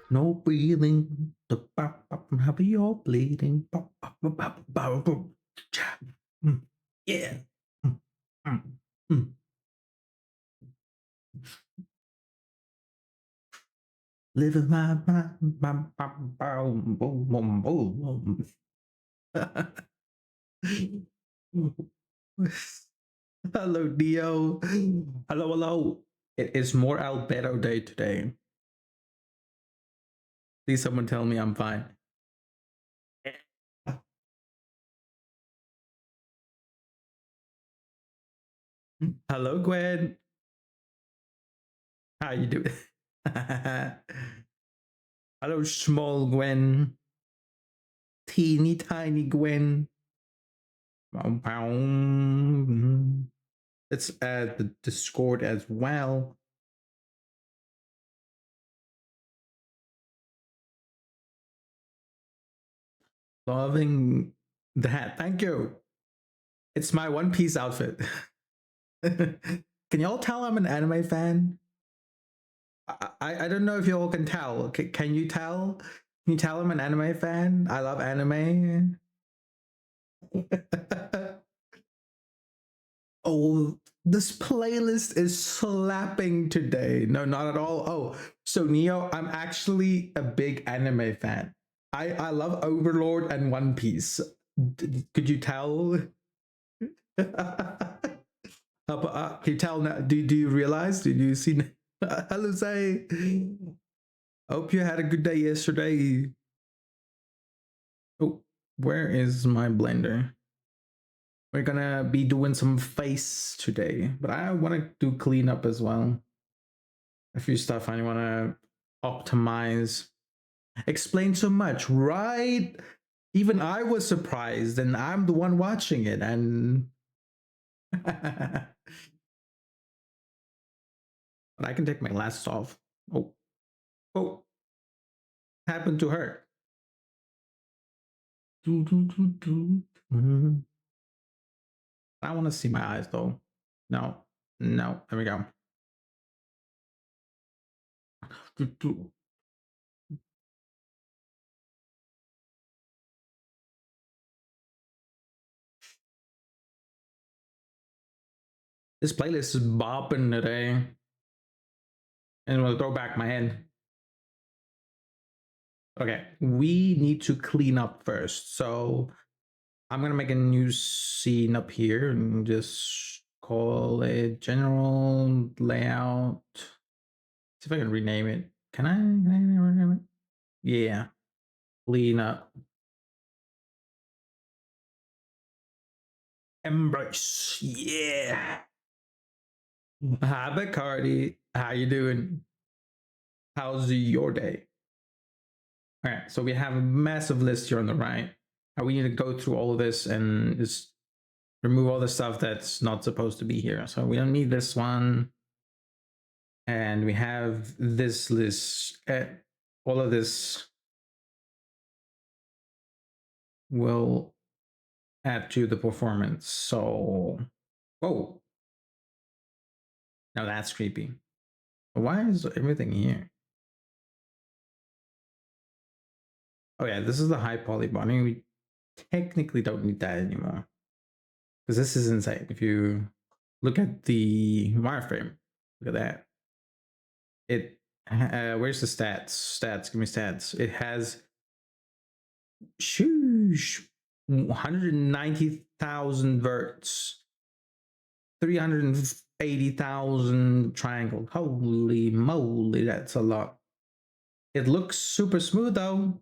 No breathing. Happy you're bleeding. Yeah. Living my Hello, Dio. Hello, hello. It is more Albedo day today. Please, someone tell me I'm fine. Hello, Gwen. How you doing? Hello, small Gwen. Teeny tiny Gwen. Let's add the Discord as well. Loving that. Thank you. It's my One Piece outfit. Can y'all tell I'm an anime fan? I don't know if y'all can tell. Can you tell? Can you tell I'm an anime fan? I love anime. Oh, this playlist is slapping today. No, not at all. Oh, so Neo, I'm actually a big anime fan. I love Overlord and One Piece. Could you tell? Can you tell now? Do you realize? Did you see? Hello, Zay. Hope you had a good day yesterday. Oh, where is my blender? We're gonna be doing some face today, but I want to do cleanup as well. A few stuff I want to optimize. Explain so much, right? Even I was surprised, and I'm the one watching it, and but I can take my glasses off. Oh, oh, happened to her. I want to see my eyes though. No, no, there we go. This playlist is bopping today. And we'll throw back my head. Okay, we need to clean up first. So I'm gonna make a new scene up here and just call it general layout. See if I can rename it. Can I rename it? Yeah. Clean up. Embrace. Yeah. Hi, Bacardi. How you doing? How's your day? All right, so we have a massive list here on the right. We need to go through all of this and just remove all the stuff that's not supposed to be here. So we don't need this one. And we have this list. All of this will add to the performance. So, whoa. Now that's creepy. Why is everything here? Oh yeah, this is the high poly bonding. We technically don't need that anymore. Because this is insane. If you look at the wireframe, look at that. It where's the stats? Stats, give me stats. It has shoosh 190,000 verts, 380,000 triangle. Holy moly, that's a lot. It looks super smooth though.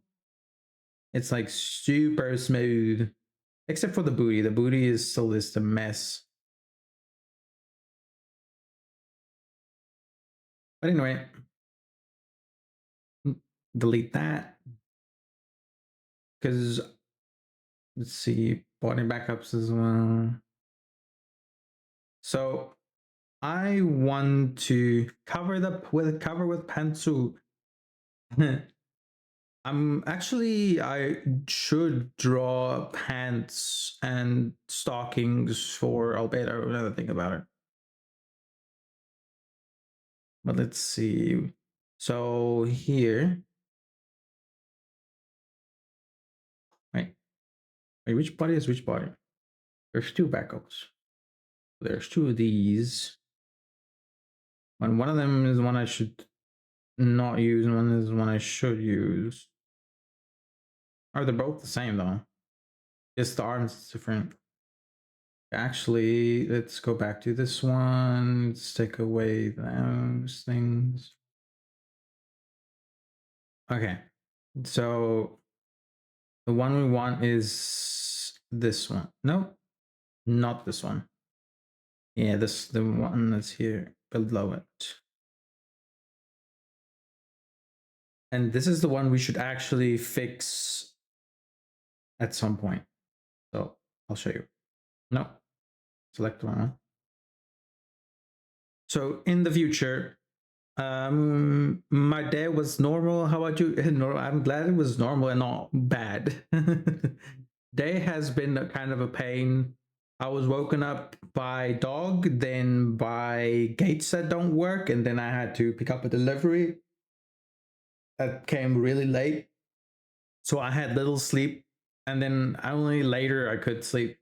It's like super smooth, except for the booty. The booty is still just a mess. But anyway, delete that. Because let's see, body backups as well. So I want to cover with pantsuit. I should draw pants and stockings for Albedo. Another thing about it. But let's see. So here Wait, which body is which body? There's two backups. There's two of these. And one of them is one I should not use, and one is one I should use. Or they're both the same though. Just the arms is different. Actually, let's go back to this one. Let's take away those things. Okay, so the one we want is this one. No, not this one. Yeah, this the one that's here below it. And this is the one we should actually fix at some point. So I'll show you. No, select one. So in the future, my day was normal. How about you? I'm glad it was normal and not bad. Day has been a kind of a pain. I was woken up by dog, then by gates that don't work, and then I had to pick up a delivery that came really late. So I had little sleep, and then only later I could sleep.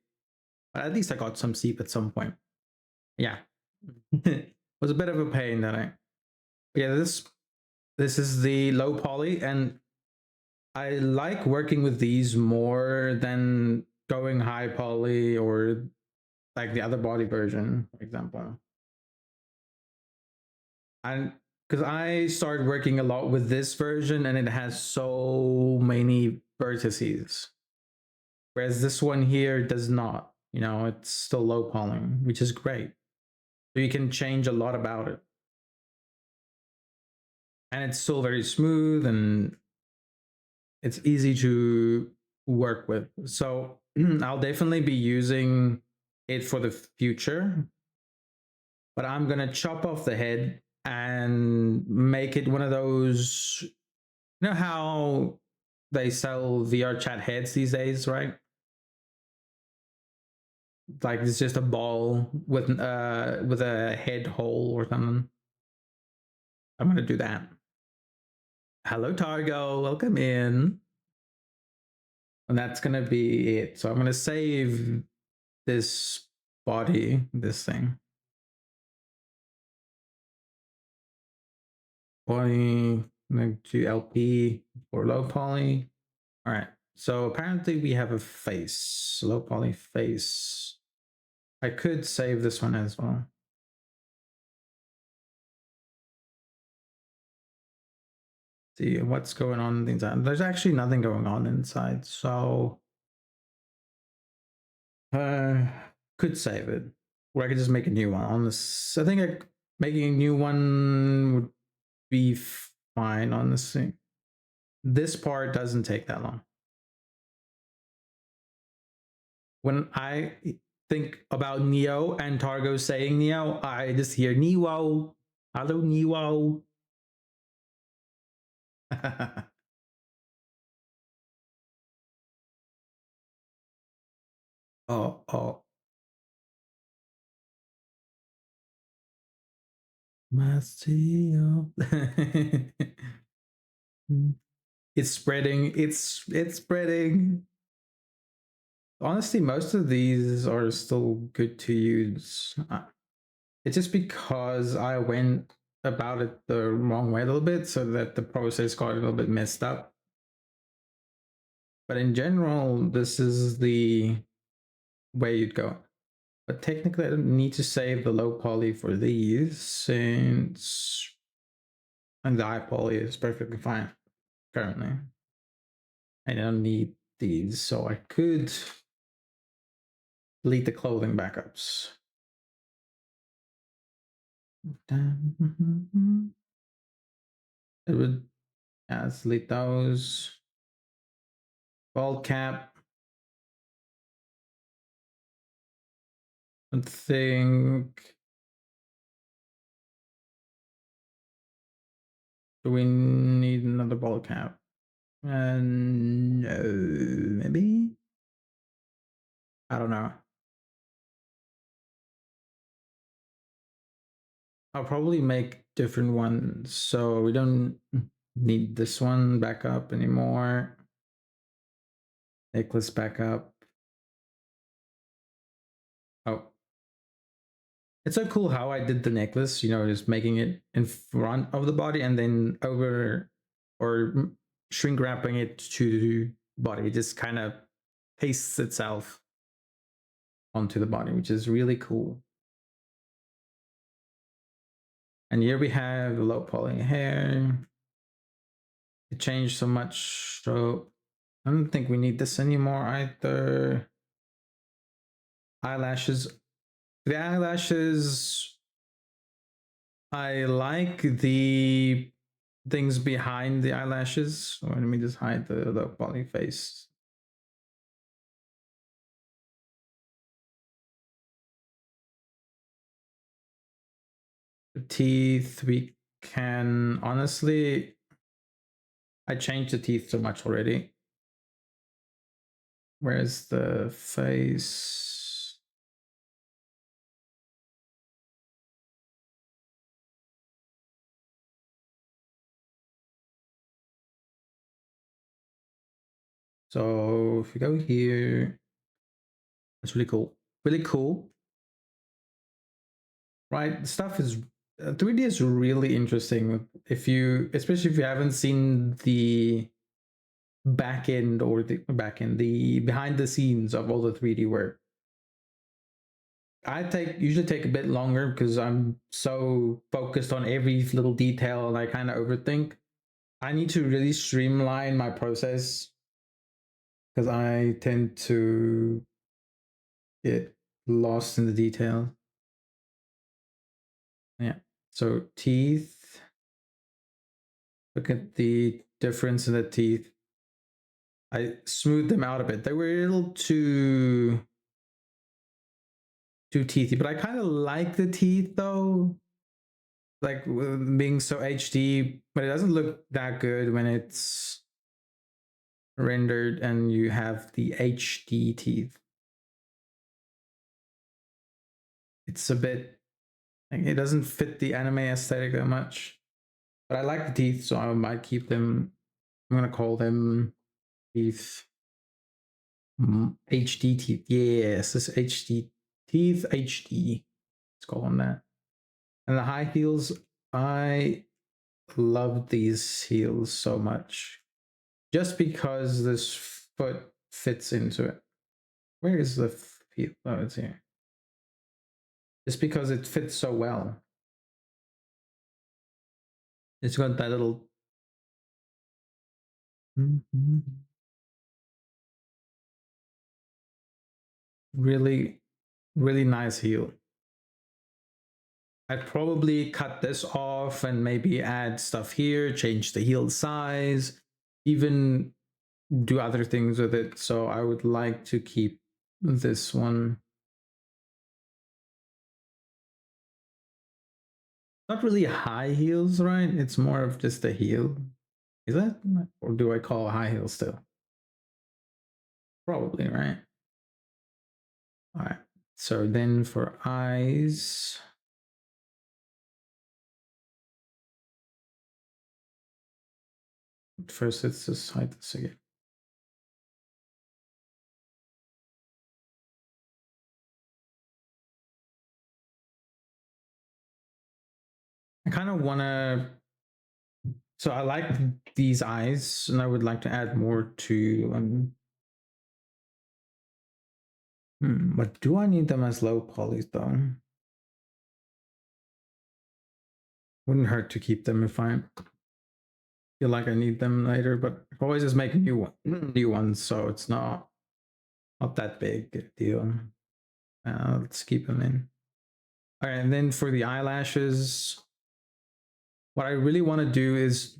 But at least I got some sleep at some point. Yeah. It was a bit of a pain that I yeah, this is the low poly, and I like working with these more than going high poly or like the other body version, for example. And because I started working a lot with this version and it has so many vertices. Whereas this one here does not, you know, it's still low poly, which is great. So you can change a lot about it. And it's still very smooth and it's easy to work with. So I'll definitely be using it for the future, but I'm gonna chop off the head and make it one of those, you know how they sell VR chat heads these days, right? Like it's just a ball with a head hole or something. I'm gonna do that. Hello Targo, welcome in. And that's gonna be it. So I'm gonna save this body, this thing. Poly, to LP for low poly. All right. So apparently we have a face, low poly face. I could save this one as well. See what's going on inside. There's actually nothing going on inside, so could save it, or I could just make a new one on this. I think making a new one would be fine on this thing. This part doesn't take that long. When I think about Neo and Targo saying Neo, I just hear Neo. Hello, Neo. Oh, oh. Mastio. It's spreading. It's spreading. Honestly, most of these are still good to use. It's just because I went about it the wrong way a little bit, so that the process got a little bit messed up. But in general, this is the way you'd go. But technically, I don't need to save the low poly for these, since and the high poly is perfectly fine currently. I don't need these, so I could delete the clothing backups. It would, yeah, let's delete those. Bald cap. I think. Do we need another bald cap? No, maybe. I don't know. I'll probably make different ones, so we don't need this one back up anymore. necklace back up. Oh, it's so cool how I did the necklace, you know, just making it in front of the body and then over or shrink wrapping it to the body. It just kind of pastes itself onto the body, which is really cool. And here we have the low poly hair. It changed so much, so I don't think we need this anymore either. Eyelashes. The eyelashes, I like the things behind the eyelashes. So let me just hide the poly face. The teeth, we can honestly, I changed the teeth so much already. Where's the face? So if you go here, it's really cool. Really cool. Right, the stuff is 3D is really interesting. If you, especially if you haven't seen the back end or the back end, the behind the scenes of all the 3D work. I usually take a bit longer because I'm so focused on every little detail and I kind of overthink. I need to really streamline my process because I tend to get lost in the detail. Yeah. So teeth. Look at the difference in the teeth. I smoothed them out a bit. They were a little too teethy, but I kind of like the teeth though. Like being so HD, but it doesn't look that good when it's rendered and you have the HD teeth. It's a bit, like, it doesn't fit the anime aesthetic that much. But I like the teeth, so I might keep them. I'm gonna call them teeth. HD teeth. Yes, this HD teeth HD. Let's call them that. And the high heels, I love these heels so much. Just because this foot fits into it. Where is the heel? Oh, it's here. Just because it fits so well. It's got that little. Really, really nice heel. I'd probably cut this off and maybe add stuff here, change the heel size, even do other things with it. So I would like to keep this one. Not really high heels, right? It's more of just a heel. Is that? Or do I call high heels still? Probably, right? All right. So then for eyes. First, let's just hide this again. I kind of want to. So I like these eyes, and I would like to add more to. But do I need them as low polys though? Wouldn't hurt to keep them if I feel like I need them later. But I always just make new ones, so it's not that big a deal. Let's keep them in. All right, and then for the eyelashes, what I really want to do is,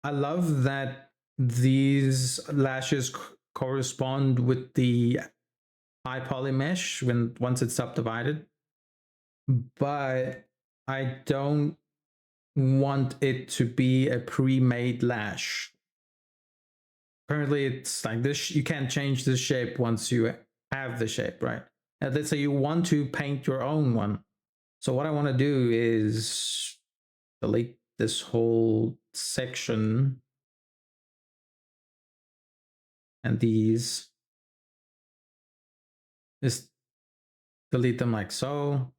I love that these lashes correspond with the eye poly mesh once it's subdivided, but I don't want it to be a pre-made lash. Currently, it's like this. You can't change the shape once you have the shape, right? And let's say you want to paint your own one. So what I want to do is delete this whole section and these. Just delete them like so.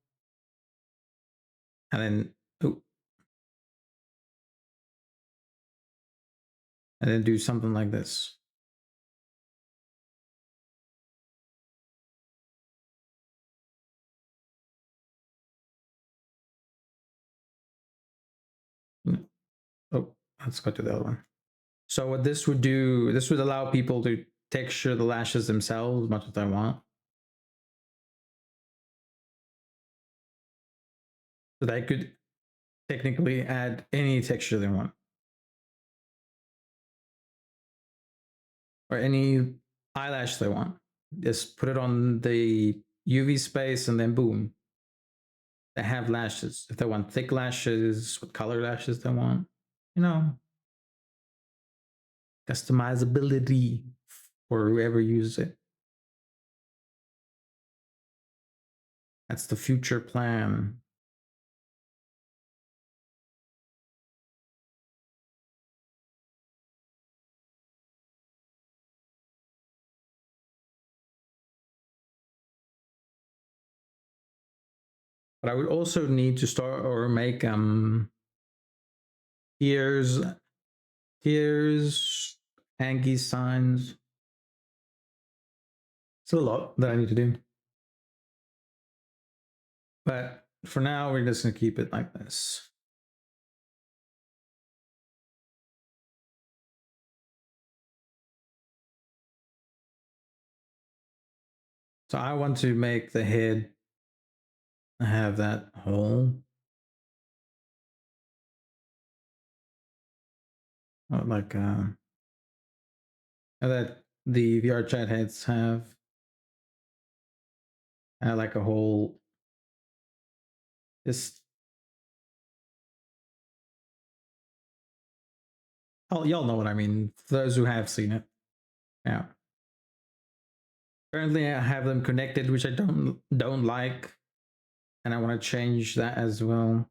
And then, ooh, and then do something like this. Oh, let's go to the other one. So what this would do, this would allow people to texture the lashes themselves as much as they want. So they could technically add any texture they want. Or any eyelash they want. Just put it on the UV space and then boom. They have lashes. If they want thick lashes, what color lashes they want. You know, customizability for whoever uses it. That's the future plan. But I would also need to start or make ears, Angie signs. It's a lot that I need to do. But for now, we're just gonna keep it like this. So I want to make the head have that hole. Like that the VR chat heads have. Like a whole just oh y'all know what I mean. For those who have seen it. Yeah. Currently I have them connected, which I don't like. And I want to change that as well.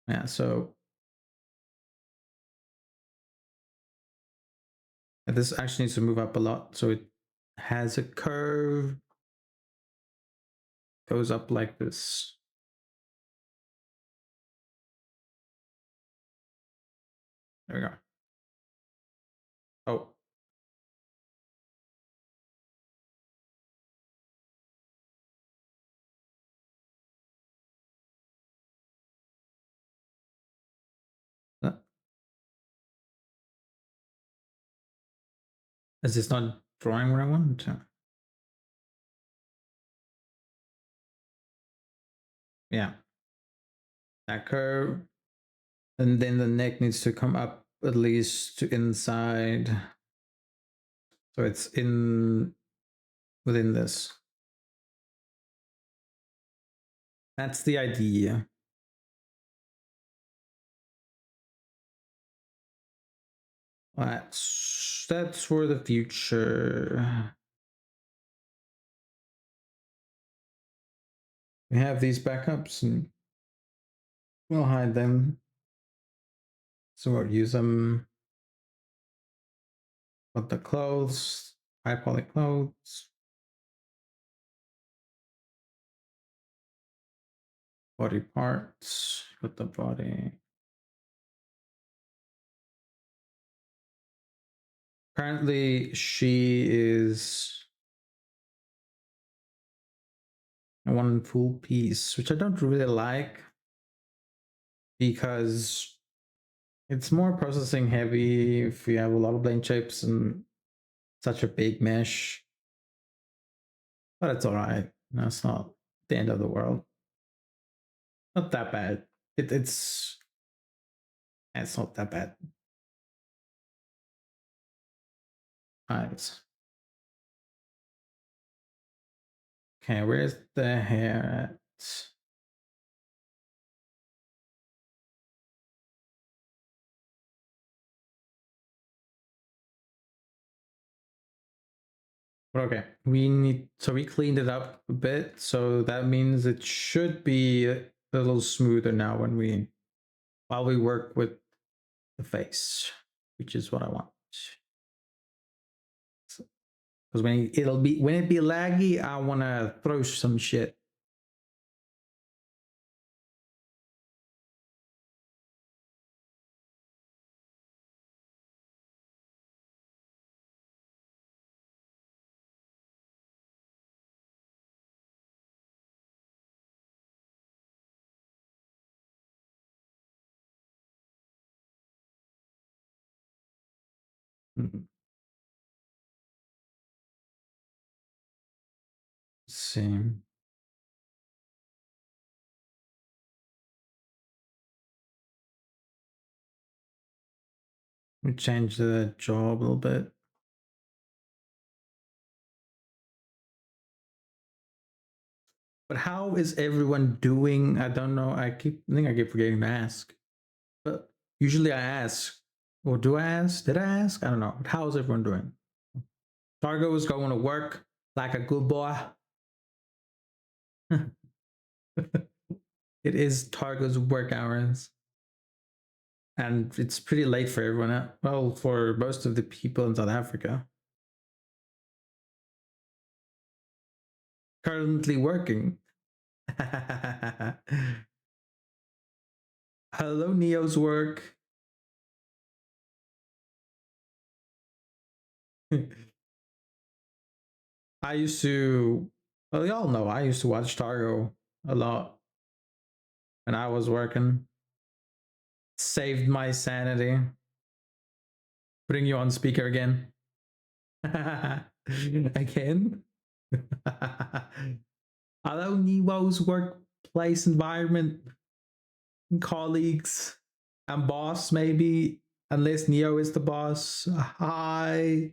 Yeah, so this actually needs to move up a lot. So it has a curve. Goes up like this. There we go. Oh. Is this not drawing what I want? Yeah. That curve. And then the neck needs to come up at least to inside. So it's in within this. That's the idea. That's for the future. We have these backups and we'll hide them. So we'll use them. But the clothes, high poly clothes. Body parts, put the body. Currently, she is one full piece, which I don't really like because it's more processing heavy if we have a lot of plane shapes and such a big mesh. But it's all right. No, it's not the end of the world. Not that bad. It's not that bad. Eyes. Okay, where's the hair at? Okay, we cleaned it up a bit, so that means it should be a little smoother now while we work with the face, which is what I want. Because when it be laggy, I wanna throw some shit. See. We change the job a little bit. But how is everyone doing? I don't know. I think I keep forgetting to ask. But usually I ask. Or do I ask? Did I ask? I don't know. How is everyone doing? Targo is going to work like a good boy. It is Targo's work hours. And it's pretty late for everyone. Well, for most of the people in South Africa. Currently working. Hello, Neo's work. I used to, well, y'all know I used to watch Targo a lot when I was working. Saved my sanity. Putting you on speaker again. Again? Hello, Neo's workplace environment, colleagues, and boss, maybe, unless Neo is the boss. Hi.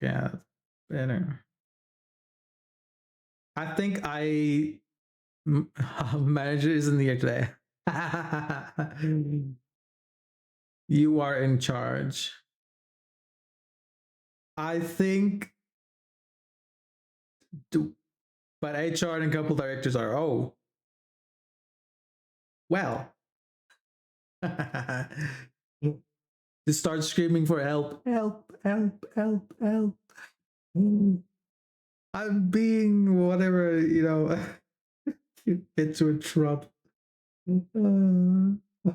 Yeah, better. I think manager isn't here today. You are in charge. I think, but HR and a couple directors are, oh, well. Just start screaming for help, help, help, help, help. I'm being whatever, into trouble.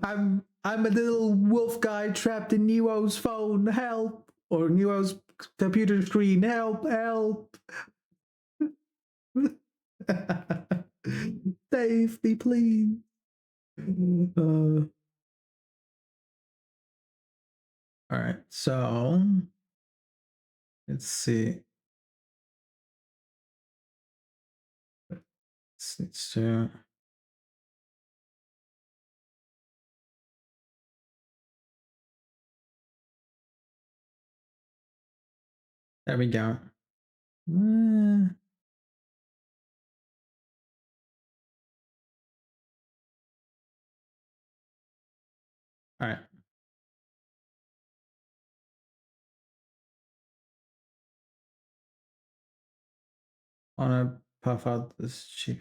I'm a little wolf guy trapped in Neo's phone. Help! Or Neo's computer screen. Help! Help! Save me, please. All right, so let's see. Let's there we go. All right. Wanna puff out this cheek?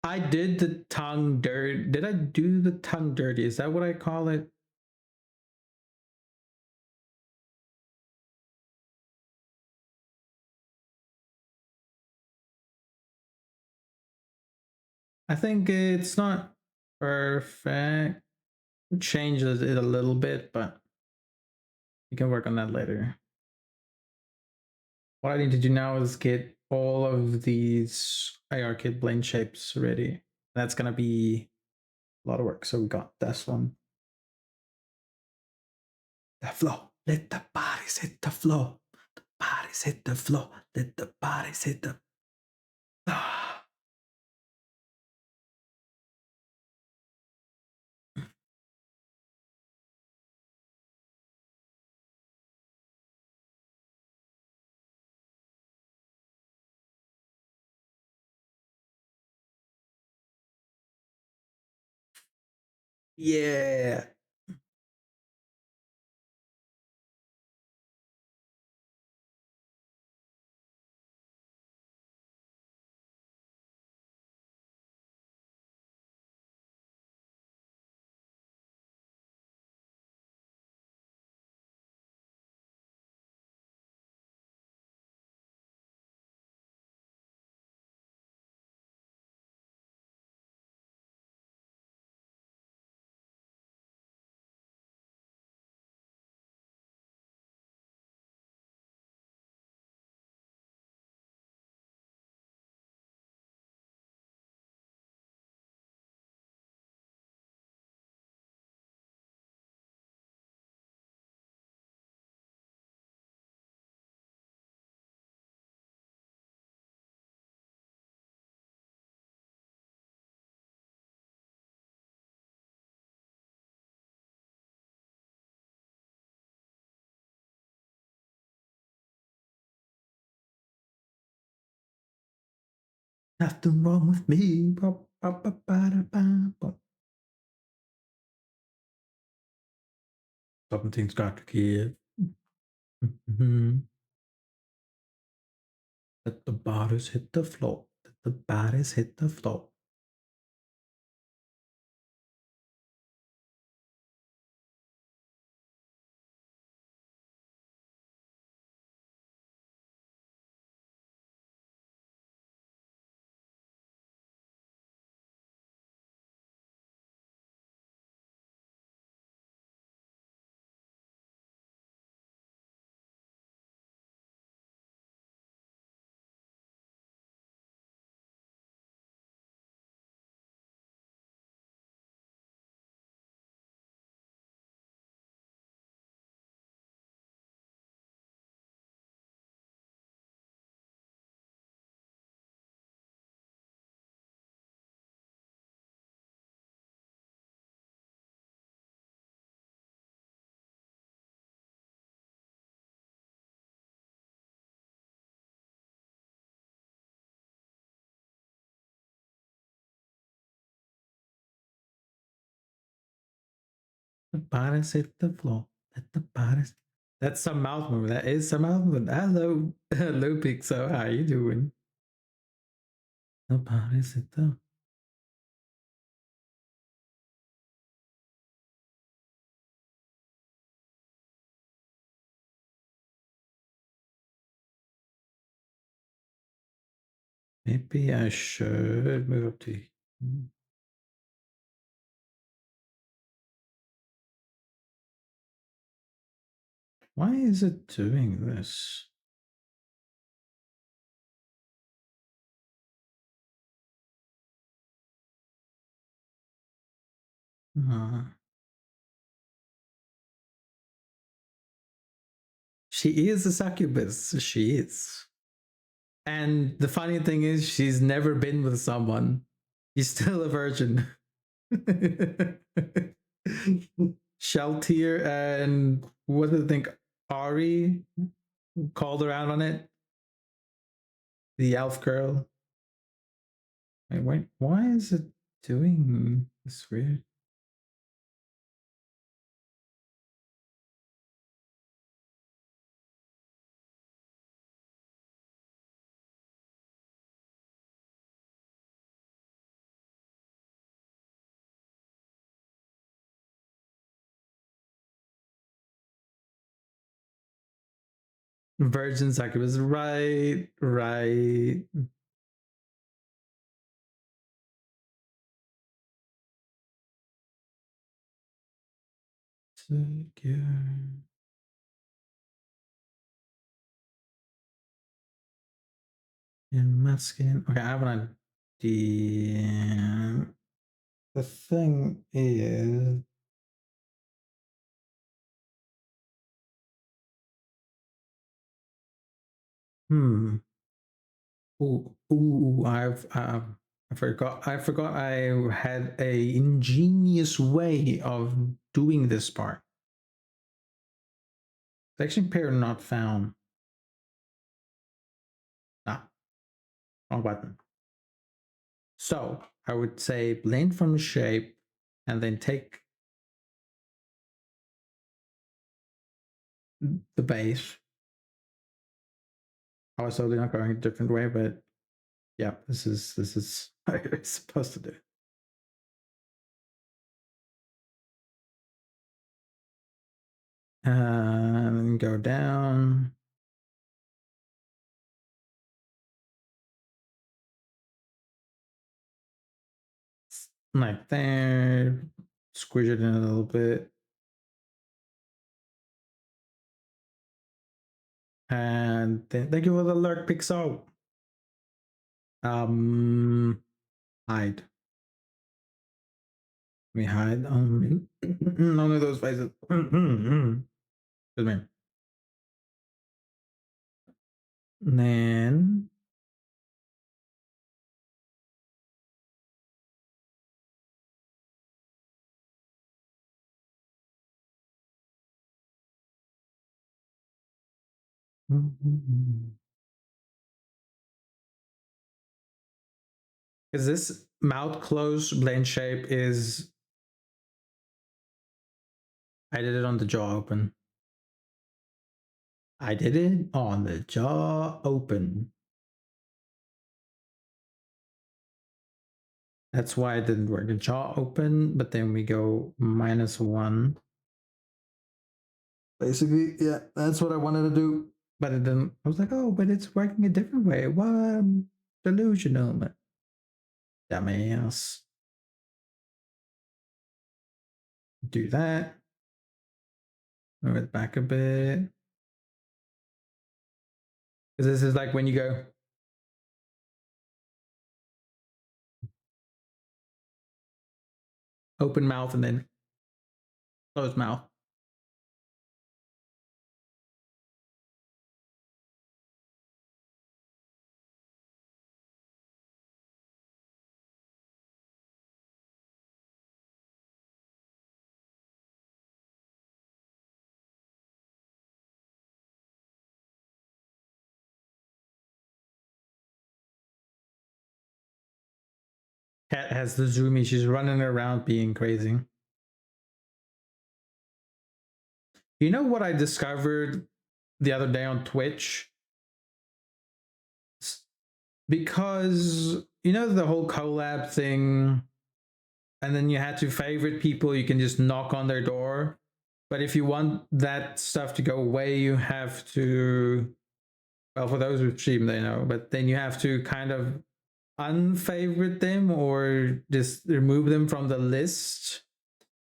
I did the tongue dirt. Did I do the tongue dirty? Is that what I call it? I think it's not perfect. It changes it a little bit, but you can work on that later. What I need to do now is get all of these ARKit blend shapes ready. That's gonna be a lot of work. So we got this one. The floor. Let the bodies hit the floor. The bodies hit the floor. Let the bodies hit the. Yeah. Nothing wrong with me. Something's got to give. Let the bodies hit the floor. Let the bodies hit the floor. The bodies hit the floor. Let the bodies. That's some mouth movement. That is some mouth movement. Hello, hello, Pixel. How you doing? The bodies hit the. Maybe I should move up to. Why is it doing this? She is a succubus. She is. And the funny thing is, she's never been with someone. She's still a virgin. Sheltier and what do you think? Ari called around on it. The elf girl. Wait, why is it doing this weird? Virgin succubus, right, right. Secure. In my skin. Okay, I have an idea. The thing is, hmm. Ooh, I forgot I had a ingenious way of doing this part. Section pair not found. Ah, wrong button. So I would say blend from the shape and then take the base. I was totally not going a different way, but yeah, this is how it's supposed to do. And go down. Like there. Squish it in a little bit. And then thank you for the lurk, Pixel. Hide. We hide on none of those faces. Excuse me. Then is this mouth closed blend shape is I did it on the jaw open. I did it on the jaw open. That's why it didn't work. The jaw open, but then we go -1. Basically, yeah, that's what I wanted to do. But it didn't. I was like, oh, but it's working a different way. What? Delusional. Dumbass. Do that. Move it back a bit. Because this is like when you go open mouth and then closed mouth. Cat has the zoomy. She's running around being crazy. You know what I discovered the other day on Twitch? Because you know the whole collab thing, and then you had to favorite people, you can just knock on their door. But if you want that stuff to go away, you have to, well, for those who stream, they know, but then you have to kind of unfavorite them or just remove them from the list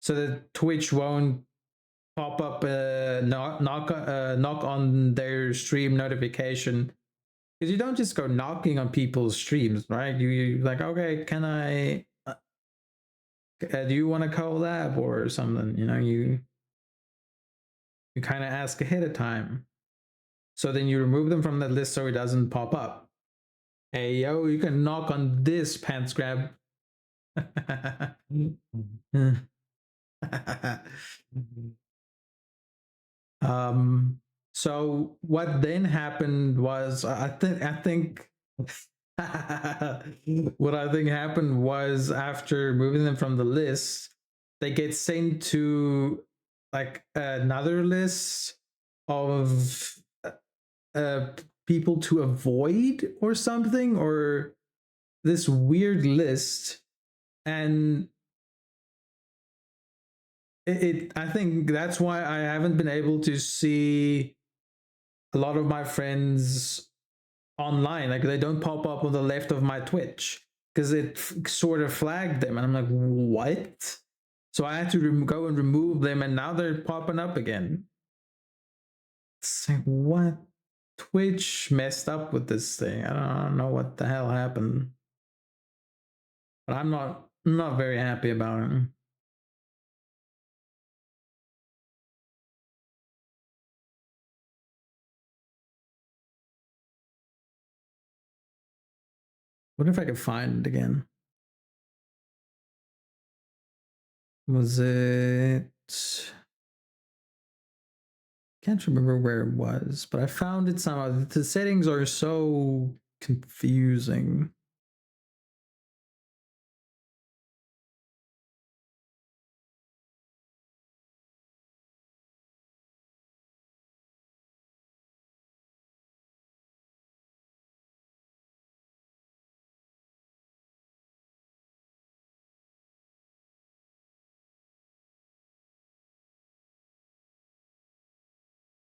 so that Twitch won't pop up a knock on their stream notification. Because you don't just go knocking on people's streams, right? You like, okay, can I do you want to collab or something? You know, you kind of ask ahead of time. So then you remove them from that list so it doesn't pop up. Hey yo, you can knock on this pants grab. So what then happened was I think what I think happened was after moving them from the list, they get sent to like another list of uh, people to avoid or something, or this weird list. And I think that's why I haven't been able to see a lot of my friends online. Like they don't pop up on the left of my Twitch because it sort of flagged them, and I'm like, what? So I had to go and remove them, and now they're popping up again. It's like, what? Twitch messed up with this thing. I don't know what the hell happened, but I'm not very happy about it. What if I could find it again? Was it? Can't remember where it was, but I found it somehow. The settings are so confusing.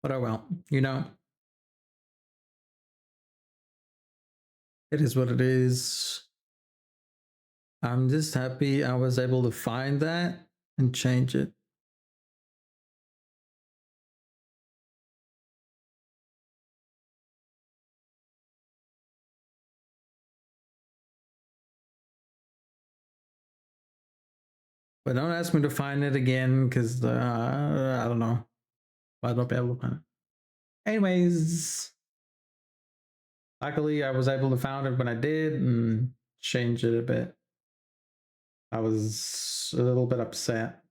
But oh well, you know, it is what it is. I'm just happy I was able to find that and change it. But don't ask me to find it again because I don't know. I won't be able to find it. Anyways, luckily I was able to find it when I did and change it a bit. I was a little bit upset.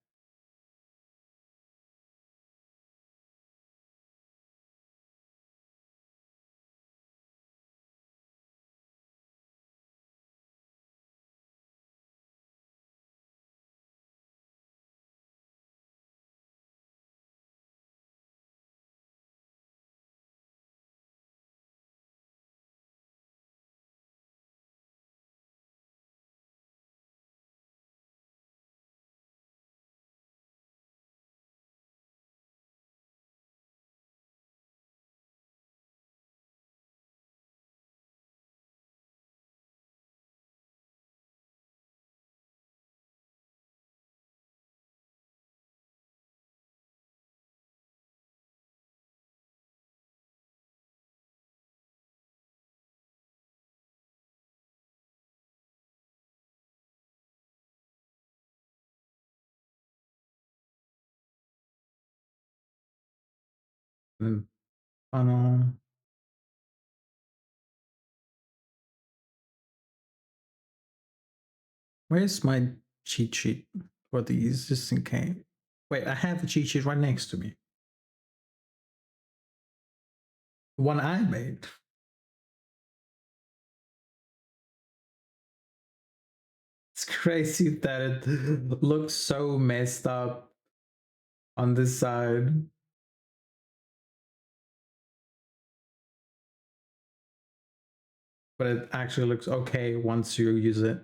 And, where's my cheat sheet for these, just in case? Wait, I have a cheat sheet right next to me. The one I made. It's crazy that it looks so messed up on this side. But it actually looks okay once you use it.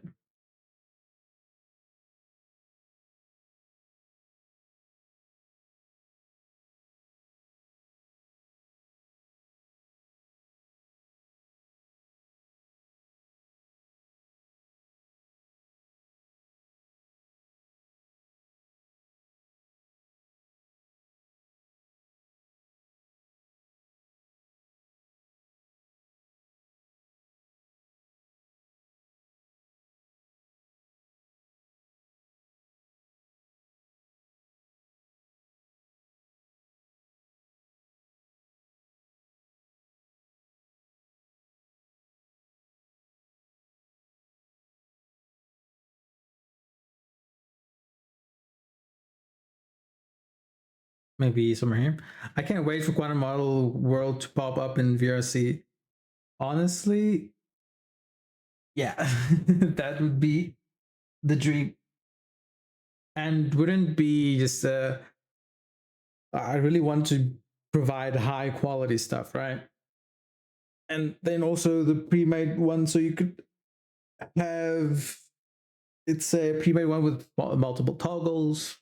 Maybe somewhere here. I can't wait for Quantum Model World to pop up in VRC. Honestly, yeah, that would be the dream. And wouldn't be just I really want to provide high quality stuff, right? And then also the pre-made one, so you could have, it's a pre-made one with multiple toggles.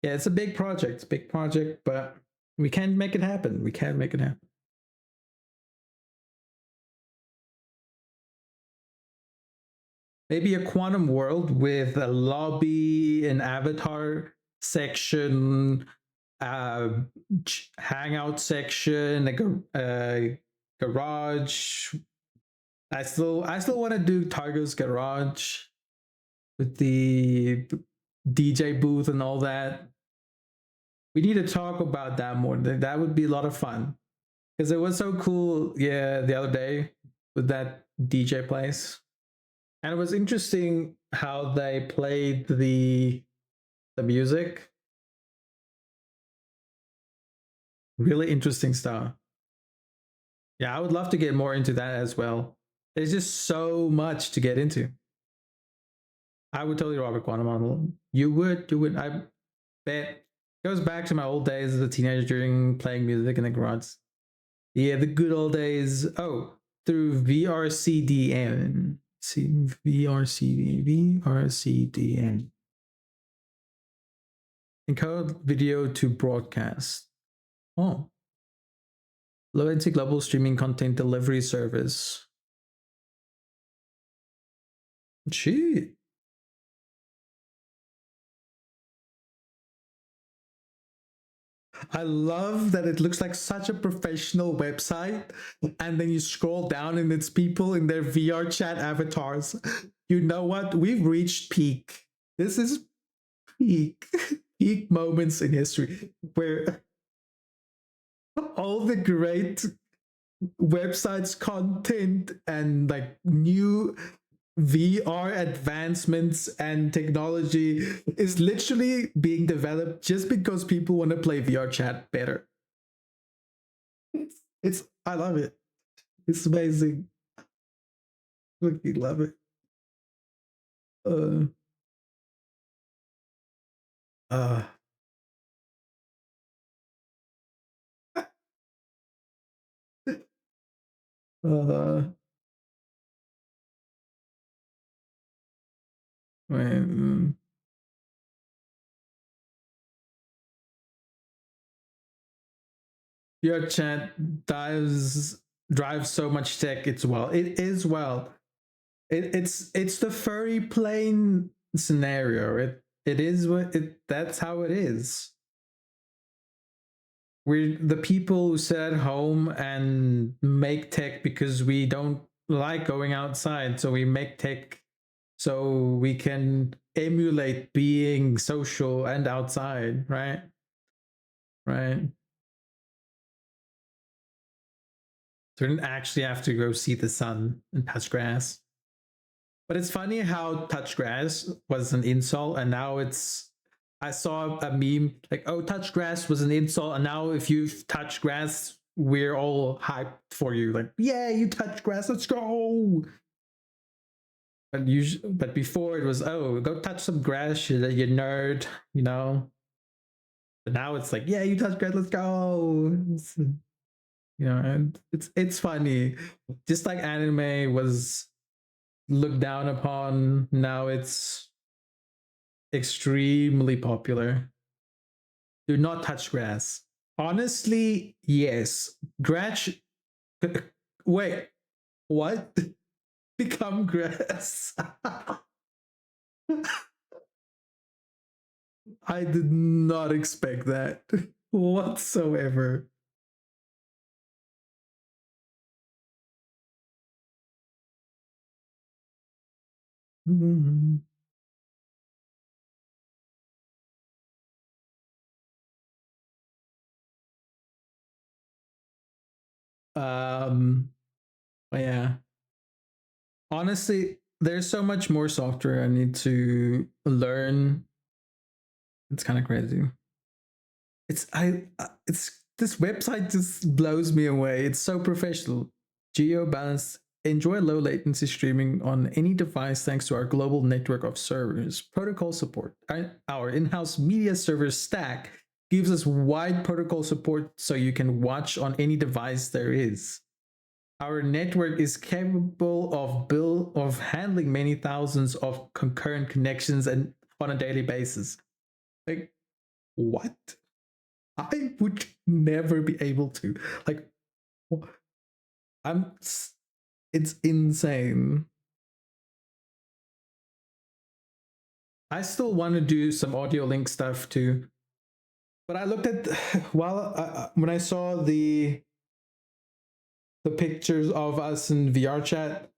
Yeah, it's a big project. But we can make it happen. We can make it happen. Maybe a quantum world with a lobby, an avatar section, uh, hangout section, a garage. I still want to do Targo's garage with the DJ booth and all that. We need to talk about that more. That would be a lot of fun because it was so cool. Yeah, the other day with that DJ place, and it was interesting how they played the music. Really interesting stuff. Yeah, I would love to get more into that as well. There's just so much to get into. I would totally rock a quantum model. You would. I bet. It goes back to my old days as a teenager during playing music in the garage. Yeah, the good old days. Oh, through VRCDN. See, VRCDN. Encode video to broadcast. Oh, Low latency global streaming content delivery service. Gee. I love that it looks like such a professional website, and then you scroll down and it's people in their VR chat avatars. You know what? We've reached peak. This is peak, peak moments in history where all the great websites, content, and like new VR advancements and technology is literally being developed just because people want to play VR chat better. It's I love it. It's amazing. Fucking love it. Uh, uh, uh, man. Your chat drives so much tech. It's well. It is well. It's the furry plane scenario. It is what it. That's how it is. We're the people who sit at home and make tech because we don't like going outside. So we make tech so we can emulate being social and outside, right? Right. So we didn't actually have to go see the sun and touch grass. But it's funny how touch grass was an insult and now it's I saw a meme like, oh, touch grass was an insult, and now if you touch grass, we're all hyped for you. Like, yeah, you touch grass, let's go. But before it was, oh, go touch some grass, you nerd, you know. But now it's like, yeah, you touch grass, let's go. You know, and it's funny. Just like anime was looked down upon, now it's extremely popular. Do not touch grass. Honestly, yes. Grass. Wait, what? Become grass. I did not expect that whatsoever. Mm-hmm. Um, yeah. Honestly, there's so much more software I need to learn. It's kind of crazy. It's this website just blows me away. It's so professional. Geo balanced. Enjoy low latency streaming on any device thanks to our global network of servers. Protocol support. Our in-house media server stack gives us wide protocol support so you can watch on any device there is. Our network is capable of handling many thousands of concurrent connections and on a daily basis. Like, what? I would never be able to. Like, I'm. It's insane. I still want to do some audio link stuff too, but I looked at when I saw the pictures of us in VR chat,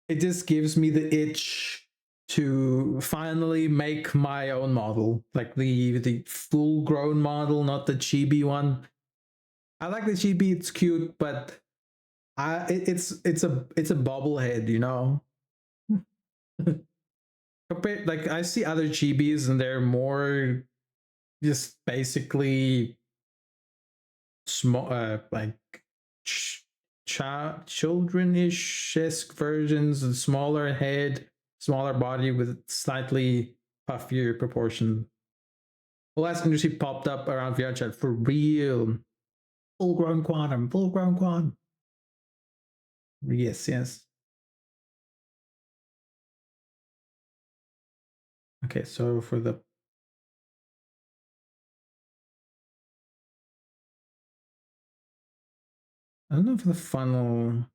it just gives me the itch to finally make my own model, like the full grown model, not the chibi one. I like the chibi; it's cute, but it's a bobblehead, you know. Like I see other chibis and they're more just basically small, like childrenish esque versions, and smaller head, smaller body with slightly puffier proportion. Well, that's industry popped up around VR chat for real. Full grown quantum, full grown quantum. Yes, yes. Okay, so for the I don't know if the funnel.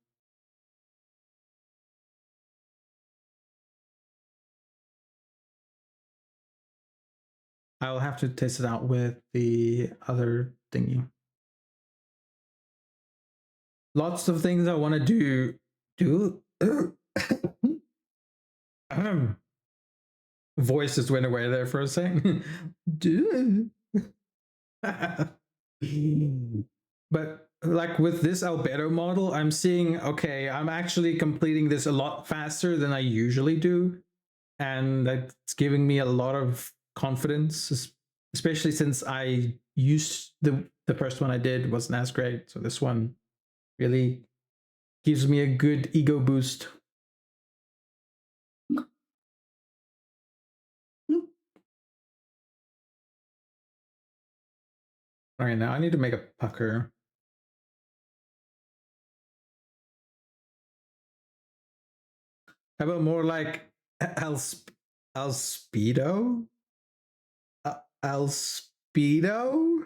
I'll have to test it out with the other thingy. Lots of things I want to do. Voice just went away there for a second. But like with this Albedo model, I'm seeing, okay, I'm actually completing this a lot faster than I usually do. And that's giving me a lot of confidence, especially since I used the first one I did wasn't as great. So this one really gives me a good ego boost. All right, now I need to make a pucker. How about more like Albedo? Albedo?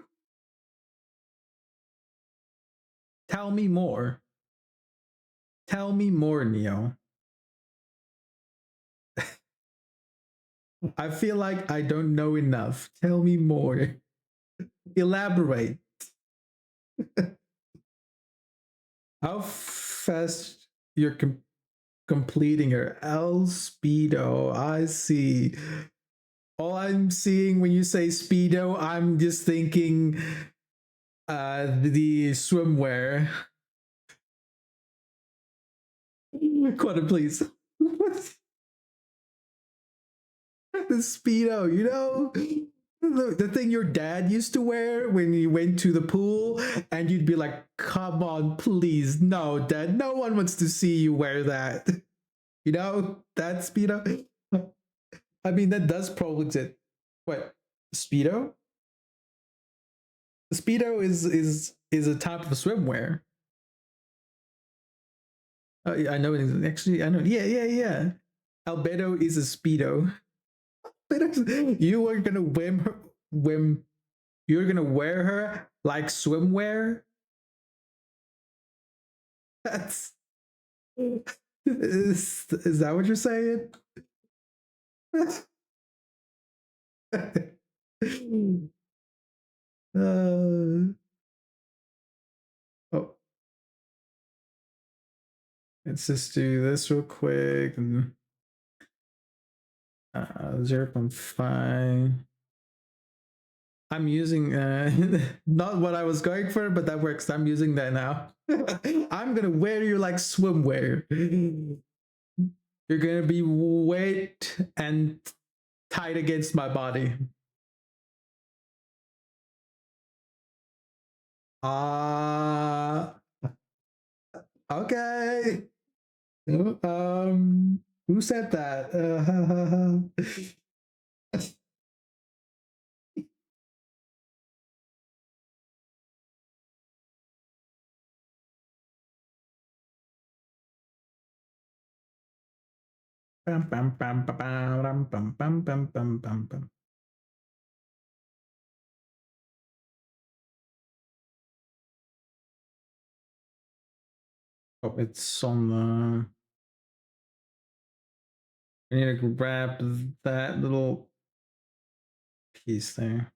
Tell me more. Tell me more, Neo. I feel like I don't know enough. Tell me more. Elaborate. How fast you're completing her Speedo. I see. All I'm seeing when you say Speedo, I'm just thinking the swimwear. Quantum, please. What? The Speedo, you know? The thing your dad used to wear when you went to the pool, and you'd be like, come on, please. No, dad, no one wants to see you wear that. You know, that Speedo. I mean, that does probably exist. What? Speedo? Speedo is a type of swimwear. I know it is. Actually, I know. Yeah. Albedo is a Speedo. You are gonna you're gonna wear her like swimwear. That's is that what you're saying? Oh, let's just do this real quick. 0.5. I'm using not what I was going for, but that works. I'm using that now. I'm gonna wear you like swimwear. You're gonna be wet and tight against my body. Ah, okay. Who said that? Oh, it's on the. I need to grab that little piece there.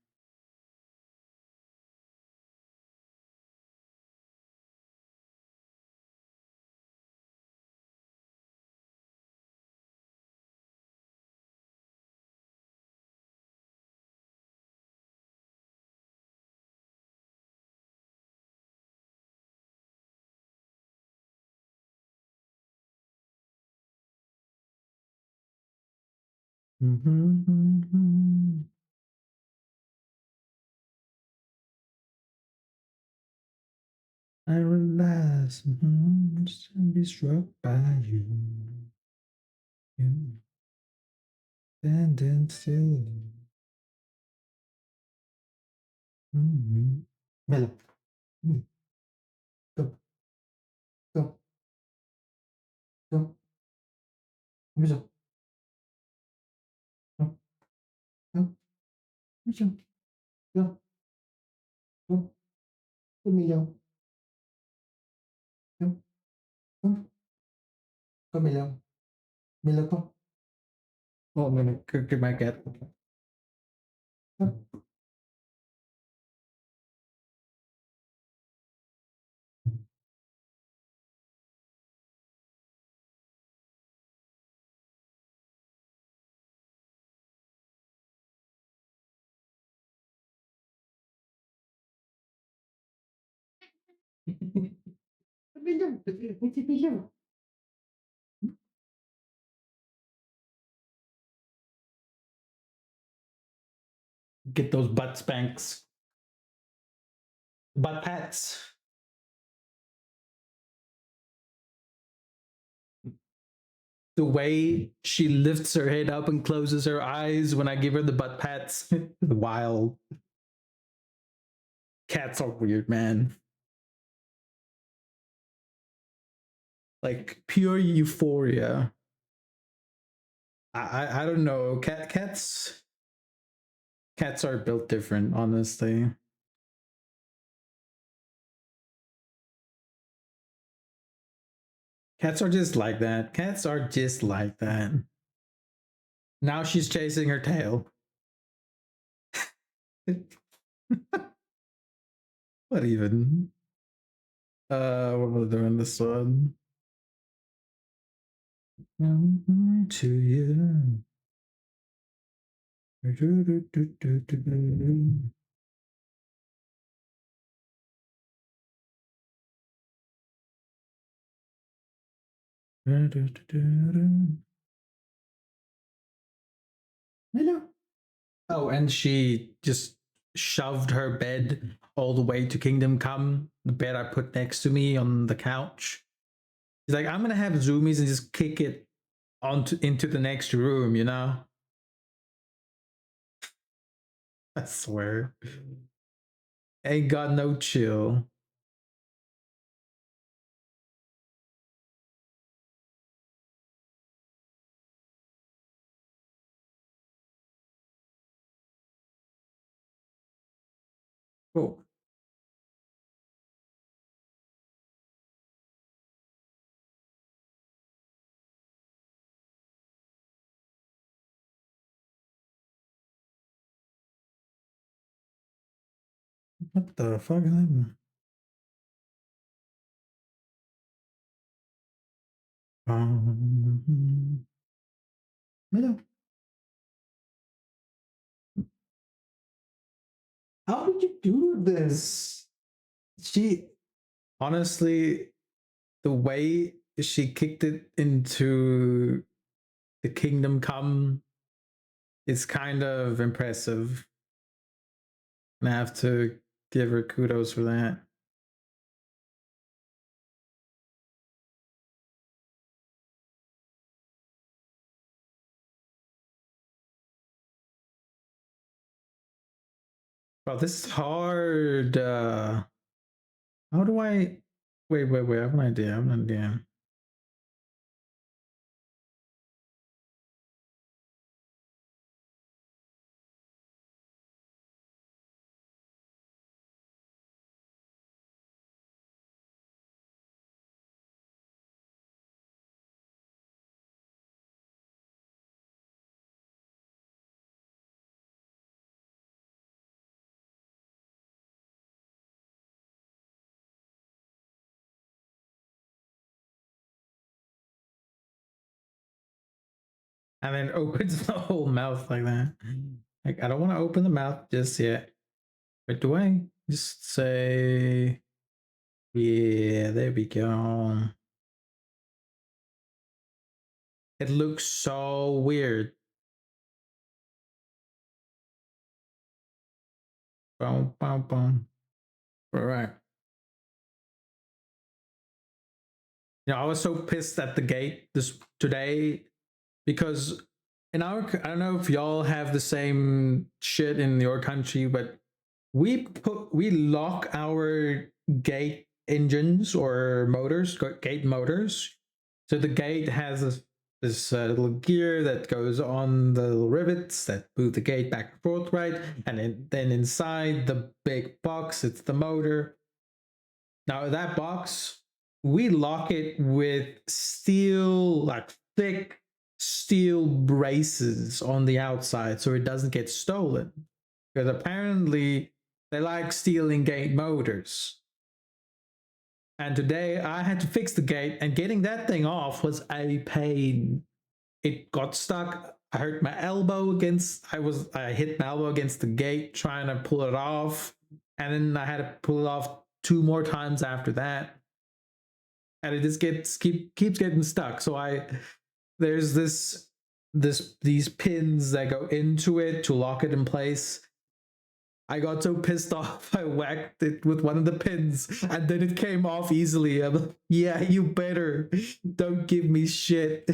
I realize to be struck by you. You standing still. Melo. Go, go, go. Go, go, go, go, go, go, go, Có Milo. Milo có. Oh, Milo, get my cat. Milo, Milo. Get those butt spanks. Butt pats. The way she lifts her head up and closes her eyes when I give her the butt pats. Wild. Cats are weird, man. Like pure euphoria. I don't know. Cats are built different, honestly. Cats are just like that. Cats are just like that. Now she's chasing her tail. What even? What was I doing this one? To you. Hello. Oh, and she just shoved her bed all the way to Kingdom Come, the bed I put next to me on the couch. She's like, I'm gonna have zoomies and just kick it onto into the next room, you know? I swear. Ain't got no chill. Oh. What the fuck is that? Hello. How did you do this? She honestly, the way she kicked it into the Kingdom Come is kind of impressive. And I have to give her kudos for that. Well, this is hard. How do I? Wait. I have an idea. I have an idea. And then opens the whole mouth like that. Like, I don't want to open the mouth just yet. But do I just say, yeah, there we go. It looks so weird. Boom, boom, boom. All right. You know, I was so pissed at the gate this today because in our, I don't know if y'all have the same shit in your country, but we lock our gate engines or motors, gate motors. So the gate has this little gear that goes on the little rivets that move the gate back and forth, right? And then inside the big box, it's the motor. Now that box we lock it with steel, like thick steel braces on the outside so it doesn't get stolen. Because apparently they like stealing gate motors. And today I had to fix the gate, and getting that thing off was a pain. It got stuck. I hurt my elbow against, I hit my elbow against the gate trying to pull it off. And then I had to pull it off 2 more times after that. And it just keeps getting stuck. So there's these pins that go into it to lock it in place. I got so pissed off, I whacked it with one of the pins, and then it came off easily. I'm like, yeah, you better. Don't give me shit.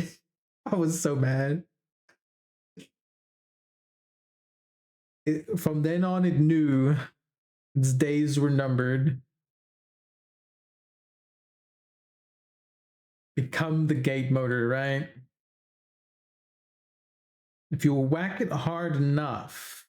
I was so mad. From then on, it knew its days were numbered. Become the gate motor, right? If you whack it hard enough.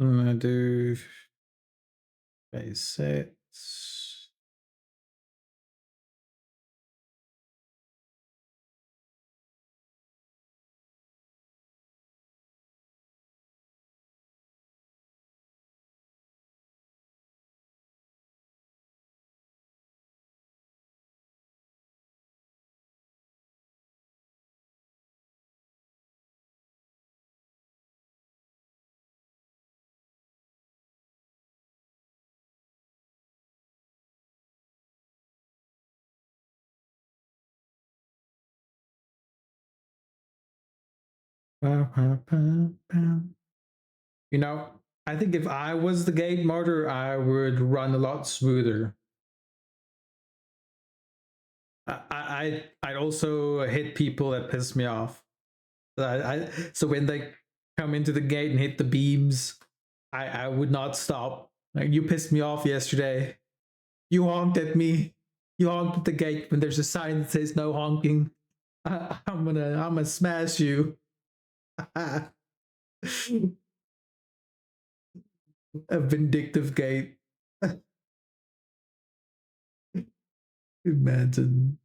I'm gonna do basics. You know, I think if I was the gate motor, I would run a lot smoother. I'd also hit people that piss me off. So when they come into the gate and hit the beams, I would not stop. Like, you pissed me off yesterday. You honked at me. You honked at the gate when there's a sign that says no honking. I'm gonna smash you. A vindictive gate. Imagine.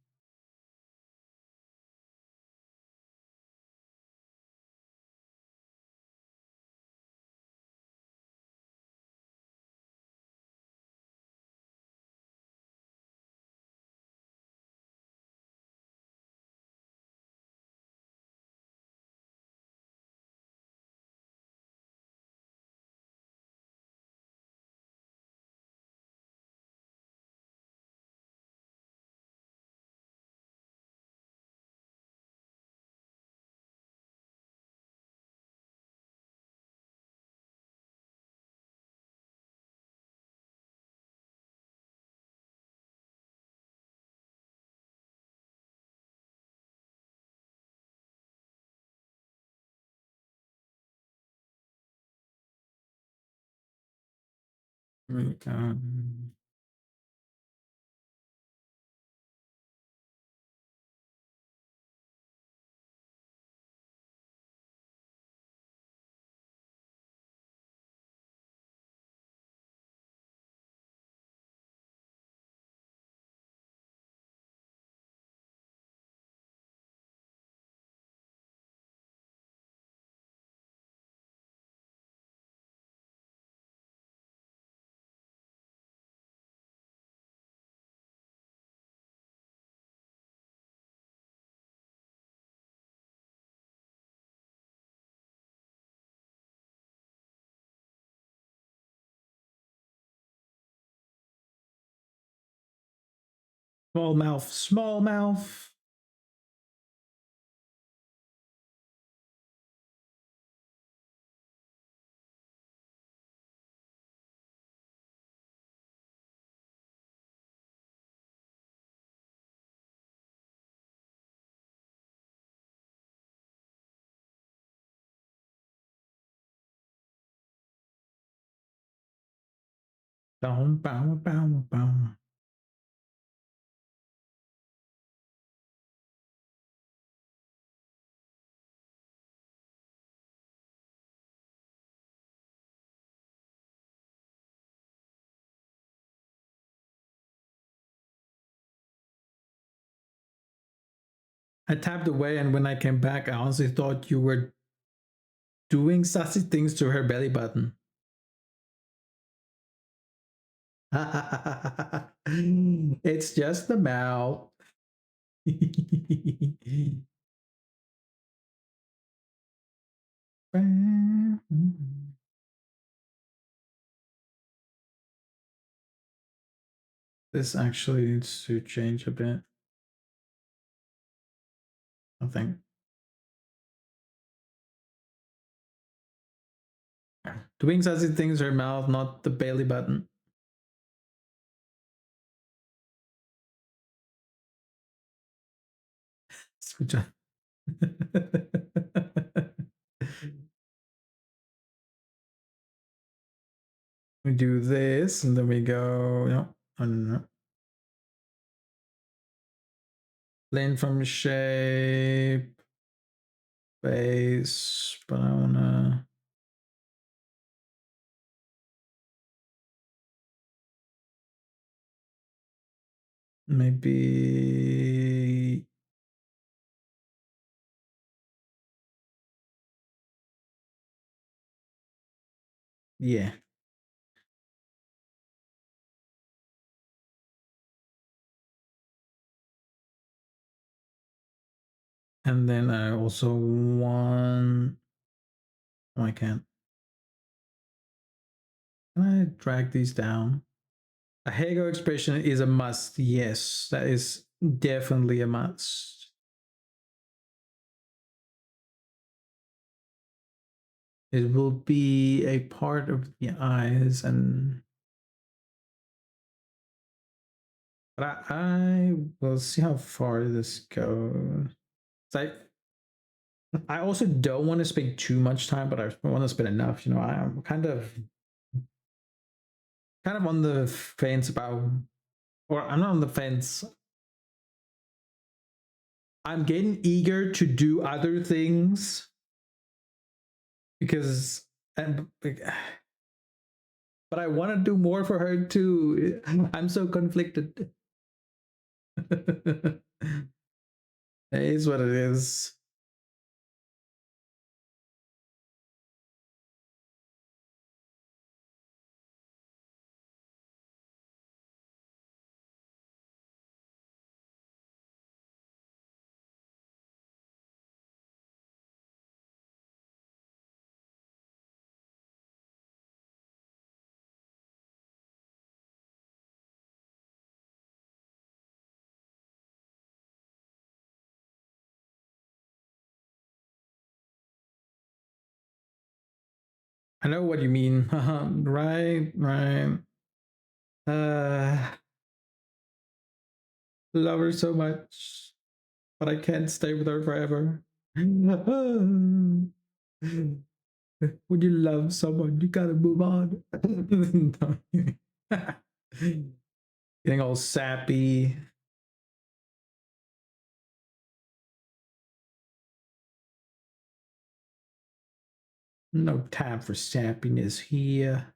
Small mouth, small mouth. Bow, bow, bow, bow. I tapped away, and when I came back, I honestly thought you were doing sassy things to her belly button. It's just the mouth. This actually needs to change a bit, I think. Doing sassy things her mouth, not the belly button. Good job. We do this, and then we go, no, no, no, no. Lane from shape, base, but I wanna. Maybe. Yeah. And then I also want. Oh, I can't. Can I drag these down? A Hego expression is a must. Yes, that is definitely a must. It will be a part of the eyes, and but I will see how far this goes. It's I also don't want to spend too much time, but I want to spend enough. You know, I'm kind of on the fence about, or I'm not on the fence. I'm getting eager to do other things because, but I want to do more for her too. I'm so conflicted. It is what it is. I know what you mean. Right, right. Uh, love her so much, but I can't stay with her forever. When you love someone, you gotta move on. Getting all sappy. No time for sappiness here.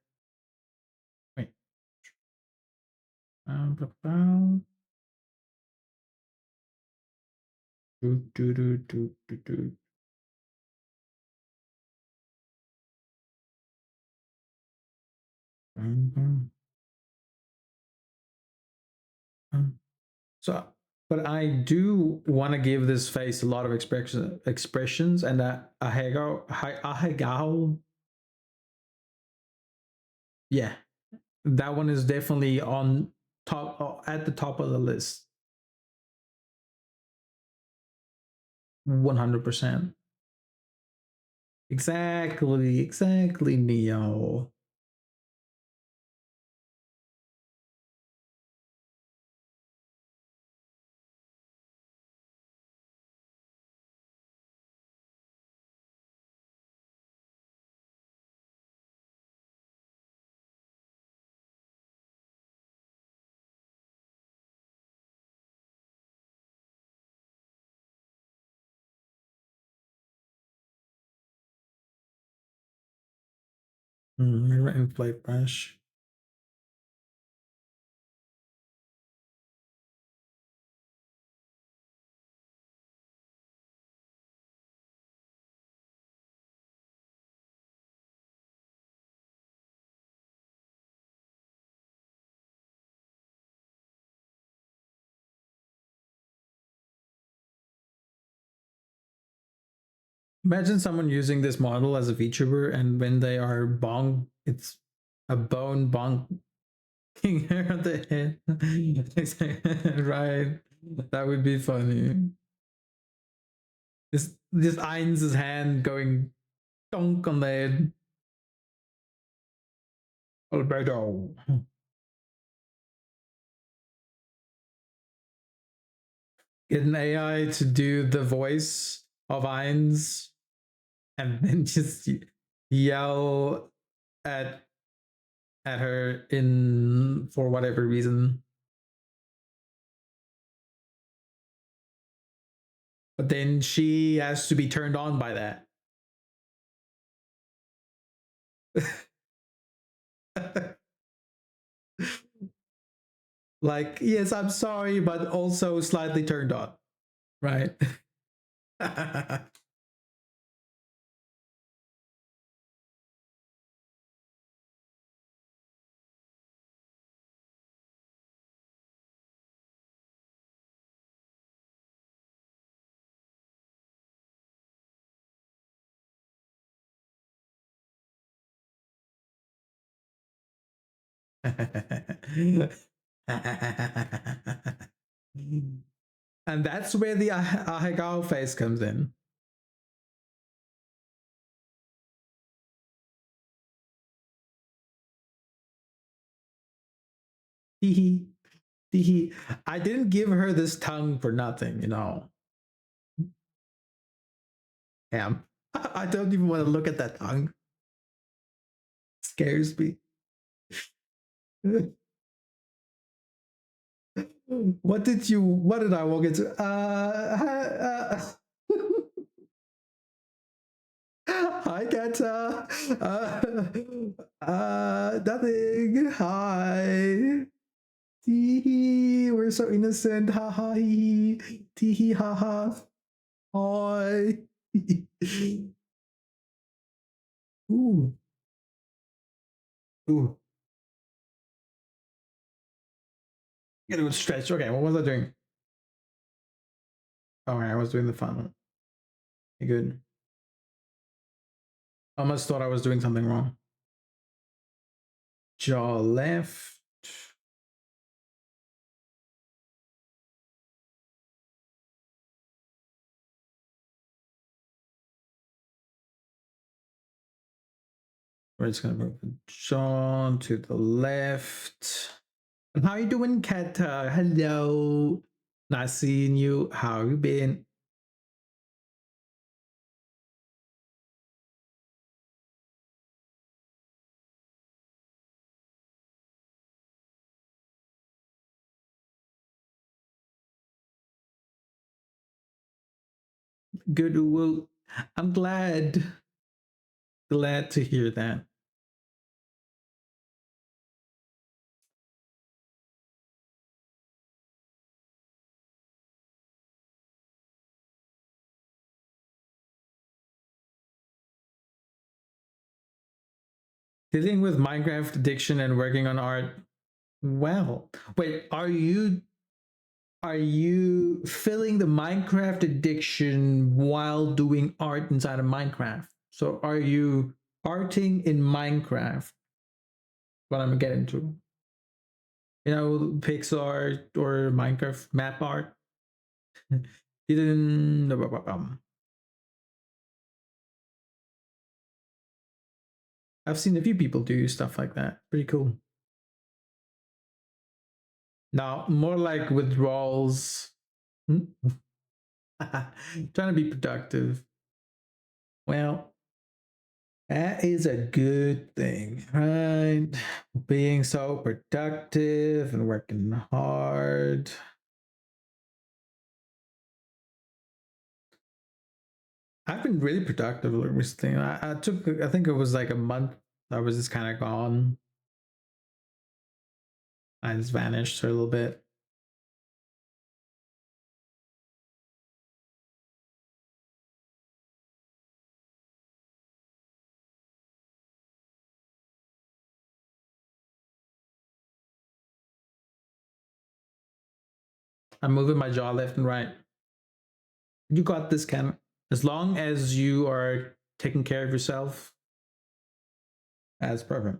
Wait. Do, do, do, do, do, do. So, but I do want to give this face a lot of expressions, and ahegao, yeah, that one is definitely on top, at the top of the list, 100%. Exactly, Neo. Inflate brush. Imagine someone using this model as a VTuber, and when they are bong, it's a bone bonking her on the head. Right. That would be funny. Just Ein's hand going donk on the head. Albedo. Get an AI to do the voice of Ein's and then just yell at her in for whatever reason. But then she has to be turned on by that. Like, yes, I'm sorry, but also slightly turned on, right? And that's where the Ahegao face comes in. Teehee. Teehee. I didn't give her this tongue for nothing, you know. Damn. I don't even want to look at that tongue. It scares me. What did I walk into? Hi, Kata. Nothing. Hi. Tee, we're so innocent. Ha ha hee. Tee hee ha ha. Hi. Ooh. Ooh. Get a stretch. Okay, what was I doing? Oh, I was doing the fun. Good. I almost thought I was doing something wrong. Jaw left. We're just gonna move the jaw to the left. And how you doing, Kata? Hello. Nice seeing you. How you been? Good. Well, I'm glad to hear that. Dealing with Minecraft addiction and working on art. Well, wait, are you filling the Minecraft addiction while doing art inside of Minecraft? So are you arting in Minecraft? What I'm getting to, you know, pixel art or Minecraft map art. Didn't. I've seen a few people do stuff like that. Pretty cool. Now, more like withdrawals. Trying to be productive. Well, that is a good thing, right? Being so productive and working hard. I've been really productive recently. I think it was like a month That was just kind of gone. I just vanished for a little bit. I'm moving my jaw left and right. You got this, Ken. As long as you are taking care of yourself, that's perfect.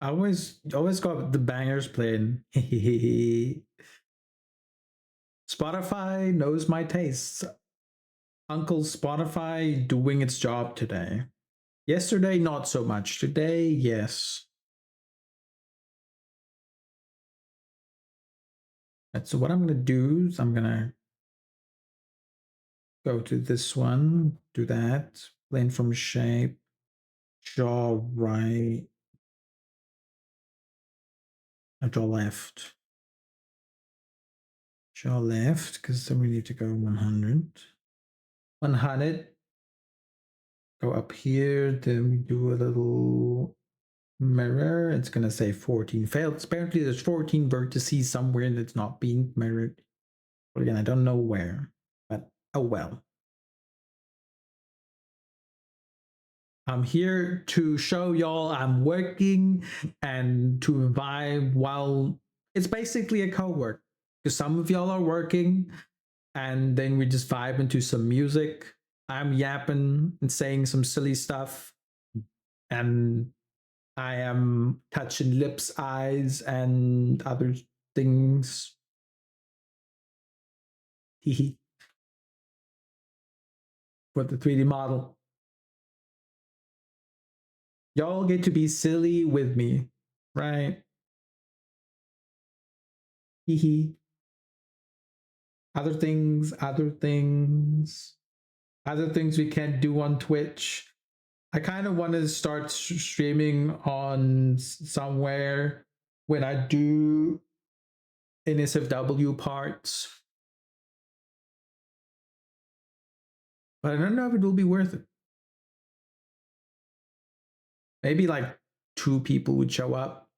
I always got the bangers playing. Spotify knows my tastes. Uncle Spotify doing its job today. Yesterday, not so much. Today, yes. Right, so what I'm gonna do is I'm gonna go to this one, do that, plane from shape, jaw right, jaw left. Jaw left, because then we need to go 100. 100, go up here, then we do a little mirror. It's gonna say 14 failed. Apparently there's 14 vertices somewhere that's not being mirrored. But again, I don't know where, but oh well. I'm here to show y'all I'm working and to vibe while it's basically a co-work. Because some of y'all are working and then we just vibe into some music. I'm yapping and saying some silly stuff and I am touching lips, eyes, and other things. For the 3D model. Y'all get to be silly with me, right? Hee other things we can't do on Twitch. I kind of want to start streaming on somewhere when I do NSFW parts. But I don't know if it will be worth it. Maybe like 2 people would show up,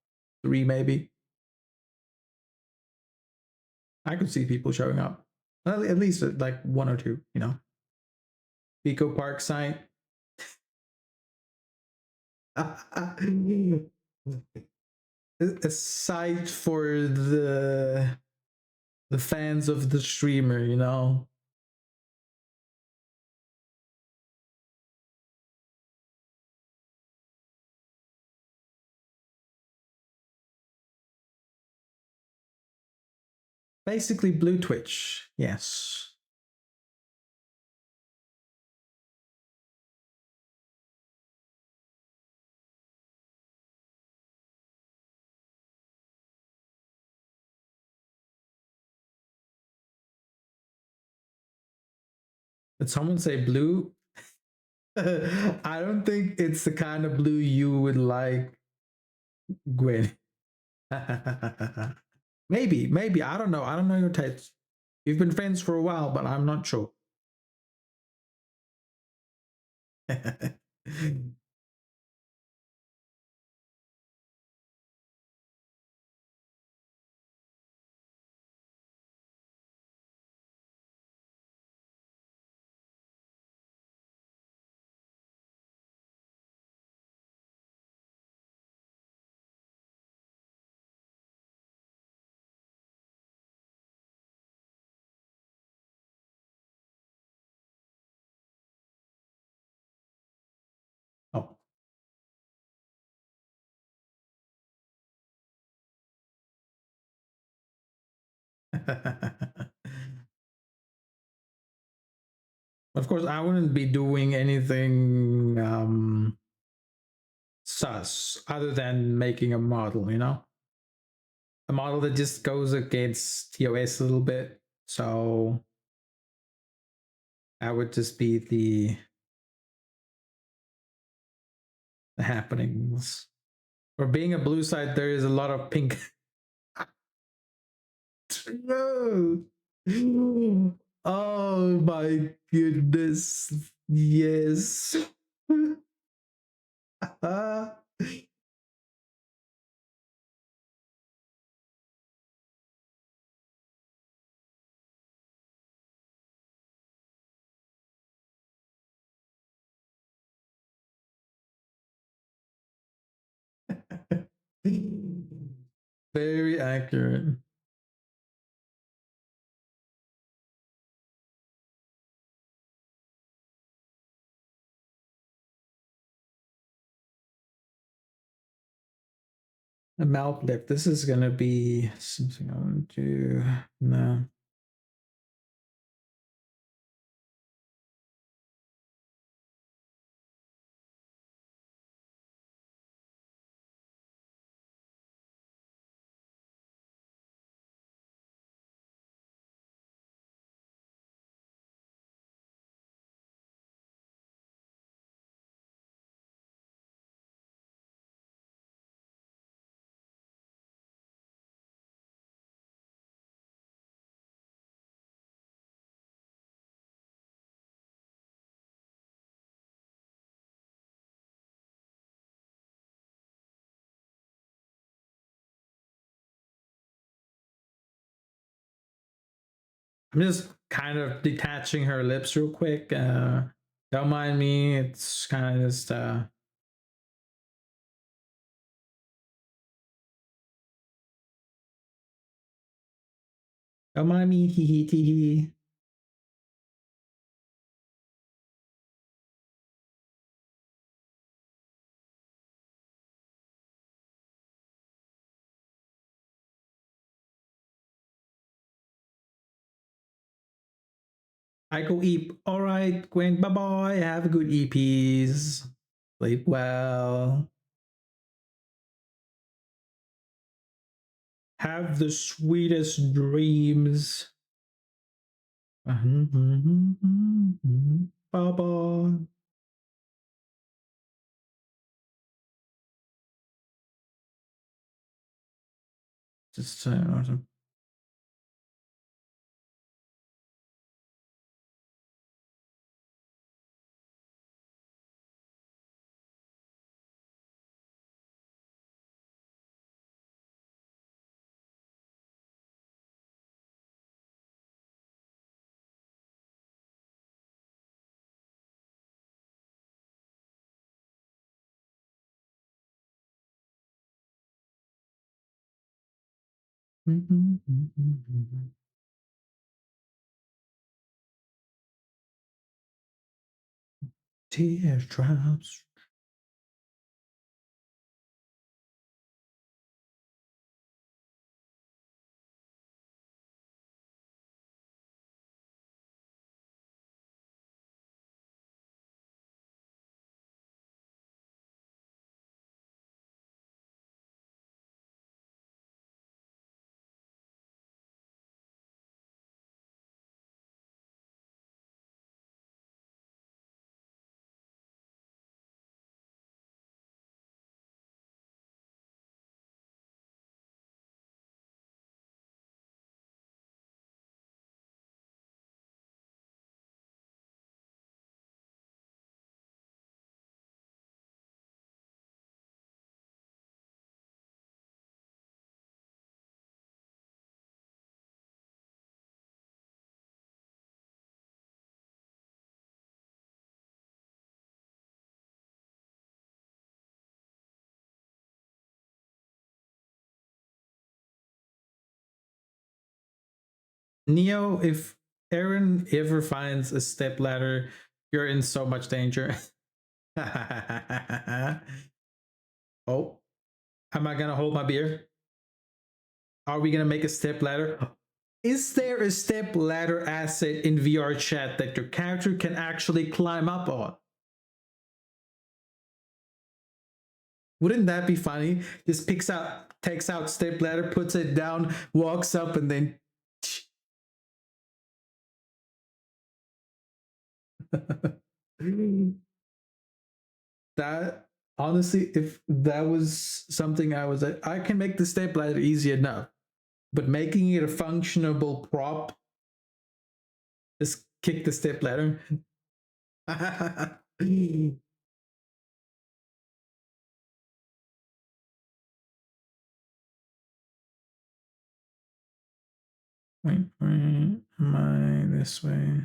3 maybe. I could see people showing up. Well, at least like 1 or 2, you know. Pico Park site. A site for the fans of the streamer, you know. Basically blue Twitch, yes. Did someone say blue? I don't think it's the kind of blue you would like, Gwen. maybe. I don't know. I don't know your taste. You've been friends for a while, but I'm not sure. Oh. Of course, I wouldn't be doing anything sus other than making a model, you know? A model that just goes against TOS a little bit. So that would just be the happenings. For being a blue side, there is a lot of pink. No. Oh my goodness. Yes. Very accurate. A mouth lift. This is gonna be something I want to do. No. I'm just kind of detaching her lips real quick. Don't mind me. It's kind of just don't mind me. Hee hee hee hee. I go eat. All right, Gwen. Bye bye. Have a good EPs. Sleep well. Have the sweetest dreams. Bye bye. Just awesome. Teardrops. Neo, if Aaron ever finds a step ladder, you're in so much danger. Oh, am I gonna hold my beer? Are we gonna make a step ladder? Is there a step ladder asset in VR chat that your character can actually climb up on? Wouldn't that be funny? Just takes out step ladder, puts it down, walks up, and then that honestly, if that was something I can make the step ladder easy enough, but making it a functionable prop, just kick the step ladder. Wait, where am I this way?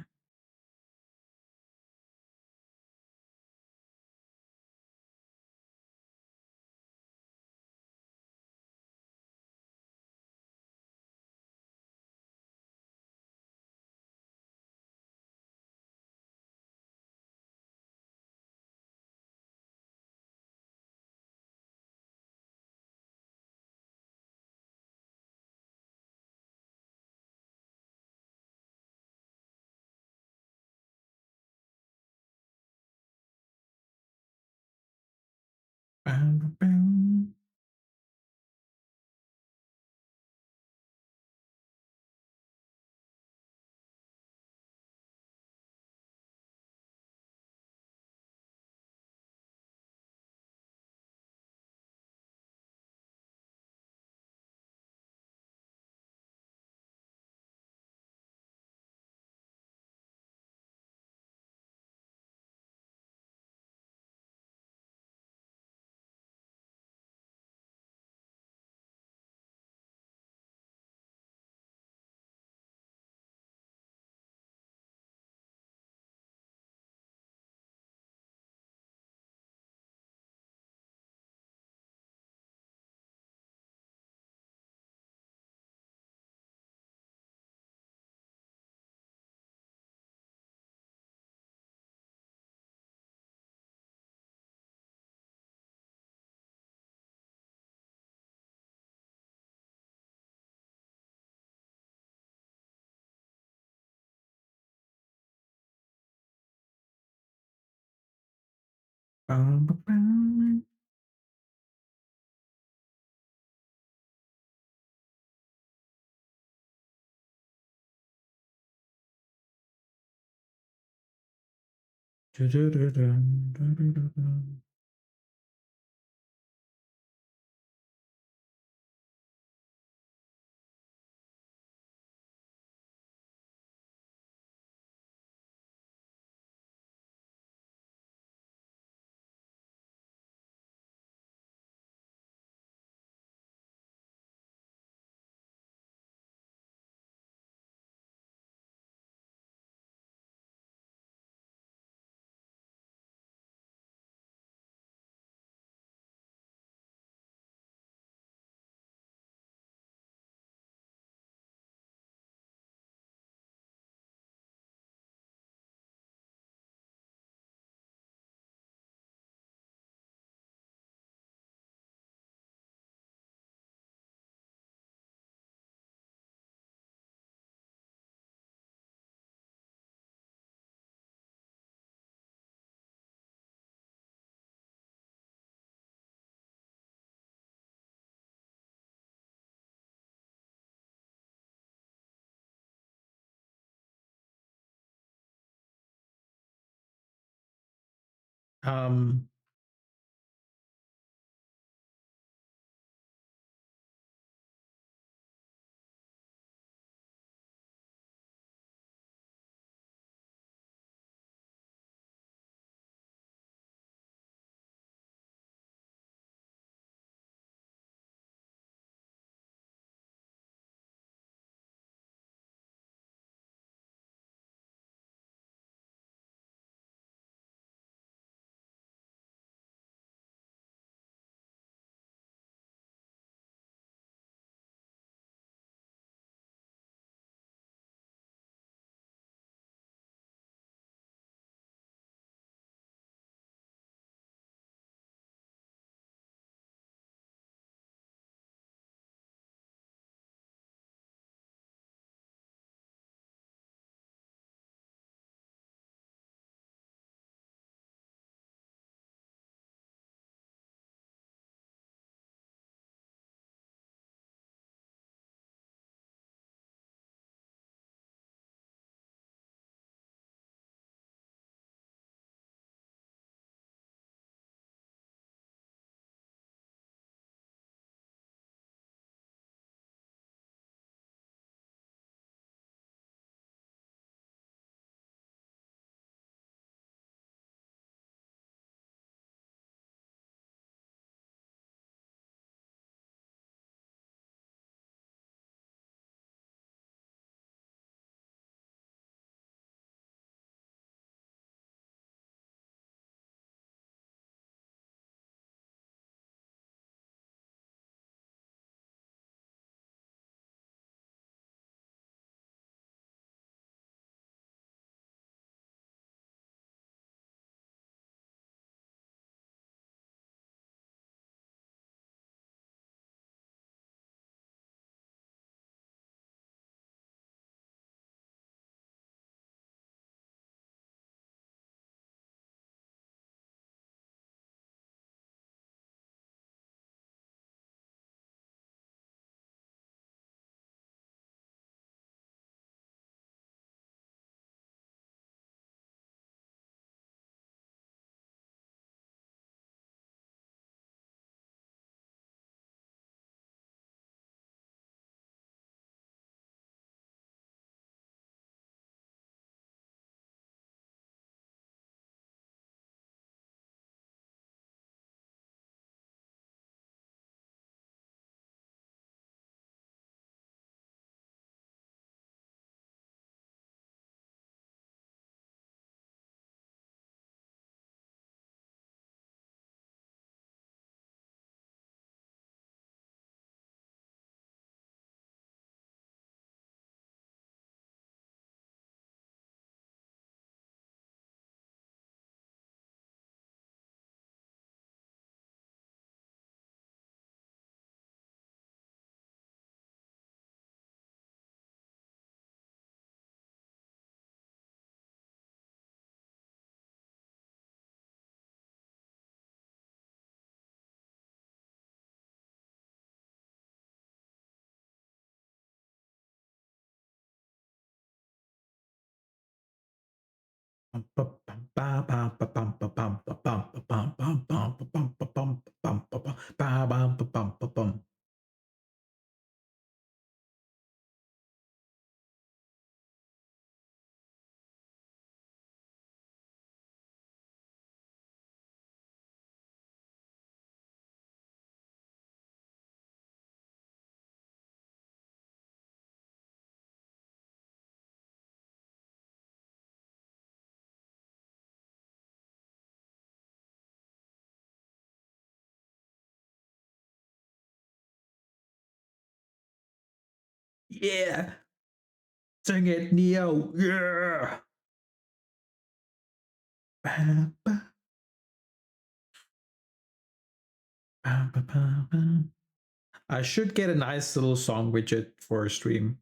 um Yeah, sing it, Neo. Yeah. I should get a nice little song widget for a stream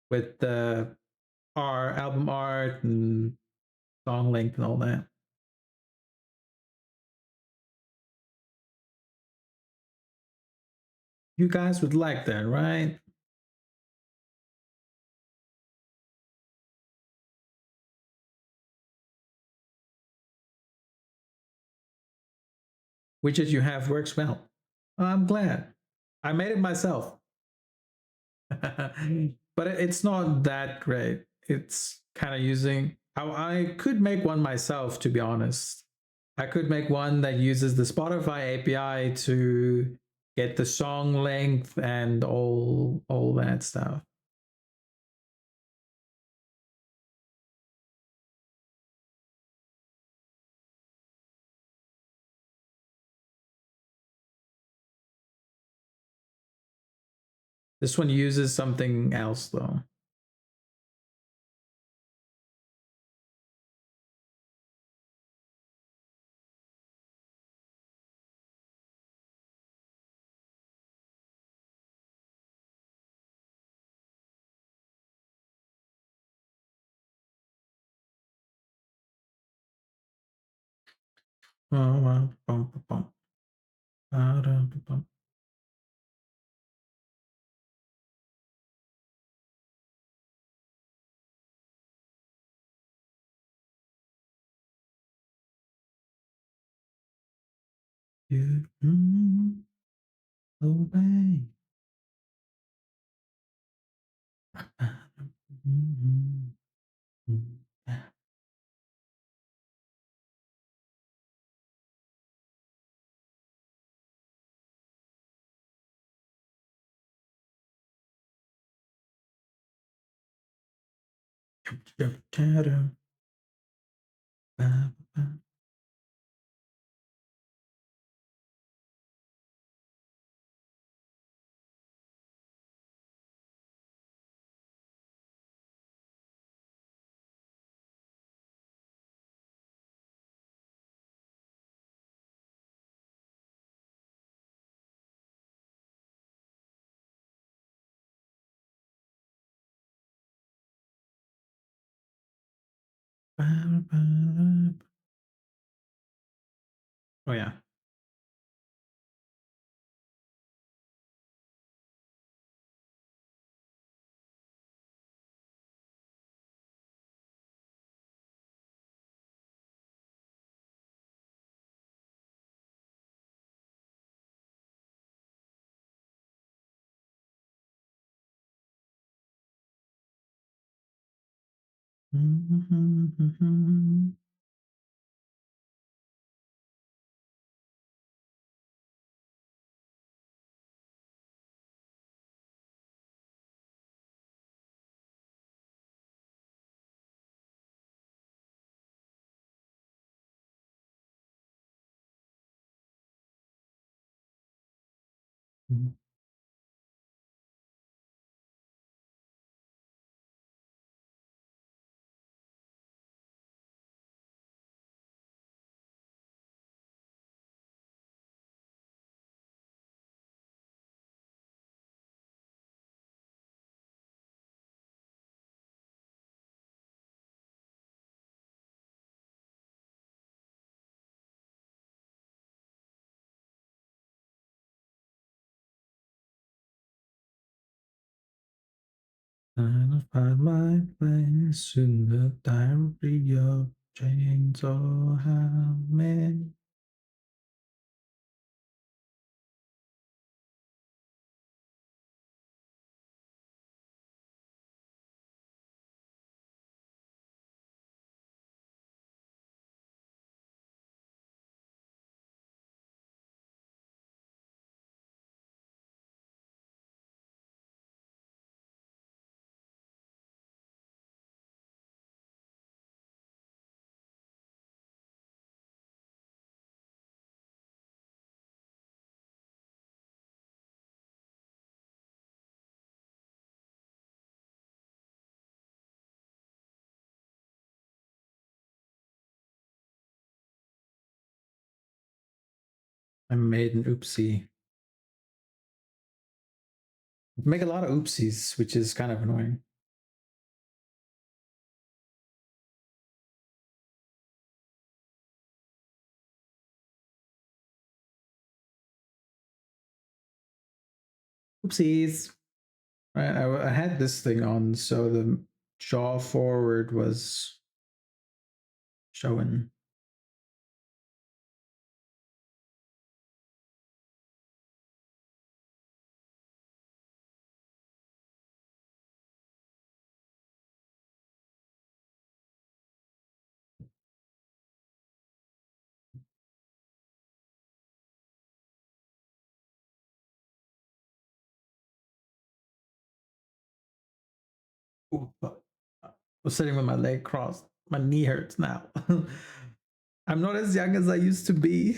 with our album art and song length and all that. You guys would like that, right? Widget you have works well. I'm glad. I made it myself. But it's not that great. It's kind of using. I could make one myself, to be honest. I could make one that uses the Spotify API to get the song length and all that stuff. This one uses something else though. Obey. Oh yeah. Trying to find my place in the diary of J. So how many? I made an oopsie. Make a lot of oopsies, which is kind of annoying. Oopsies. Right, I had this thing on, so the jaw forward was showing. Ooh, I was sitting with my leg crossed. My knee hurts now. I'm not as young as I used to be.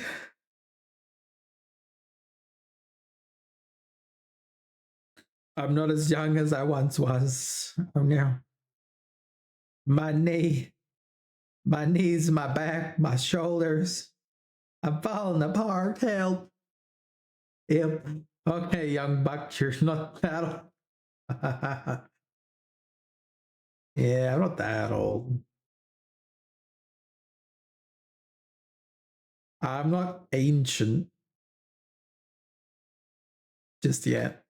I'm not as young as I once was. Oh no. My knee, my knees, my back, my shoulders. I'm falling apart. Help. Yep. Okay, young buck, you're not that old. Yeah, I'm not that old. I'm not ancient just yet.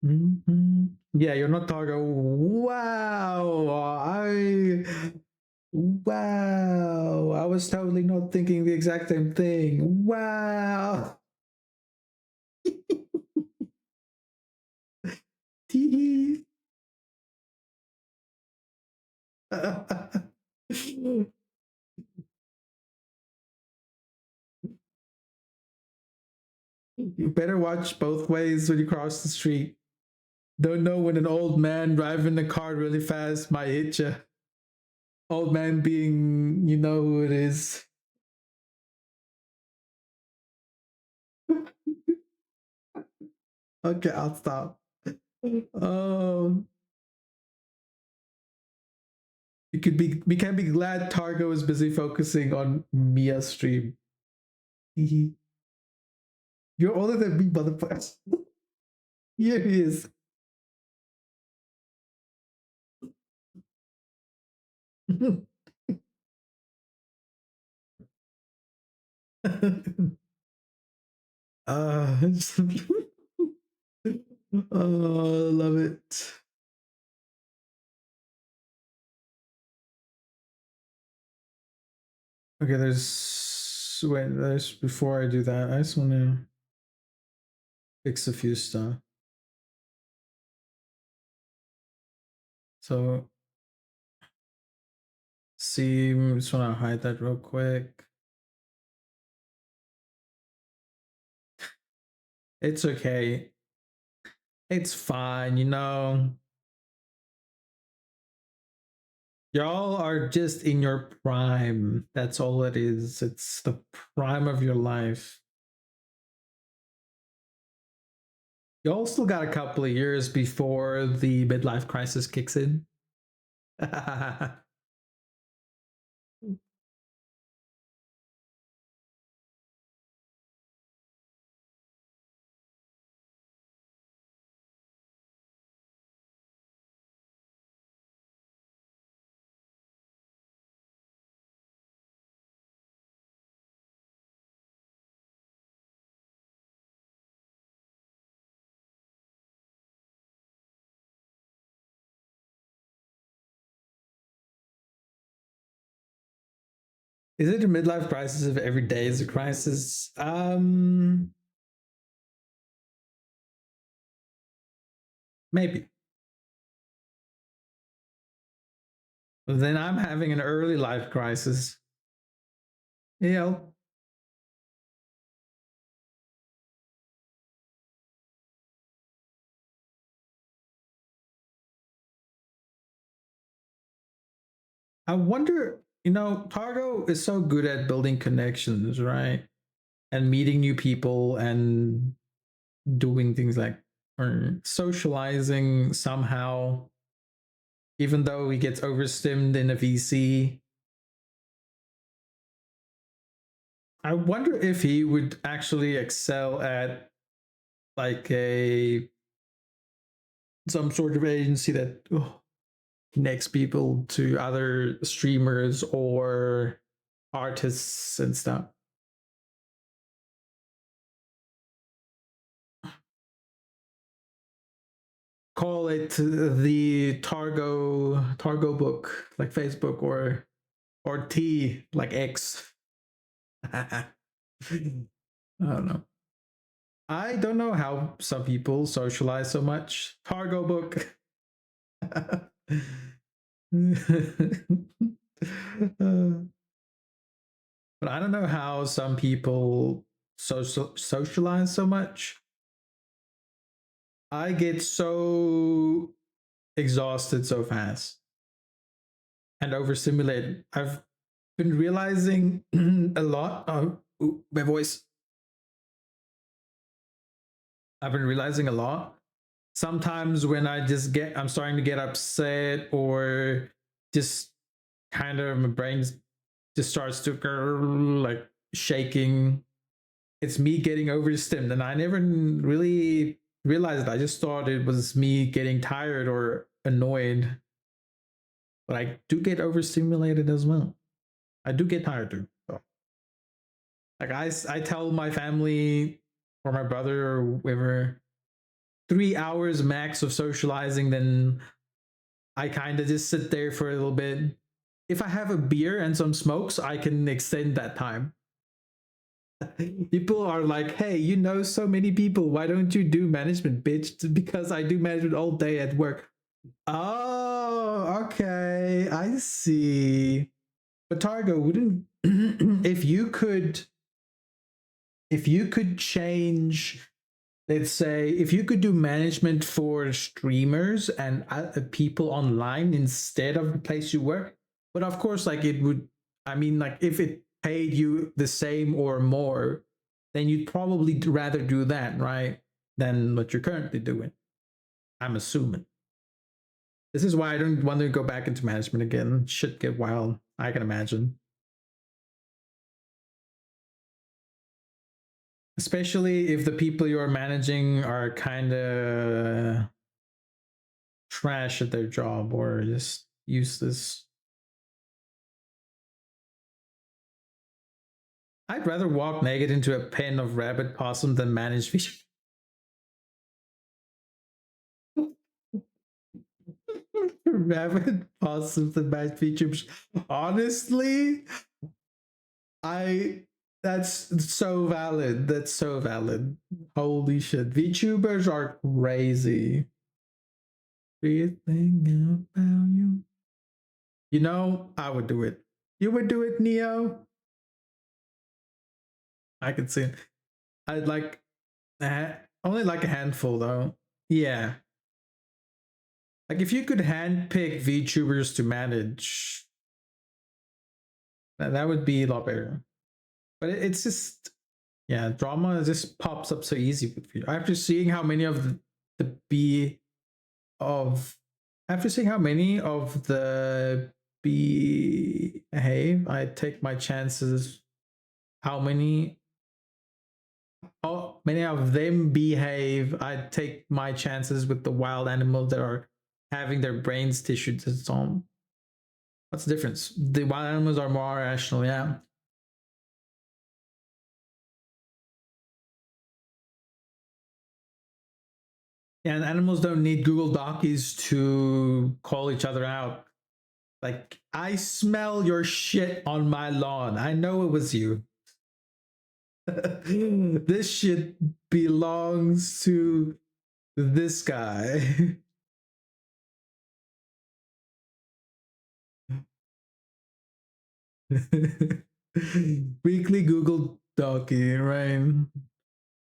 Mm-hmm. Yeah, you're not talking. Wow. I was totally not thinking the exact same thing. Wow. You better watch both ways when you cross the street. Don't know when an old man driving a car really fast might hit you. Old man being, you know who it is. Okay, I'll stop. Oh, we can be glad Targo is busy focusing on Mia's stream. You're older than me, motherfucker. Here he is. uh, oh, love it. Okay, there's before I do that, I just want to fix a few stuff. So, see, I just want to hide that real quick. It's okay. It's fine, you know. Y'all are just in your prime. That's all it is. It's the prime of your life. Y'all still got a couple of years before the midlife crisis kicks in. Is it a midlife crisis if every day is a crisis? Maybe. Then I'm having an early life crisis. Yeah. I wonder, Targo is so good at building connections, right? And meeting new people and doing things like or socializing somehow, even though he gets overstimmed in a VC. I wonder if he would actually excel at like a some sort of agency that connects people to other streamers or artists and stuff. Call it the Targo book, like Facebook, or T, like X. I don't know. I don't know how some people socialize so much. Targo book. But I don't know how some people socialize so much. I get so exhausted so fast and overstimulated. I've been realizing a lot. My voice. I've been realizing a lot. Sometimes when I'm starting to get upset or just kind of my brain just starts to like shaking. It's me getting overstimmed, and I never really realized it. I just thought it was me getting tired or annoyed, but I do get overstimulated as well. I do get tired too. So. Like I tell my family or my brother or whoever 3 hours max of socializing, then I kind of just sit there for a little bit. If I have a beer and some smokes, I can extend that time. People are like, hey, you know so many people. Why don't you do management, bitch? Because I do management all day at work. Oh, okay. I see. But Targo, wouldn't if you could change, let's say if you could do management for streamers and people online instead of the place you work, but of course like it would, I mean, like if it paid you the same or more, then you'd probably rather do that, right, than what you're currently doing, I'm assuming. This is why I don't want to go back into management again. Shit get wild, I can imagine, especially if the people you're managing are kind of trash at their job or just useless. I'd rather walk naked into a pen of rabbit possum than manage fish. Rabbit possums than manage features. Honestly, I that's so valid. That's so valid. Holy shit. VTubers are crazy. Everything about you. I would do it. You would do it, Neo? I could see it. I'd like only like a handful though. Yeah. Like if you could handpick VTubers to manage, that would be a lot better. But it's just, yeah, drama just pops up so easy with you. After seeing how many of the B of after seeing how many of the behave, I take my chances. How many of them behave, I take my chances with the wild animals that are having their brains tissue to its own. What's the difference? The wild animals are more rational, yeah. And animals don't need Google Docs to call each other out. Like, I smell your shit on my lawn. I know it was you. This shit belongs to this guy. Weekly Google Docky, right?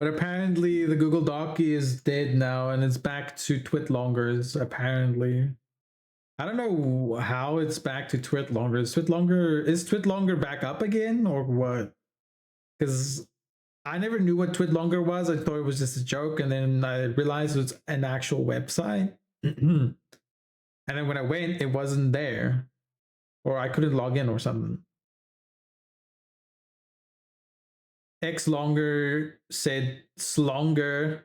But apparently the Google Docky is dead now and it's back to Twitlongers, apparently. I don't know how it's back to Twitlongers. Is Twitlonger back up again or what? Because I never knew what Twitlonger was. I thought it was just a joke, and then I realized it was an actual website. And then when I went, it wasn't there, or I couldn't log in or something. X longer said slonger.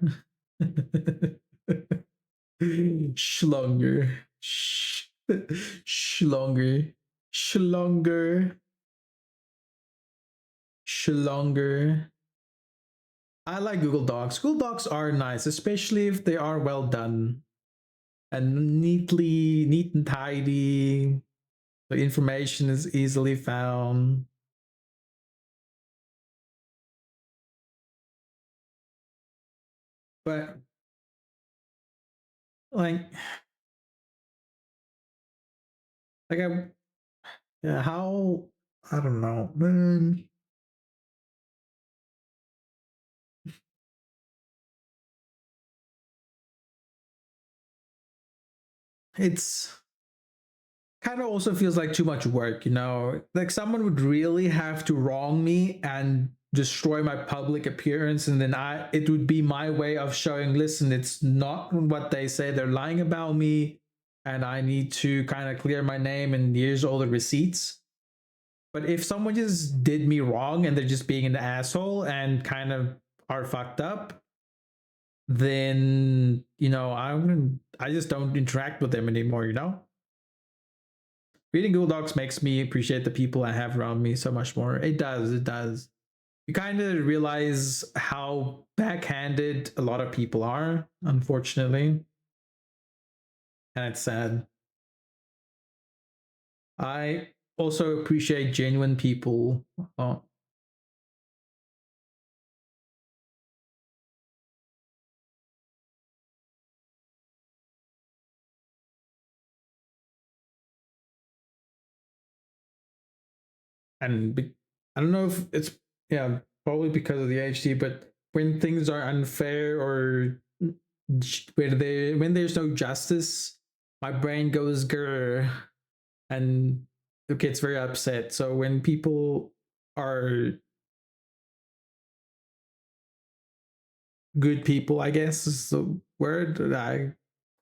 Schlonger. Schlonger. Schlonger. Schlonger. I like Google Docs. Google Docs are nice, especially if they are well done and neat and tidy. The information is easily found. But like I yeah, how I don't know, man. It's kind of also feels like too much work, you know? Like someone would really have to wrong me and destroy my public appearance, and then it would be my way of showing, listen, it's not what they say, they're lying about me, and I need to kind of clear my name, and here's all the receipts. But if someone just did me wrong and they're just being an asshole and kind of are fucked up, then I just don't interact with them anymore, you know? Reading Google Docs makes me appreciate the people I have around me so much more. It does, it does. You kind of realize how backhanded a lot of people are, unfortunately. And it's sad. I also appreciate genuine people. Oh, and I don't know if it's, yeah, probably because of the HD, but when things are unfair or when there's no justice, my brain goes grr and it gets very upset. So when people are good people, I guess is the word. I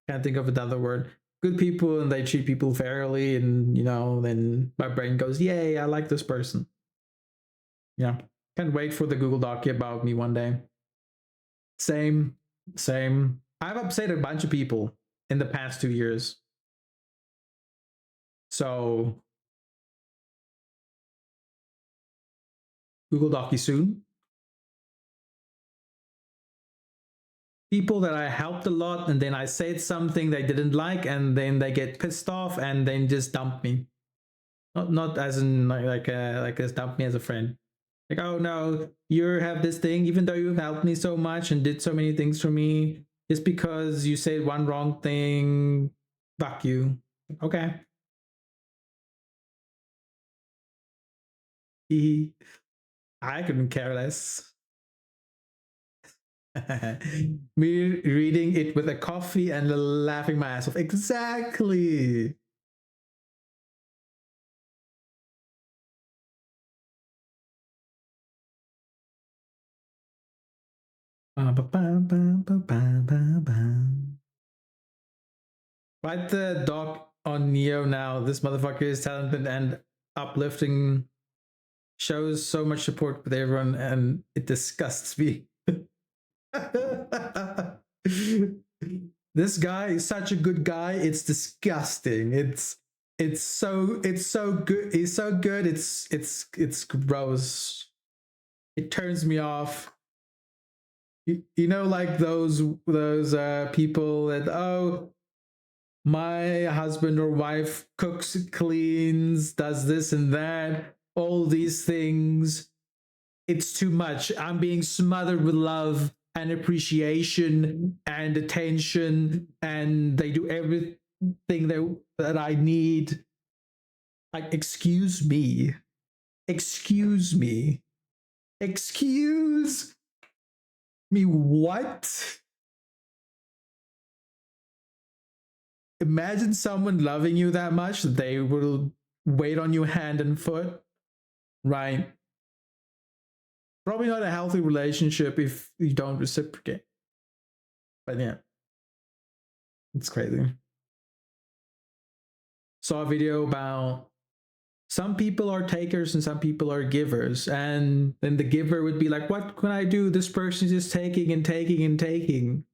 can't think of another word. Good people and they treat people fairly, and then my brain goes, "Yay, I like this person." Yeah, can't wait for the Google Doc about me one day. Same, same. I've upset a bunch of people in the past 2 years, so Google Doc soon. People that I helped a lot, and then I said something they didn't like, and then they get pissed off, and then just dump me. Not as in like as dump me as a friend. Like, oh no, you have this thing, even though you've helped me so much and did so many things for me, just because you said one wrong thing, fuck you. Okay. I couldn't care less. Me reading it with a coffee and laughing my ass off. Exactly. Write the doc on Neo now. This motherfucker is talented and uplifting, shows so much support with everyone, and it disgusts me. This guy is such a good guy. It's disgusting. It's so good. He's so good. It's gross. It turns me off. Like those people that, oh, my husband or wife cooks, cleans, does this and that, all these things. It's too much. I'm being smothered with love and appreciation and attention, and they do everything that I need. Like, excuse me. Excuse me. Excuse me, what? Imagine someone loving you that much that they will wait on you hand and foot, right? Probably not a healthy relationship if you don't reciprocate. But yeah, it's crazy. Saw a video about some people are takers and some people are givers. And then the giver would be like, what can I do? This person is just taking and taking and taking.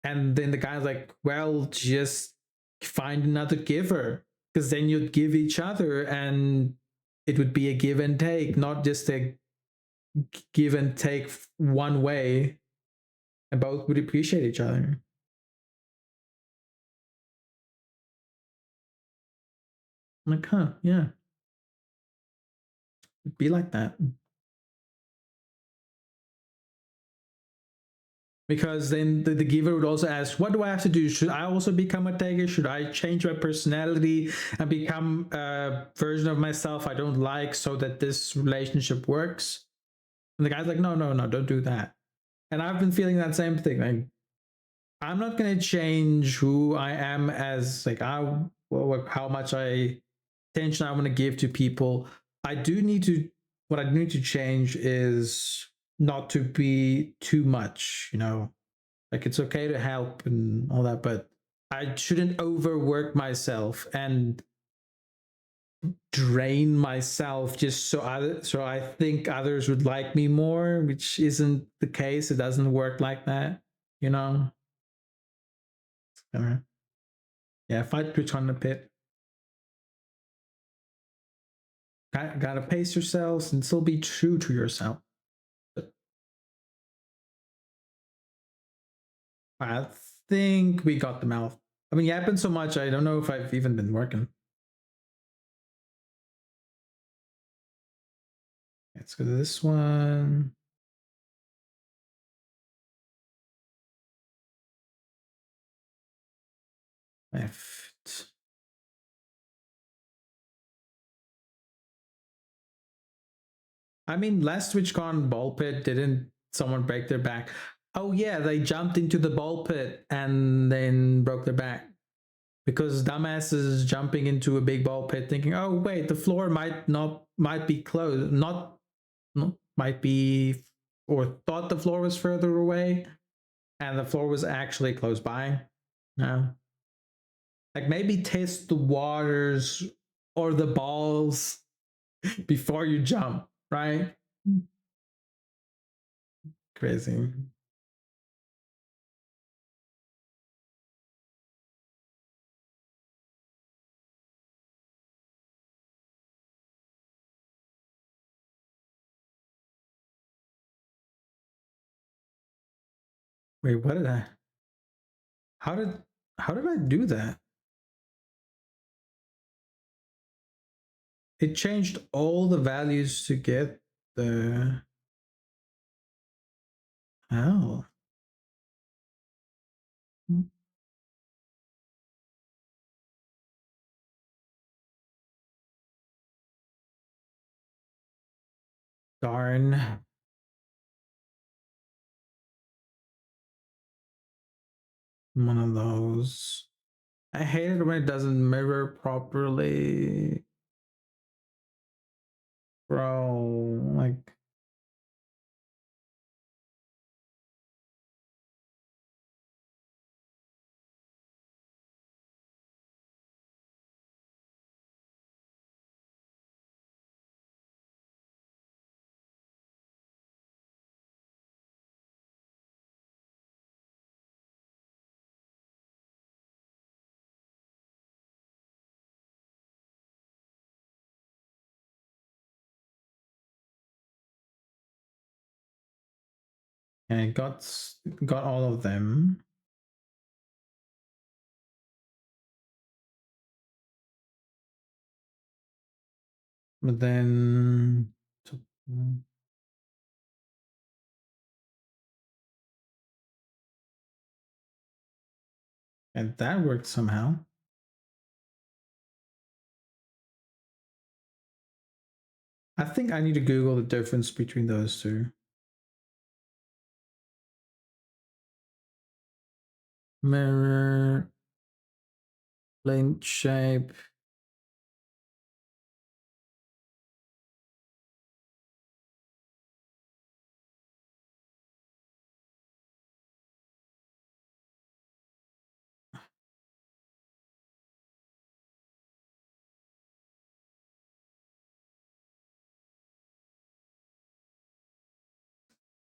And then the guy's like, well, just find another giver. Because then you'd give each other and it would be a give and take, not just a give and take one way. And both would appreciate each other. I'm like, huh, yeah. It'd be like that. Because then the giver would also ask, what do I have to do? Should I also become a taker? Should I change my personality and become a version of myself I don't like so that this relationship works? And the guy's like, no, no, no, don't do that. And I've been feeling that same thing. Like, I'm not going to change who I am as like how much attention I want to give to people. I do need to, what I need to change is not to be too much, you know, like it's okay to help and all that, but I shouldn't overwork myself and drain myself just so I think others would like me more, which isn't the case. It doesn't work like that, you know. Yeah, fight Twitch on the pit. Gotta pace yourselves and still be true to yourself. I think we got the mouth. I mean, it happened so much, I don't know if I've even been working. Let's go to this one. Left. I mean, last TwitchCon ball pit, didn't someone break their back? Oh yeah, they jumped into the ball pit and then broke their back. Because dumbasses jumping into a big ball pit thinking, oh wait, the floor might be closed, not might be, or thought the floor was further away and the floor was actually close by. No. Like maybe test the waters or the balls before you jump, right? Crazy. Wait, what did I? How did I do that? It changed all the values to get the. Oh. Darn. One of those. I hate it when it doesn't mirror properly. Bro, like. And it got all of them. But then, and that worked somehow. I think I need to Google the difference between those two. Mirror, plane shape.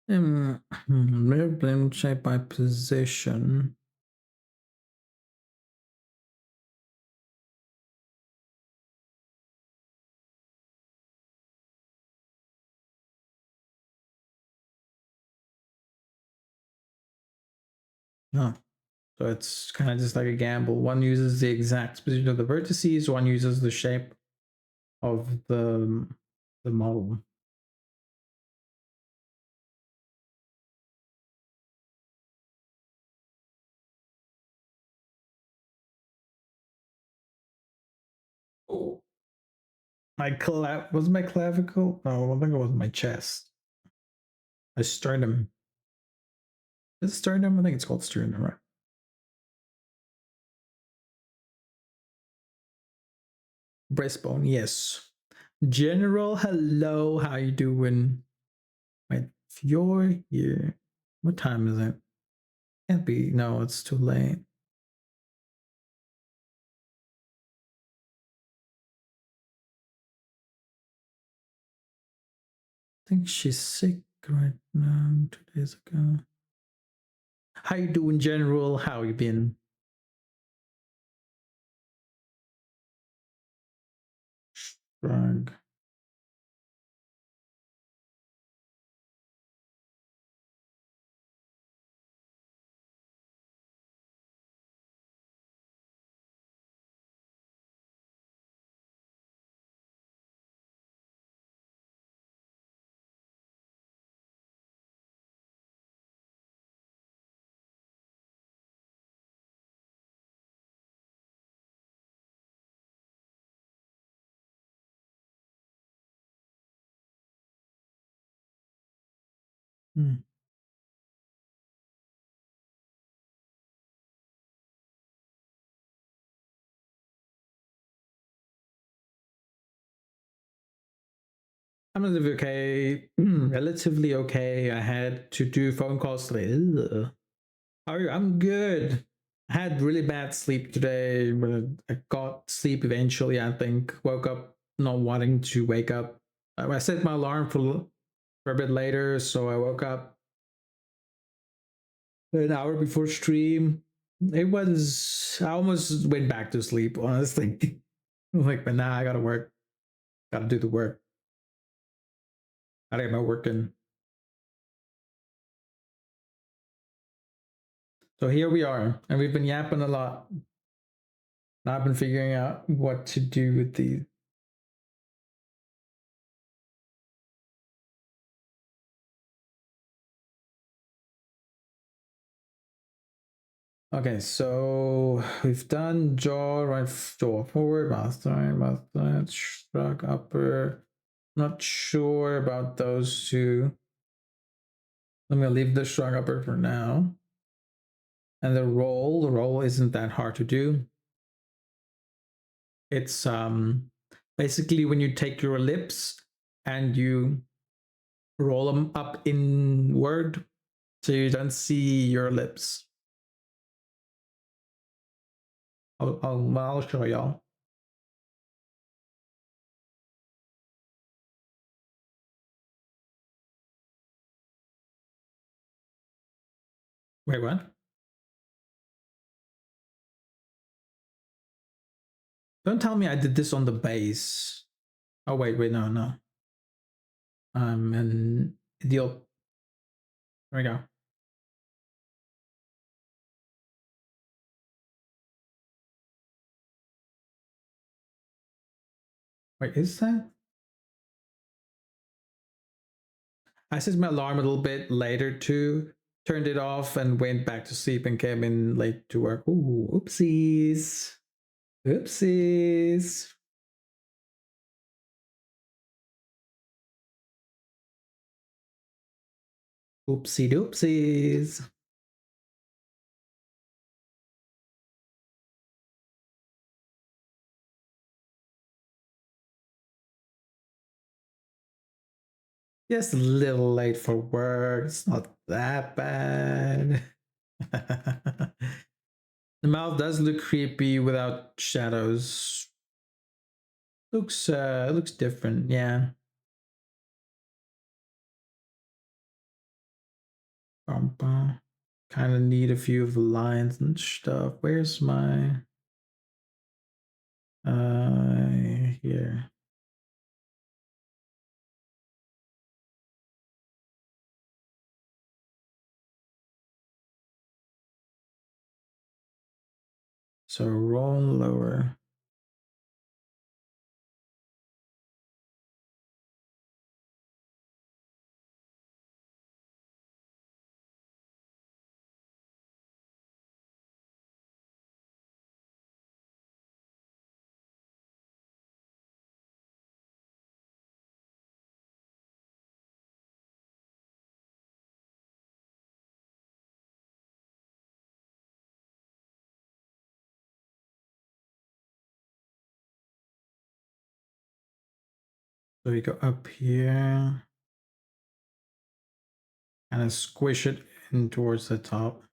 Mirror plane shape by position. Oh, so it's kind of just like a gamble. One uses the exact position of the vertices, one uses the shape of the model. Oh, was my clavicle? No, I think it was my chest. My sternum. Is it sternum? I think it's called sternum, right? Breastbone, yes. General, hello, how you doing? Wait, if you're here, what time is it? Can't be, no, it's too late. I think she's sick right now, 2 days ago. How you doing, General? How you been? Shrug. Hmm. I'm relatively okay. Relatively okay. I had to do phone calls today. Ugh. How are you? I'm good. I had really bad sleep today, but I got sleep eventually. I think woke up not wanting to wake up. I set my alarm for a bit later, so I woke up an hour before stream. It was I almost went back to sleep. Honestly, like, but now I gotta work. Gotta do the work. Gotta get my work in. So here we are, and we've been yapping a lot. I've been figuring out what to do with these. Okay, so we've done jaw, right jaw forward, mouth side, shrug upper. Not sure about those two. I'm gonna leave the shrug upper for now. And the roll isn't that hard to do. It's basically when you take your lips and you roll them up inward so you don't see your lips. I'll show y'all. Wait, what? Don't tell me I did this on the base. Oh, wait, no. I'm an idiot. There we go. Wait, is that? I set my alarm a little bit later too. Turned it off and went back to sleep and came in late to work. Ooh, oopsies. Oopsies. Oopsie doopsies. Just a little late for work. It's not that bad. The mouth does look creepy without shadows. Looks different, yeah. Kind of need a few of the lines and stuff. Where's my here? So roll lower. So we go up here and squish it in towards the top.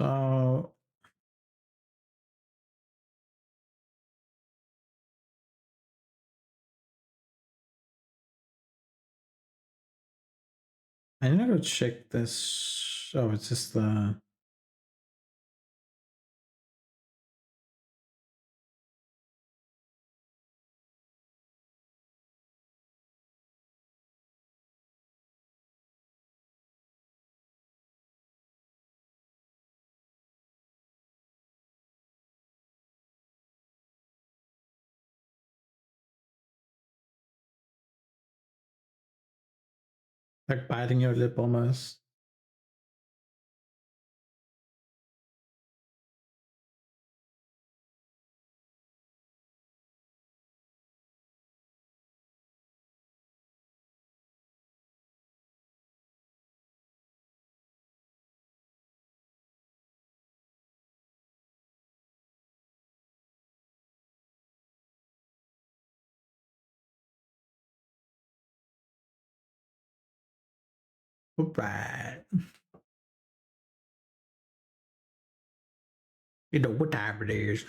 So I need to go check this. Oh, it's just the like biting your lip almost. Alright. You know what time it is.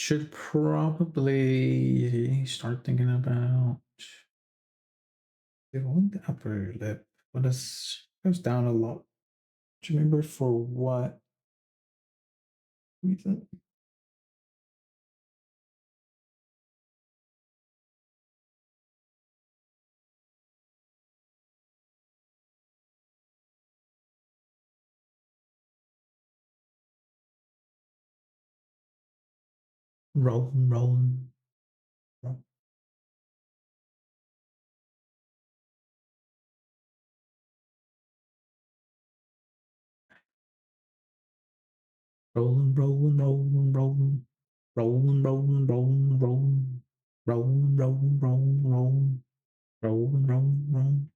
should probably start thinking about only the upper lip, but it goes down a lot. Do you remember for what reason? Rolling, rolling, rolling. Rolling, rolling, rolling, rolling, rolling, rolling, rolling, rolling, rolling, rolling, rolling, rolling, rolling, rolling, rolling.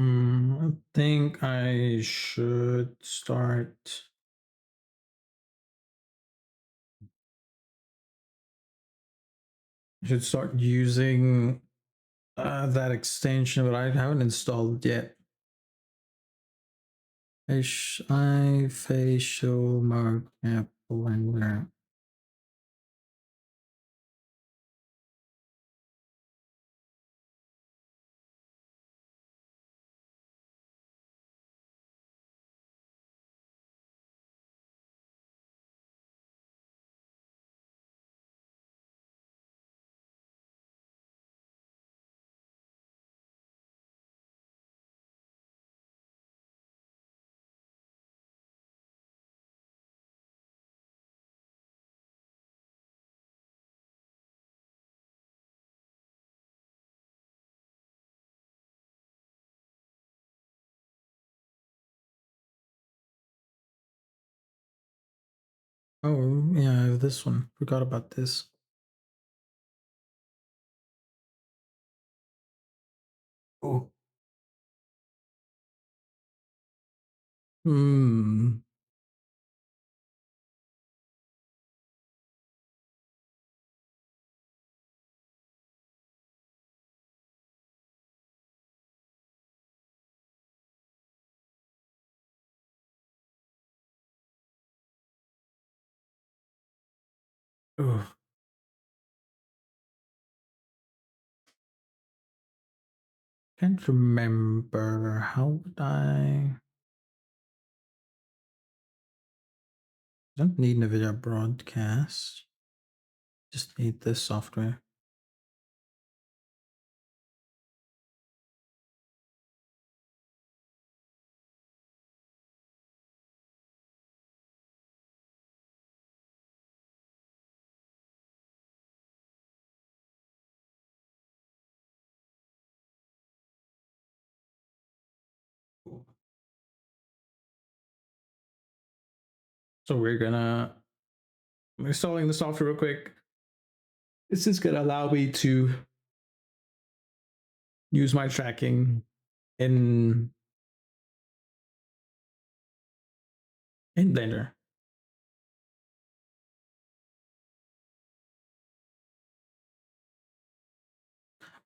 I think I should start. I should start using that extension, but I haven't installed it yet. I facial mocap blender. Oh yeah, I have this one. Forgot about this. Oh. Hmm. Oh. Can't remember. How would I? Don't need NVIDIA broadcast. Just need this software. So we're installing the software real quick. This is gonna allow me to use my tracking in Blender.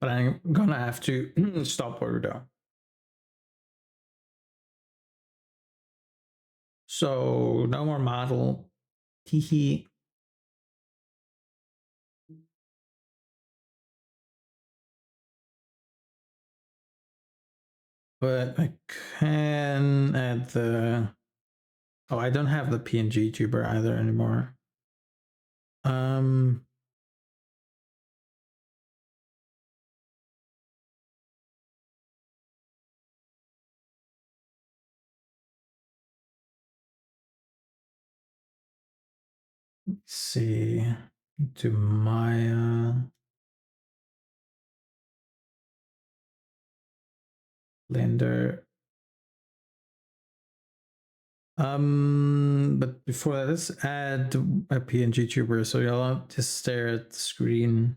But I'm gonna have to stop Ordo. So no more model. Teehee. But I can add the. Oh, I don't have the PNG tuber either anymore. Let's see. To Maya. Blender. But before that, let's add a PNG tuber so y'all just stare at the screen.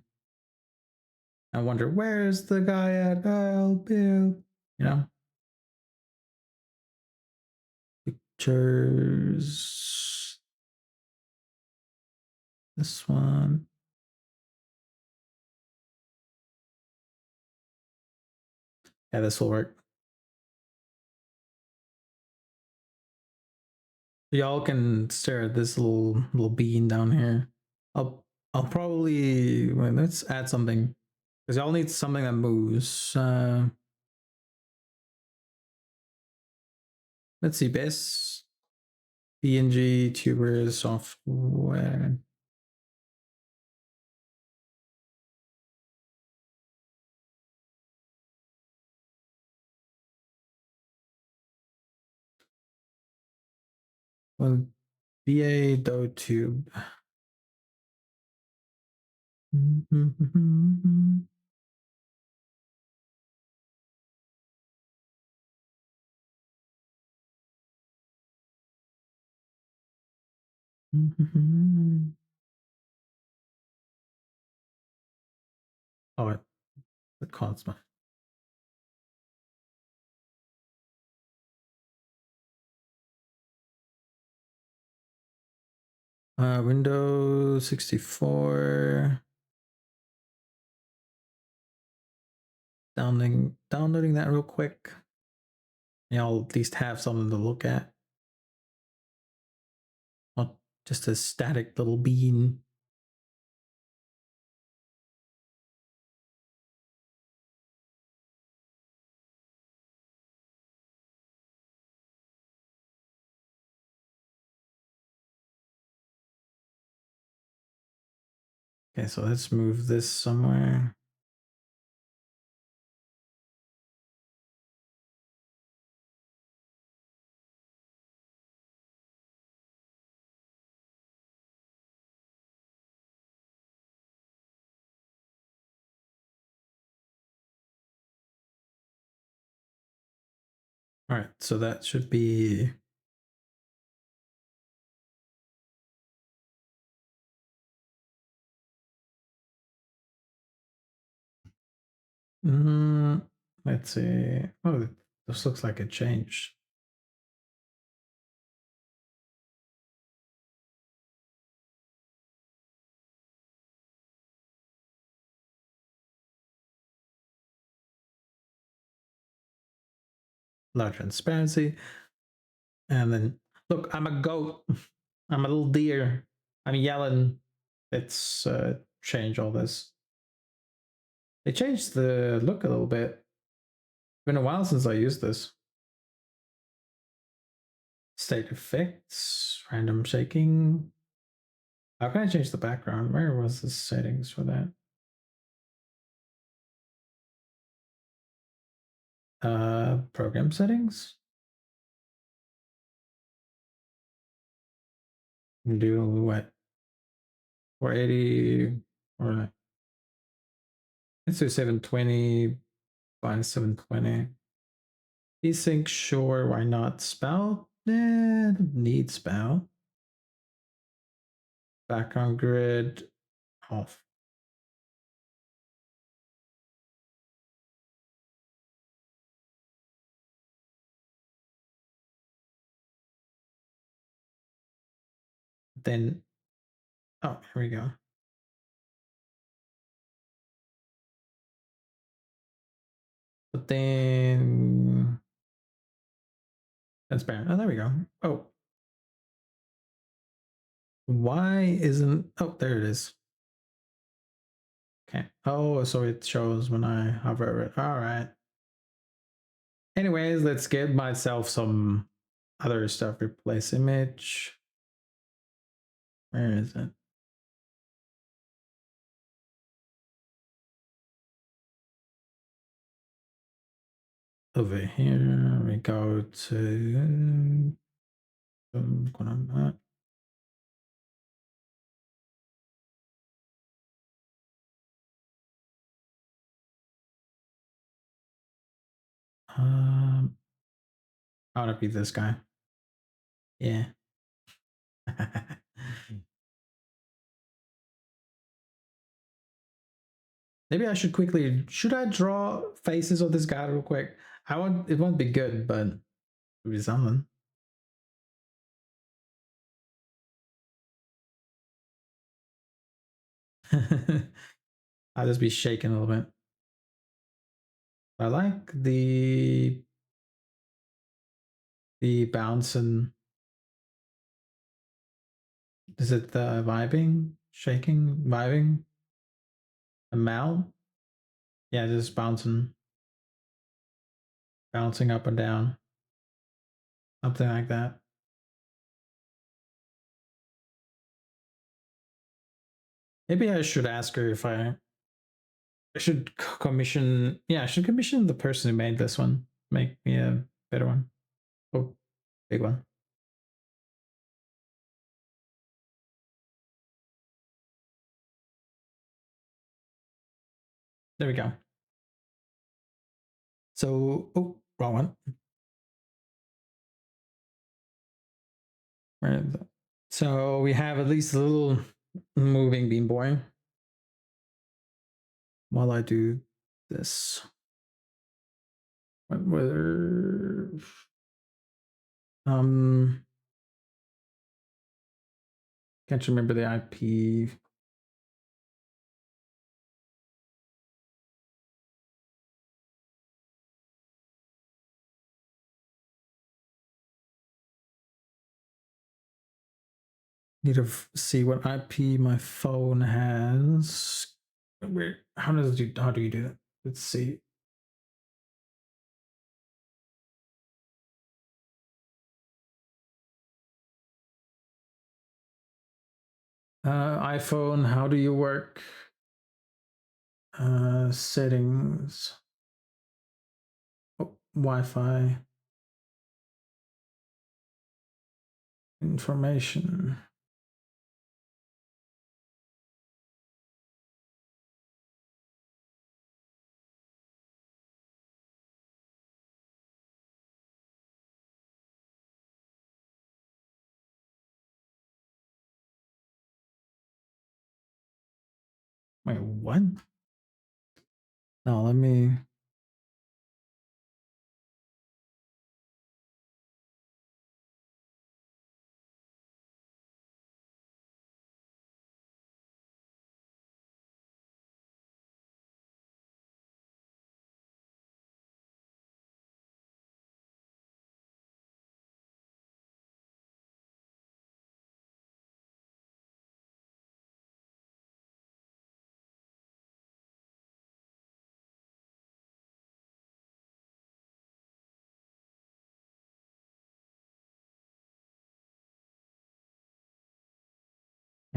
I wonder where's the guy at Albedo? You know? Pictures. This one. Yeah, this will work. Y'all can stare at this little bean down here. I'll probably let's add something because y'all need something that moves. Let's see, best PNG tuber software. Well, BA Do Tube. Oh, the constant. Windows 64. Downloading that real quick. Y'all at least have something to look at. Not just a static little bean. Okay, so let's move this somewhere. All right, so that should be let's see. Oh, this looks like a change. Low transparency. And then look, I'm a goat. I'm a little deer. I'm yelling. Let's change all this. They changed the look a little bit. It's been a while since I used this. State effects, random shaking. How can I change the background? Where was the settings for that? Program settings. Do what? 480 or let's do 720 by 720. Desync, sure, why not? Spout? Need spout. Background grid off. Then, oh, here we go. But then transparent. Oh, there we go. Oh, why isn't? Oh, there it is. Okay. Oh, so it shows when I hover it. All right. Anyways, let's get myself some other stuff. Replace image. Where is it? Over here, we go to how to be this guy. Yeah. Maybe I should quickly. Should I draw faces of this guy real quick? I want. It won't be good, but it'll be something. I'll just be shaking a little bit. I like the bounce and is it the vibing, shaking, vibing amount? Yeah, just bouncing up and down, something like that. Maybe I should ask her if I should commission. Yeah, I should commission the person who made this one. Make me a better one. Oh, big one. There we go. So, oh, wrong one. So we have at least a little moving bean boy while I do this. Whether can't remember the IP. Need to see what IP my phone has. Where? How do you do that? Let's see. iPhone. How do you work? Settings. Oh, Wi-Fi. Information. Wait, what? No, let me.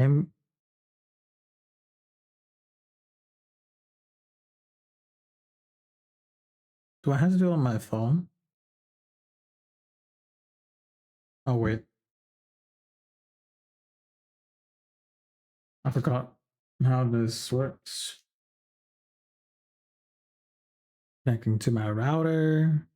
am Do I have to do it on my phone? Oh wait, I forgot how this works. Connecting to my router.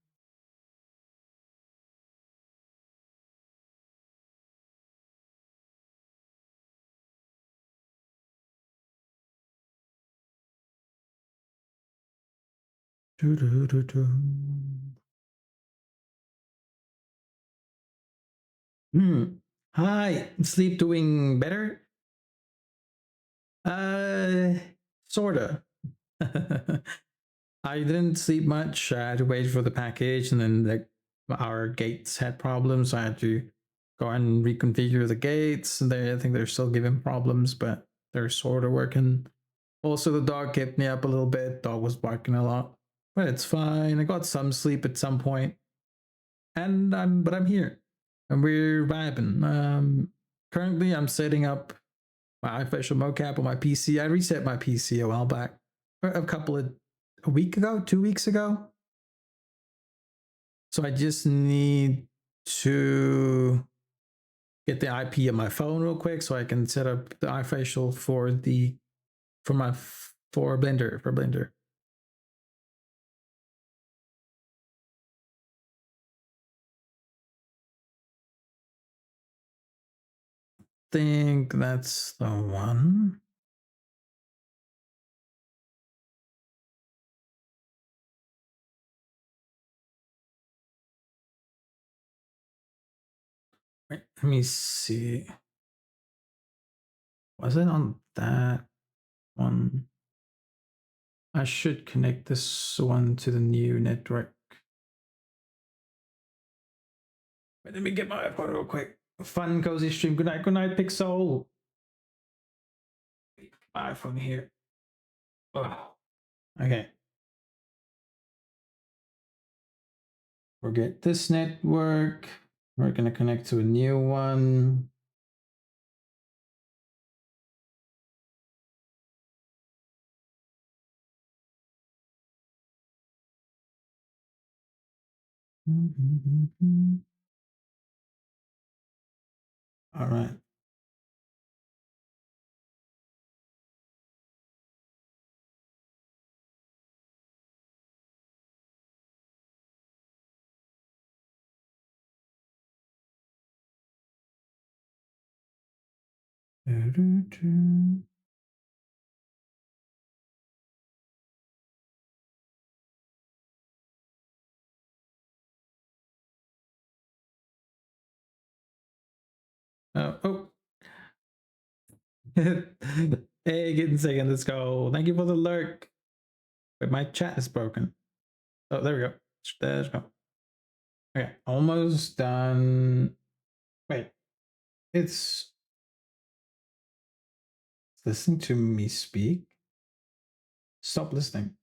Hi, sleep doing better? Uh, sorta. I didn't sleep much. I had to wait for the package, and then our gates had problems. So I had to go and reconfigure the gates. I think they're still giving problems, but they're sort of working. Also, the dog kept me up a little bit. Dog was barking a lot, but it's fine. I got some sleep at some point, and I'm here, and we're vibing. Currently, I'm setting up my iFacial mocap on my PC. I reset my PC a while back, a week ago, 2 weeks ago. So I just need to get the IP of my phone real quick so I can set up the iFacial for Blender. Think that's the one. Wait, let me see. Was it on that one? I should connect this one to the new network. Wait, let me get my iPod real quick. Fun, cozy stream. Good night, Pixel. My iPhone here. Oh. Okay. Forget this network. We're gonna connect to a new one. All right. Oh. Hey, getting second. Let's go. Thank you for the lurk. But my chat is broken. Oh, there we go. Let's go. Okay, almost done. Wait, it's listening to me speak. Stop listening.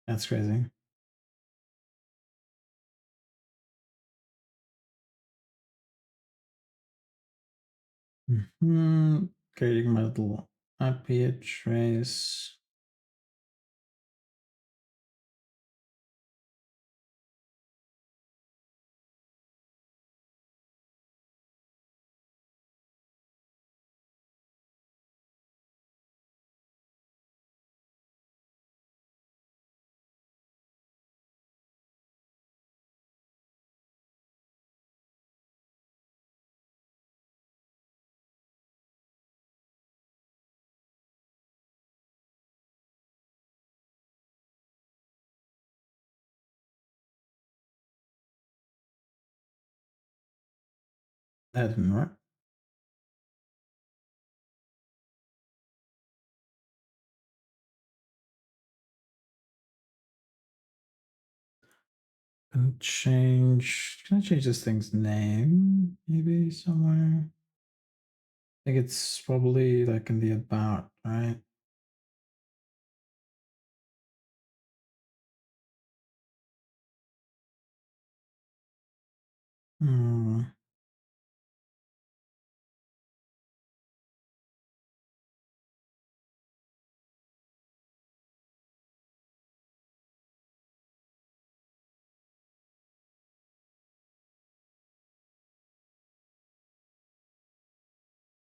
That's crazy. Creating my little IP trace. That didn't work. Can I change this thing's name? Maybe somewhere. I think it's probably like in the about, right? Hmm.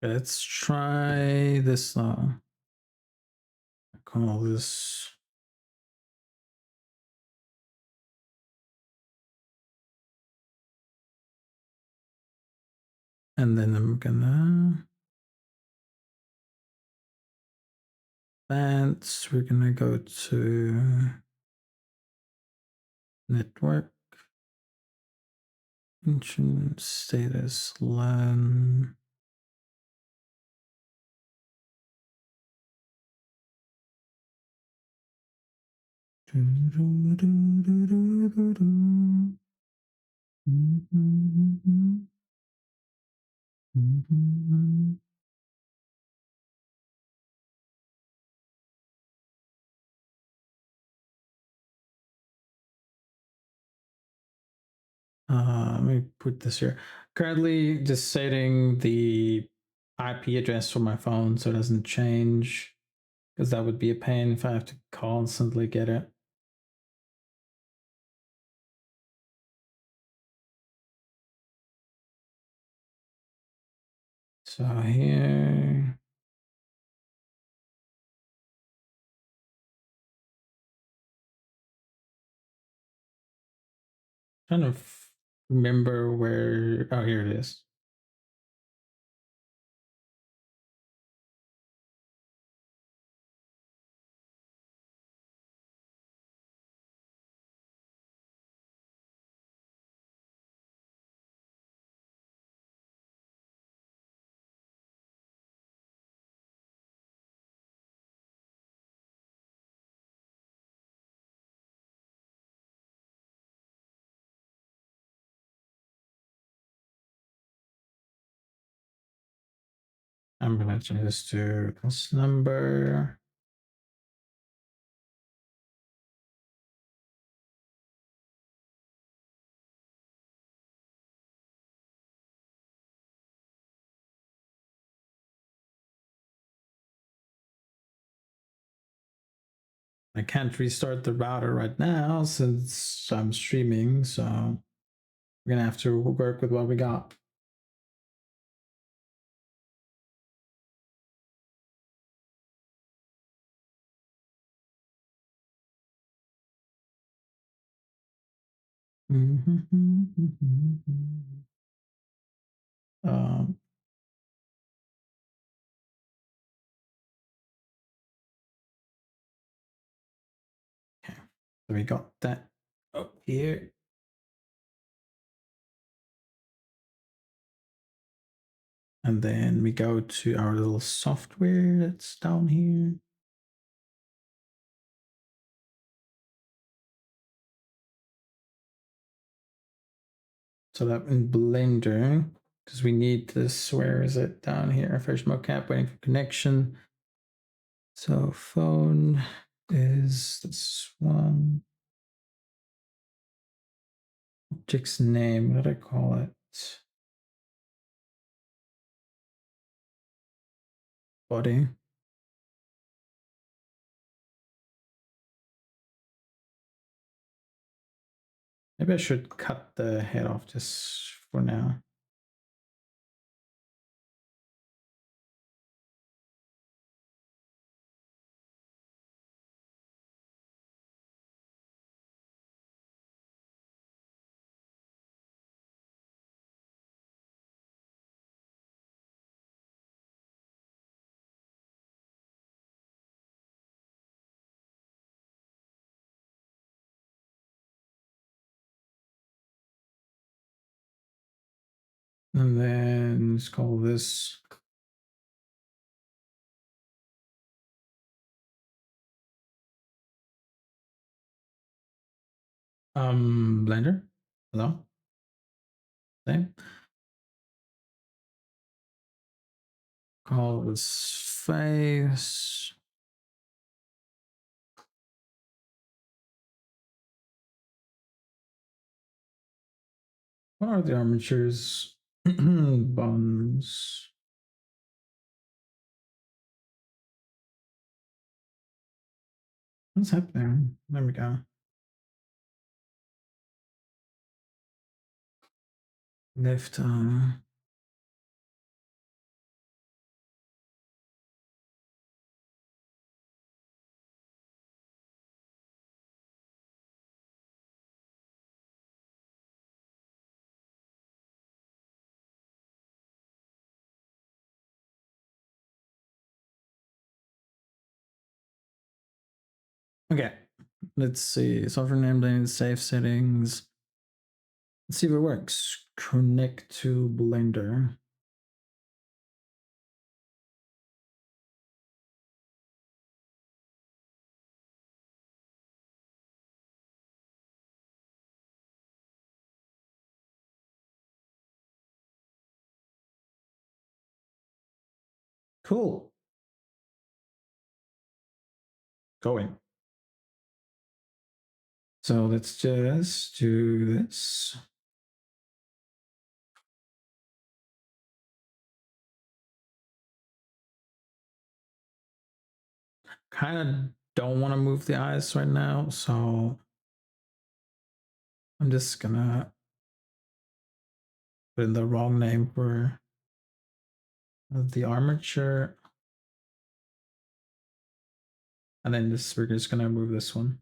Okay, let's try this. Call this. And then I'm gonna. advanced, we're gonna go to network, engine status, LAN. Let me put this here. Currently just setting the IP address for my phone so it doesn't change, because that would be a pain if I have to constantly get it. So here, trying to remember where, oh, here it is. I'm gonna change this to this number. I can't restart the router right now since I'm streaming, so we're gonna have to work with what we got. Um, okay, so we got that up here. And then we go to our little software that's down here. So that in Blender, because we need this, where is it? Down here, first mocap, waiting for connection. So phone is this one. Object's name, what did I call it? Body. Maybe I should cut the head off just for now. And then let's call this Blender. Hello. Same. Call this face. What are the armatures? Bones. What's happening? There we go. Left Okay, let's see. Software name, save settings. Let's see if it works. Connect to Blender. Cool. Going. So let's just do this. Kind of don't want to move the eyes right now, so I'm just gonna put in the wrong name for the armature. And then this, we're just gonna move this one.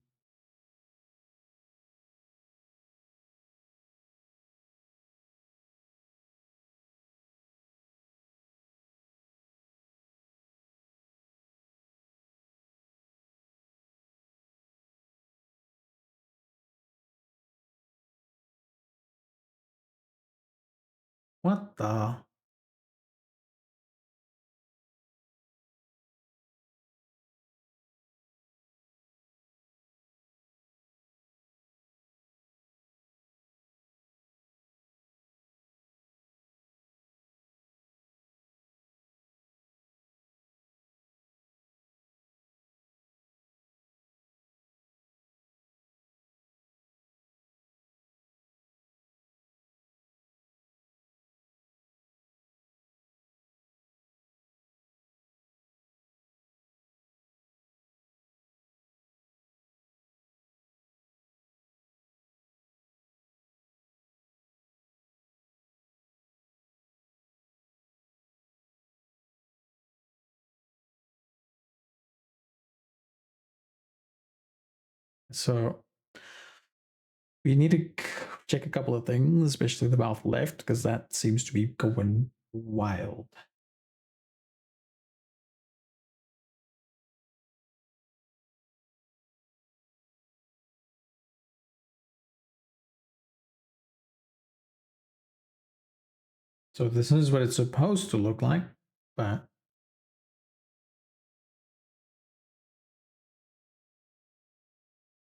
What the? So we need to check a couple of things, especially the mouth left, because that seems to be going wild. So this is what it's supposed to look like, but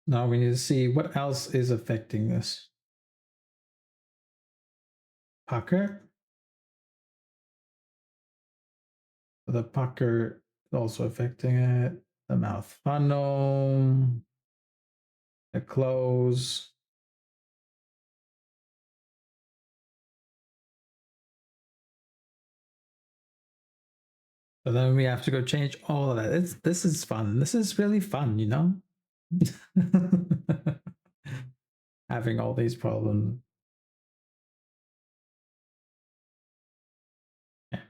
now we need to see what else is affecting this. Pucker. The pucker is also affecting it. The mouth funnel. The close. So then we have to go change all of that. This is fun. This is really fun, you know? Having all these problems. Yeah.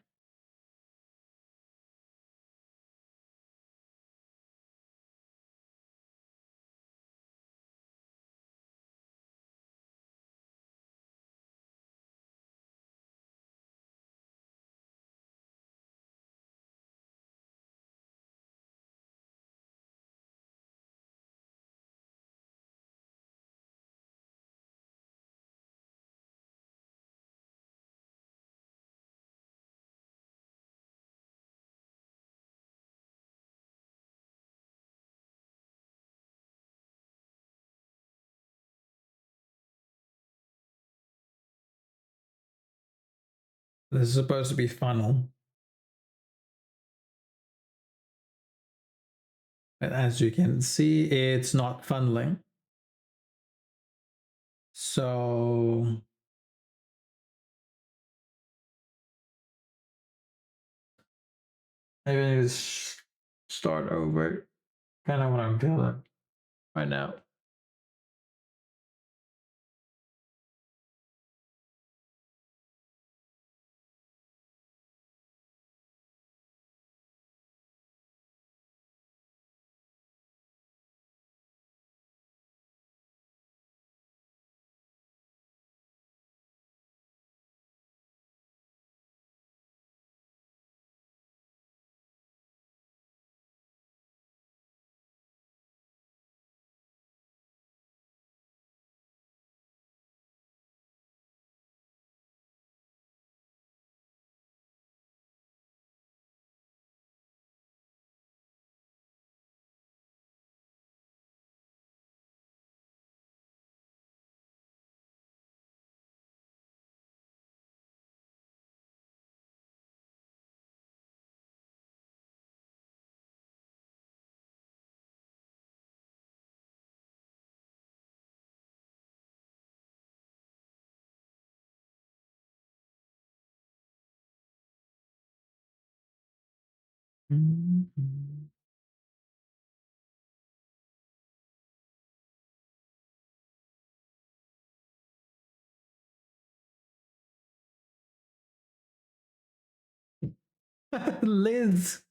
This is supposed to be funnel. But as you can see, it's not funneling. So maybe just start over. Kind of what I'm feeling right now. Liz.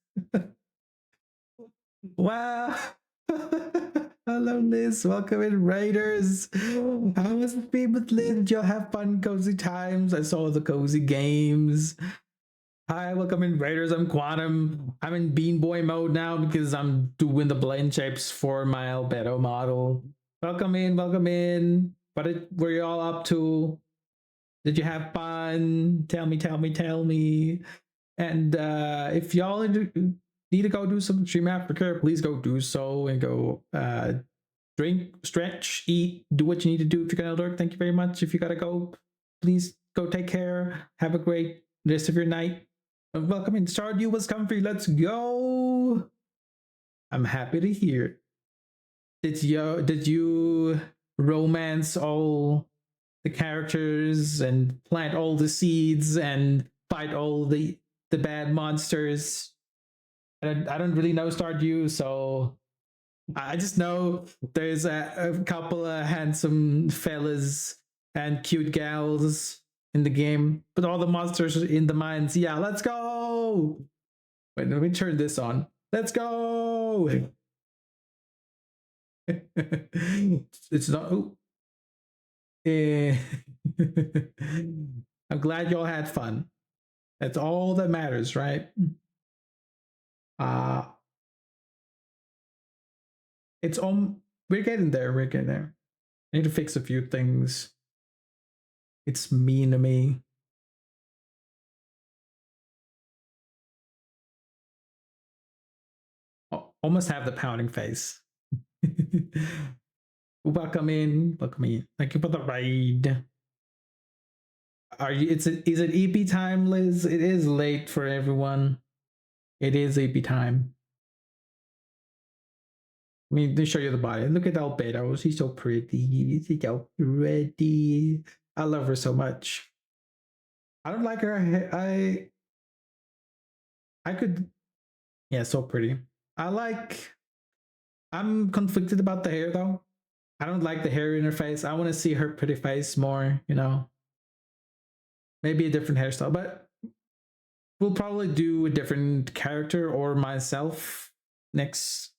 Wow. Hello, Liz. Welcome in, Raiders. How was it been with Liz? Did y'all have fun, cozy times? I saw the cozy games. Hi, welcome in, Raiders. I'm Quantum. I'm in Bean Boy mode now because I'm doing the blend shapes for my Albedo model. Welcome in, welcome in. What were you all up to? Did you have fun? Tell me, tell me, tell me. And if y'all need to go do some stream aftercare, please go do so and go drink, stretch, eat, do what you need to do. If you're gonna lurk, thank you very much. If you gotta go, please go take care. Have a great rest of your night. Welcome in. Stardew was comfy. Let's go. I'm happy to hear. Did you romance all the characters and plant all the seeds and fight all the bad monsters? I don't really know Stardew, so I just know there's a couple of handsome fellas and cute gals in the game, but all the monsters in the mines. Yeah, let's go. Wait, let me turn this on. Let's go. It's not. Oh, eh. I'm glad y'all had fun. That's all that matters, right? Uh it's on. We're getting there. We're getting there. I need to fix a few things. It's mean to me. Almost have the pouting face. Welcome in. Welcome in. Thank you for the raid. Are you? Is it EP time, Liz? It is late for everyone. It is EP time. I mean, they show you the body. Look at Albedo. She's so pretty. She's so pretty. I love her so much. I don't like her. I could. Yeah, so pretty. I like. I'm conflicted about the hair though. I don't like the hair in her face. I want to see her pretty face more. You know, maybe a different hairstyle, but we'll probably do a different character or myself next.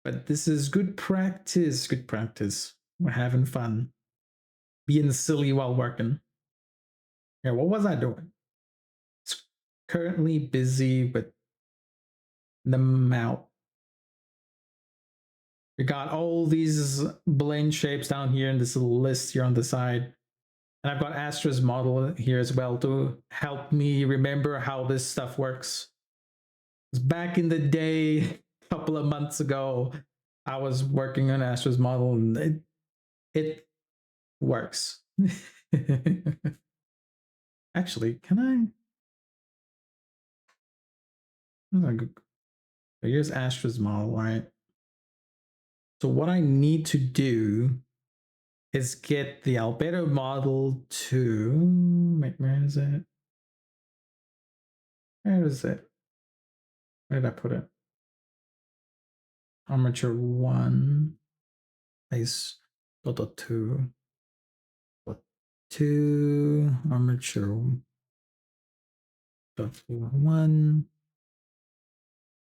But this is good practice. Good practice. We're having fun. Being silly while working. Yeah, what was I doing? It's currently busy with the mount. We got all these blend shapes down here in this little list here on the side. And I've got Astra's model here as well to help me remember how this stuff works. Back in the day, a couple of months ago, I was working on Astra's model and it works. Actually, can I? Here's Astra's model, right? So what I need to do is get the Albedo model to, wait, where is it? Where is it? Where did I put it? Armature 1, base dot 2, dot 2, armature dot 1,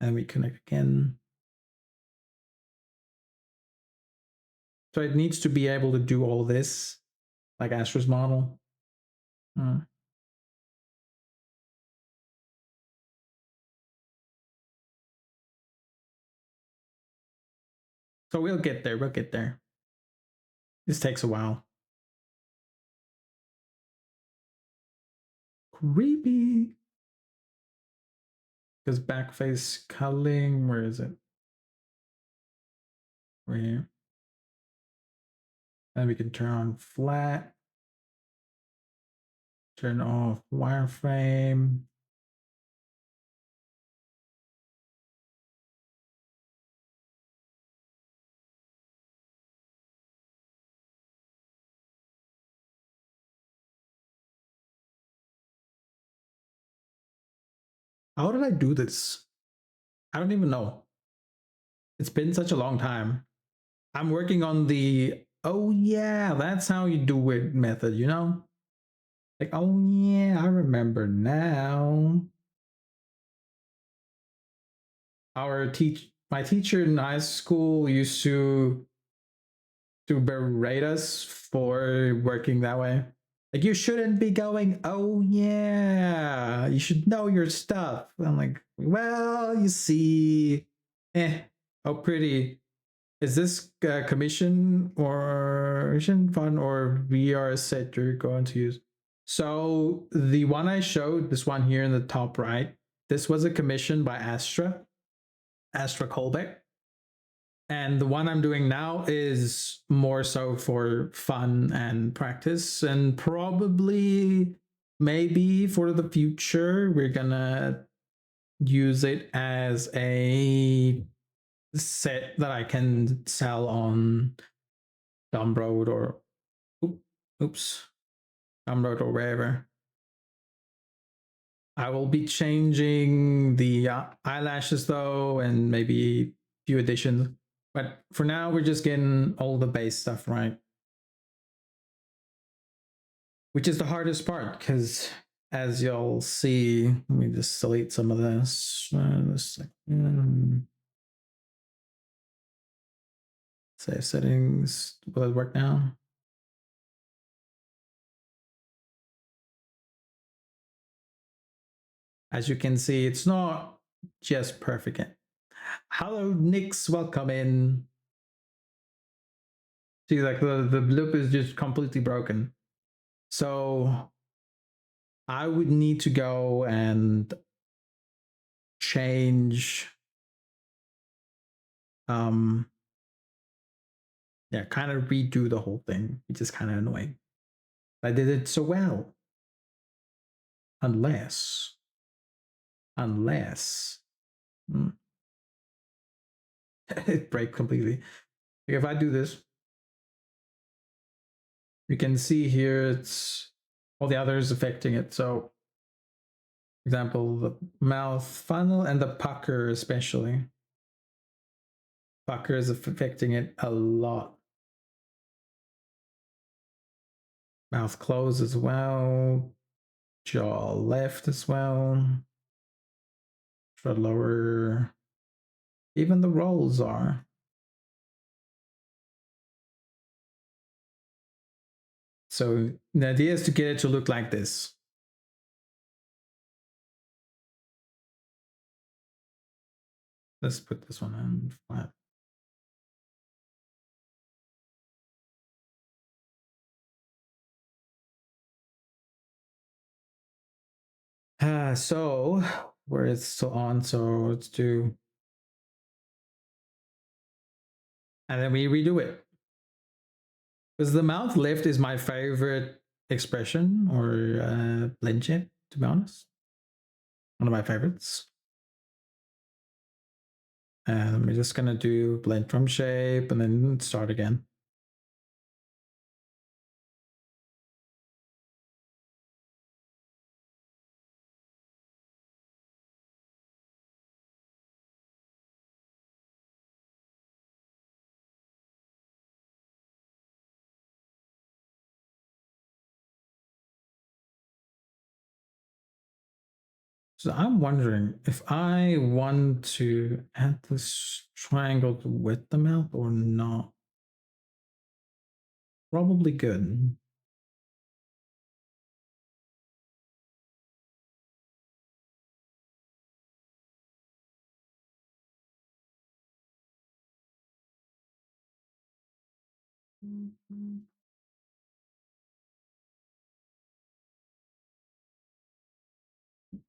and we connect again. So it needs to be able to do all this, like Astra's model. So we'll get there. We'll get there. This takes a while. Creepy. Because backface culling, where is it? Right here. And we can turn on flat. Turn off wireframe. How did I do this? I don't even know. It's been such a long time. I'm working on the oh yeah, that's how you do it method, you know? Like, oh yeah, I remember now. My teacher in high school used to berate us for working that way. Like, you shouldn't be going, oh yeah, you should know your stuff. I'm like, well, you see, oh pretty. Is this commission or mission fund or VR set you're going to use? So the one I showed, this one here in the top right, this was a commission by Astra Colbeck. And the one I'm doing now is more so for fun and practice, and probably maybe for the future we're gonna use it as a set that I can sell on Gumroad or oops, Gumroad or wherever. I will be changing the eyelashes though, and maybe a few additions. But for now, we're just getting all the base stuff right, which is the hardest part because, as you'll see, let me just delete some of this. Save settings. Will it work now? As you can see, it's not just perfect. Hello, Nix. Welcome in. See, like the loop is just completely broken. So I would need to go and change yeah, kind of redo the whole thing, which is kind of annoying. I did it so well. Unless mm, it breaks completely. If I do this, you can see here it's all the others affecting it. So, for example, the mouth funnel and the pucker especially. Pucker is affecting it a lot. Mouth closed as well. Jaw left as well. Try lower. Even the rolls are. So the idea is to get it to look like this. Let's put this one on flat. So where it's still on, so let's do, and then we redo it. Because the mouth lift is my favorite expression or blend chip, to be honest. One of my favorites. And we're just gonna do blend from shape and then start again. So I'm wondering if I want to add this triangle with the mouth or not. Probably good.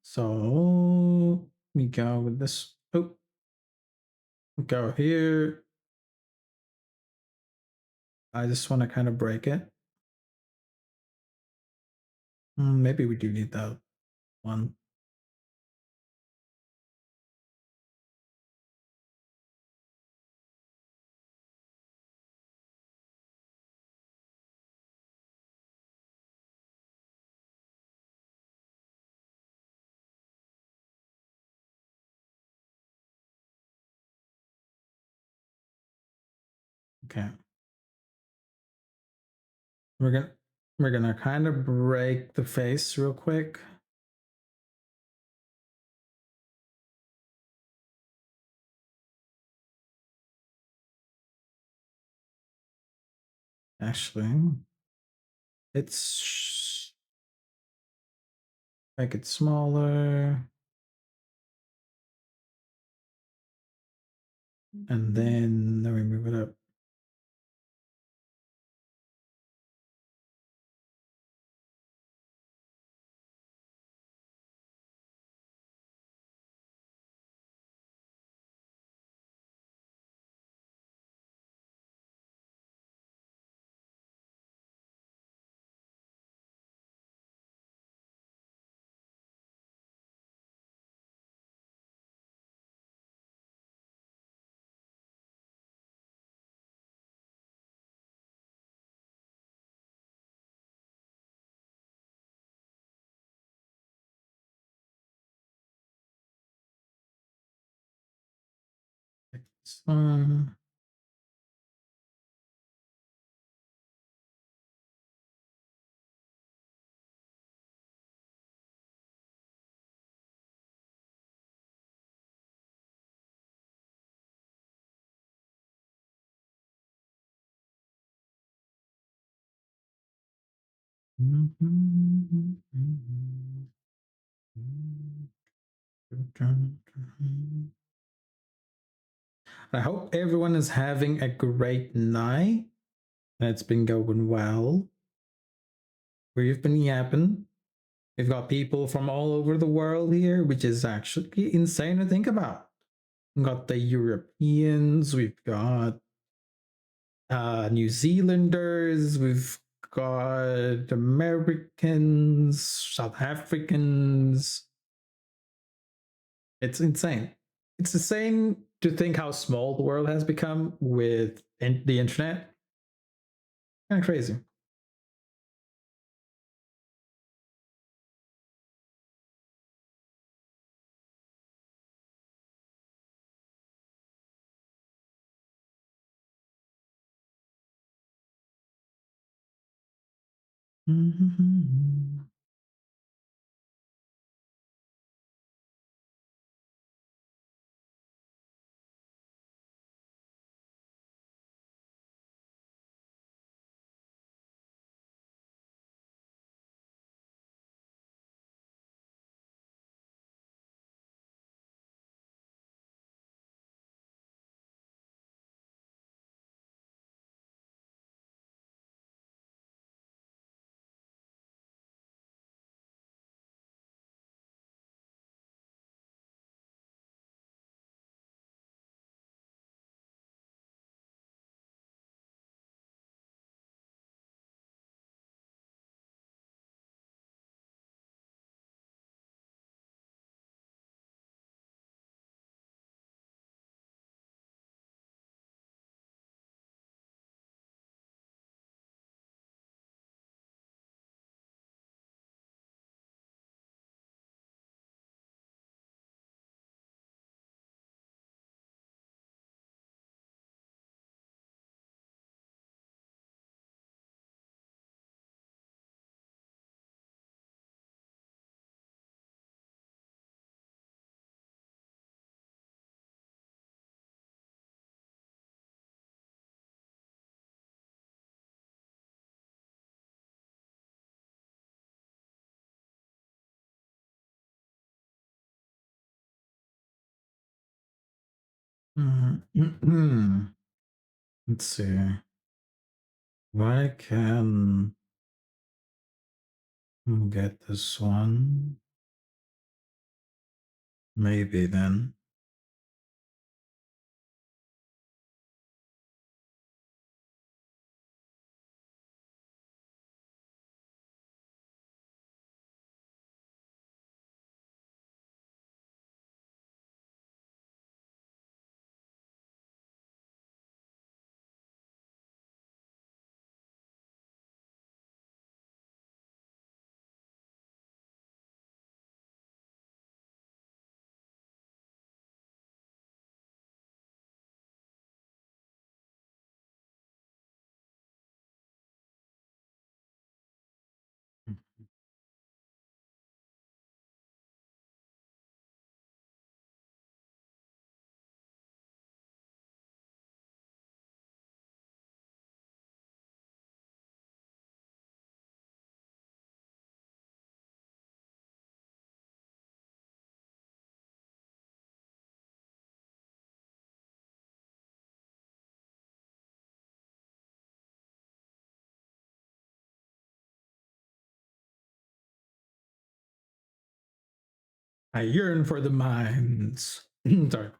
So we go with this. Oh, we go here. I just want to kind of break it. Maybe we do need that one. Okay. We're gonna kind of break the face real quick. Actually, it's make it smaller. And then we move it up. This one. I hope everyone is having a great night. It's been going well. We've been yapping. We've got people from all over the world here, which is actually insane to think about. We've got the Europeans, we've got New Zealanders, we've got Americans, South Africans. It's insane. It's insane to think how small the world has become with the internet. Kind of crazy. Let's see. I can get this one. Maybe then. I yearn for the mines. Sorry.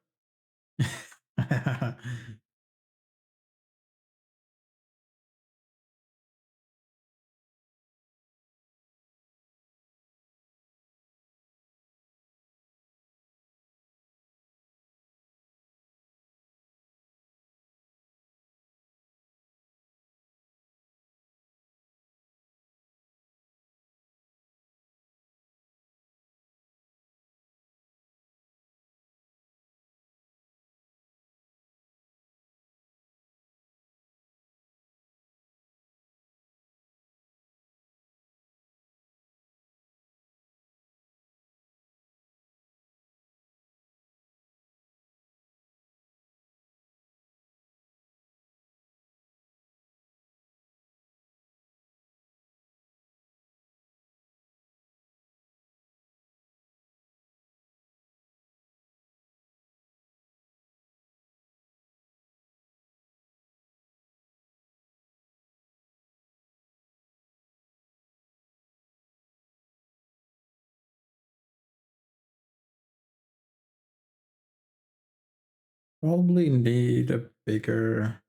Probably need a bigger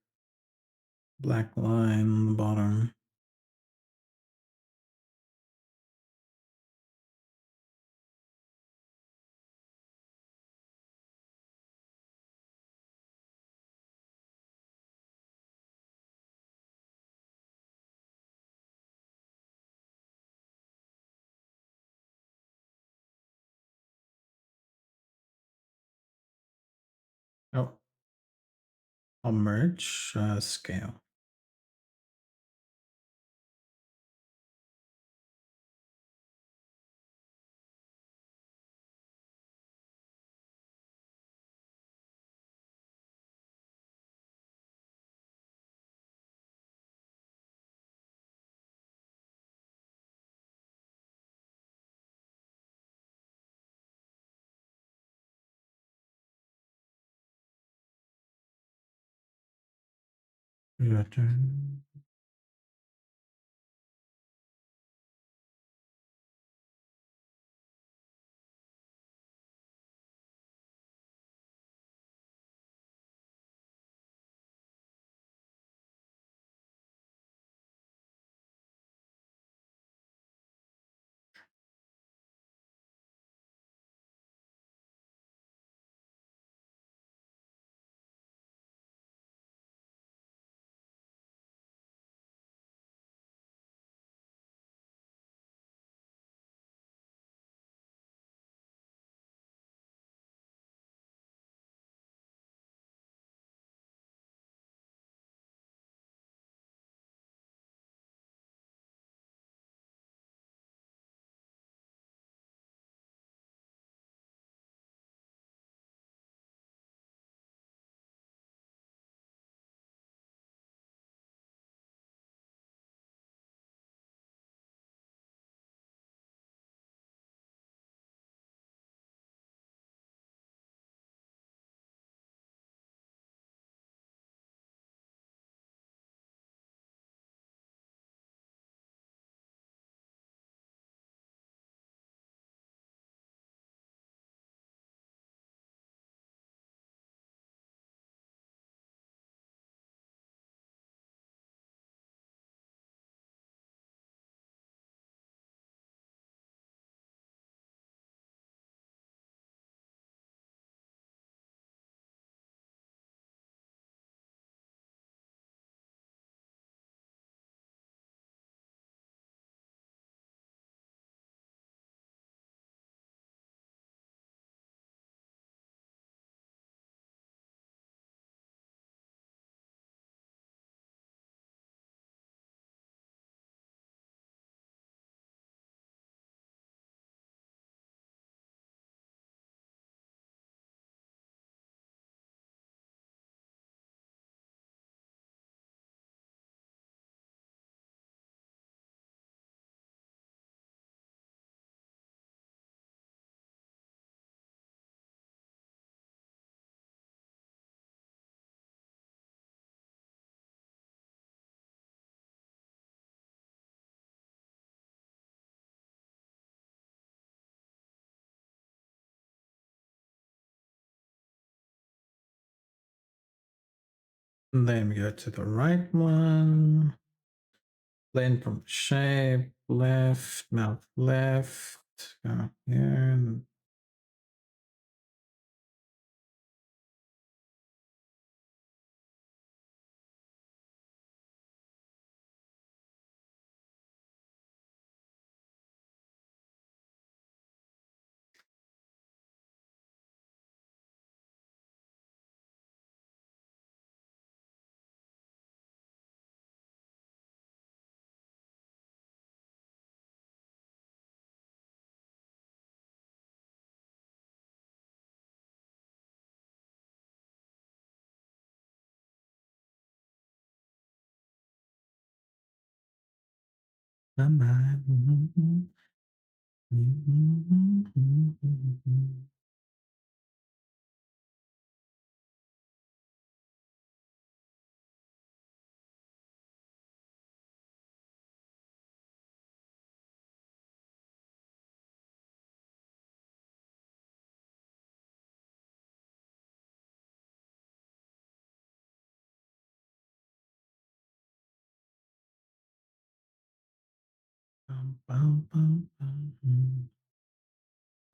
black line on the bottom. Oh, I'll merge scale. Your turn. And then we go to the right one. Blend from shape, left, mouth left. Go here.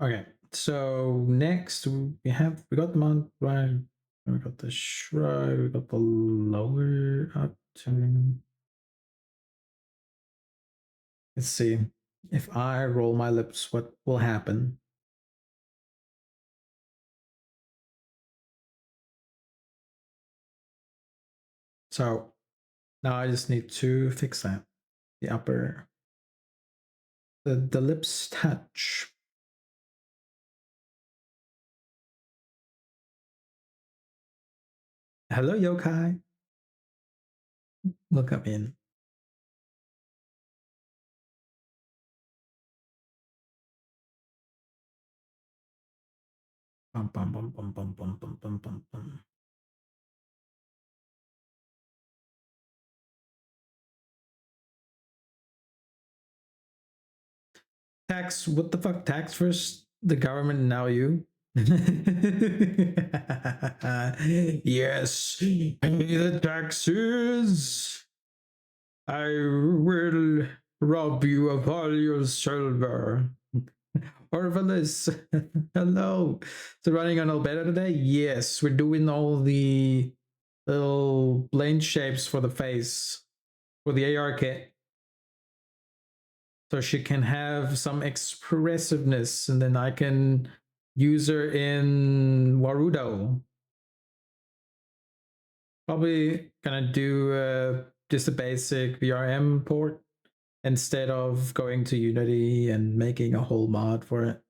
Okay, so next we got the mount right, we got the shrine, we got the lower up to. Let's see. If I roll my lips, what will happen? So now I just need to fix that. The upper, the lips touch. Hello, yokai. Welcome in. Bum, bum, bum, bum, bum, bum, bum, bum, bum, bum. Tax, what the fuck? Tax first the government, now you? Yes, pay the taxes. I will rob you of all your silver. Orvalis, hello. So running on Albedo today? Yes, we're doing all the little plane shapes for the face for the ARKit. So she can have some expressiveness, and then I can use her in Warudo. Probably gonna do just a basic VRM port instead of going to Unity and making a whole mod for it.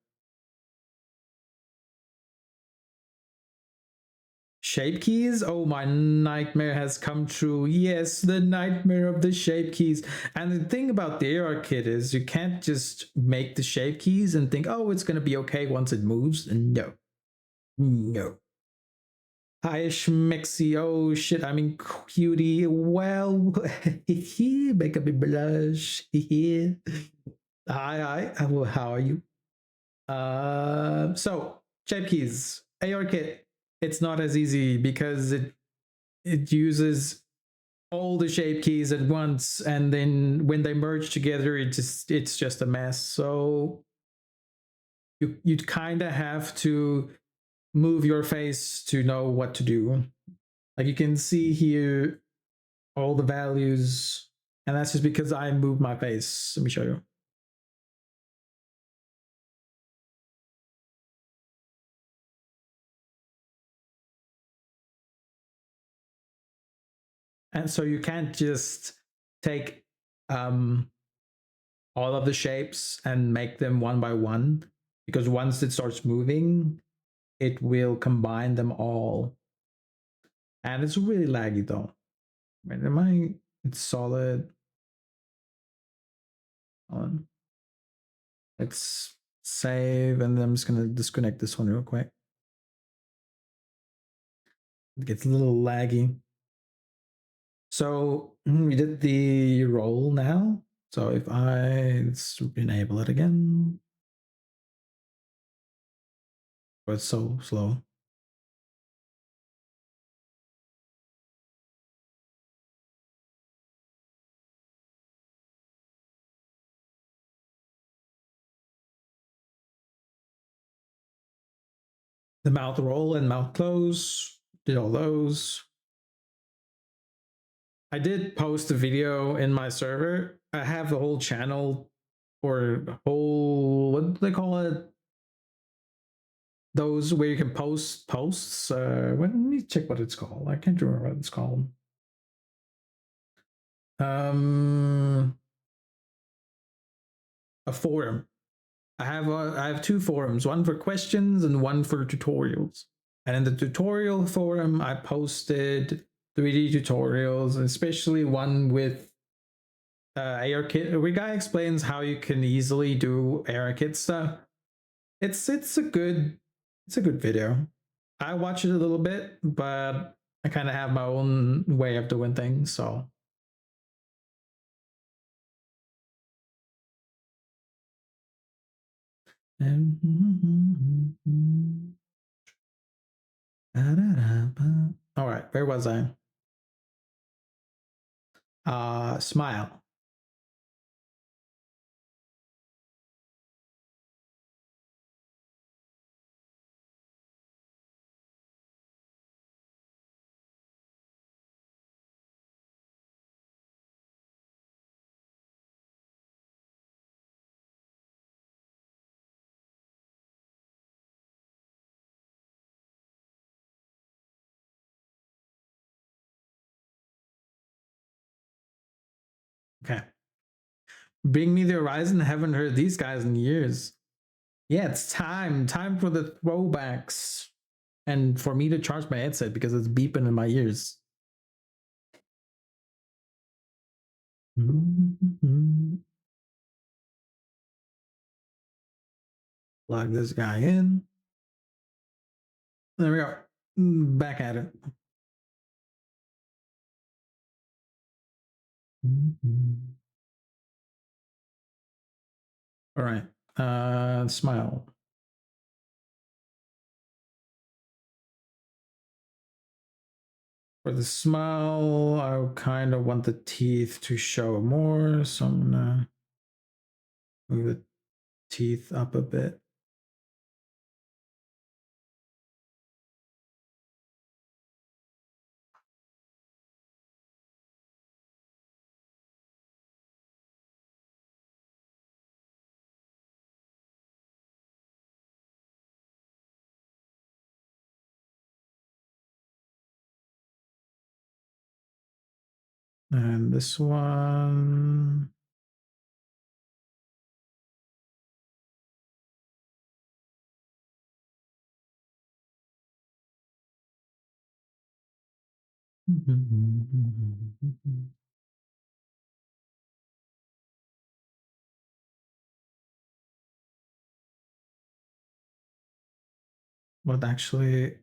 Shape keys? Oh, my nightmare has come true. Yes, the nightmare of the shape keys. And the thing about the ARKit is you can't just make the shape keys and think, oh, it's going to be okay once it moves. No. No. Hi, Schmexy. Oh, shit. I mean, cutie. Well, make me blush. Hi. How are you? So, shape keys. ARKit. It's not as easy because it uses all the shape keys at once, and then when they merge together it's just a mess. So you kind of have to move your face to know what to do. Like you can see here all the values, and that's just because I moved my face. Let me show you. And so you can't just take all of the shapes and make them one by one, because once it starts moving, it will combine them all. And it's really laggy though. Wait, am I? It's solid. On. Let's save, and then I'm just gonna disconnect this one real quick. It gets a little laggy. So we did the roll now. So if let's enable it again. But it's so slow. The mouth roll and mouth close. Did all those. I did post a video in my server. I have the whole channel or whole, what do they call it? Those where you can post posts. Let me check what it's called. I can't remember what it's called. A forum. I have two forums, one for questions and one for tutorials. And in the tutorial forum, I posted 3D tutorials, especially one with ARKit. The guy explains how you can easily do ARKit stuff. It's a good video. I watch it a little bit, but I kind of have my own way of doing things, so. All right, where was I? Smile. Okay. Bring me the horizon. Haven't heard these guys in years. Yeah, it's time. Time for the throwbacks. And for me to charge my headset because it's beeping in my ears. Plug this guy in. There we go. Back at it. All right. Smile. For the smile, I kind of want the teeth to show more, so I'm gonna move the teeth up a bit. And this one. But actually,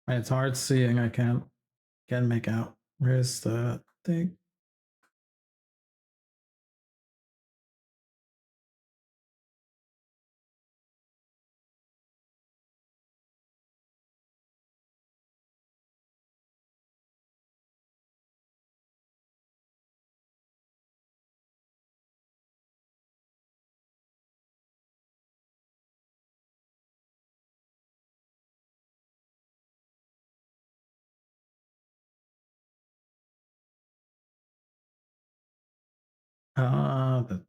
it's hard seeing. I can't make out. Where's the thing? The,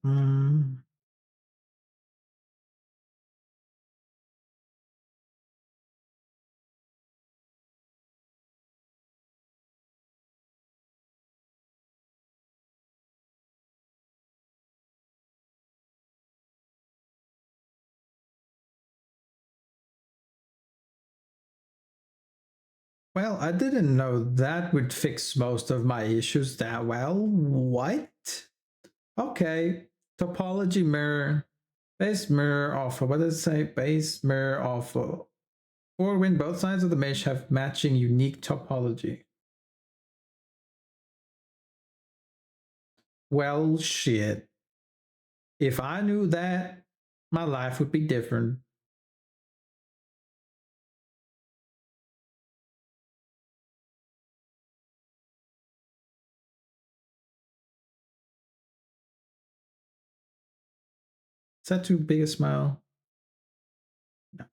well, I didn't know that would fix most of my issues that well. What? Okay. Topology mirror. Base mirror alpha. What does it say? Base mirror alpha. Or when both sides of the mesh have matching unique topology. Well, shit. If I knew that, my life would be different. Is that too big a smile? No.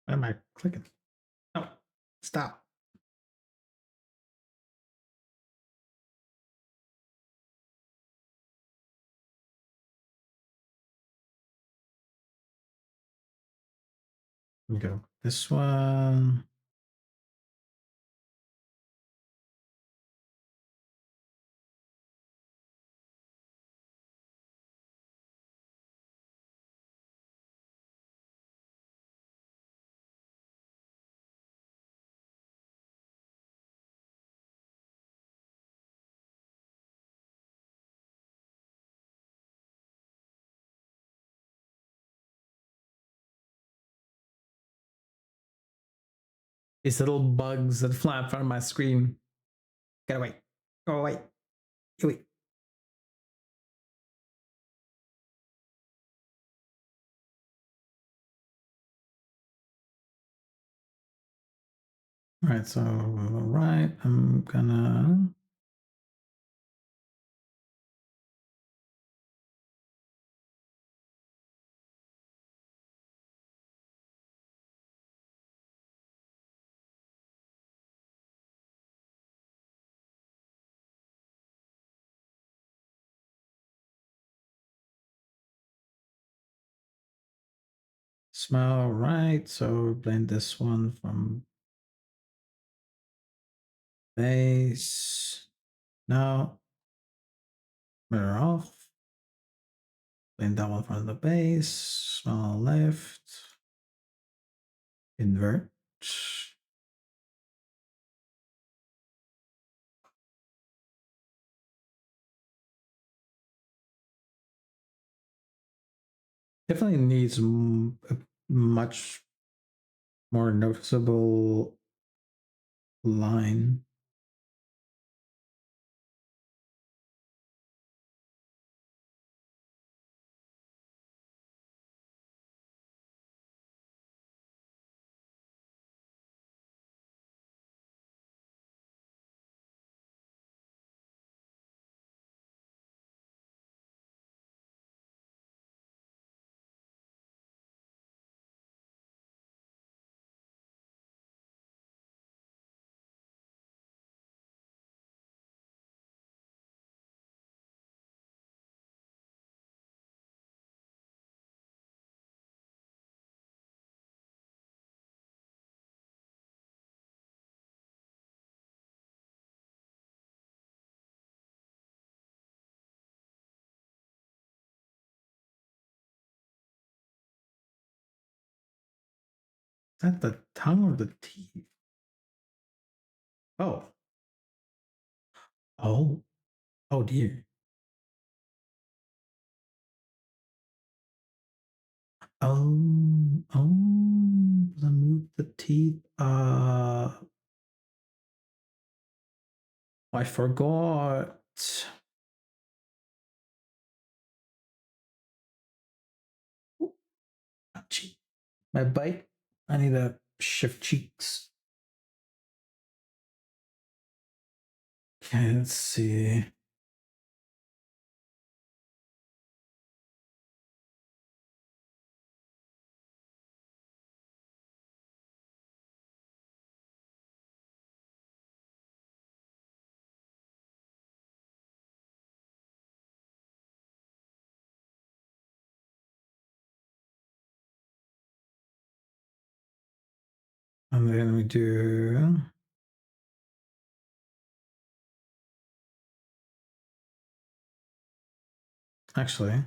Why am I clicking? No, stop. Let me go. This one. These little bugs that fly in front of my screen. Get away. Go away. Get away. All right, so right, I'm gonna smile right. So blend this one from base. Now mirror off. Blend that one from the base. Smile left. Invert. Definitely needs a much more noticeable line. Is that the tongue or the teeth? Oh. Oh. Oh dear. Oh. Oh. I move the teeth. I forgot. Ooh, my bite. I need to shift cheeks. Okay, let's see. And then we do actually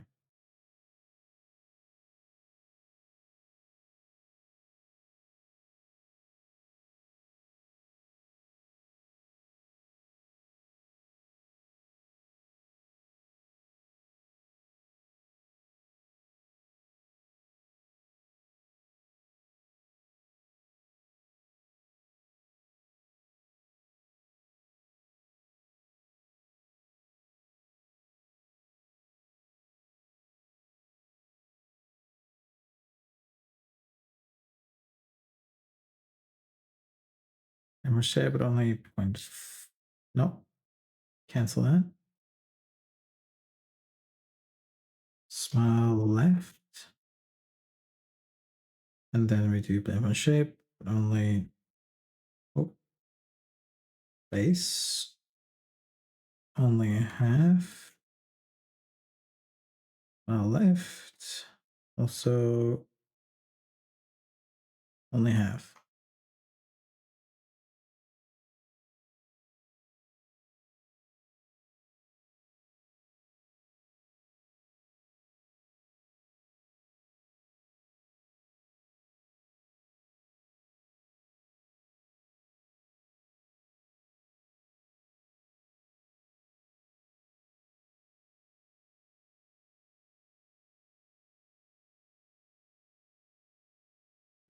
Never share, but only point. No, cancel that. Smile left. And then we do blend shape, but only base. Only half. Left. Also only half.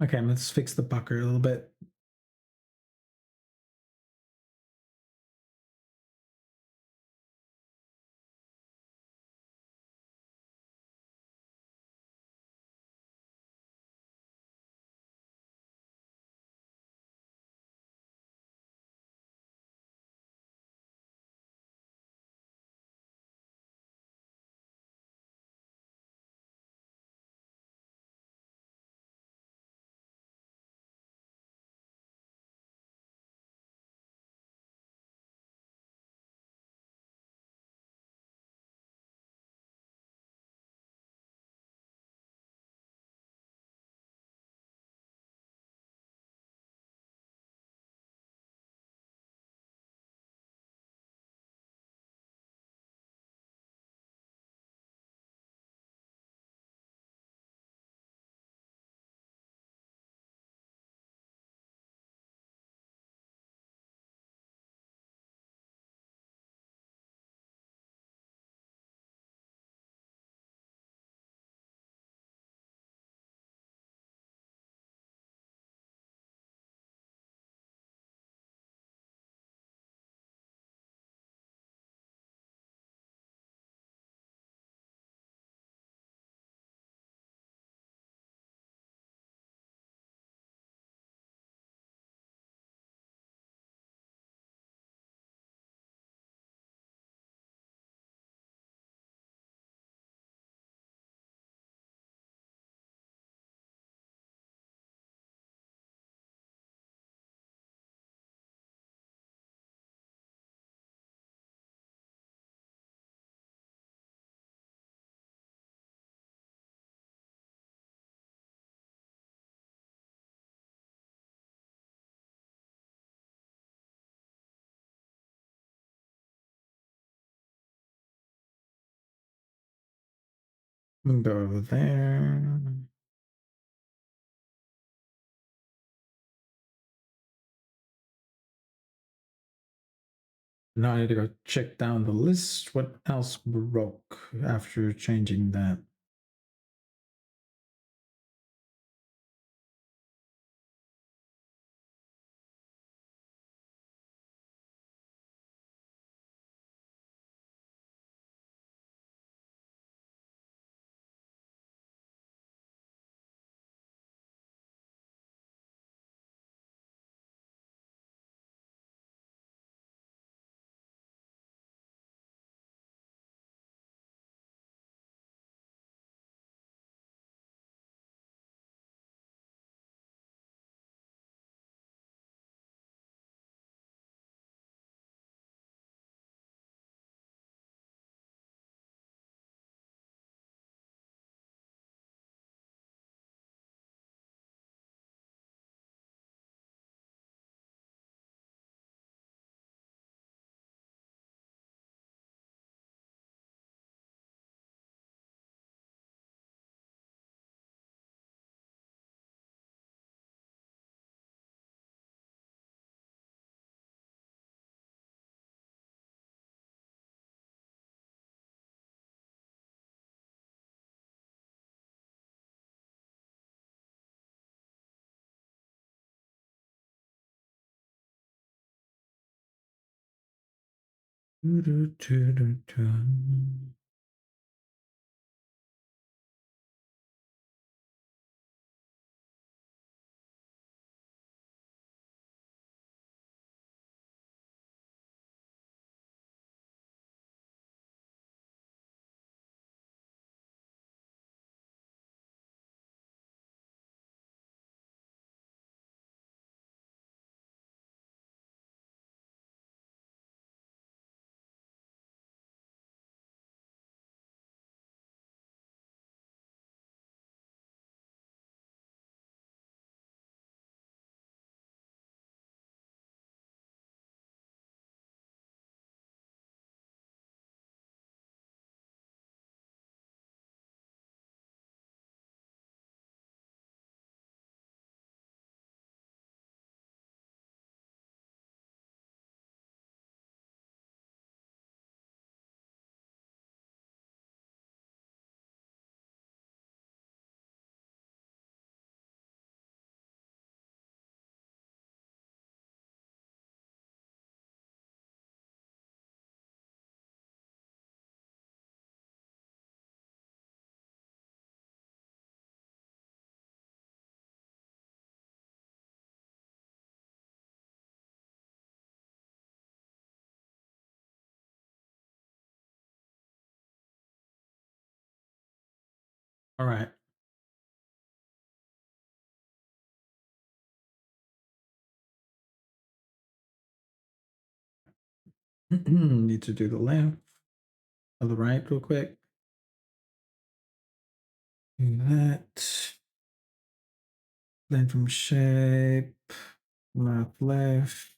Okay, let's fix the pucker a little bit. Go there. Now I need to go check down the list. What else broke after changing that? All right. Need to do the left or the right real quick. Do that. Blend from shape. Left.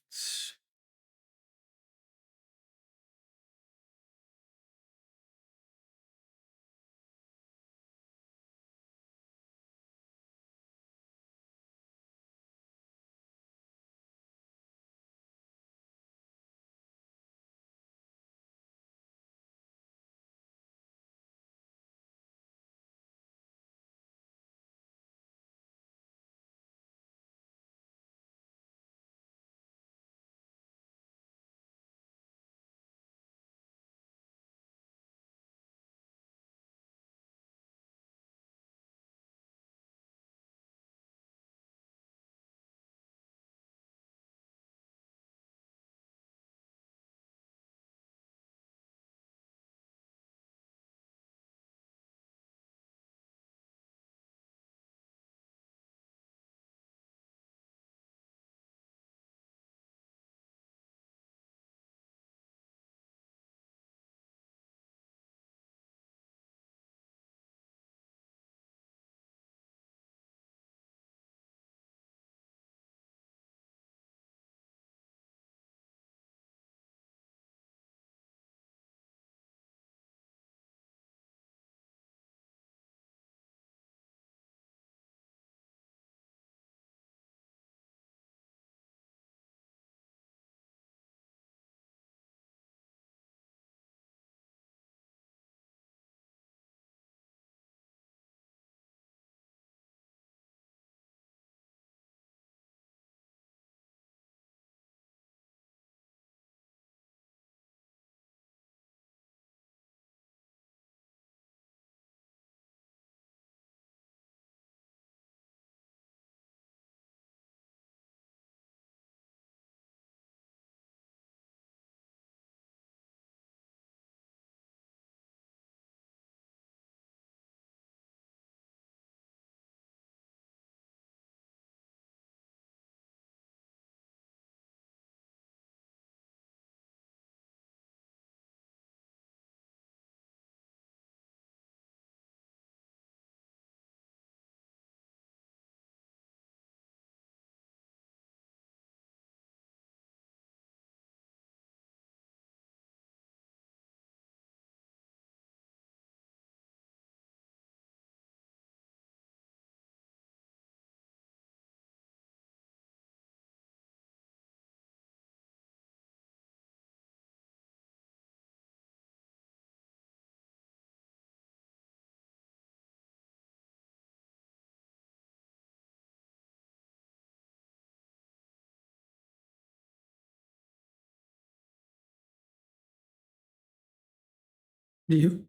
Do you?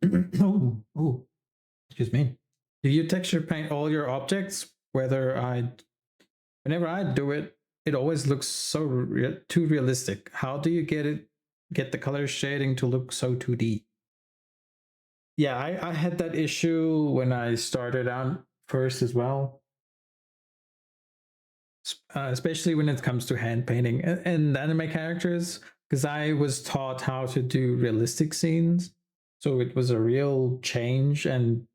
Oh, excuse me. Do you texture paint all your objects? Whenever I do it, it always looks so too realistic. How do you get the color shading to look so 2D? Yeah, I had that issue when I started out first as well. Especially when it comes to hand painting and anime characters, because I was taught how to do realistic scenes. So it was a real change, and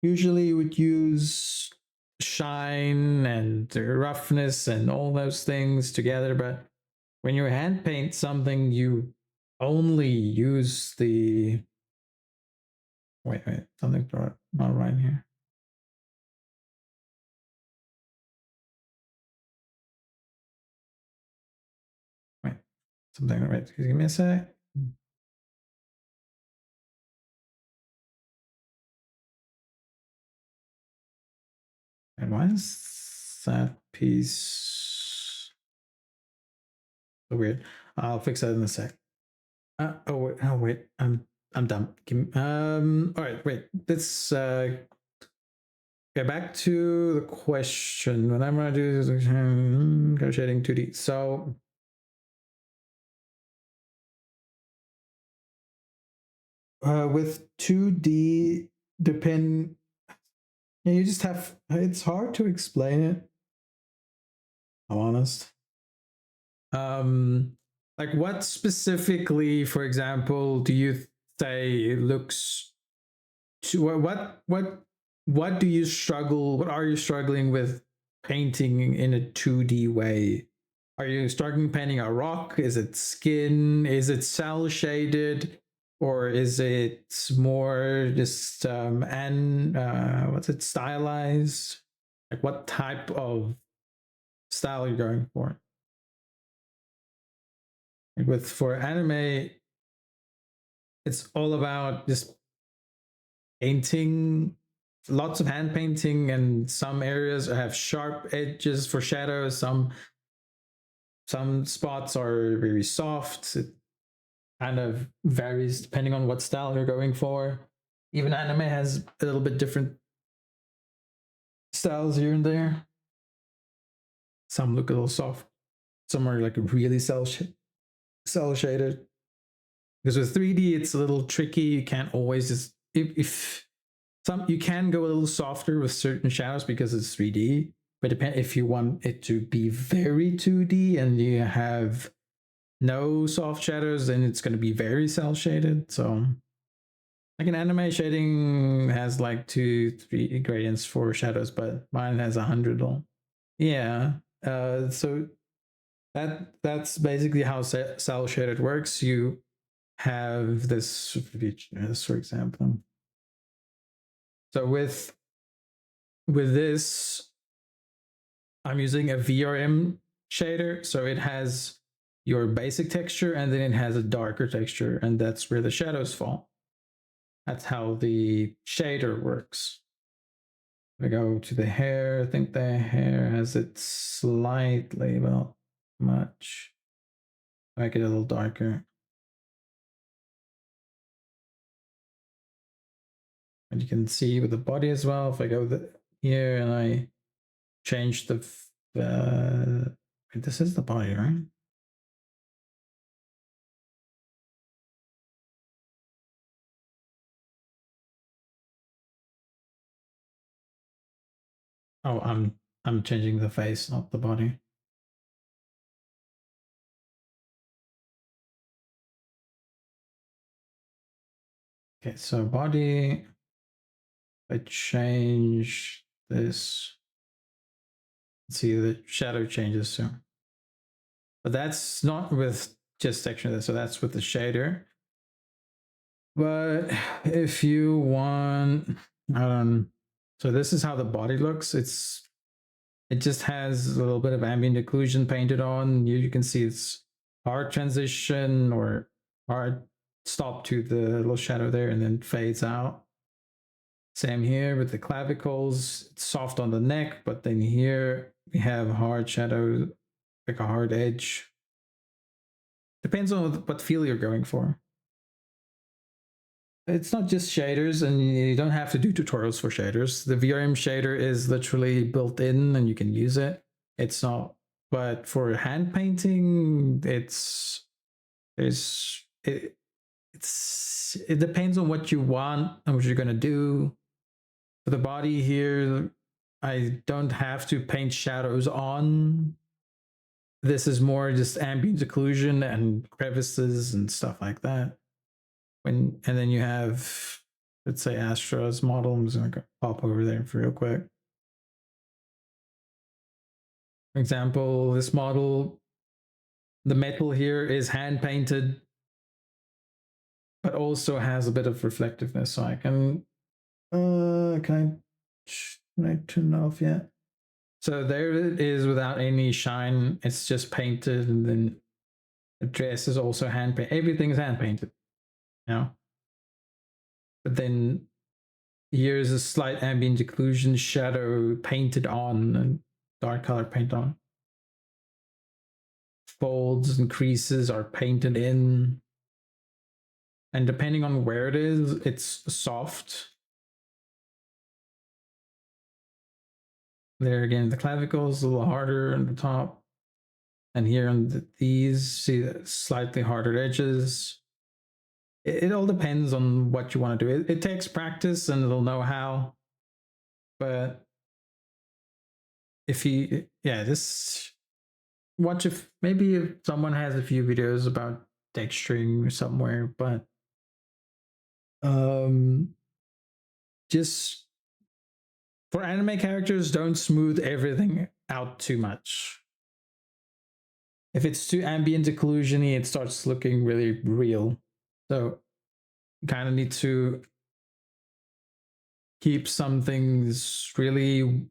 usually you would use shine and roughness and all those things together. But when you hand paint something, you only use the wait, something's not right here. Wait, something right. Give me a sec. And why is that piece so weird? I'll fix that in a sec. Oh wait, I'm dumb. All right, wait. Let's get back to the question. What I'm gonna do is shading 2D. So with 2D, depend Yeah, you just have, it's hard to explain it. I'm honest. Like what specifically, for example, do you say looks to what do you struggle? What are you struggling with painting in a 2D way? Are you struggling painting a rock? Is it skin? Is it cell shaded? Or is it more just and what's it stylized? Like what type of style are you going for? Like with for anime, it's all about just painting, lots of hand painting, and some areas have sharp edges for shadows. Some spots are very soft. It kind of varies depending on what style you're going for. Even anime has a little bit different styles here and there. Some look a little soft. Some are like really cell shaded. Because with 3D, it's a little tricky. You can't always just if some you can go a little softer with certain shadows because it's 3D. But depend if you want it to be very 2D and you have no soft shadows, then it's going to be very cell shaded. So like an anime shading has like 2-3 gradients for shadows, but mine has 100 all. Yeah. So that's basically how cell shaded works. You have this, for example. So with this, I'm using a VRM shader, so it has your basic texture and then it has a darker texture, and that's where the shadows fall. That's how the shader works. We go to the hair. I think the hair has it slightly, well, much. Make it a little darker. And you can see with the body as well. If I go here and I change the, this is the body, right? Oh, I'm changing the face, not the body. Okay, so body, I change this. See the shadow changes soon. But that's not with just texture, so that's with the shader. But if you want, I don't, so this is how the body looks. It just has a little bit of ambient occlusion painted on. You can see it's hard transition or hard stop to the little shadow there and then fades out. Same here with the clavicles. It's soft on the neck, but then here we have hard shadow, like a hard edge. Depends on what feel you're going for. It's not just shaders, and you don't have to do tutorials for shaders. The VRM shader is literally built in and you can use it. It's not, but for hand painting, it depends on what you want and what you're gonna do. For the body here, I don't have to paint shadows on. This is more just ambient occlusion and crevices and stuff like that. And then you have, let's say, Astra's model. I'm just gonna pop over there for real quick. For example, this model, the metal here is hand painted, but also has a bit of reflectiveness. So I can I turn it off yet? So there it is without any shine. It's just painted, and then the dress is also hand painted. Everything is hand painted, you know. But then here's a slight ambient occlusion shadow painted on and dark color paint on. Folds and creases are painted in. And depending on where it is, it's soft. There again, the clavicles a little harder on the top. And here on these, see the slightly harder edges. It all depends on what you want to do. It takes practice and it'll know how. But if you, yeah, just watch if maybe if someone has a few videos about texturing somewhere, but um, just for anime characters, don't smooth everything out too much. If it's too ambient occlusiony, it starts looking really real. So you kind of need to keep some things really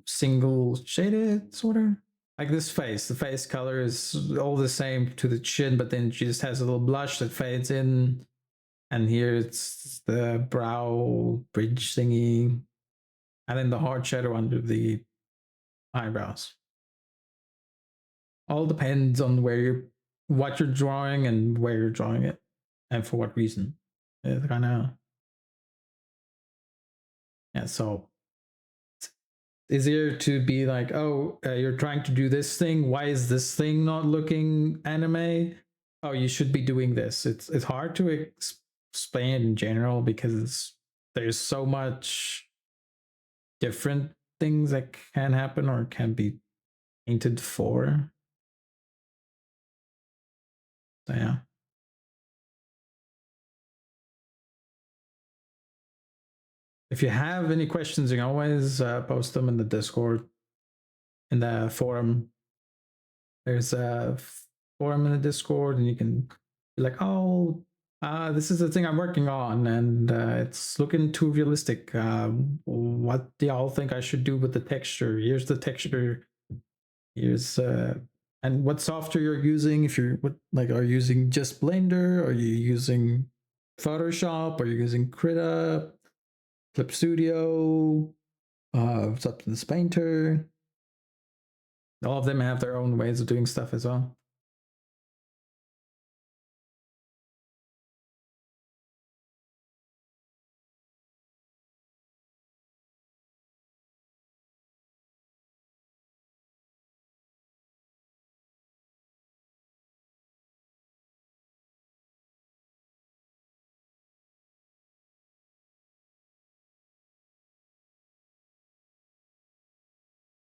single shaded, sort of. Like this face, the face color is all the same to the chin, but then she just has a little blush that fades in. And here it's the brow bridge thingy, and then the hard shadow under the eyebrows. All depends on where you're, what you're drawing and where you're drawing it, and for what reason. It's kind of, yeah. So it's easier to be like, oh, you're trying to do this thing. Why is this thing not looking anime? Oh, you should be doing this. It's hard to explain in general because there's so much different things that can happen or can be painted for. So yeah. If you have any questions, you can always post them in the Discord, in the forum. There's a forum in the Discord, and you can be like, "Oh, this is the thing I'm working on, and it's looking too realistic. What do y'all think I should do with the texture? Here's the texture. Here's and what software you're using. If you're like, are you using just Blender? Are you using Photoshop? Are you using Krita, Clip Studio, Substance Painter? All of them have their own ways of doing stuff as well."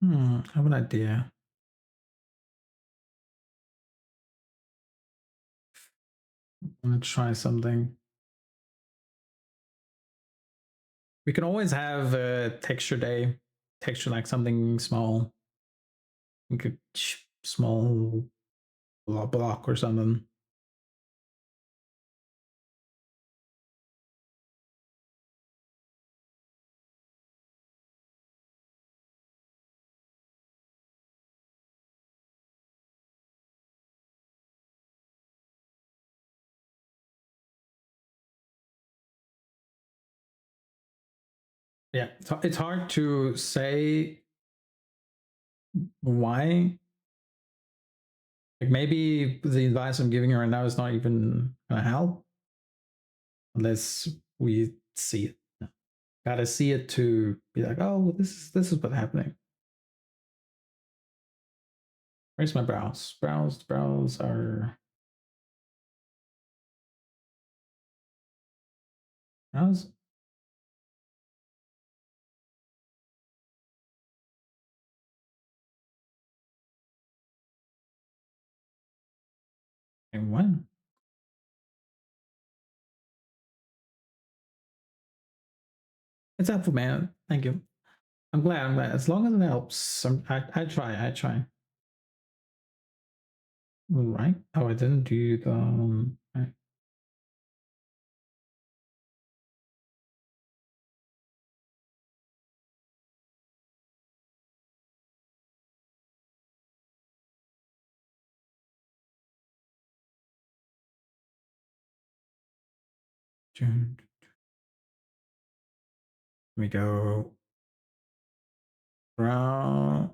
I have an idea. I'm gonna try something. We can always have a texture day, texture like something small. We could small block or something. Yeah, it's hard to say why. Like maybe the advice I'm giving you right now is not even gonna help unless we see it. Gotta see it to be like, oh, this is what's happening. Where's my brows? Brows are brows. And when? It's helpful, man. Thank you. I'm glad. I'm glad. As long as it helps, I try. I try. All right. Oh, I didn't do the. Right. Here we go. Brown.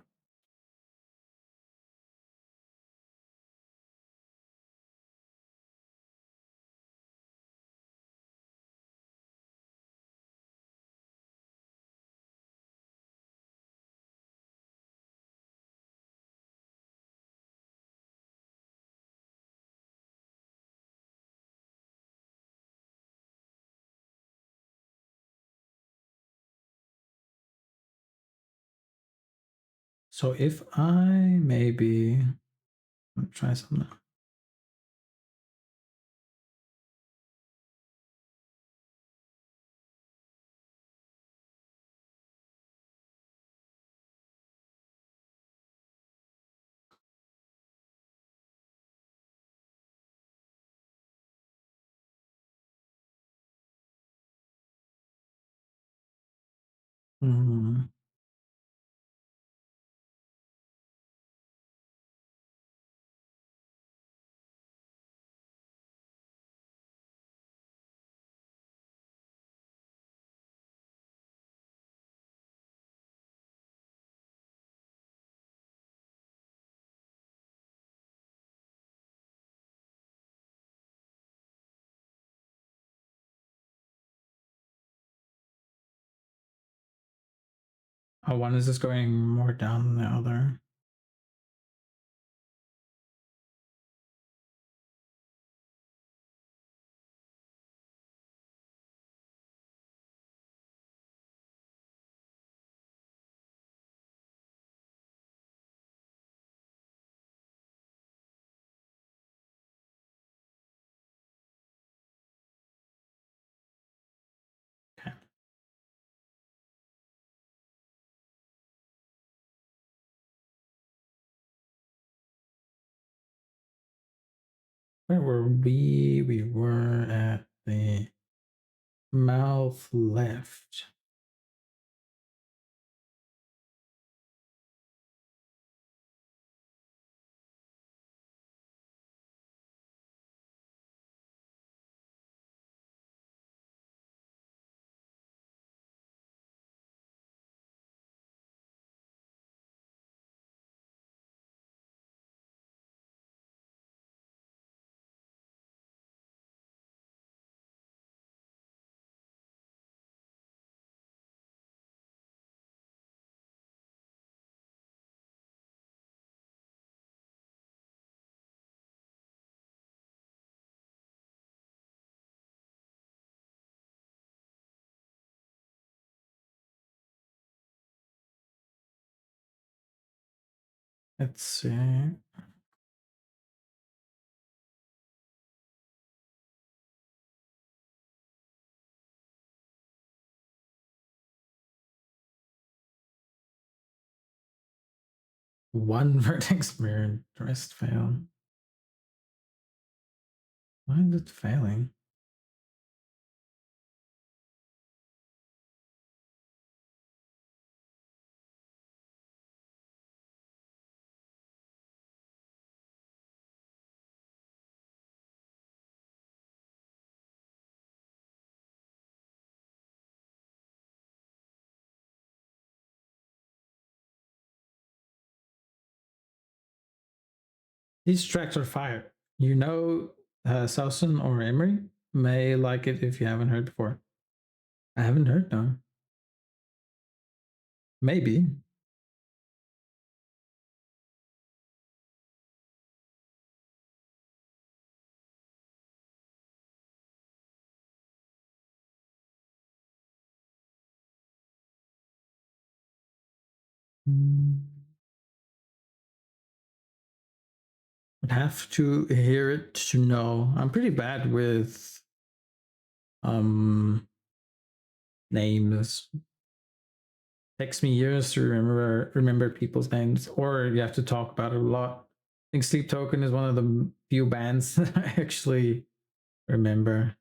So if I maybe try something. Mm-hmm. Oh, one is just going more down than the other. Okay. Where were we? We were at the mouth left. Let's see. One vertex mirror, the rest failed. Why is it failing? These tracks are fire. You know, Sausen or Emery may like it if you haven't heard before. I haven't heard though. Maybe. Would have to hear it to know. I'm pretty bad with names. Takes me years to remember people's names, or you have to talk about it a lot. I think Sleep Token is one of the few bands that I actually remember.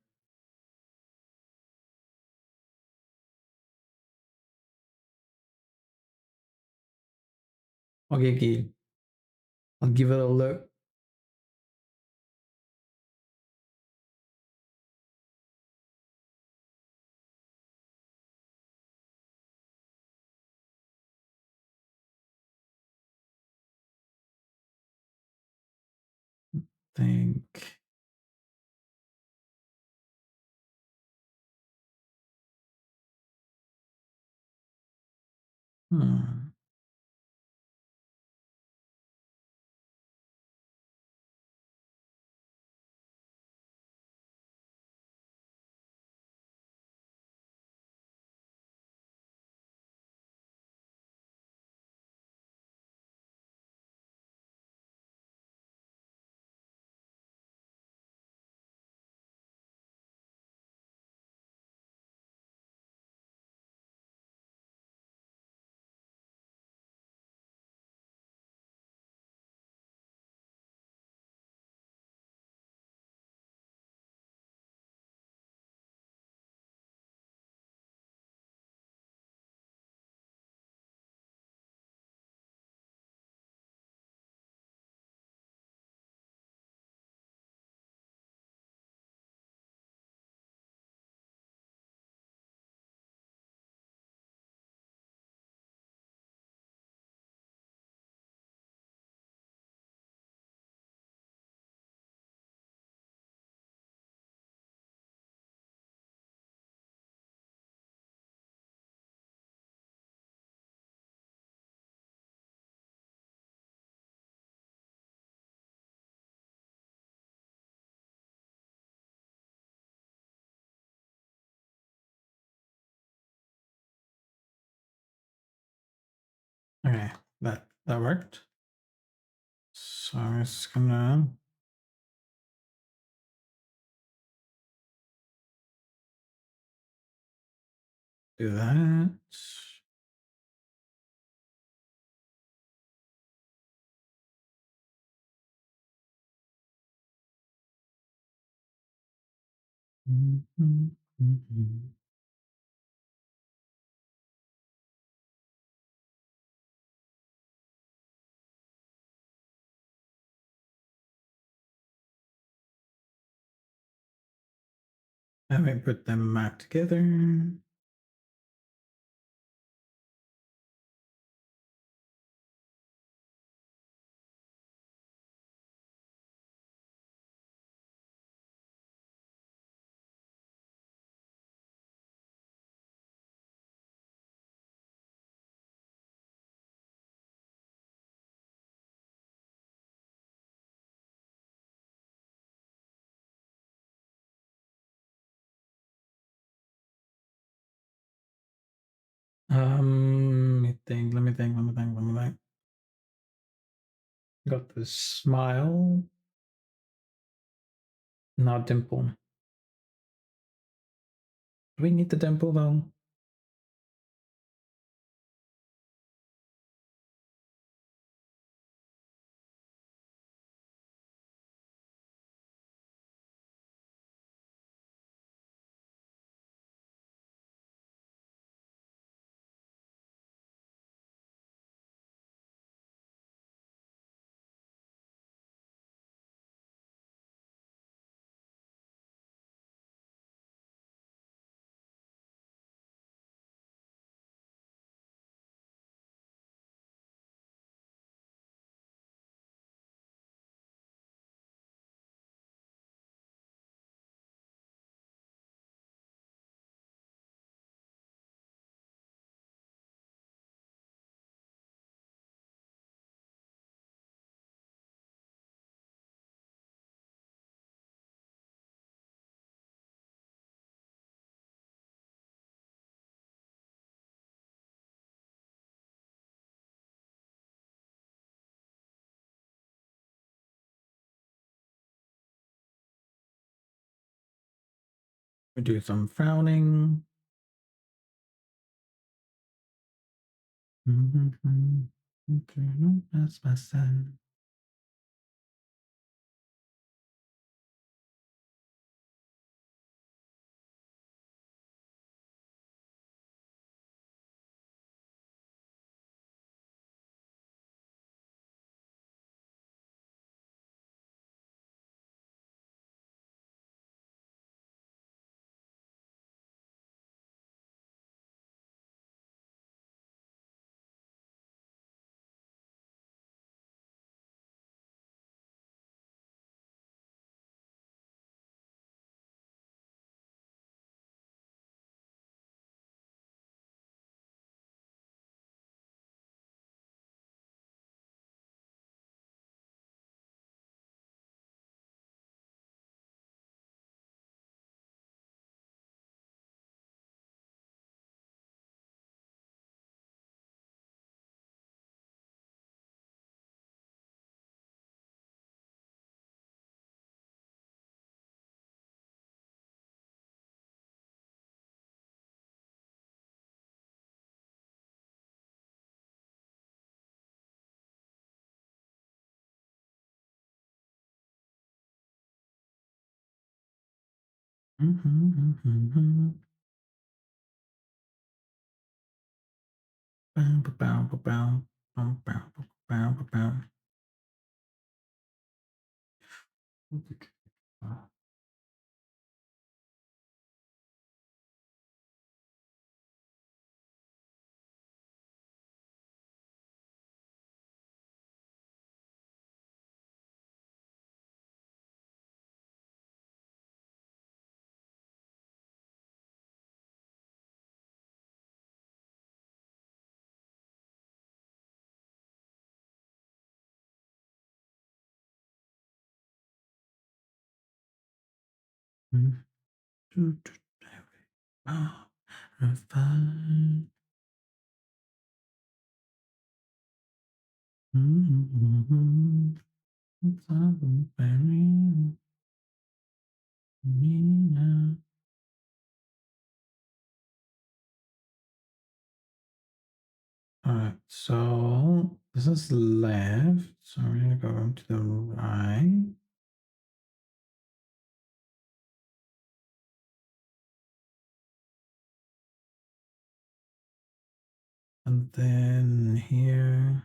Okay, I'll give it a look. Think. Hmm. Okay, that worked. So I'm just gonna do that. Let me put them back together. Let me think. Got the smile, not dimple. Do we need the dimple though? We do some frowning. Okay, no, that's my son. Alright, so this is left. So we're gonna go to the right. And then here.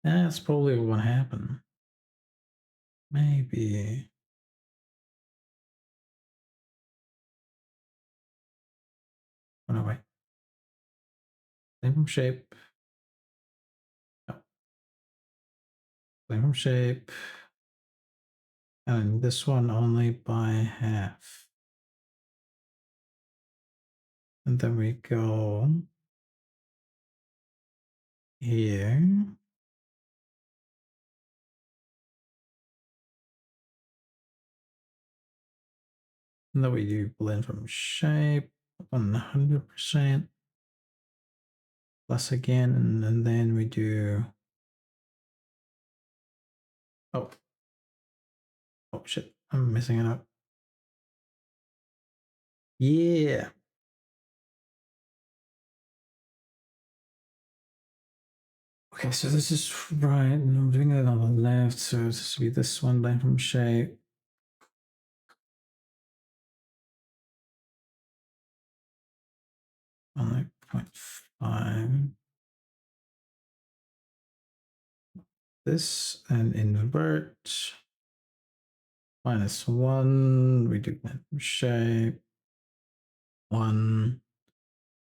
That's probably what happened. Maybe. Oh no, wait. Same from shape. No. Same from shape. And this one only by half. And then we go here. And then we do blend from shape 100%. Plus again, and then we do. Oh. Oh shit, I'm messing it up. Yeah. Okay, so this is right, and I'm doing it on the left, so this will be this one, blend from shape. Only 0.5. This and invert. -1. We do blend from shape. 1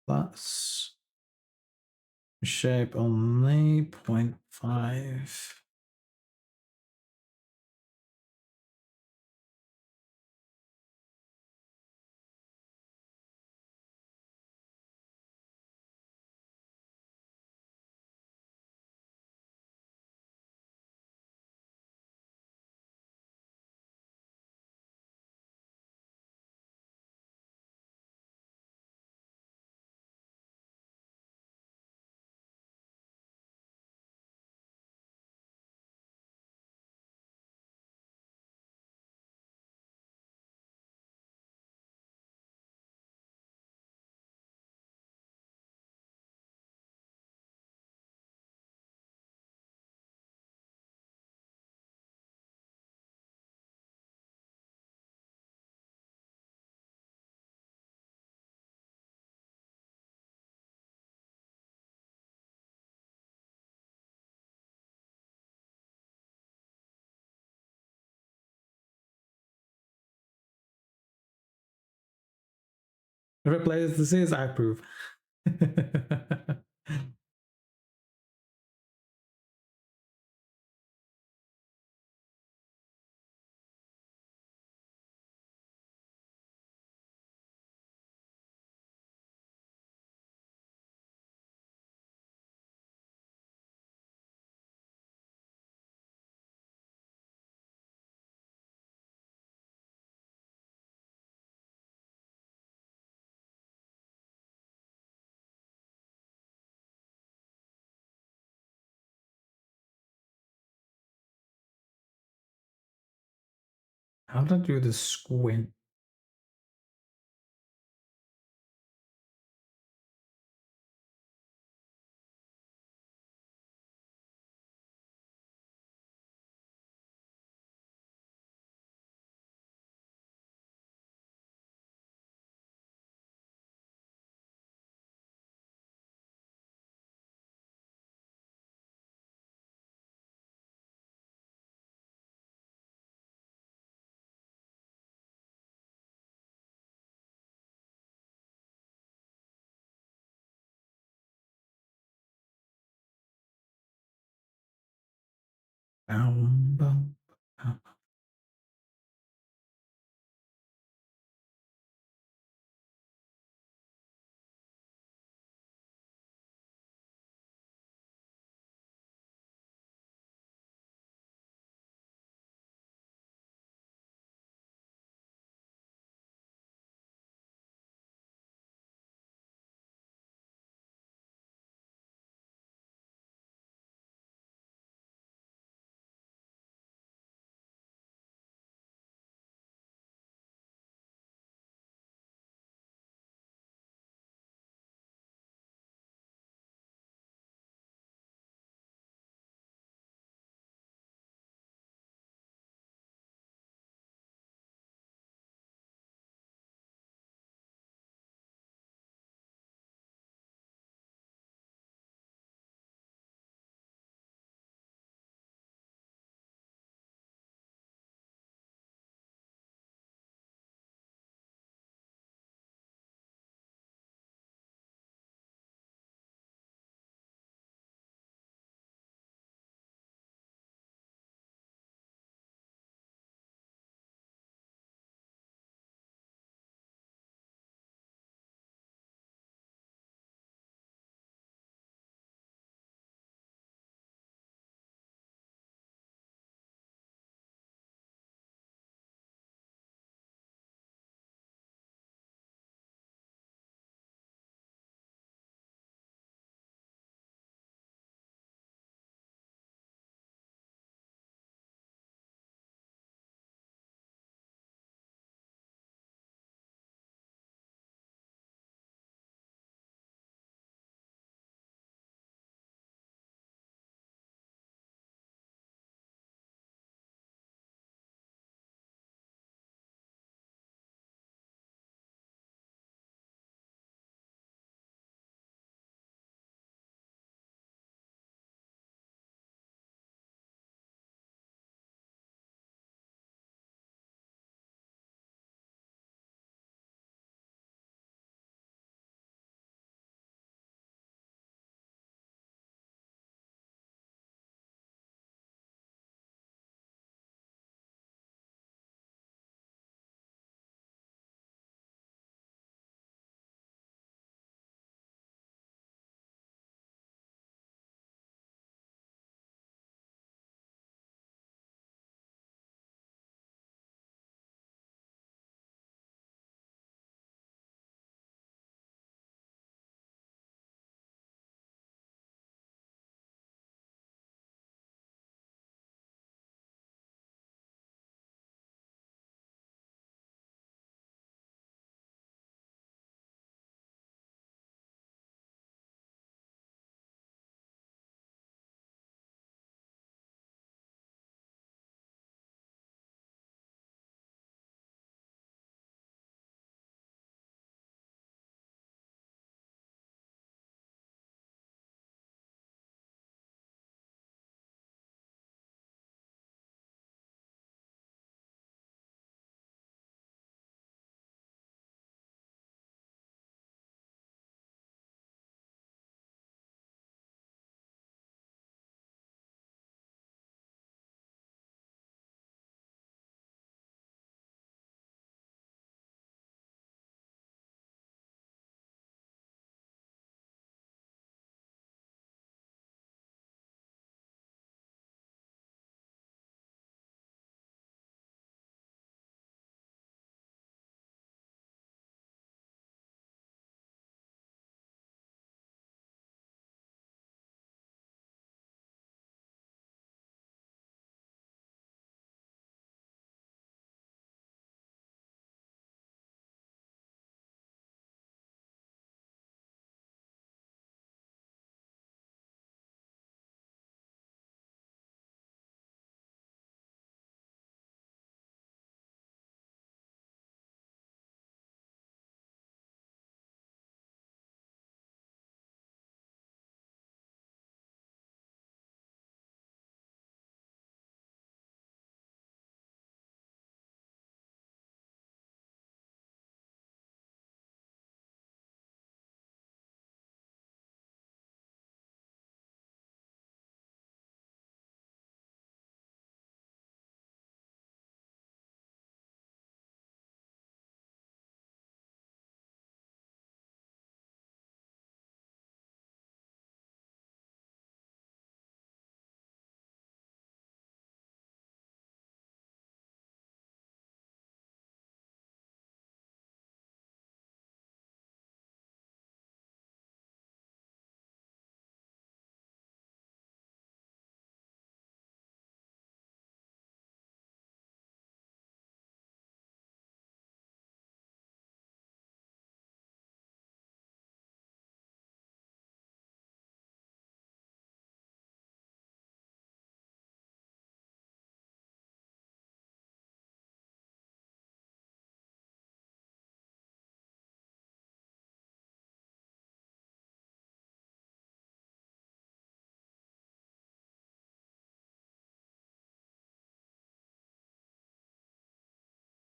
plus shape only 0.5. Whoever plays this is, I approve. How to do the squint? Boom, boom, boom.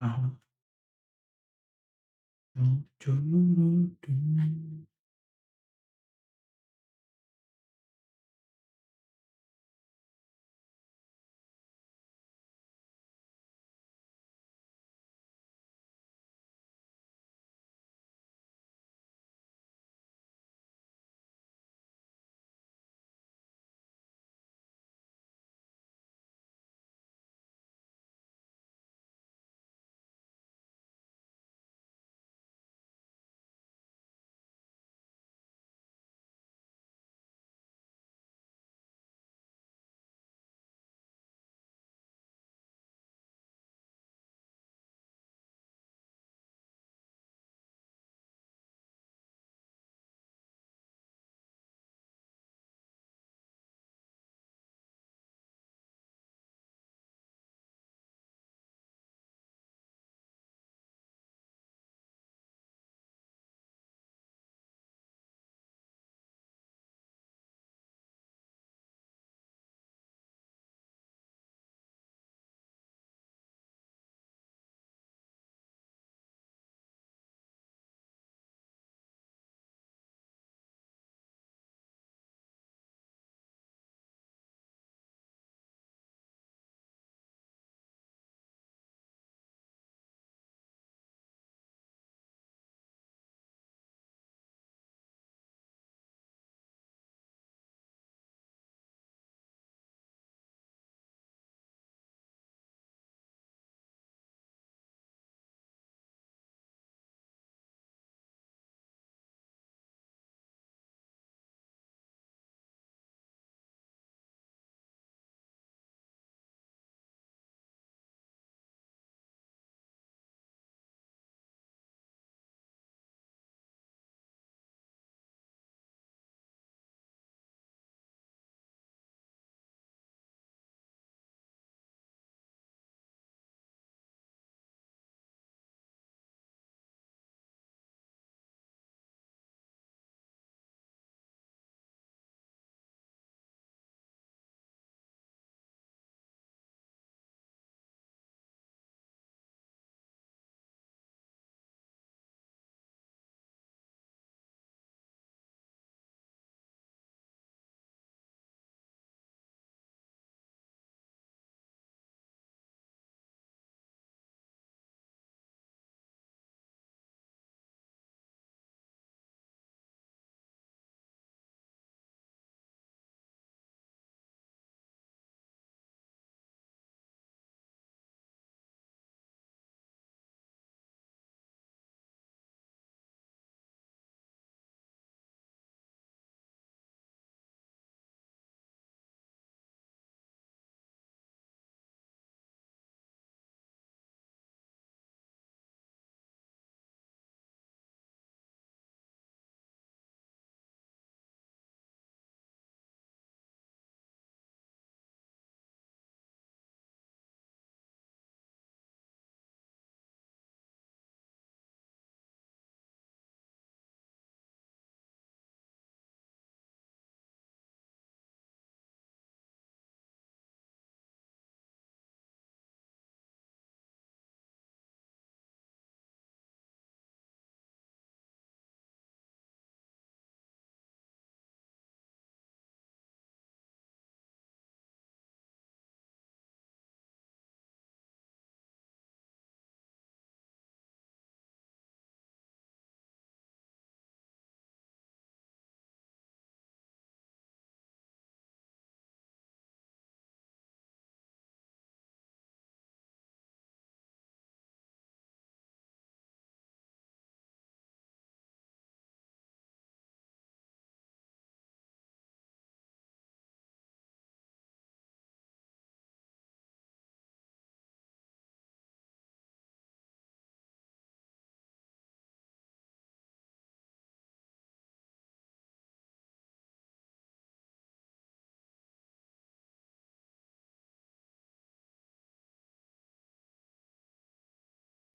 Oh.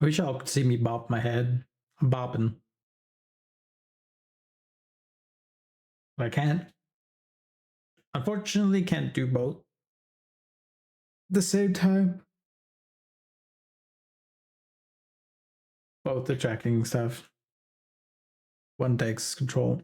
Wish y'all could see me bop my head. I'm bopping. But I can't. Unfortunately, can't do both at the same time. both the tracking stuff. One takes control.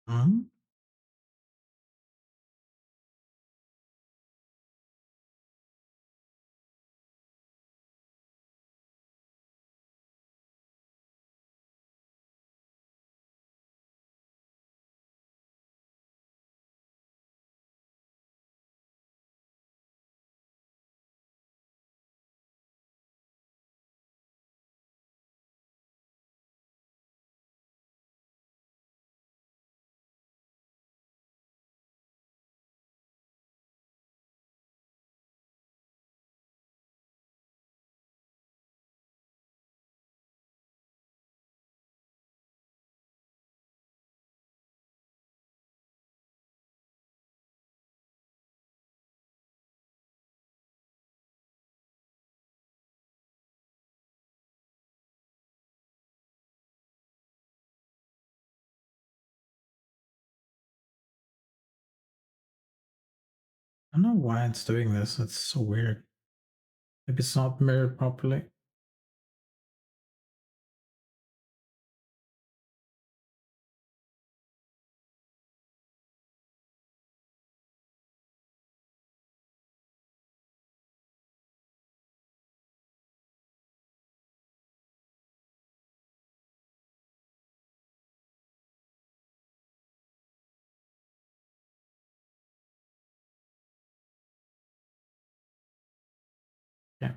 Hmm? I don't know why it's doing this. It's so weird. Maybe it's not mirrored properly. Yeah.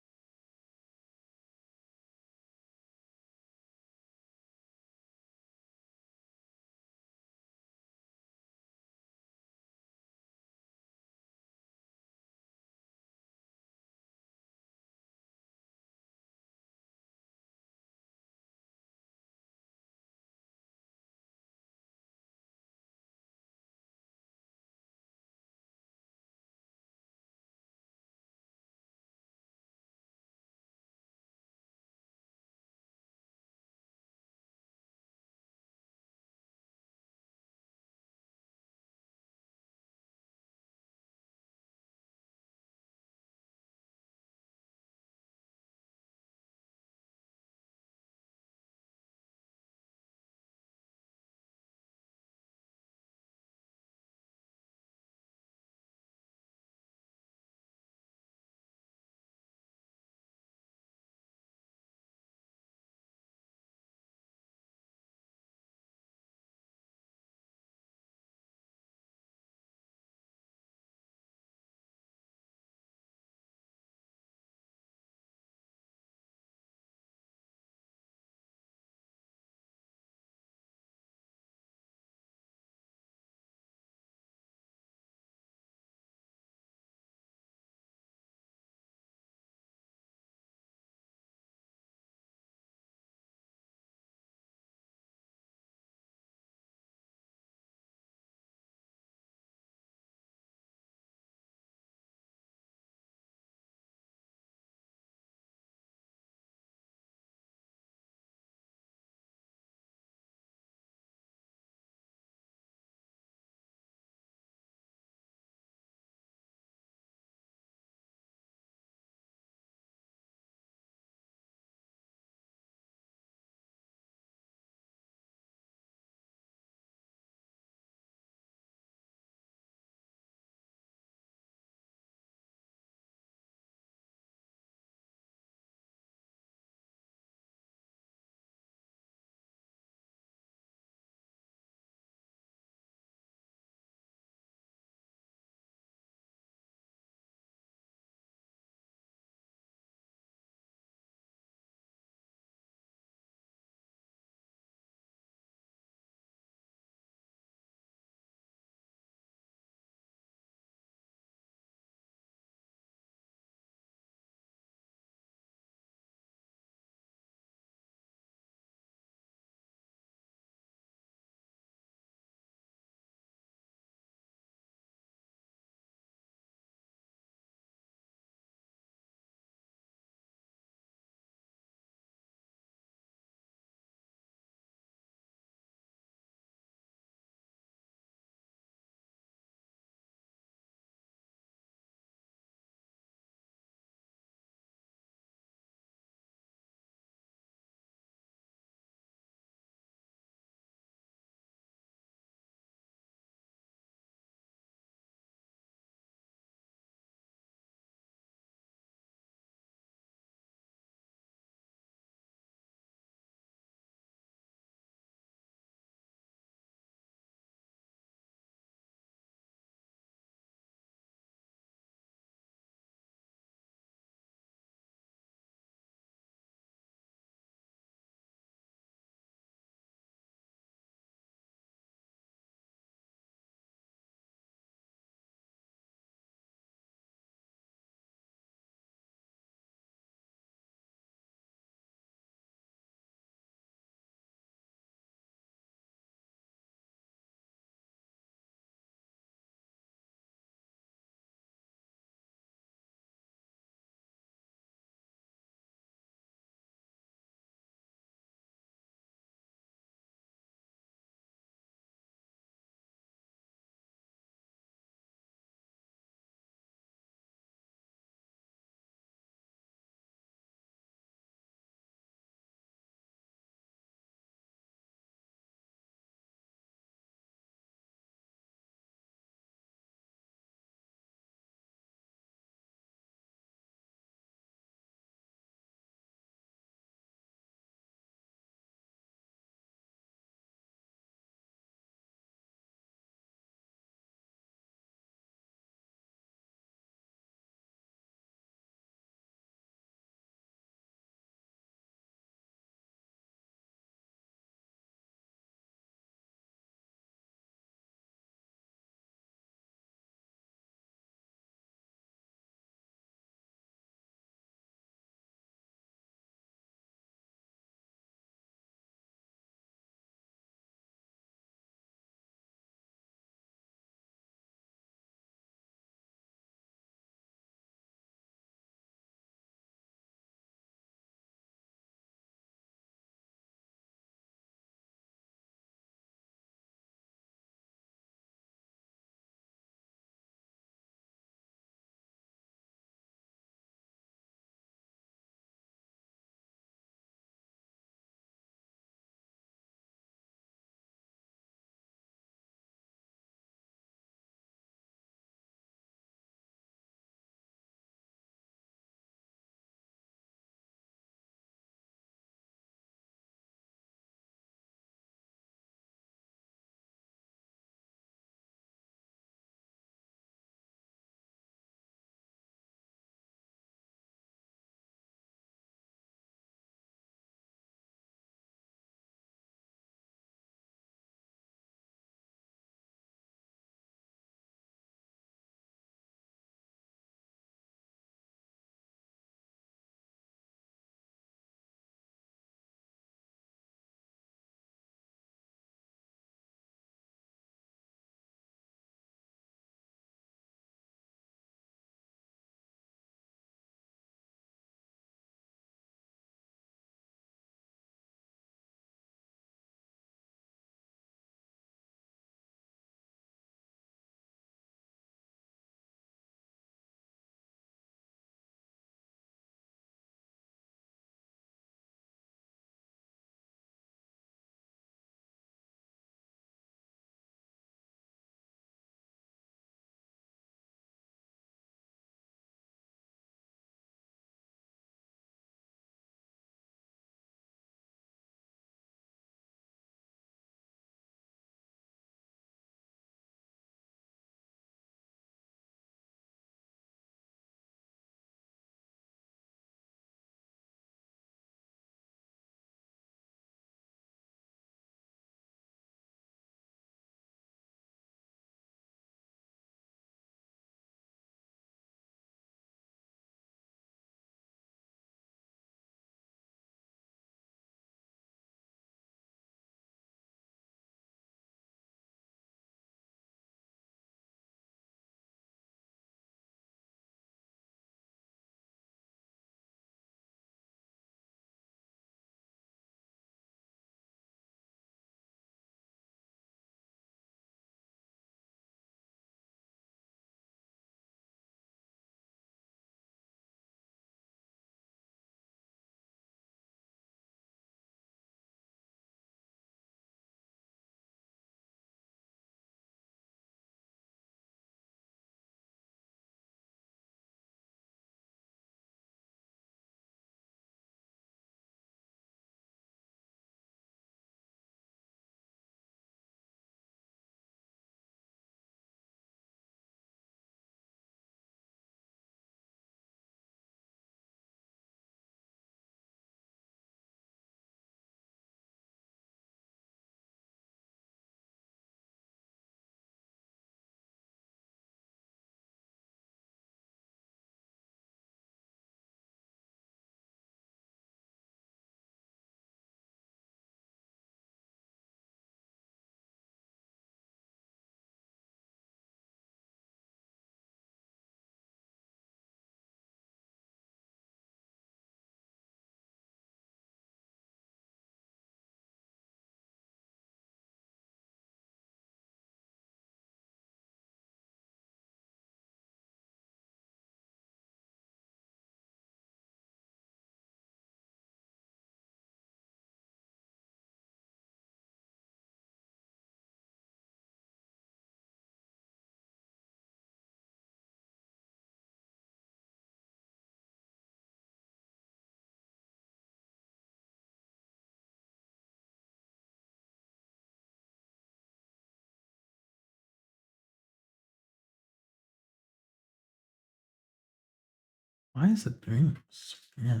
Why is it doing this? Yeah.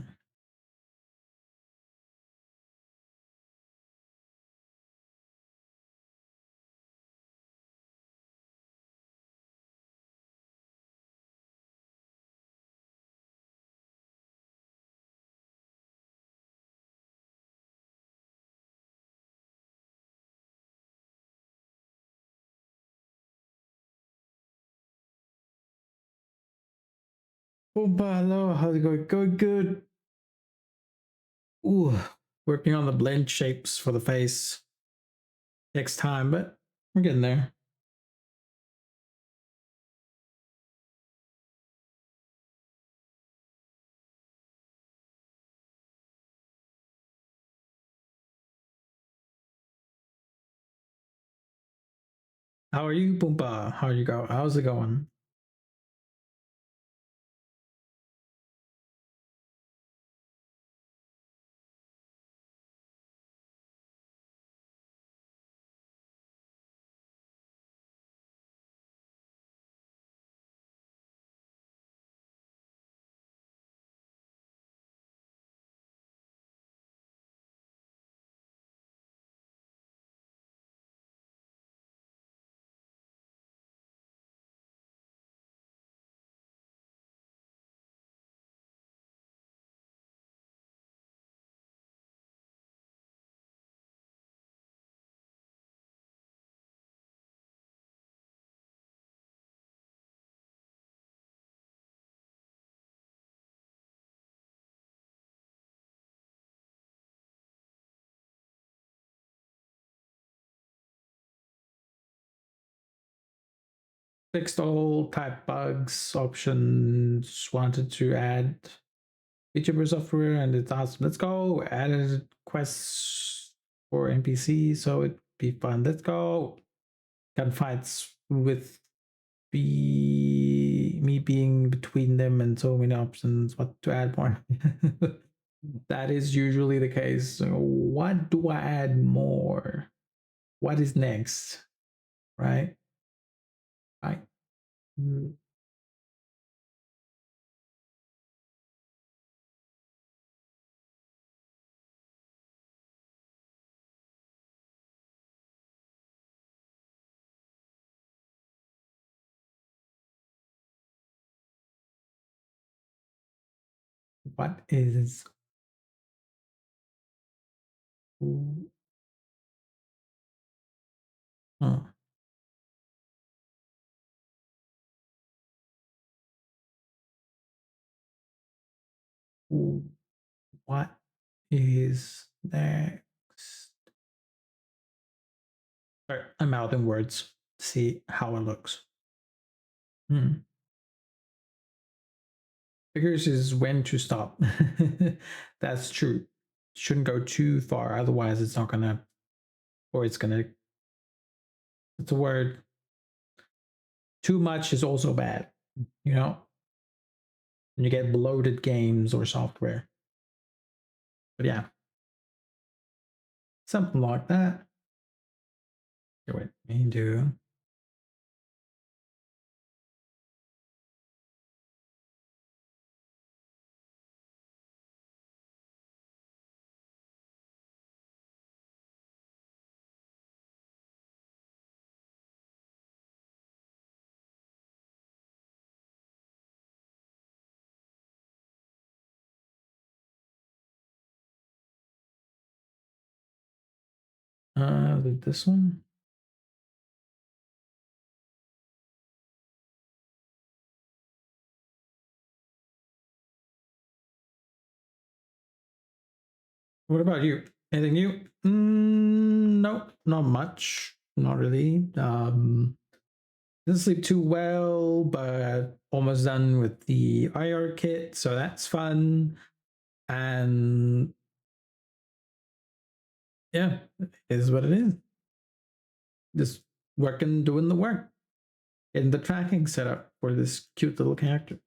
Oh, hello. How's it going? Going good. Ooh, working on the blend shapes for the face. Takes time, but we're getting there. How are you, Boompa? How you go? How's it going? Fixed all type bugs options. Wanted to add feature software, and it's awesome. Let's go. Added quests for NPC, so it'd be fun. Let's go. Got fights with me being between them and so many options. What to add more? That is usually the case. So what do I add more? What is next? Right? Right. What is huh, what is next? Sorry, I'm out in words. See how it looks. Hmm. Figures is when to stop. That's true. Shouldn't go too far, otherwise it's not gonna, or it's gonna. It's a word. Too much is also bad. You know, when you get bloated games or software. But yeah, something like that. Okay, wait, me do. This one. What about you? Anything new? No, not much. Not really. Didn't sleep too well, but almost done with the ARKit, so that's fun. And yeah, it is what it is. Just working, doing the work, getting the tracking set up for this cute little character.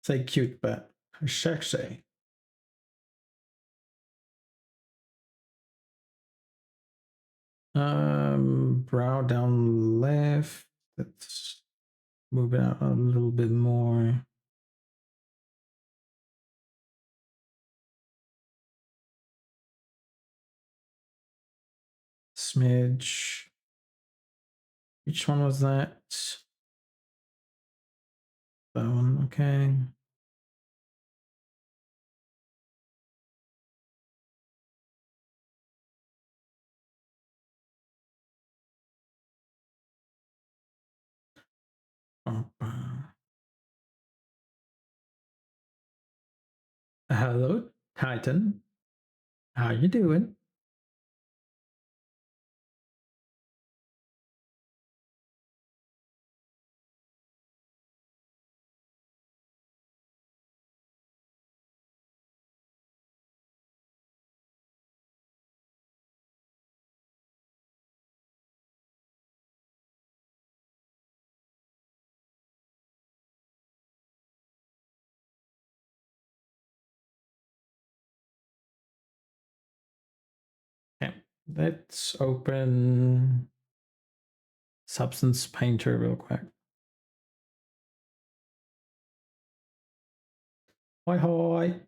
Say cute, but sexy. Brow down left. Let's move it out a little bit more. smidge. Which one was that? That one, okay. Hello, Titan. How you doing? Okay, let's open Substance Painter real quick. Hoi hoi.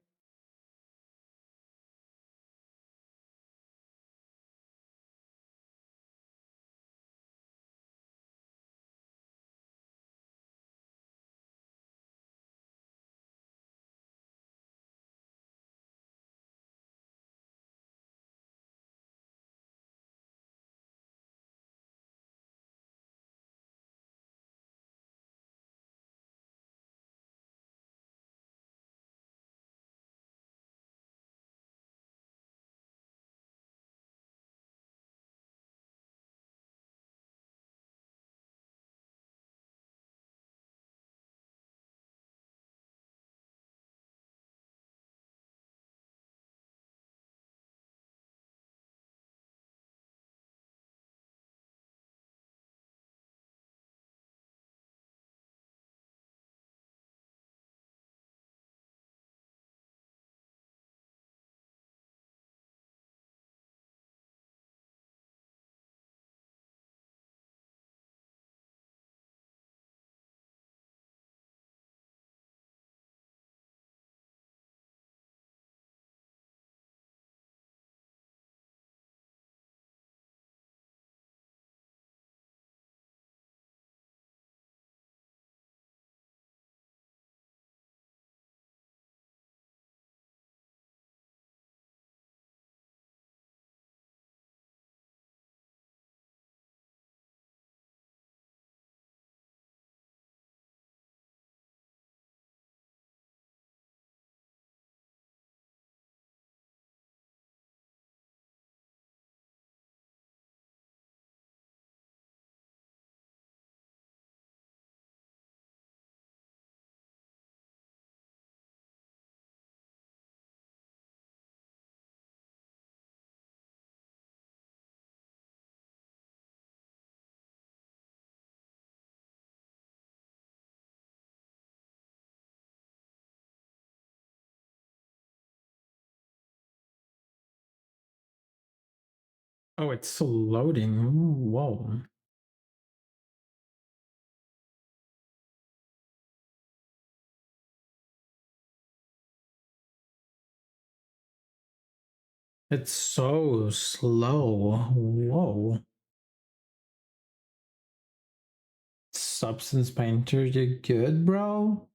Oh, it's loading. Whoa. It's so slow. Whoa. Substance Painter, you good, bro?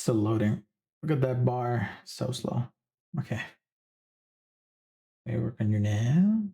Still loading. Look at that bar. So slow. Okay. May work on you now.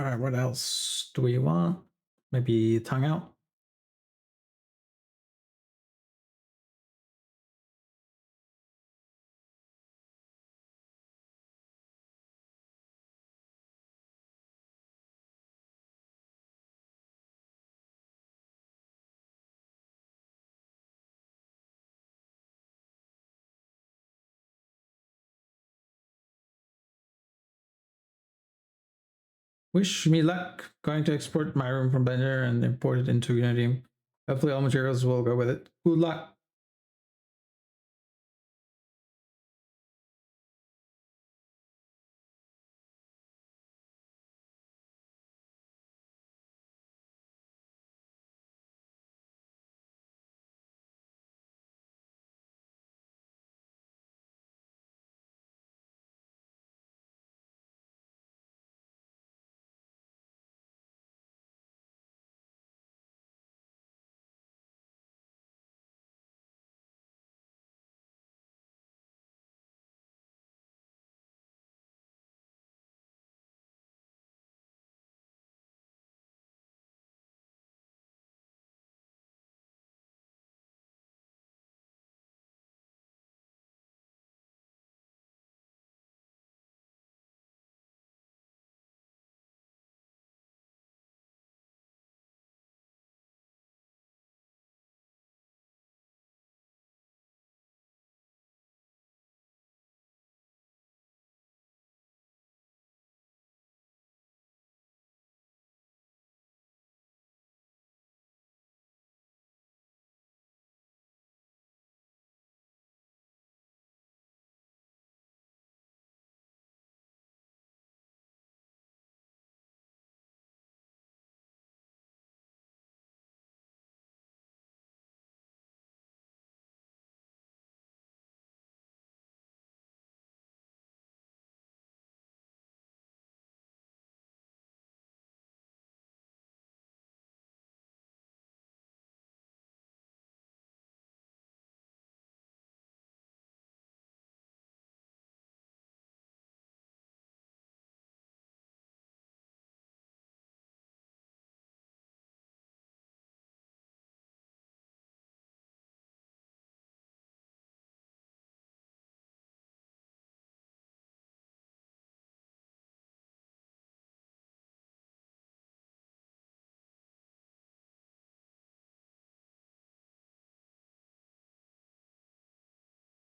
All right, what else do we want? Maybe tongue out? Wish me luck. Going to export my room from Blender and import it into Unity. Hopefully all materials will go with it. Good luck.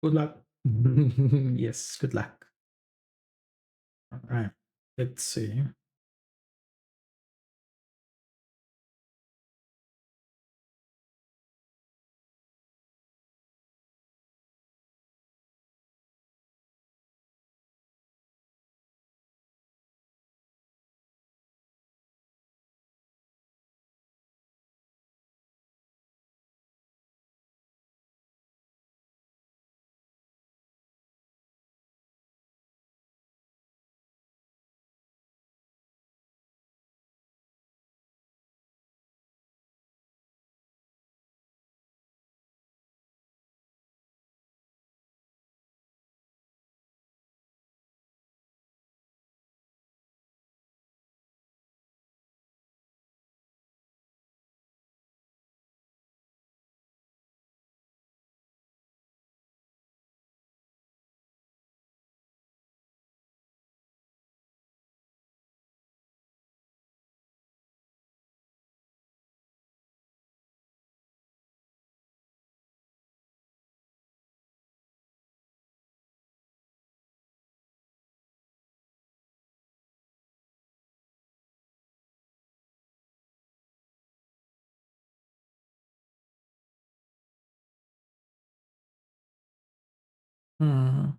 Good luck. Yes, good luck. All right, let's see. Hmm.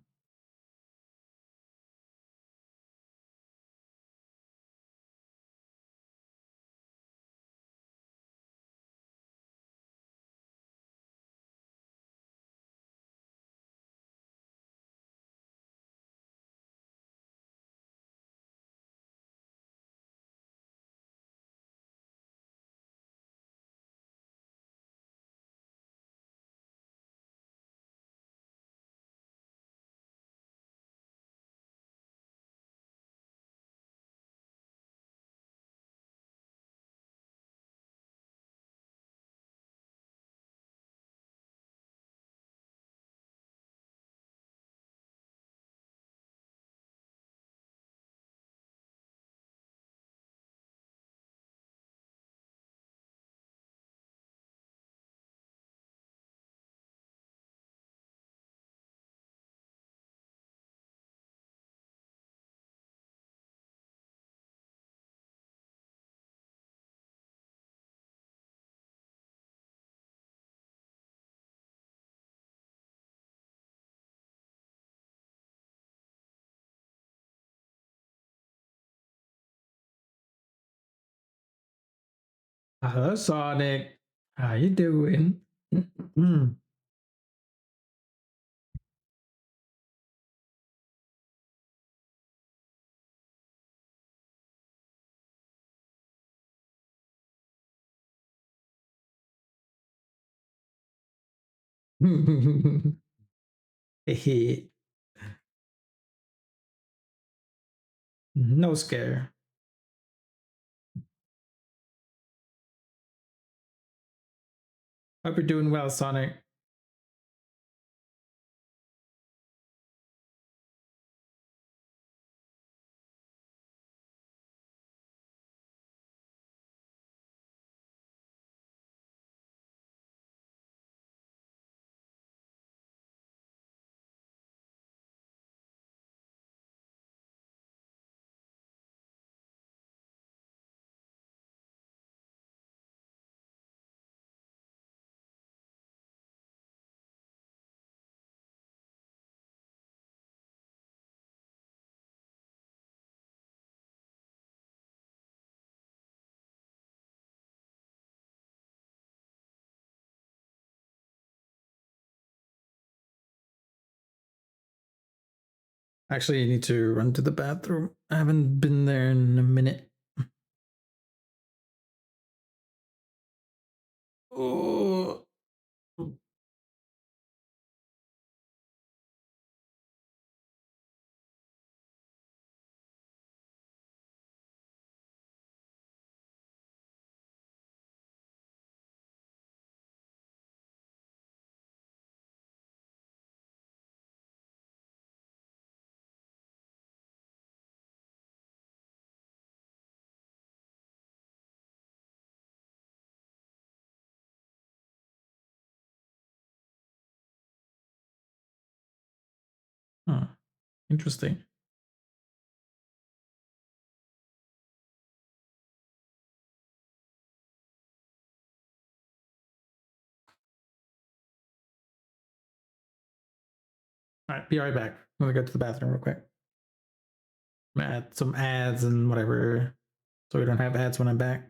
Hello, Sonic. How you doing? No scare. Hope you're doing well, Sonic. Actually, I need to run to the bathroom. I haven't been there in a minute. Oh. Huh. Interesting. All right, be right back. I'm gonna go to the bathroom real quick. Add some ads and whatever, so we don't have ads when I'm back.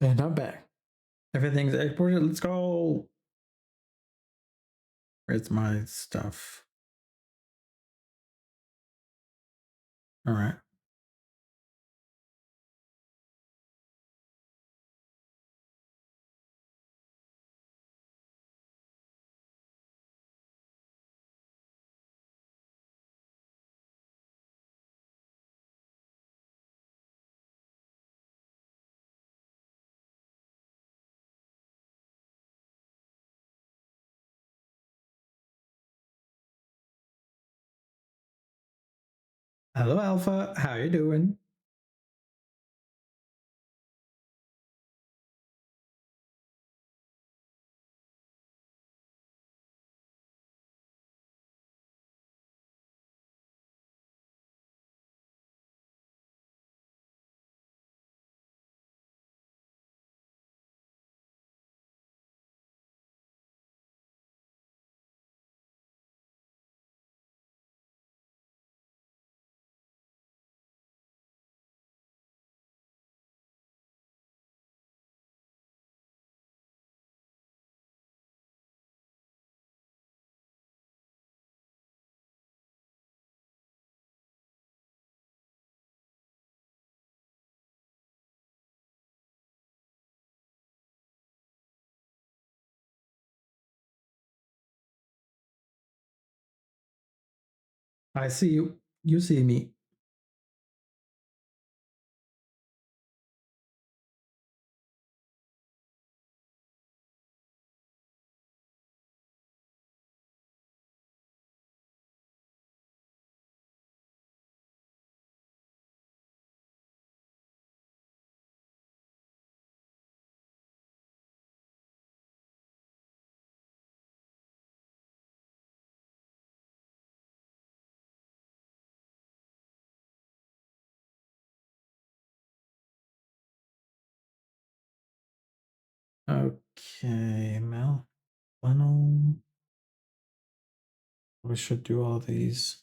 And I'm back. Everything's exported. Let's go. Where's my stuff? All right. Hello, Alpha. How you doing? I see you. You see me. Okay, Mel. Funnel. We should do all these.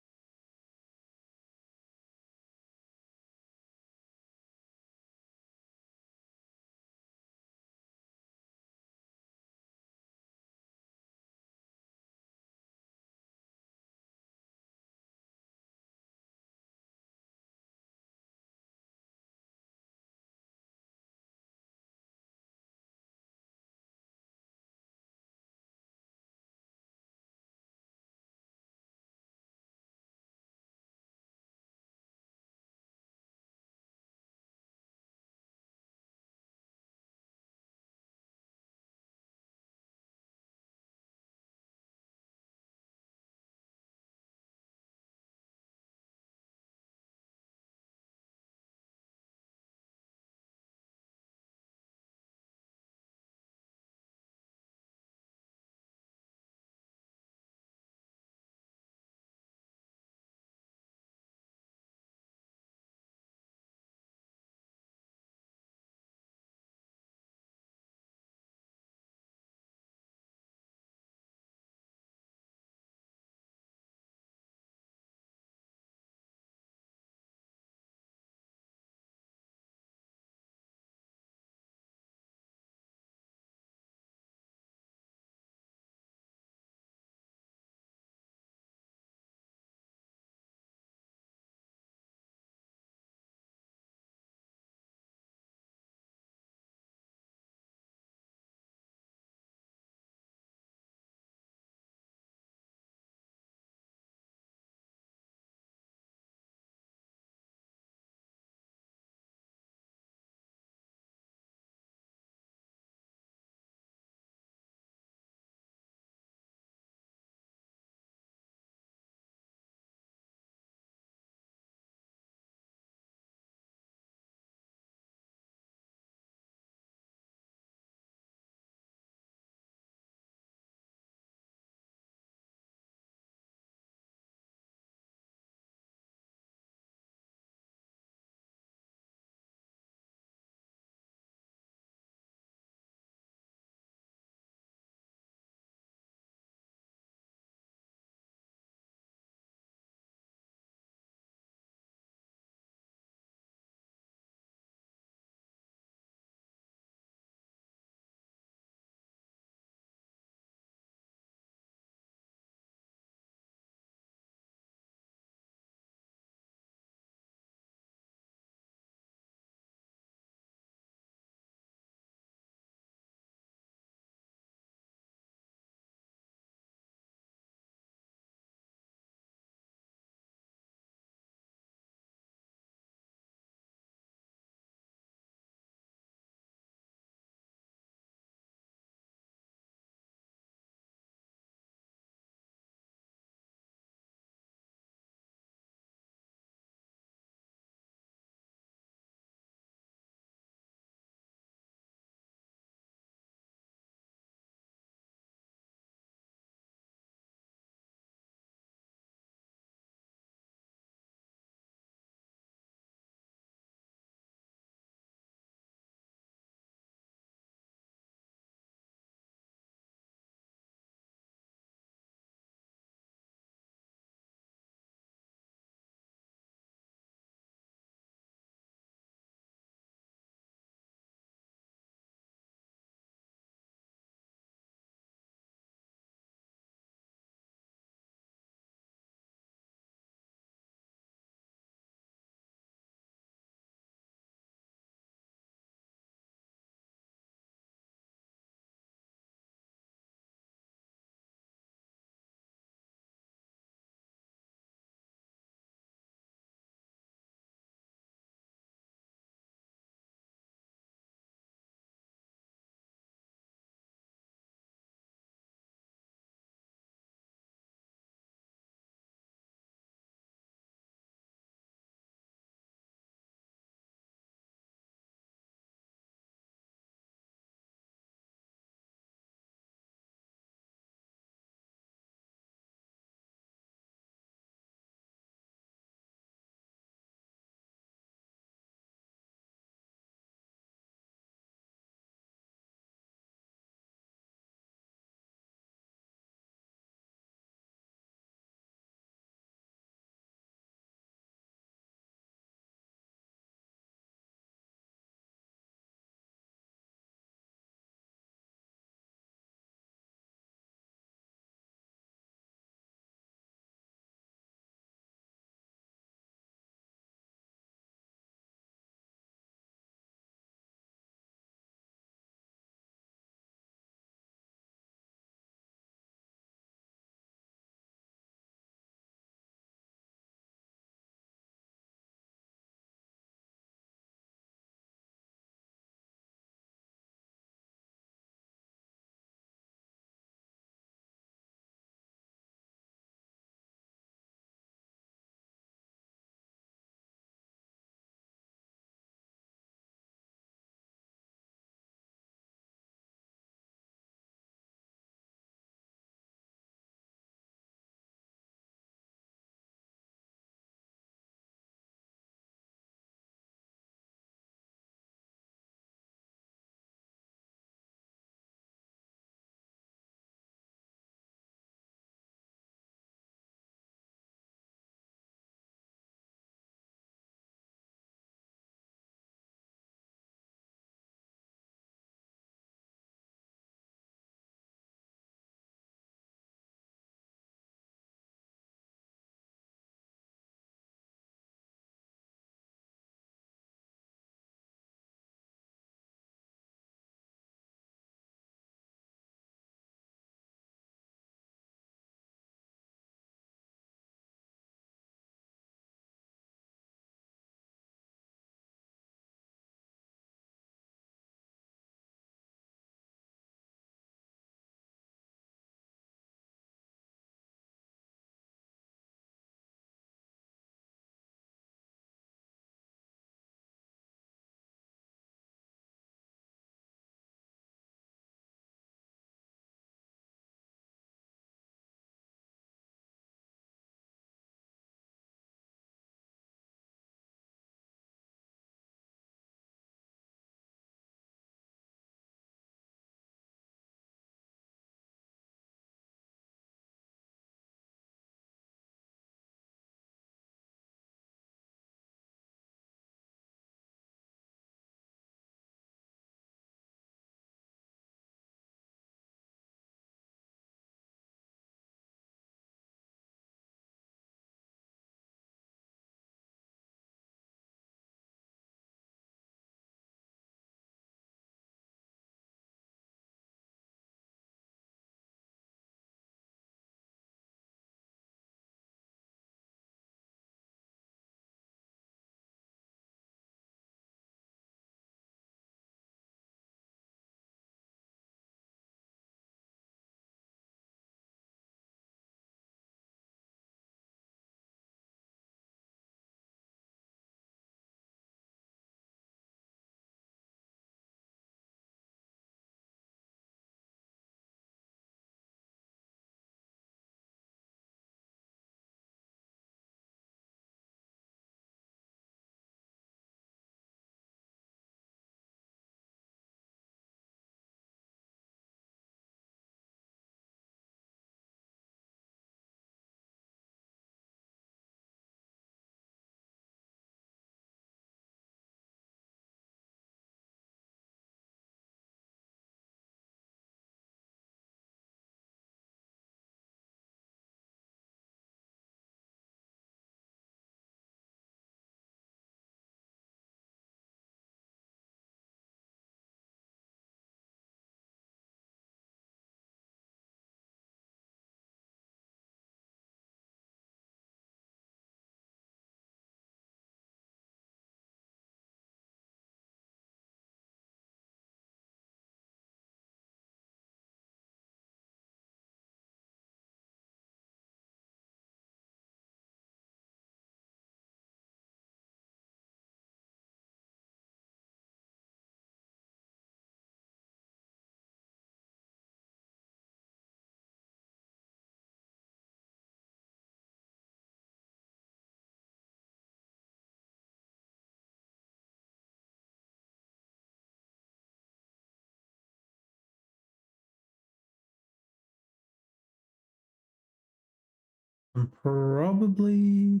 And probably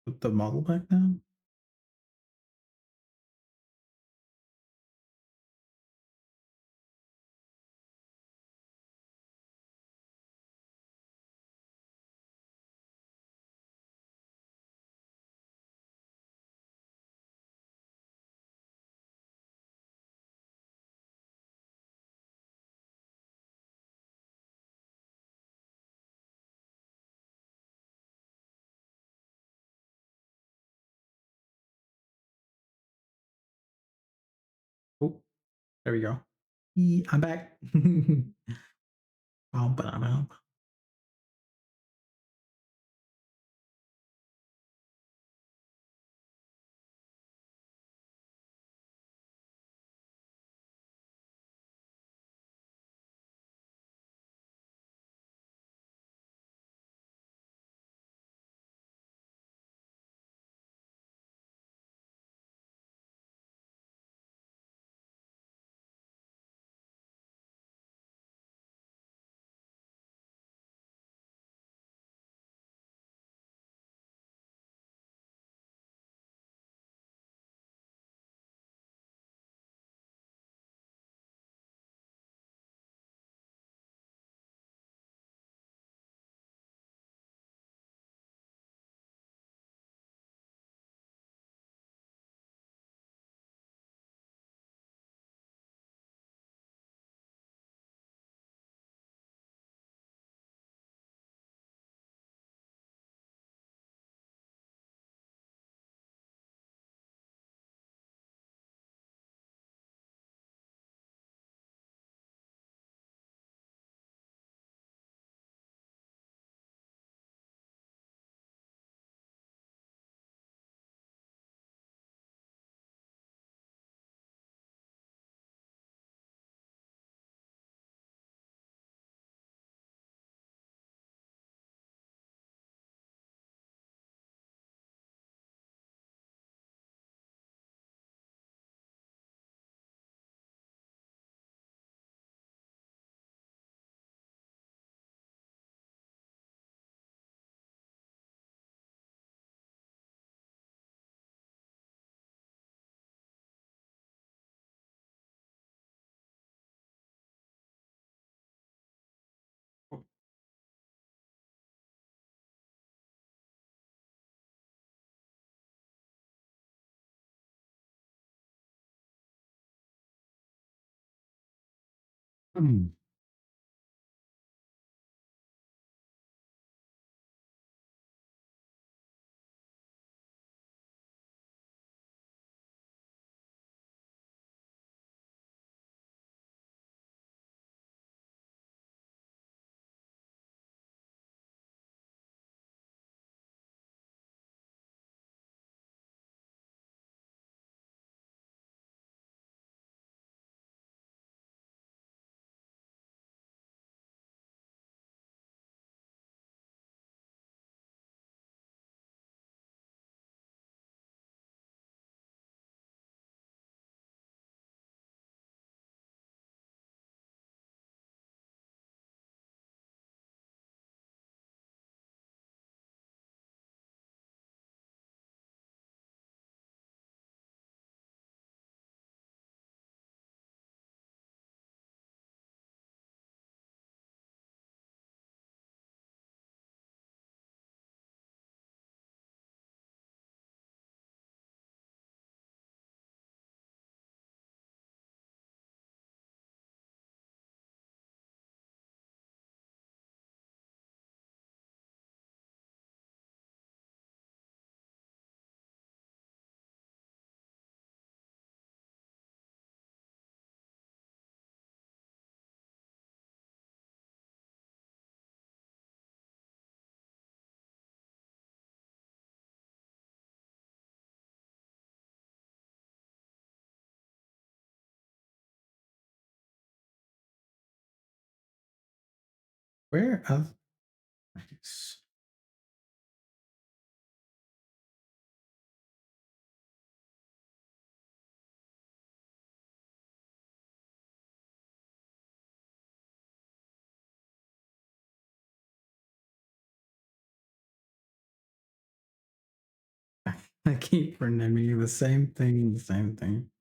put the model back down. Oh, there we go. I'm back. Where else? I keep renaming the same thing, the same thing.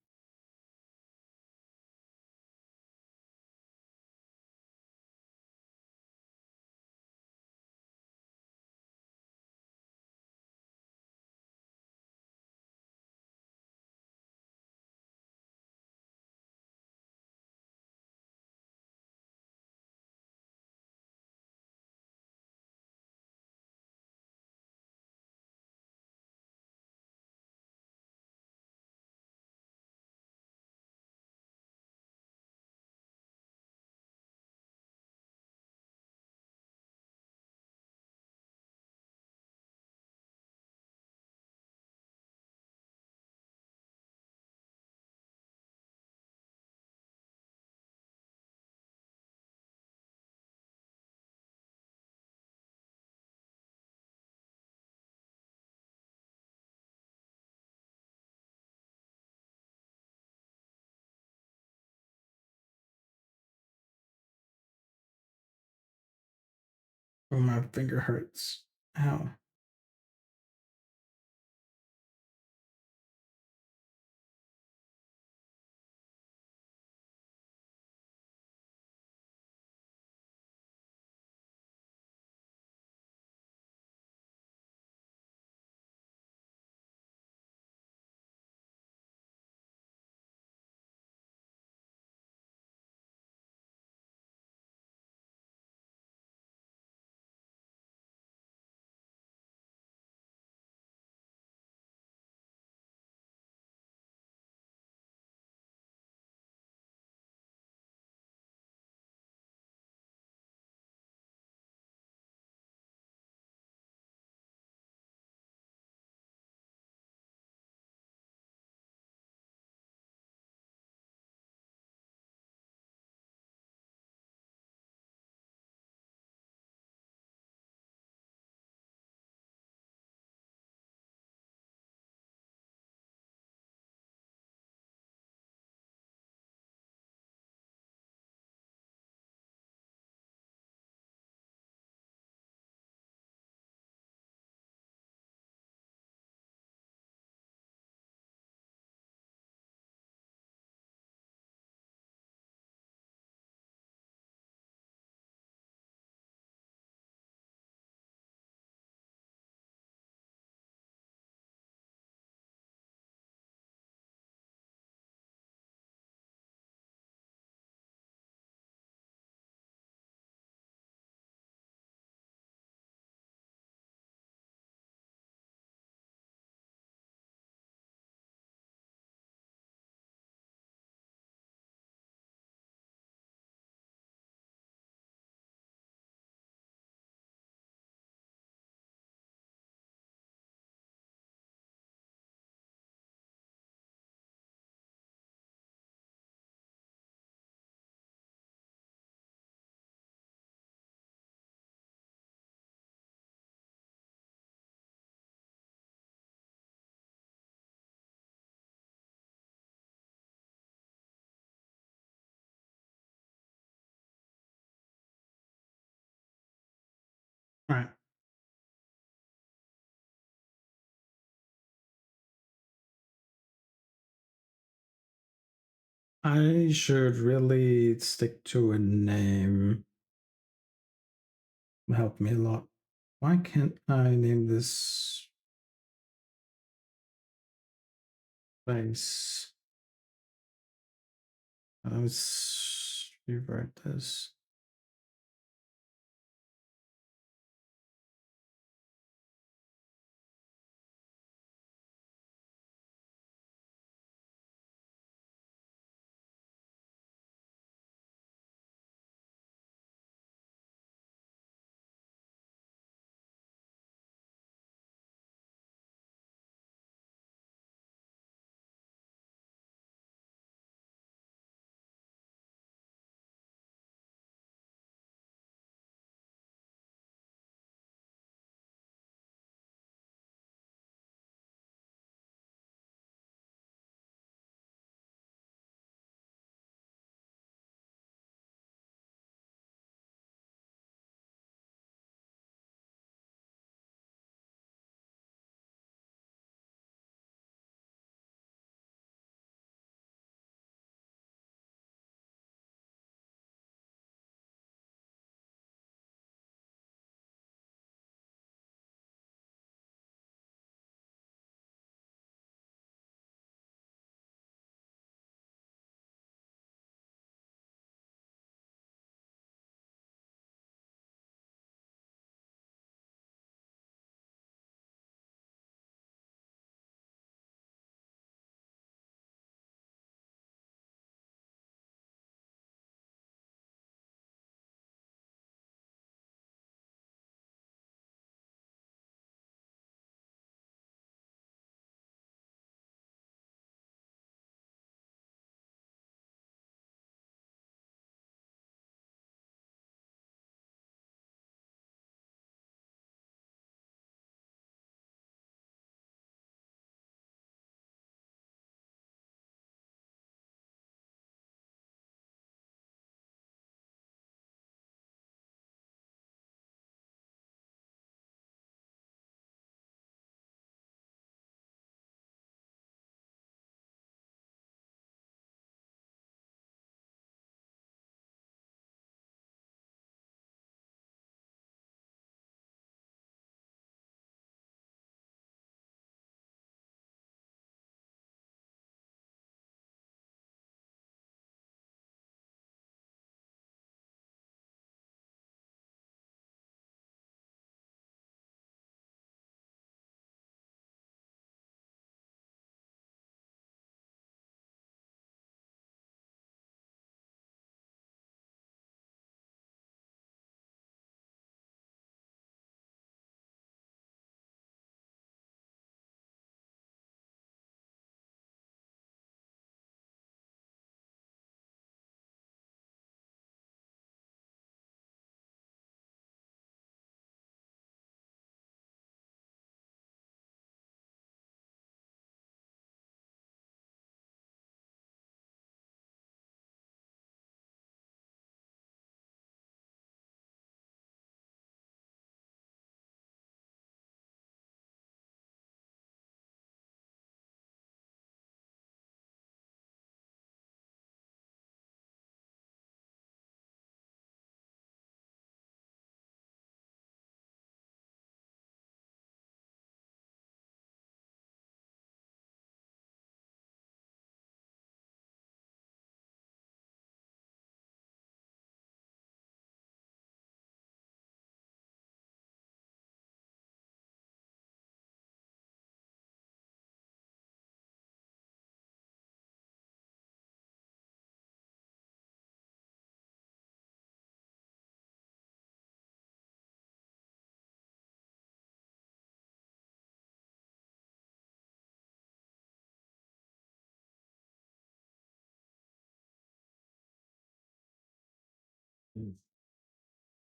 Oh, my finger hurts. Ow. All right. I should really stick to a name. Help me a lot. Why can't I name this place? Let's rewrite this.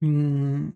Hmm.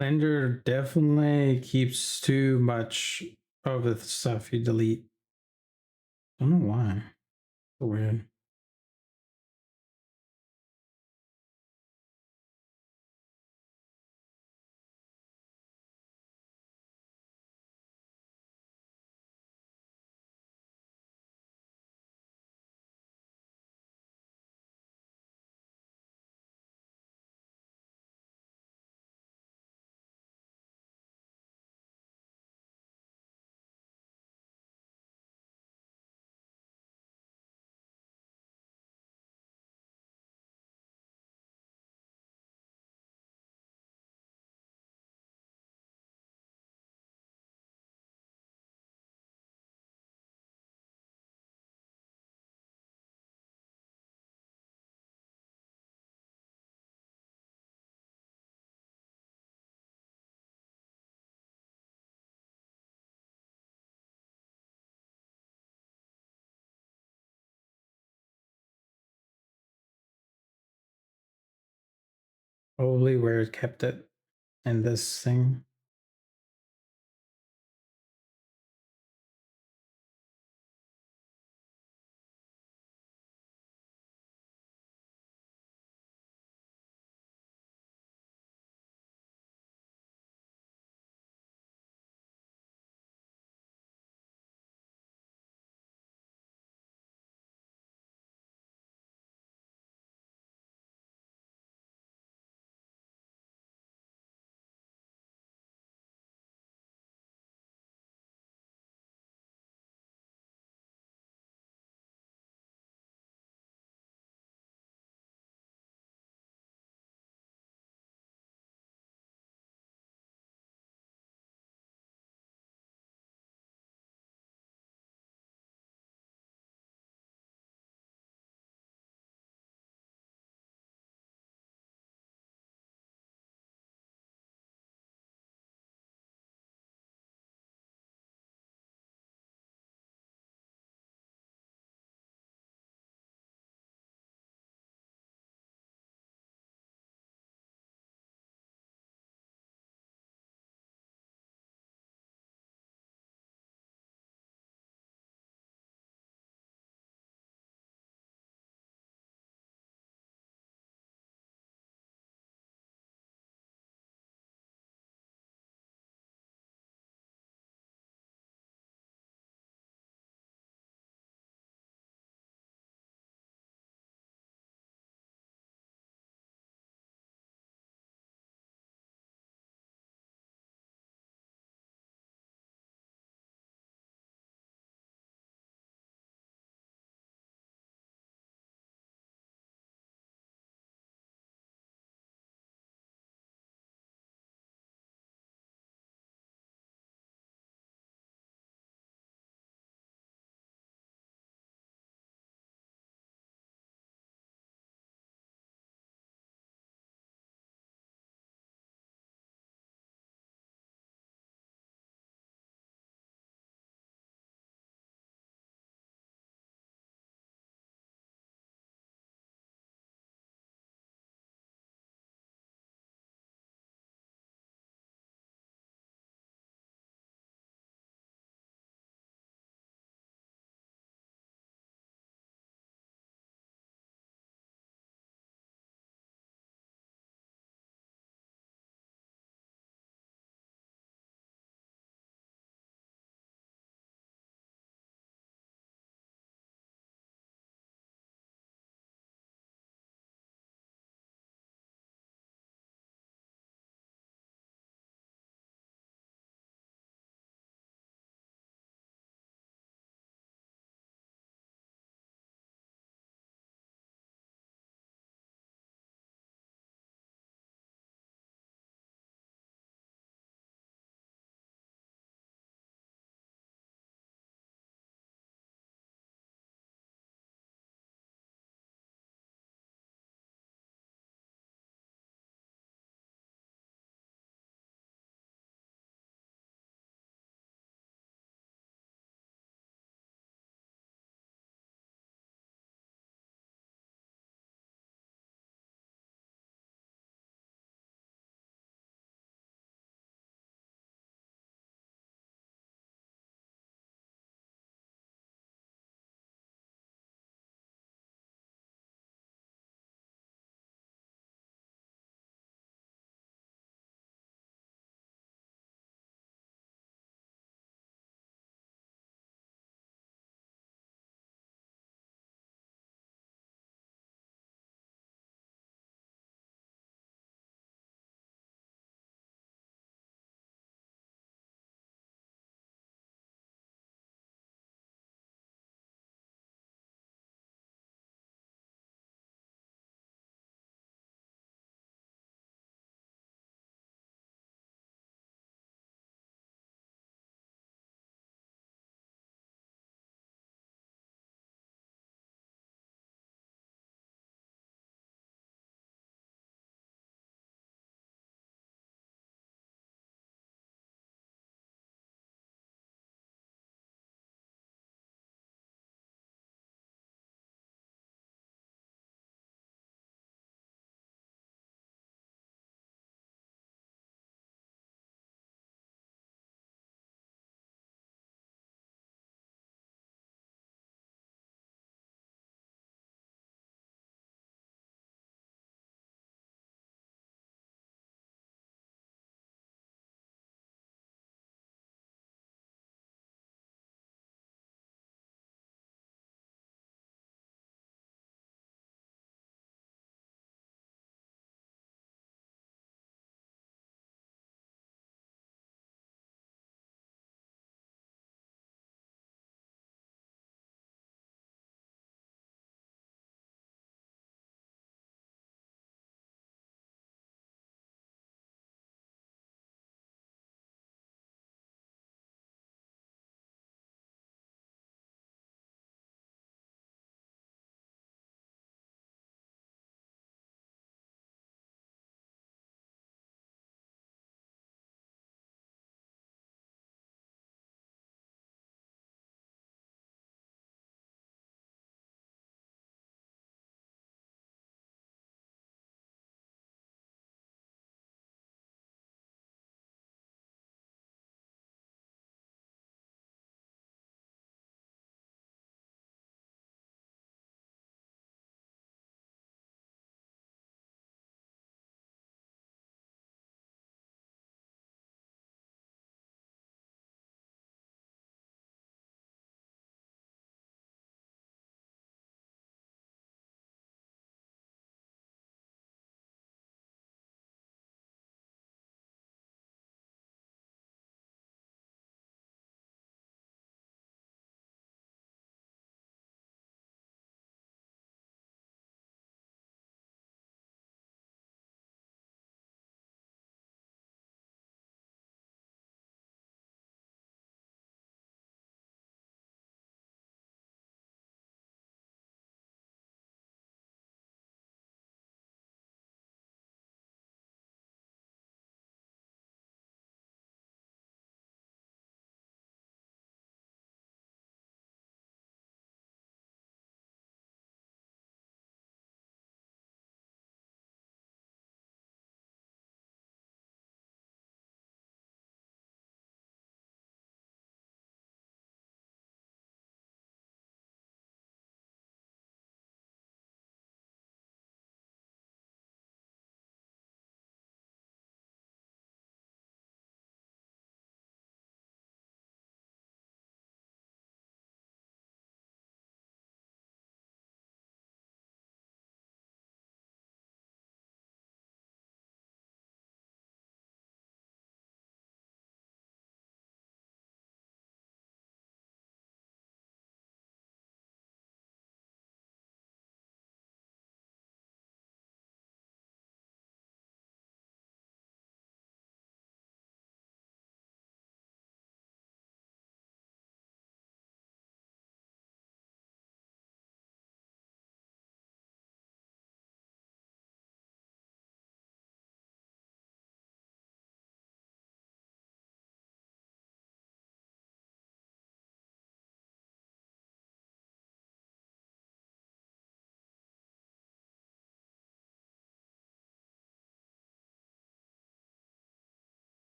Blender definitely keeps too much of the stuff you delete. Don't know why. So weird. Probably where it kept it in this thing.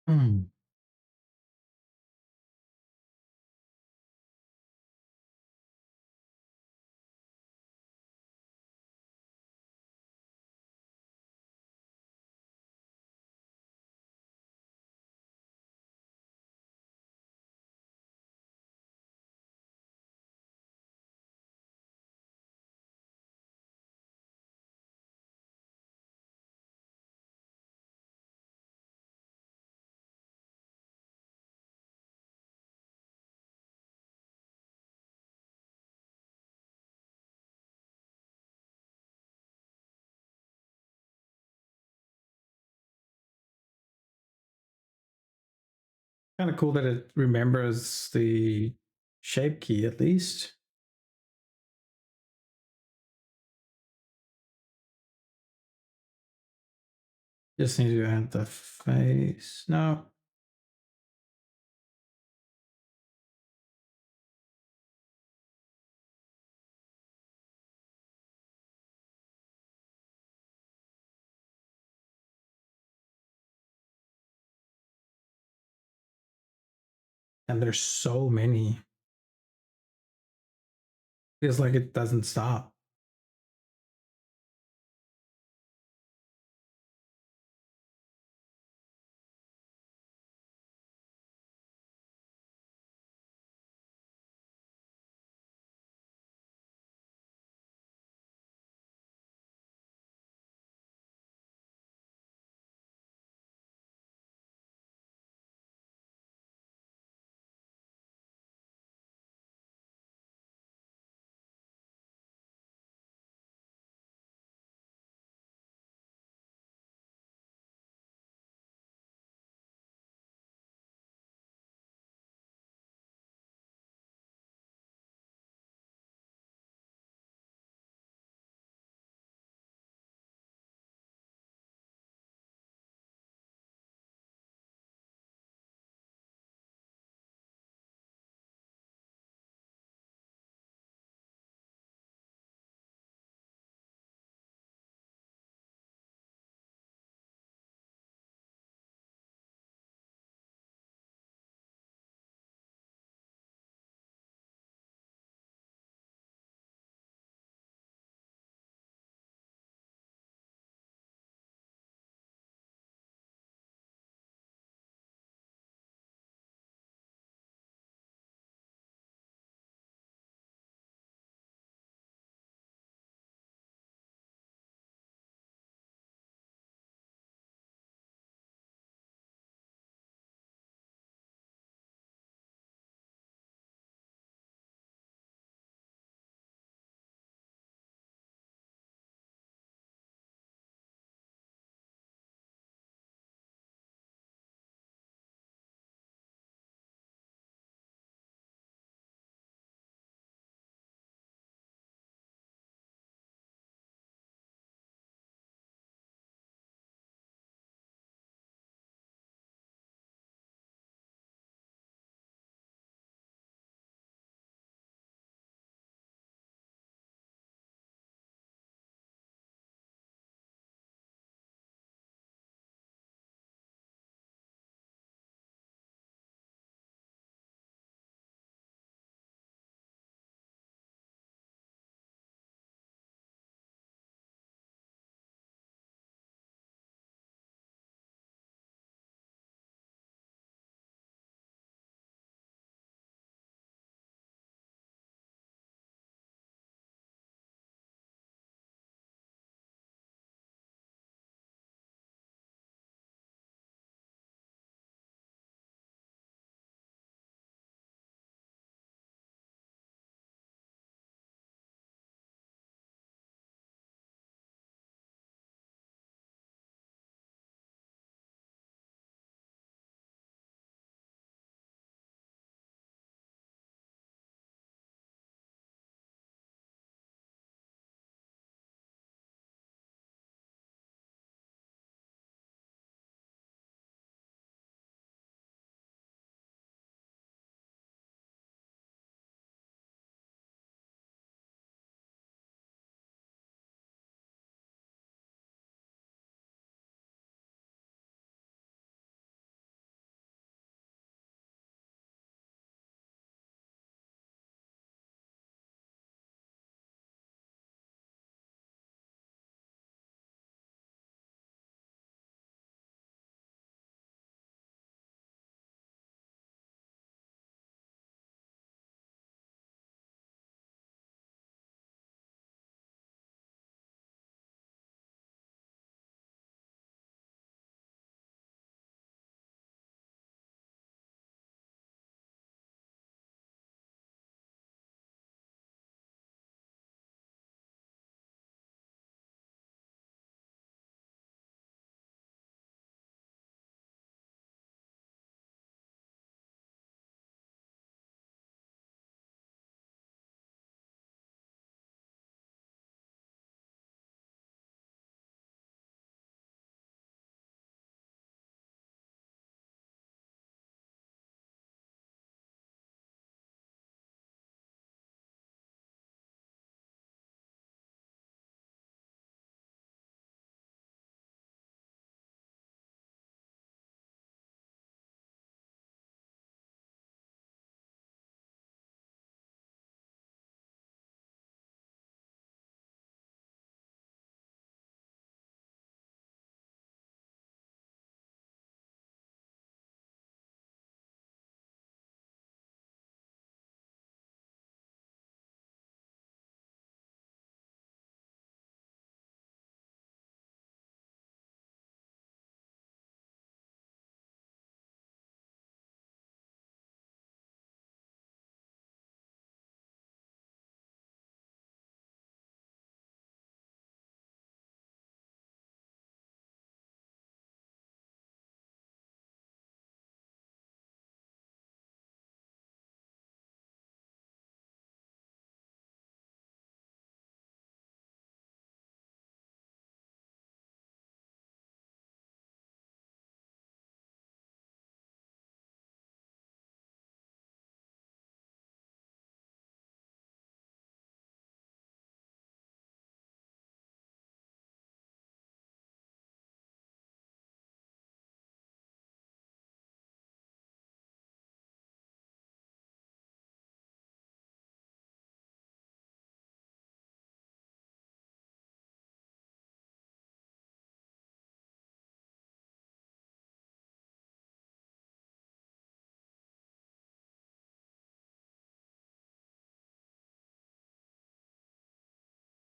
Hmm. Kind of cool that it remembers the shape key at least. Just need to add the face. No. And there's so many. Feels like it doesn't stop.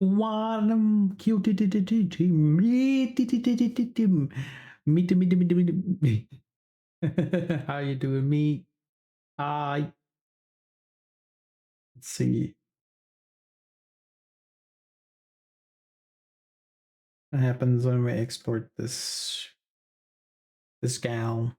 One cute meet. How you doing, me? I let's see what happens when we export this gal.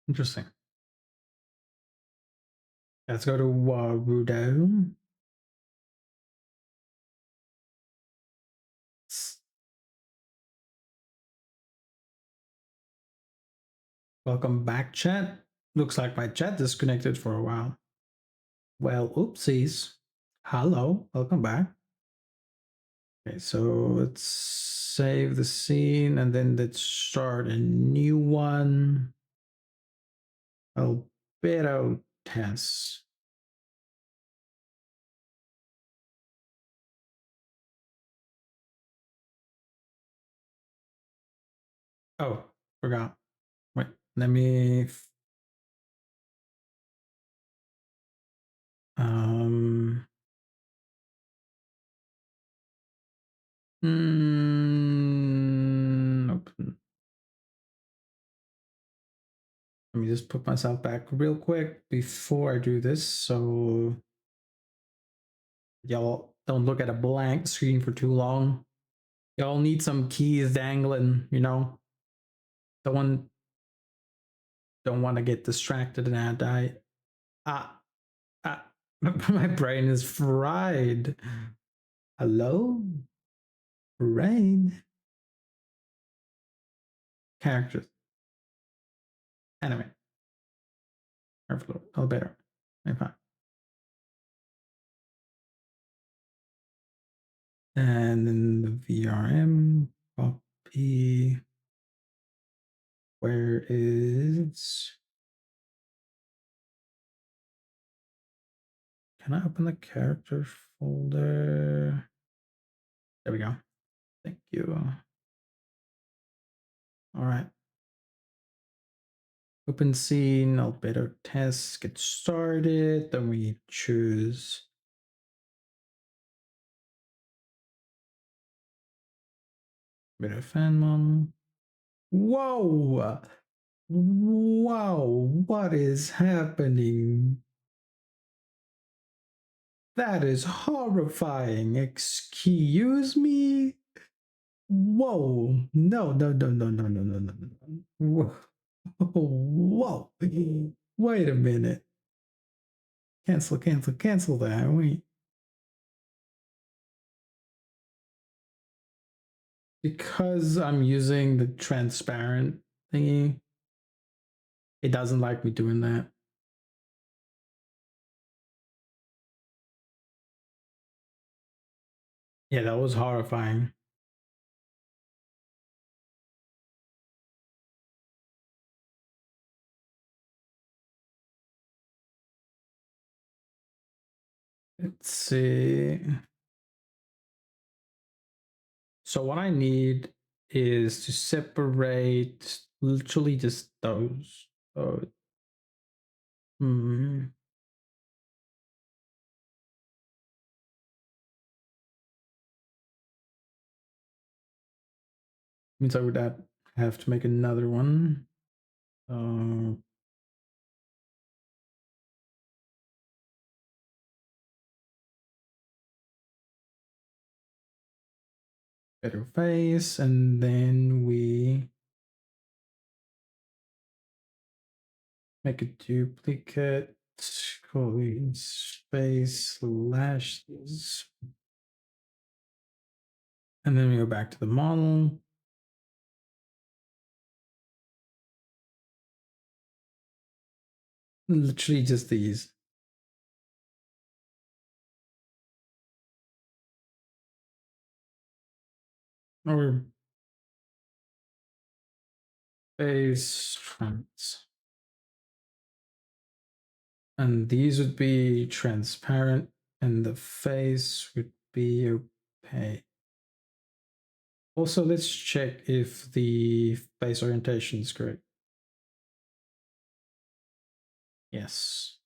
Interesting. Let's go to Warudo. Welcome back, chat. Looks like my chat disconnected for a while. Well, oopsies. Hello, welcome back. Okay, so let's save the scene and then let's start a new one. Albedo test. Oh, forgot. Wait, let me. Um. Open. Let me just put myself back real quick before I do this, so y'all don't look at a blank screen for too long. Y'all need some keys dangling, you know. Don't want to get distracted and I die. Ah, ah, my brain is fried. Hello, brain. Characters. Anime. Airflow. Albedo. Fine. And then the VRM copy. Where is? Can I open the character folder? There we go. Thank you. All right. Open scene, Albedo test, get started. Then we choose Albedo fan model. Whoa! Wow, what is happening? That is horrifying. Excuse me? Whoa. No, no, no, no, no, no, no, no, no. Whoa. Whoa. Wait a minute. Cancel, cancel, cancel that. Wait. Because I'm using the transparent thingy, it doesn't like me doing that. Yeah, that was horrifying. Let's see. So what I need is to separate literally just those. Oh, hmm. Means I would have to make another one. Uh, better face, and then we make a duplicate. Call it space slash this. And then we go back to the model. Literally just these. Or face trans. And these would be transparent, and the face would be opaque. Also, let's check if the face orientation is correct. Yes.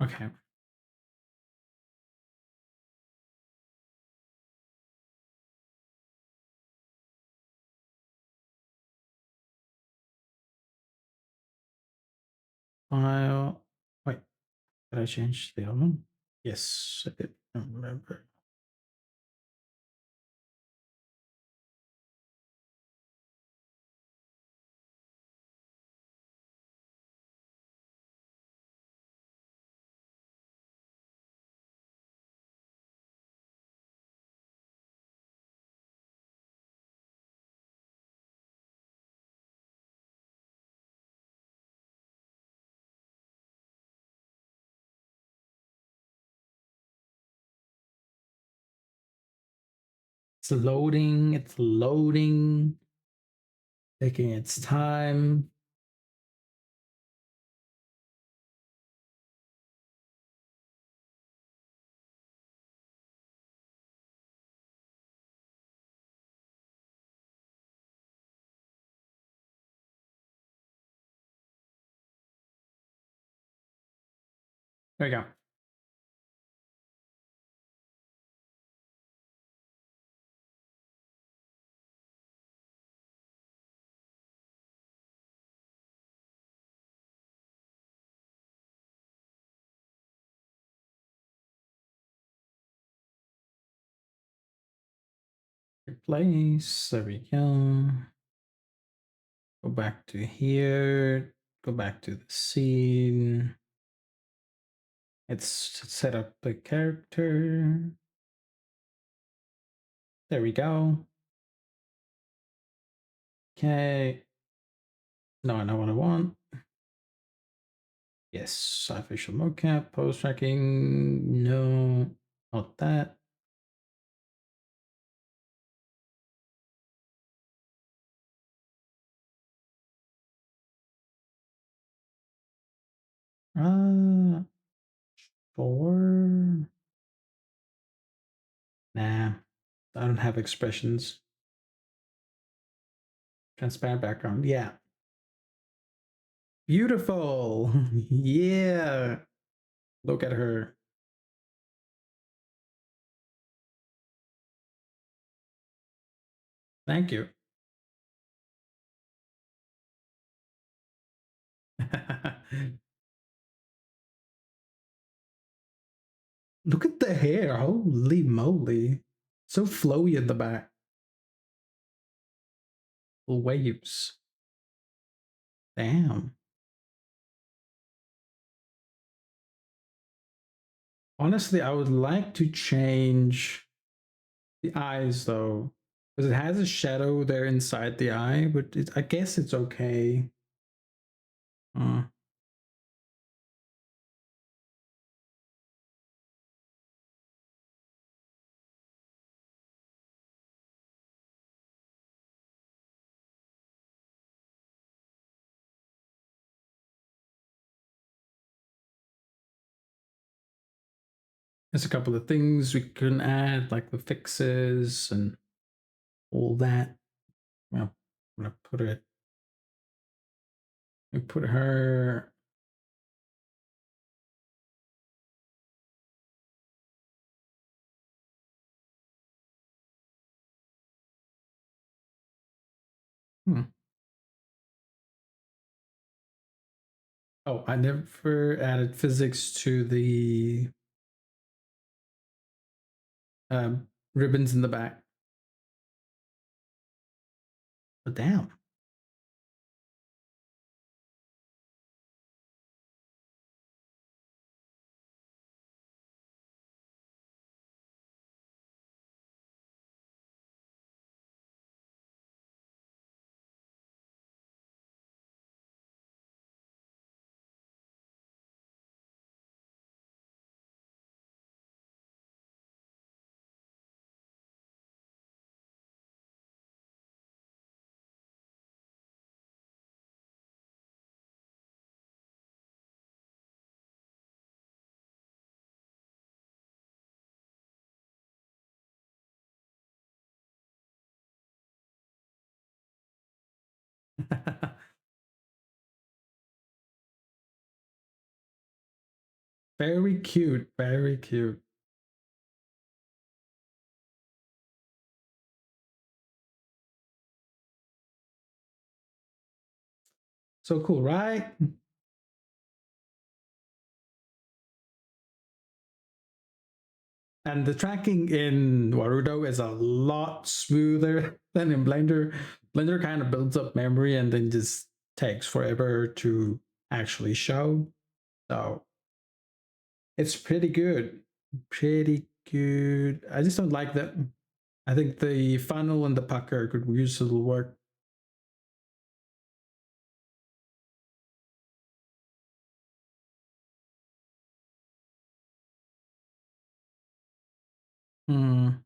Okay. File. Wait, did I change the other one? Yes, I did. I don't remember. It's loading. It's loading. Taking its time. There we go. Replace. There we go. Go back to here. Go back to the scene. Let's set up the character. There we go. Okay. No, I know what I want. Yes, official mocap, pose tracking. No, not that. Four. Nah, I don't have expressions. Transparent background. Yeah. Beautiful. Yeah. Look at her. Thank you. Look at the hair. Holy moly. So flowy in the back. Waves. Damn. Honestly, I would like to change the eyes though, because it has a shadow there inside the eye, but I guess it's okay. Uh, there's a couple of things we can add, like the fixes and all that. Well, I'm gonna put it. We put her. Hmm. Oh, I never added physics to the ribbons in the back. But damn. Very cute. Very cute. So cool, right? And the tracking in Warudo is a lot smoother than in Blender. Blender kind of builds up memory and then just takes forever to actually show. So it's pretty good. Pretty good. I just don't like that. I think the funnel and the pucker could use a little work. Hmm.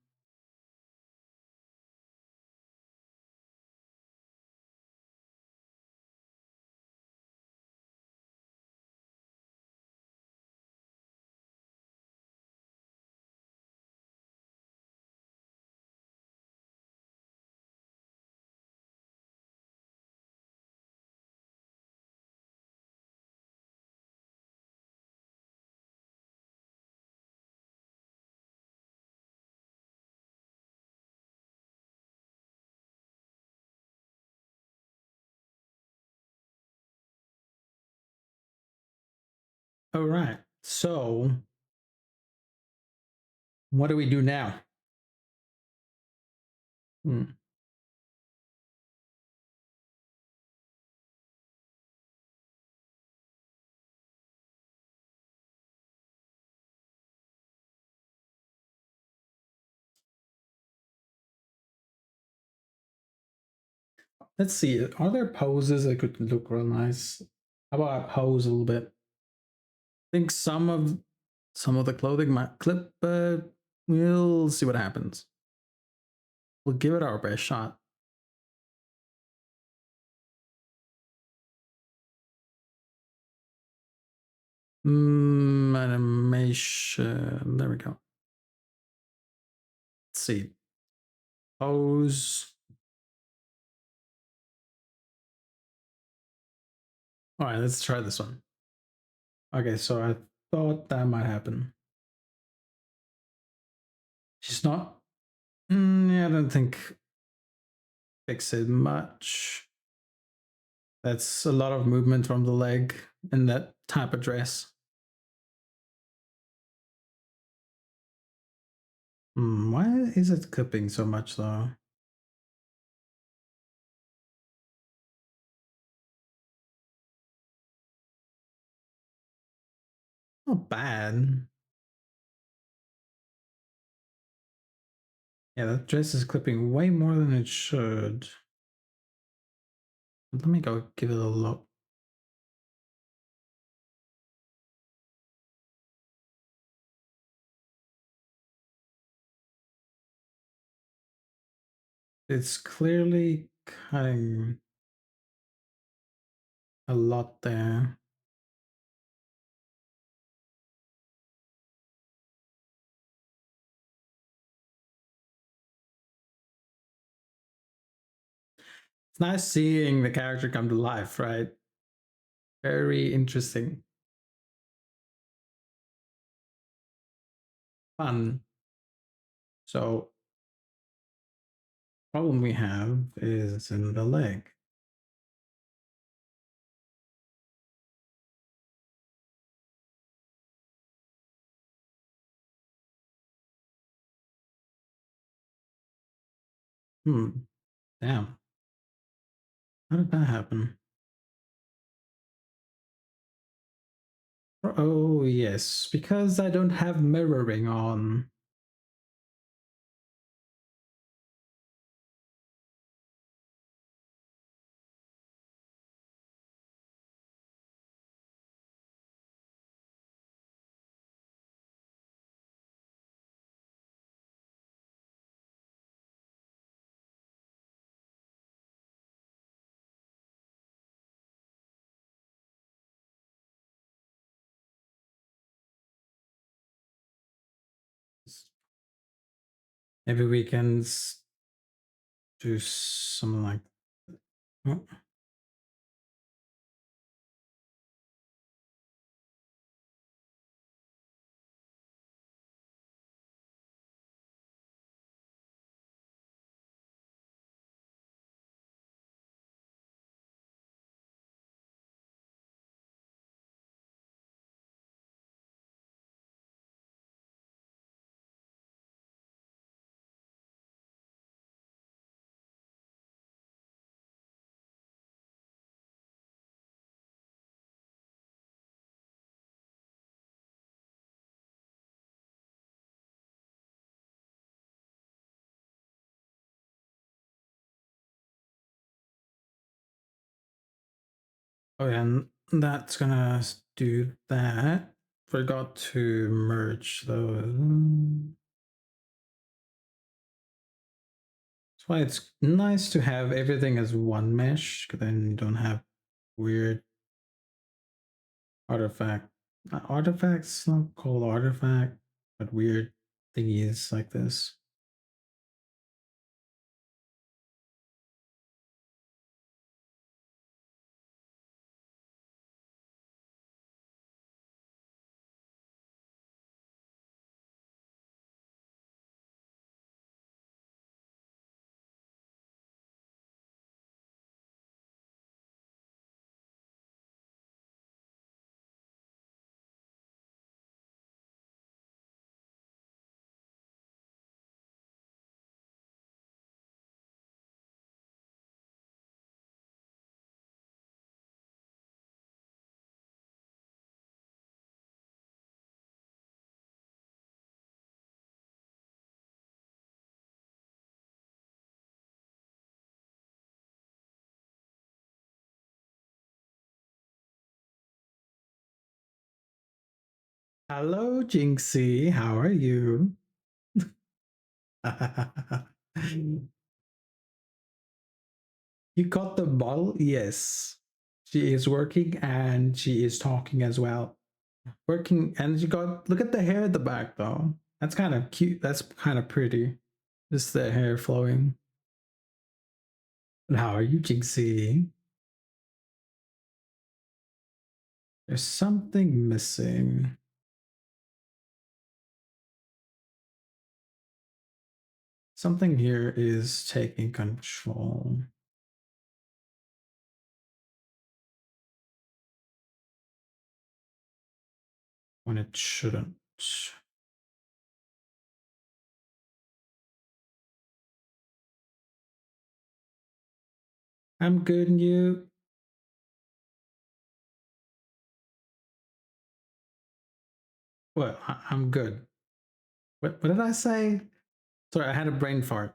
All right. So what do we do now? Hmm. Let's see. Are there poses that could look real nice? How about I pose a little bit? I think some of the clothing might clip, but we'll see what happens. We'll give it our best shot. Animation. There we go. Let's see. Pose. All right, let's try this one. Okay, so I thought that might happen. She's not. Yeah, I don't think fix it much. That's a lot of movement from the leg in that type of dress. Why is it clipping so much though? Not bad. Yeah, that dress is clipping way more than it should. Let me go give it a look. It's clearly cutting a lot there. It's nice seeing the character come to life, right? Very interesting. Fun. So, problem we have is in the leg. Damn. How did that happen? Oh, yes, because I don't have mirroring on. Maybe we can do something like oh. Oh, yeah, and that's gonna do that. Forgot to merge those. That's why it's nice to have everything as one mesh, because then you don't have weird artifact. Artifacts, not called artifact, but weird thingies like this. Hello, Jinxie. How are you? You got the bottle? Yes. She is working and she is talking as well. Working and you got look at the hair at the back though. That's kind of cute. That's kind of pretty. Just the hair flowing. And how are you, Jinxie? There's something missing. Something here is taking control when it shouldn't. I'm good and you? What? I'm good. What did I say? Sorry, I had a brain fart.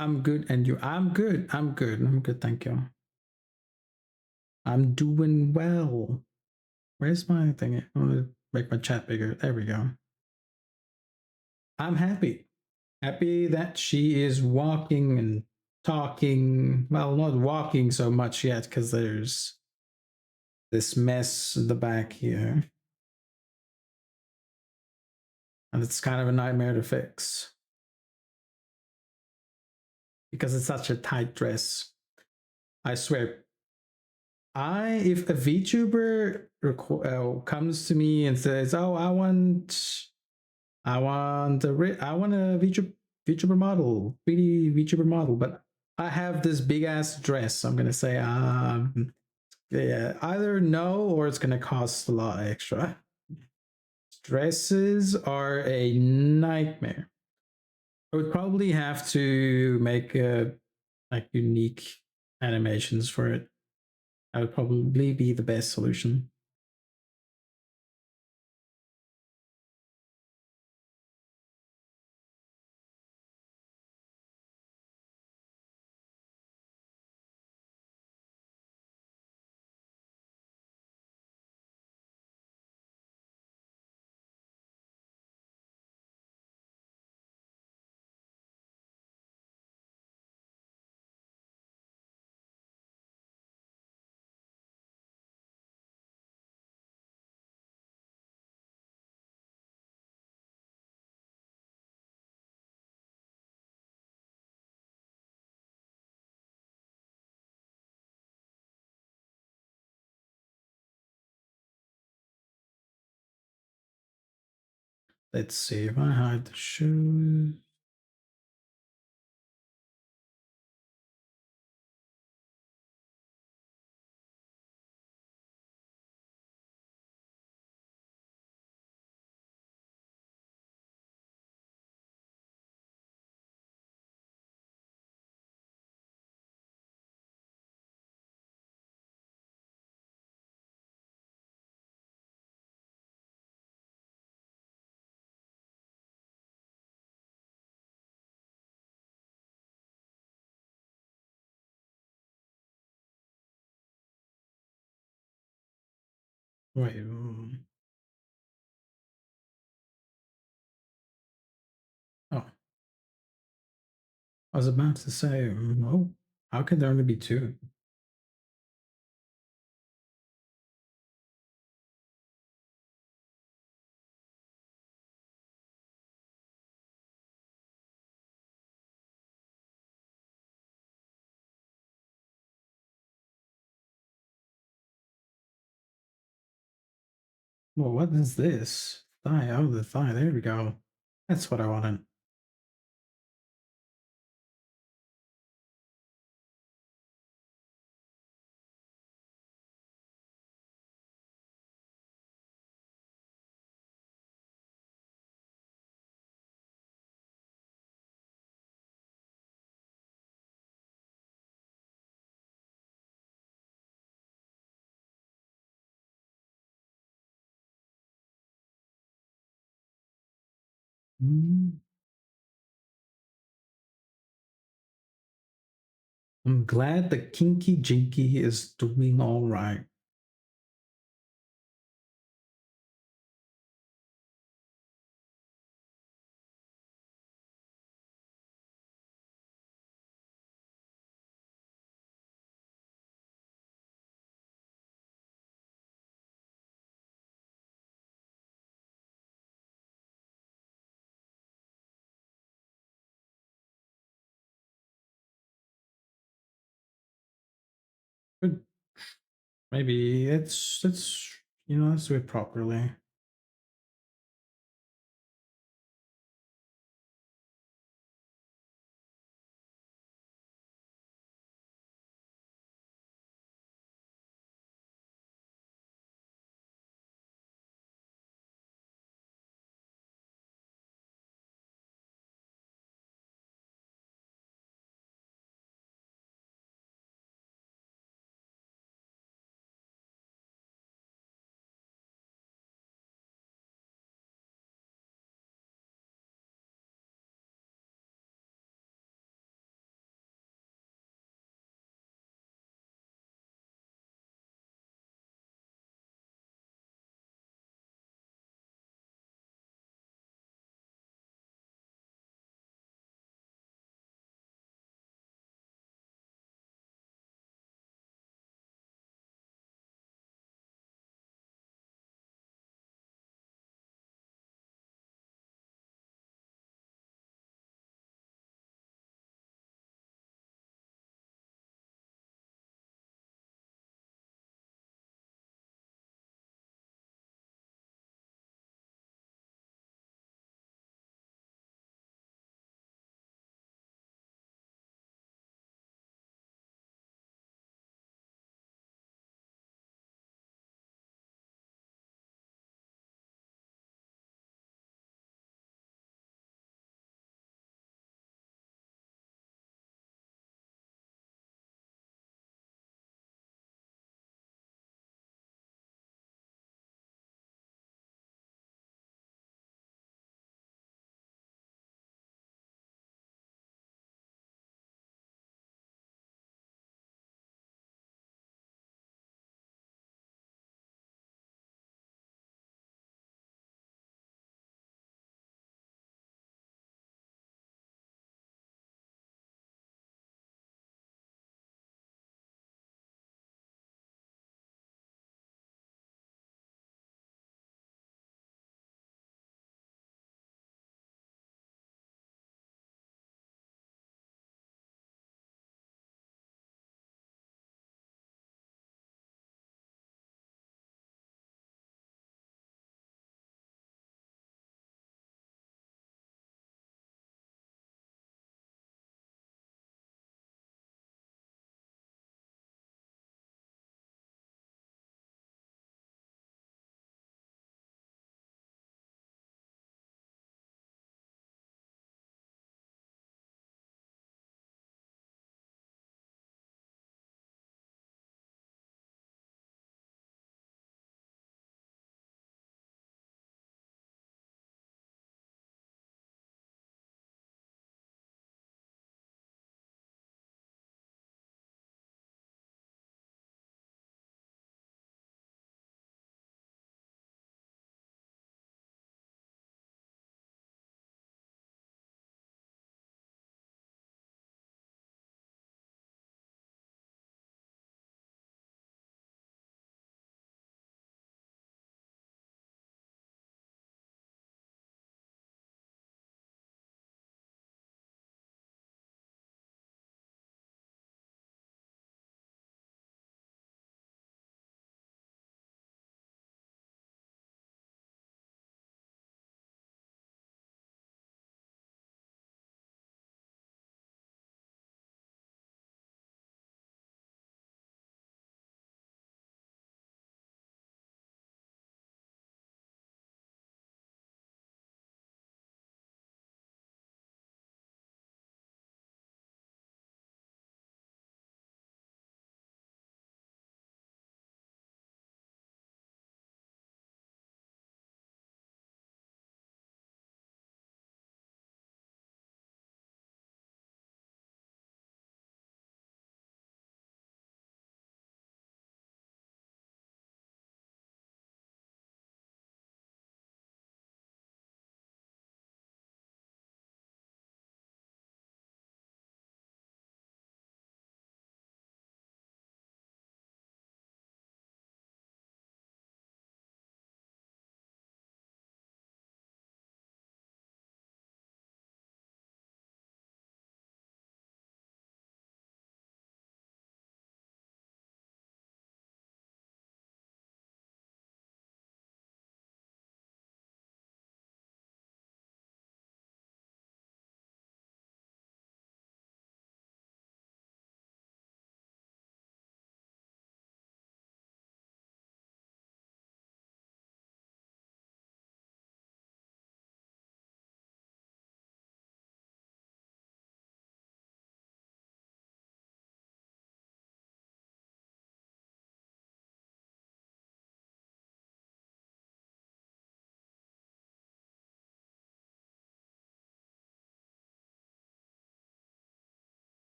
I'm good and you? I'm good. I'm good. I'm good. Thank you. I'm doing well. Where's my thing? I want to make my chat bigger. There we go. I'm happy. Happy that she is walking and talking. Well, not walking so much yet because there's this mess in the back here. And it's kind of a nightmare to fix because it's such a tight dress. I swear, if a VTuber comes to me and says, "Oh, I want a VTuber model, 3D VTuber model," but I have this big ass dress, I'm gonna say, yeah, either no or it's gonna cost a lot extra. Dresses are a nightmare. I would probably have to make like unique animations for it. That would probably be the best solution. Let's see if I hide the shoes. Wait. Oh, I was about to say, oh, how can there only be two? Well, what is this? Thigh. Oh, the thigh. There we go. That's what I wanted. Mm. I'm glad the Kinky Jinky is doing all right. Maybe let's let's do it properly.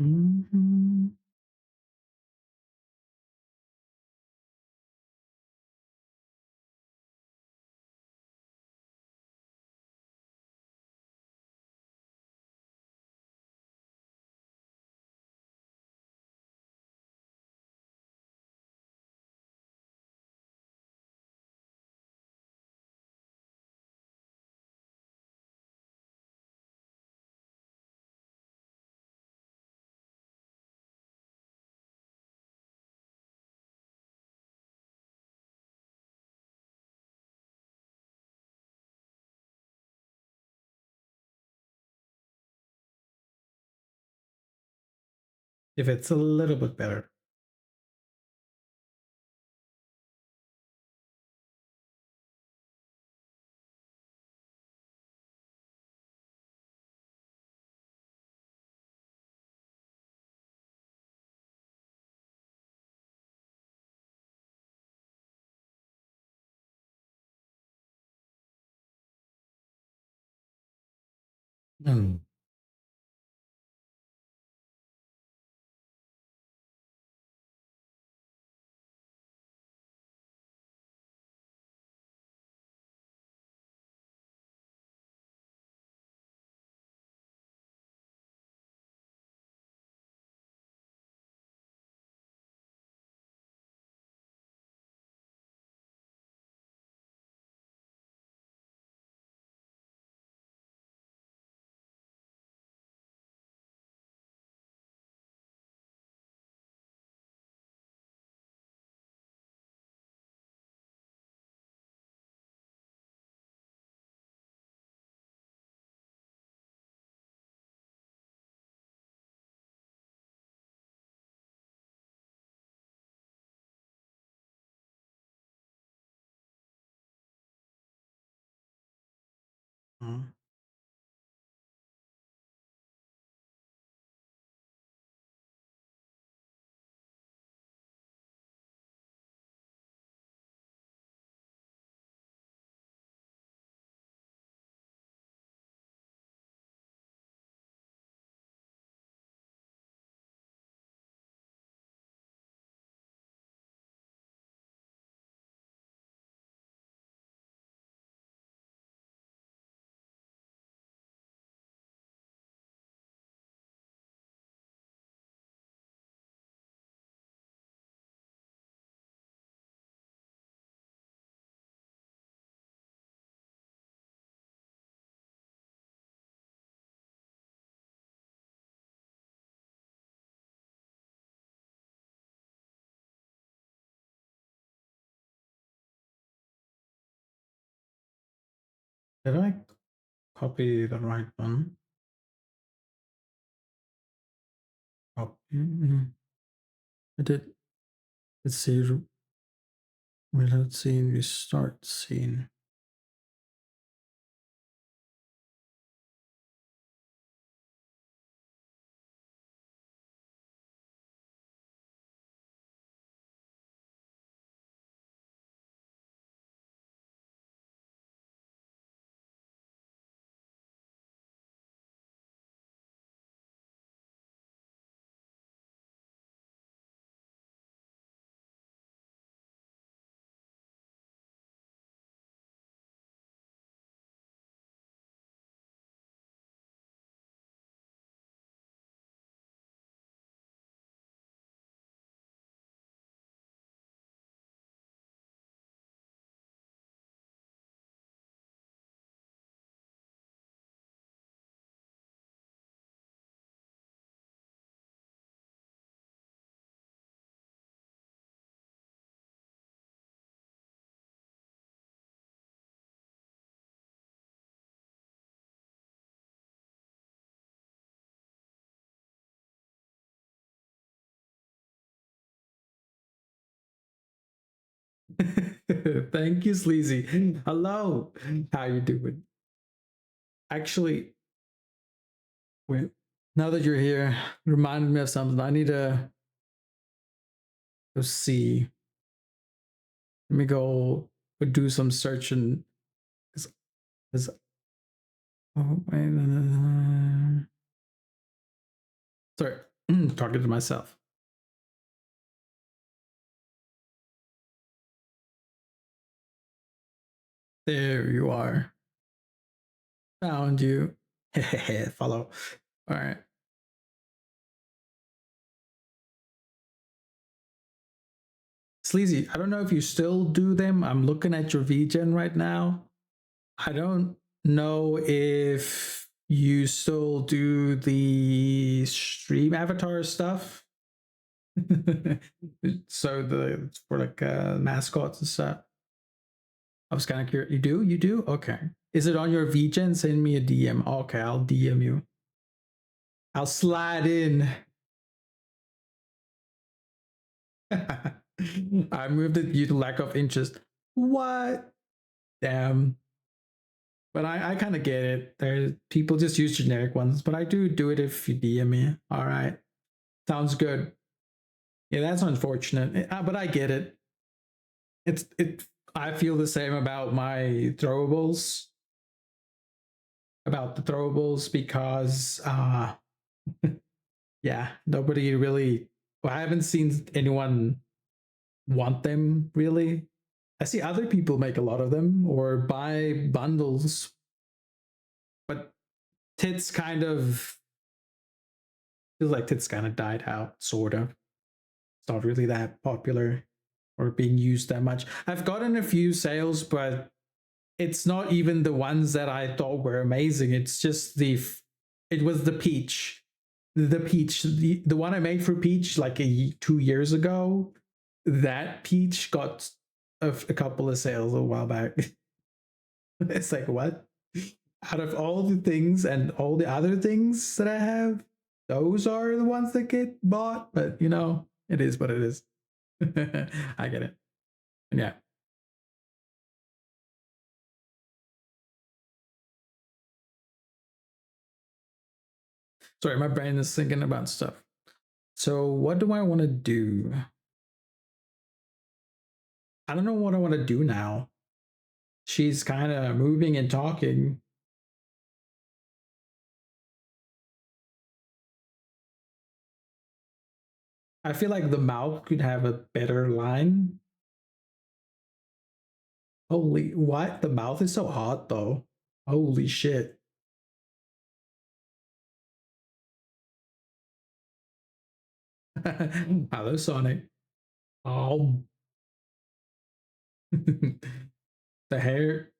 Mhm. If it's a little bit better. Mm. Mm. Did I copy the right one? Copy. I did. Let's see. Reload scene. Restart scene. Thank you, Sleazy. Hello. How you doing? Actually, wait. Now that you're here, reminded me of something. I need to go see. Let me go do some searching. Cause, oh, wait, sorry. Talking to myself. There you are. Found you. Follow. All right. Sleazy, I don't know if you still do them. I'm looking at your VGen right now. I don't know if you still do the stream avatar stuff. So the for like mascots and stuff. I was kind of curious. You do? You do? Okay. Is it on your VGen? Send me a DM. Okay, I'll DM you. I'll slide in. I moved it due to lack of interest. What? Damn. But I kind of get it. There, people just use generic ones, but I do it if you DM me. All right, sounds good. Yeah, that's unfortunate, but I get it. It. I feel the same about my throwables. About the throwables because, yeah, nobody really. Well, I haven't seen anyone want them really. I see other people make a lot of them or buy bundles, but tits kind of feels like tits kind of died out, sort of. It's not really that popular or being used that much. I've gotten a few sales, but it's not even the ones that I thought were amazing. It's just it was the peach. The peach, the one I made for peach like 2 years ago, that peach got a couple of sales a while back. It's like, what? Out of all the things and all the other things that I have, those are the ones that get bought. But you know, it is what it is. I get it. And yeah. Sorry, my brain is thinking about stuff. So what do I want to do? I don't know what I want to do now. She's kind of moving and talking. I feel like the mouth could have a better line. Holy, what? The mouth is so hot though. Holy shit. Hello, Sonic. Oh. The hair.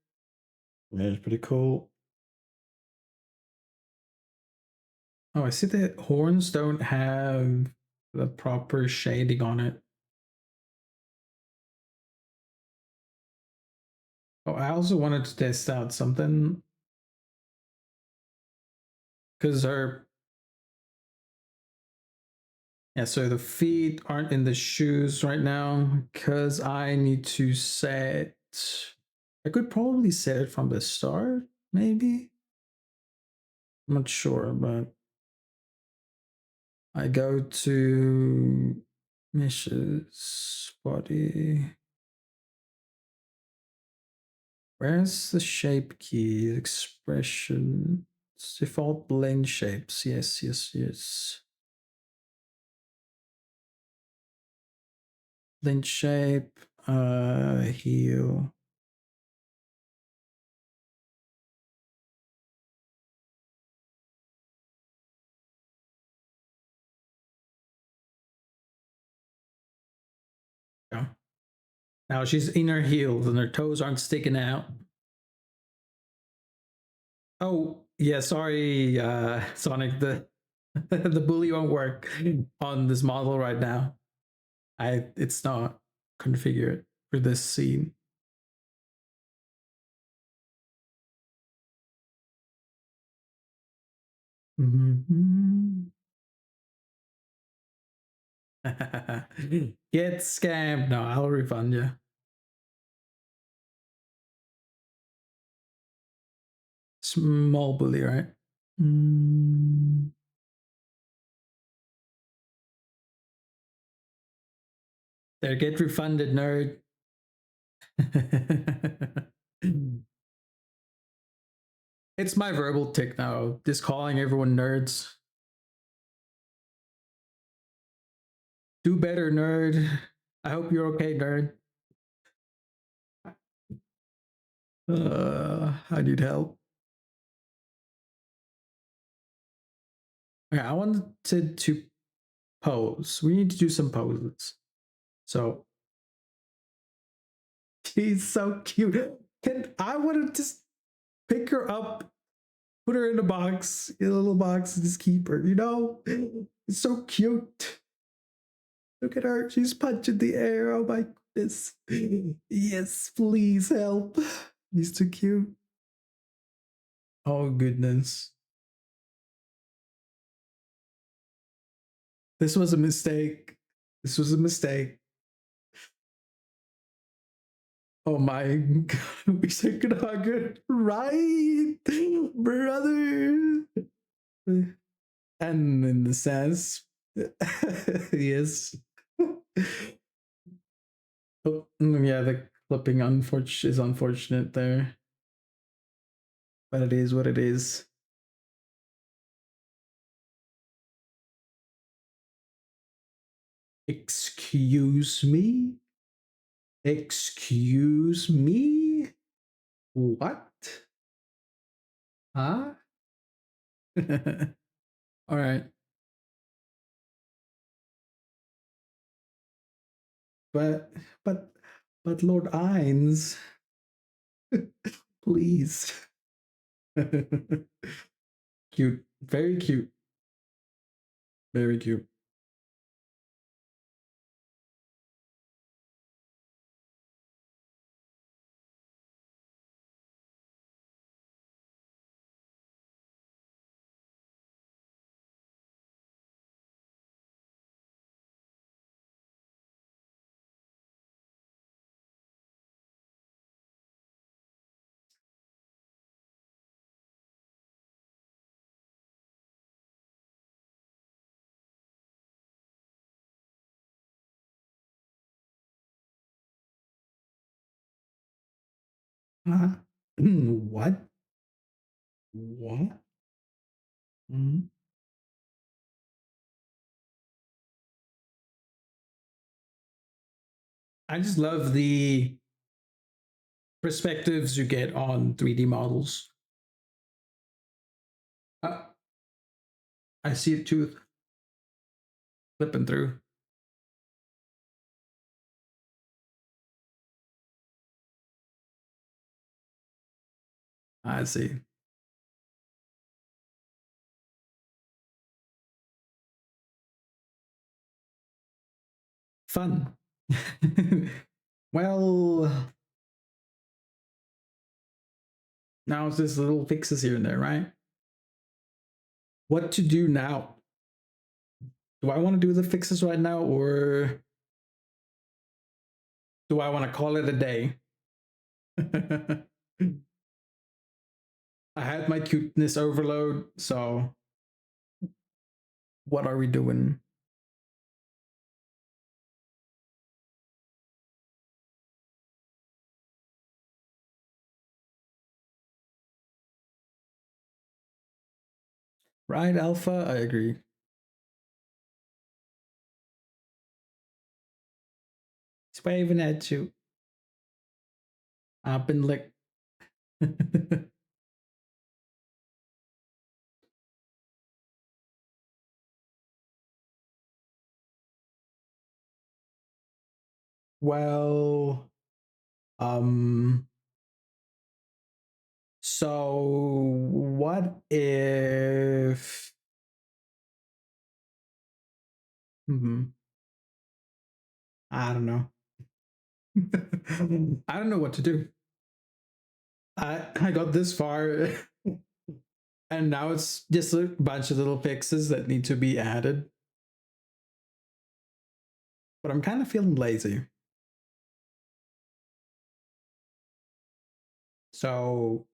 Yeah, it's pretty cool. Oh, I see the horns don't have the proper shading on it. Oh, I also wanted to test out something because her. Yeah, so the feet aren't in the shoes right now because I need to set. I could probably set it from the start, maybe. I'm not sure, but I go to meshes, body. Where's the shape key? Expression, default blend shapes. Yes, yes, yes. Blend shape, heel. Yeah. Now she's in her heels and her toes aren't sticking out. Oh, yeah, sorry, Sonic, the the bully won't work on this model right now. It's not configured for this scene. Mm-hmm. Get scammed. No, I'll refund you. Small bully, right? Mm. There, get refunded, nerd. It's my verbal tick now, just calling everyone nerds. Do better, nerd. I hope you're okay, nerd. I need help. Okay, I wanted to pose. We need to do some poses. So she's so cute. I want to just pick her up, put her in a box, in a little box, and just keep her, you know? It's so cute. Look at her. She's punching the air. Oh my goodness. Yes, please help. He's too cute. Oh goodness. This was a mistake. This was a mistake. Oh my god. We said good hug. Right, brother. And in the sense, yes. Oh, yeah, the clipping is unfortunate there, but it is what it is. Excuse me? Excuse me? What? Huh? All right. But but but Lord Ines, please. Cute. Very cute. Very cute. Huh? What? What? Mhm. I just love the perspectives you get on 3D models. Uh, I see a tooth flipping through. I see. Fun. Well, now it's just little fixes here and there, right? What to do now? Do I want to do the fixes right now, or do I want to call it a day? I had my cuteness overload, so what are we doing? Right, Alpha? I agree. It's waving at you. I've been licked. Well, um, so what if? I don't know. I don't know what to do. I got this far, and now it's just a bunch of little fixes that need to be added. But I'm kind of feeling lazy. So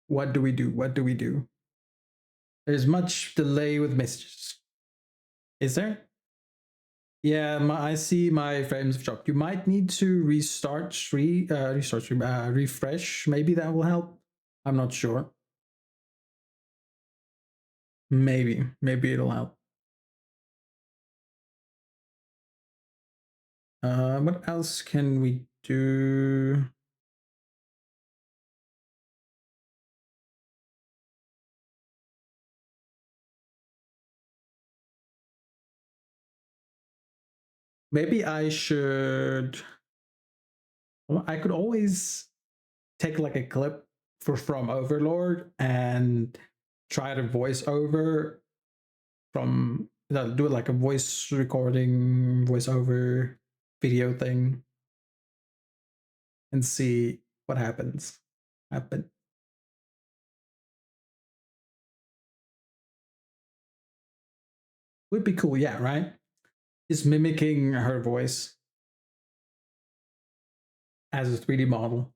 what do we do? What do we do? There's much delay with messages. Is there? Yeah, I see my frames have dropped. You might need to refresh. Maybe that will help. I'm not sure. Maybe it'll help. What else can we do? Maybe I should. I could always take like a clip from Overlord and try to voice over from do it like a voice recording, voiceover video thing, and see what happens. Happen would be cool, yeah, right? Just mimicking her voice as a 3D model.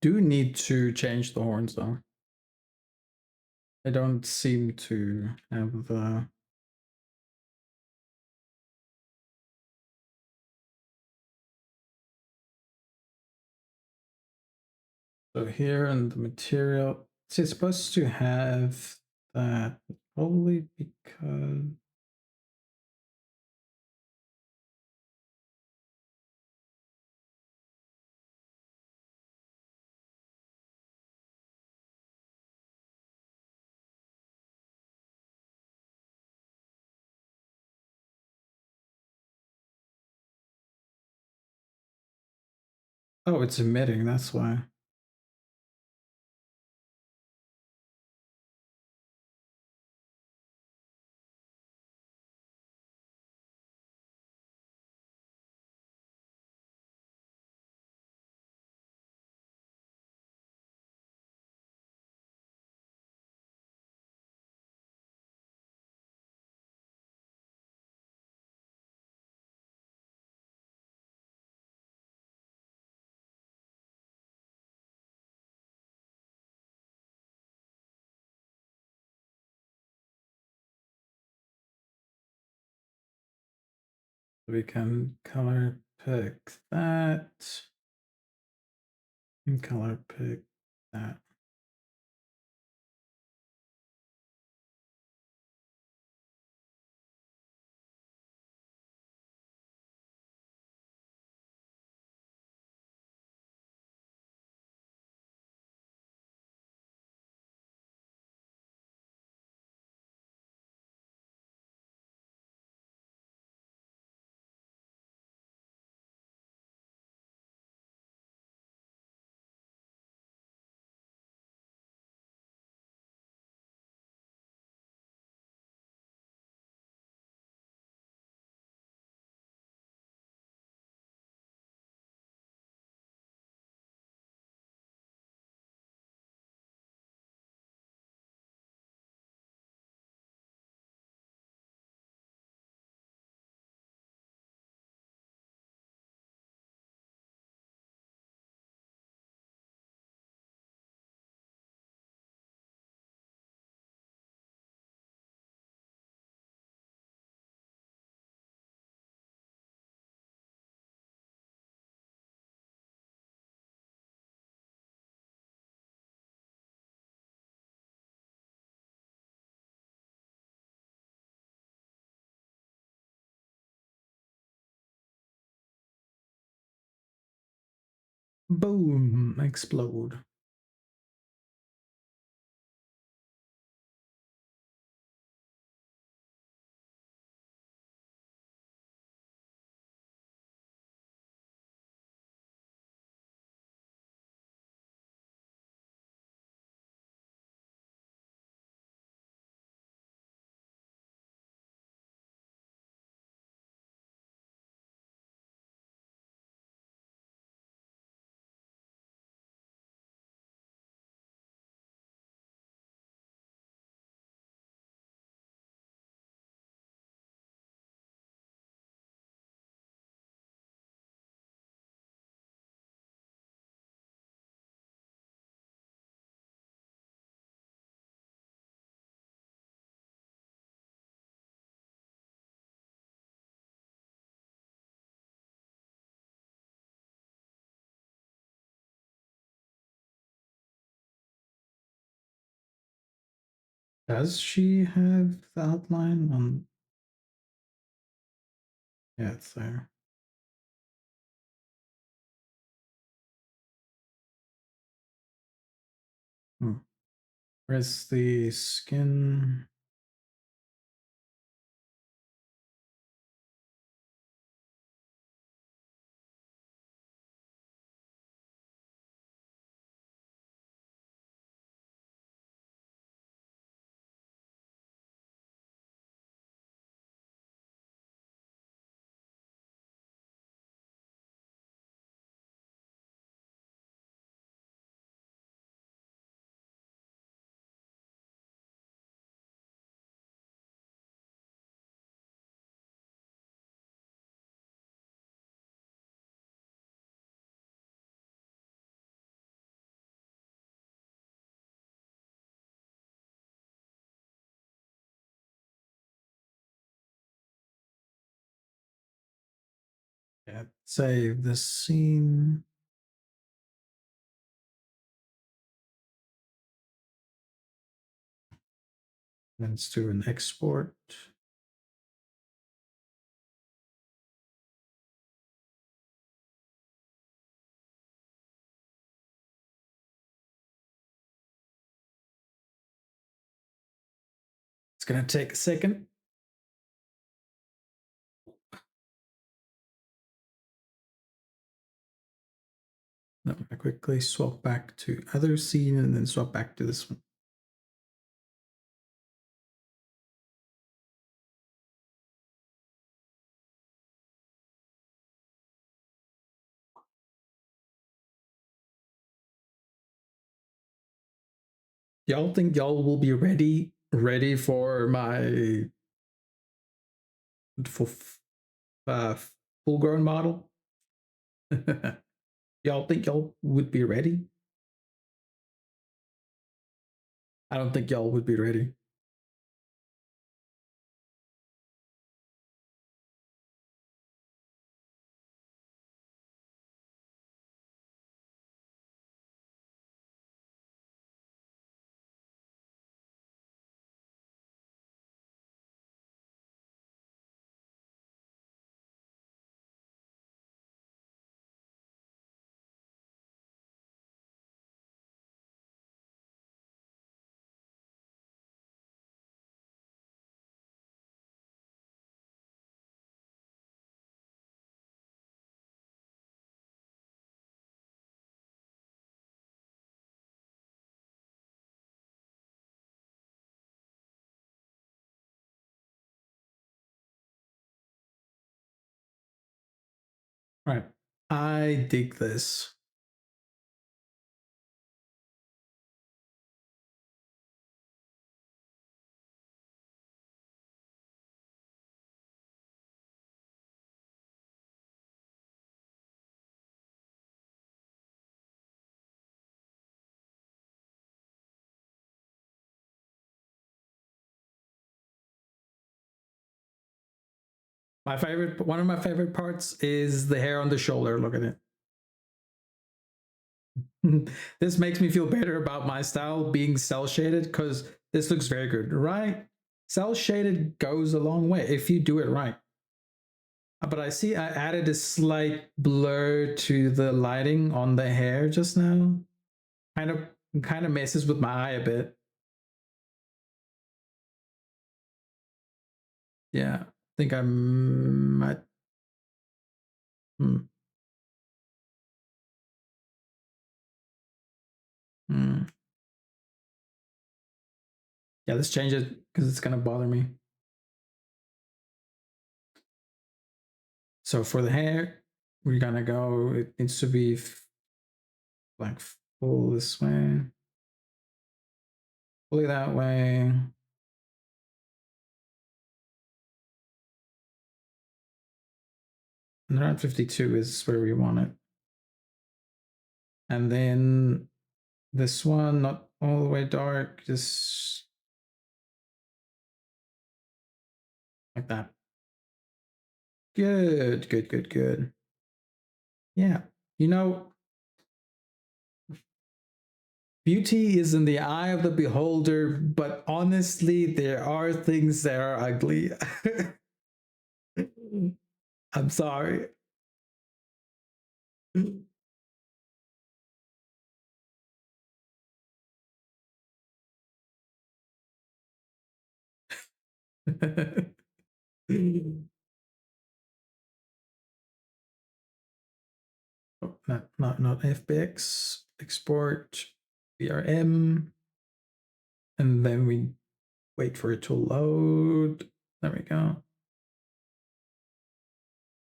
Do need to change the horns though. I don't seem to have the. So here in the material, it's supposed to have that, probably because. Oh, it's emitting, that's why. We can color pick that and color pick that. Boom, explode. Does she have the outline on? Yeah, it's there. Where's the skin? Yeah, save the scene. Let's do an export. It's gonna take a second. I'm gonna quickly swap back to other scene and then swap back to this one. Y'all think y'all will be ready for my for uh, full grown model? Y'all think y'all would be ready? I don't think y'all would be ready. All right. I dig this. One of my favorite parts is the hair on the shoulder. Look at it. This makes me feel better about my style being cell shaded because this looks very good, right? Cell shaded goes a long way if you do it right. But I see I added a slight blur to the lighting on the hair just now. Kind of messes with my eye a bit. Yeah, I think I might. Hmm. Hmm. Yeah, let's change it because it's gonna bother me. So for the hair, we're gonna go. It needs to be like full this way, fully that way. And around 52 is where we want it. And then this one, not all the way dark, just like that. Good, good, good, good. Yeah. You know, Beauty is in the eye of the beholder, but honestly, there are things that are ugly. I'm sorry. Oh, not FBX. Export VRM, and then we wait for it to load. There we go.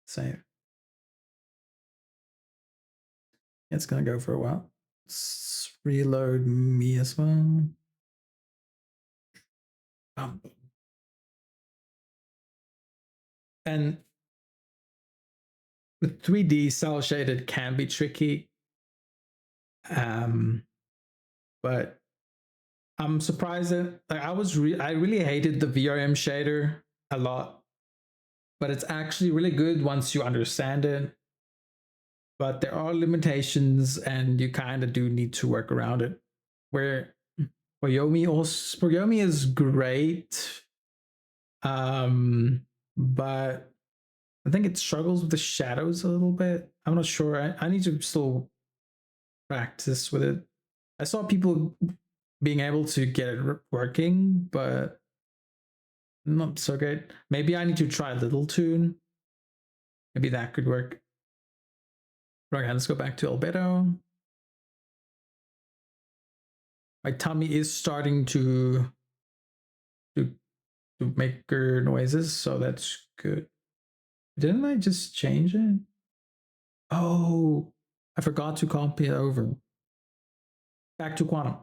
Save. It's gonna go for a while. Let's reload me as well. And with 3D, cell shaded can be tricky. But I'm surprised that like, I really hated the VRM shader a lot, but it's actually really good once you understand it. But there are limitations, and you kind of do need to work around it. Where Poyomi is great, but I think it struggles with the shadows a little bit. I'm not sure. I need to still practice with it. I saw people being able to get it working, but not so great. Maybe I need to try Little Tune. Maybe that could work. Right, let's go back to Albedo. My tummy is starting to, to make noises, so that's good. Didn't I just change it? Oh, I forgot to copy it over. Back to Quantum.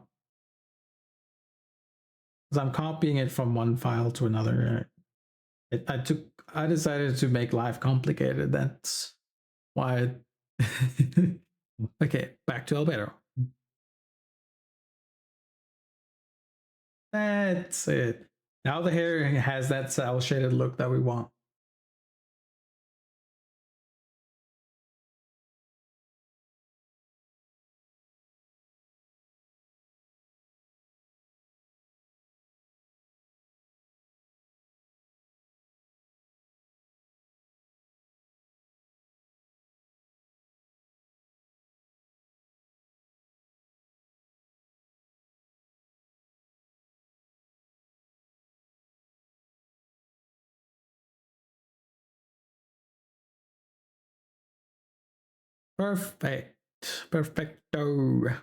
Because I'm copying it from one file to another. I decided to make life complicated. That's why. Okay, back to Albedo. That's it. Now the hair has that cell shaded look that we want. Perfect. Perfecto.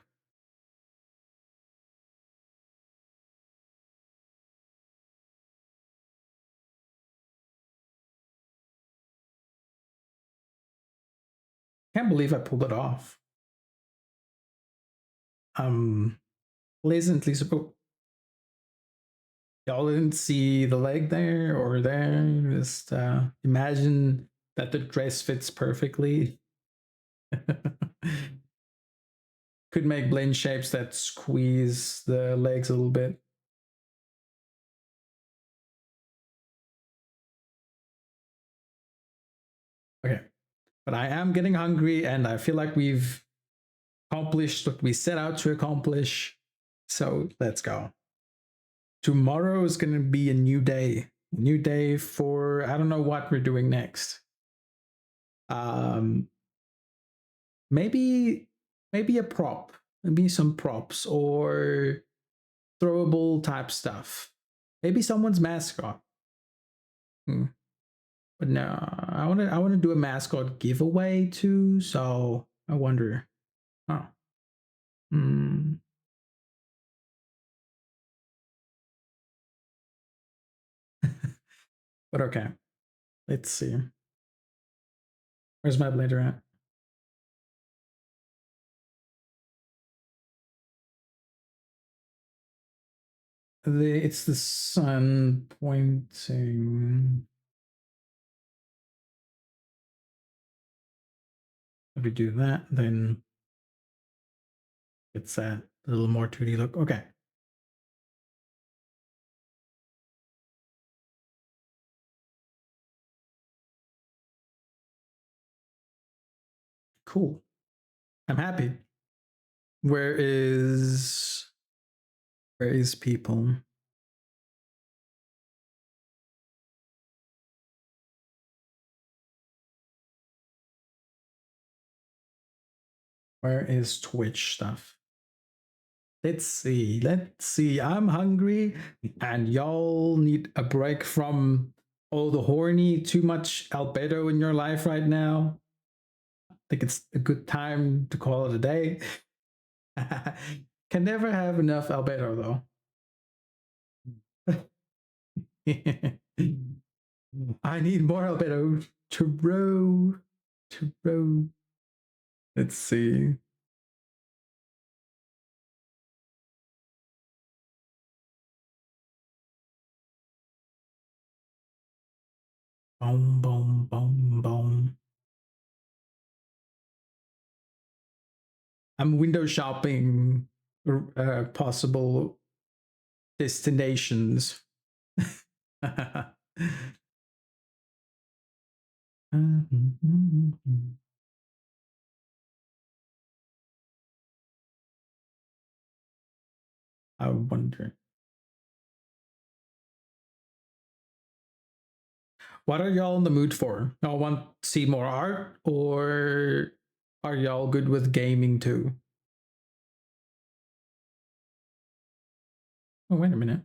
Can't believe I pulled it off. Pleasantly surprised. Y'all didn't see the leg there or there. Just imagine that the dress fits perfectly. Could make blend shapes that squeeze the legs a little bit. Okay, but I am getting hungry, and I feel like we've accomplished what we set out to accomplish. So let's go. Tomorrow is going to be a new day. New day for I don't know what we're doing next. Um, maybe a prop, maybe some props or throwable type stuff. Maybe someone's mascot. But no, I want to do a mascot giveaway too. So I wonder. Oh, hmm. But okay, let's see. Where's my blader at? It's the sun pointing. If we do that, then it's that a little more 2D look. Okay. Cool. I'm happy. Where is people? Where is Twitch stuff? Let's see. Let's see. I'm hungry, and y'all need a break from all the horny, too much Albedo in your life right now. I think it's a good time to call it a day. Can never have enough Albedo though. I need more Albedo to row. To row. Let's see. Boom, boom, boom, boom. I'm window shopping possible destinations. I wonder. What are y'all in the mood for? Y'all want to see more art, or are y'all good with gaming too? Oh, wait a minute.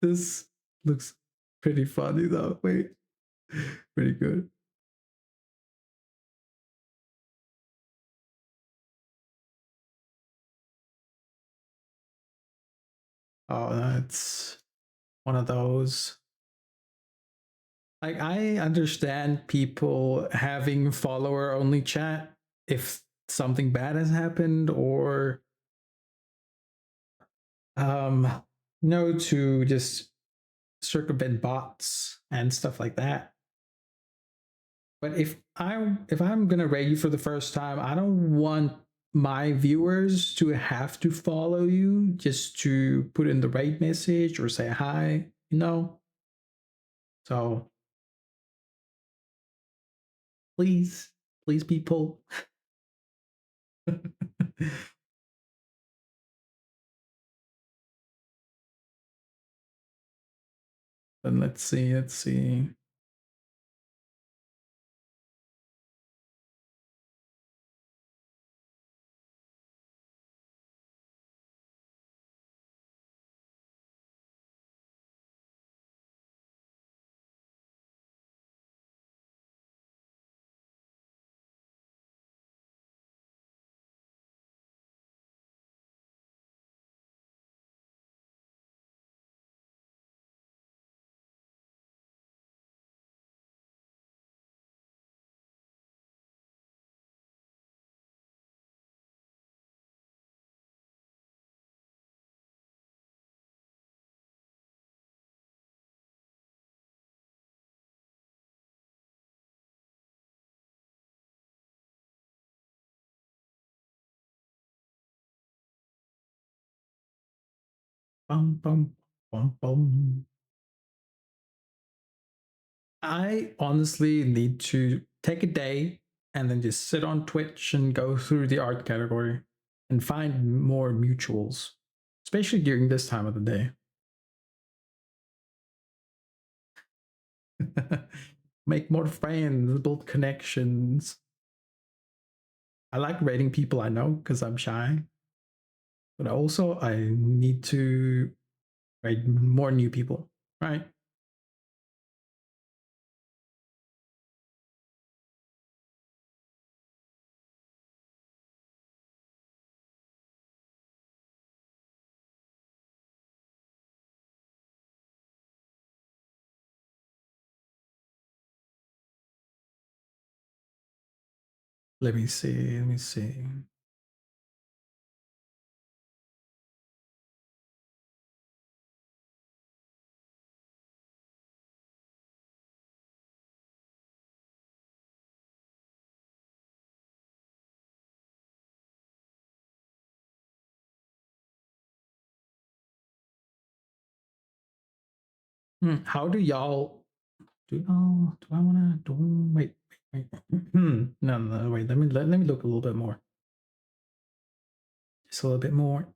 This looks pretty funny though. Wait, pretty good. Oh, that's one of those. Like, I understand people having follower only chat if something bad has happened, or to just circumvent bots and stuff like that. But if I'm gonna raid you for the first time, I don't want my viewers to have to follow you just to put in the raid message or say hi. So please, please, people. Then let's see. Bum, bum, bum, bum. I honestly need to take a day and then just sit on Twitch and go through the art category and find more mutuals, especially during this time of the day. Make more friends, build connections. I like rating people I know because I'm shy, but also I need to rate more new people, right? Let me see. Let me see. How do y'all do I wanna do wait. No, wait, let me look a little bit more. Just a little bit more.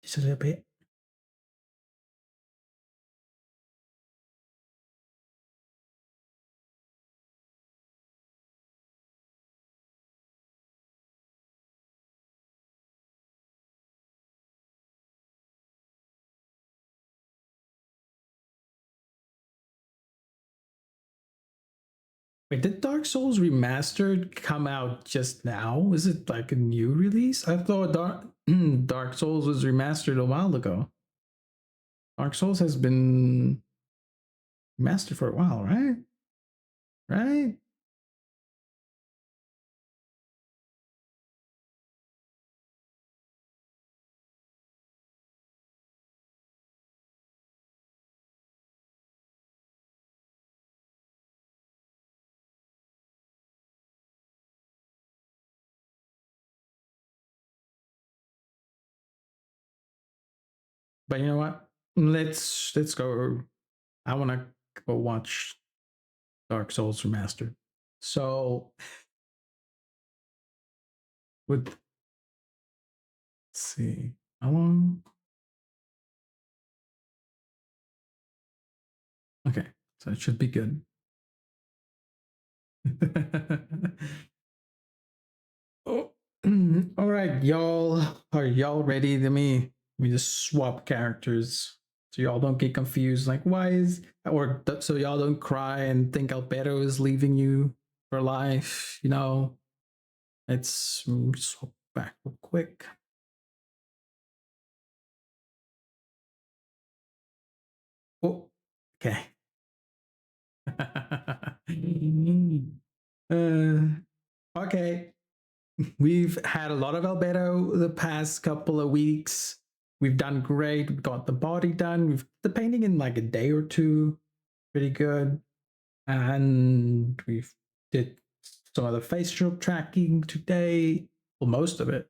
Just a little bit. Wait, did Dark Souls Remastered come out just now? Is it like a new release? I thought Dark Souls was remastered a while ago. Dark Souls has been remastered for a while, right? Right? But you know what? Let's go. I want to go watch Dark Souls Remastered. So with let's see how long. Okay, so it should be good. Oh, all right, y'all. Are y'all ready? Let me just swap characters so y'all don't get confused. Like, why is or so y'all don't cry and think Albedo is leaving you for life? You know, let's swap back real quick. Oh, okay. Okay. We've had a lot of Albedo the past couple of weeks. We've done great. We've got the body done. We've the painting in like a day or two. Pretty good. And we've did some of the facial tracking today. Well, most of it.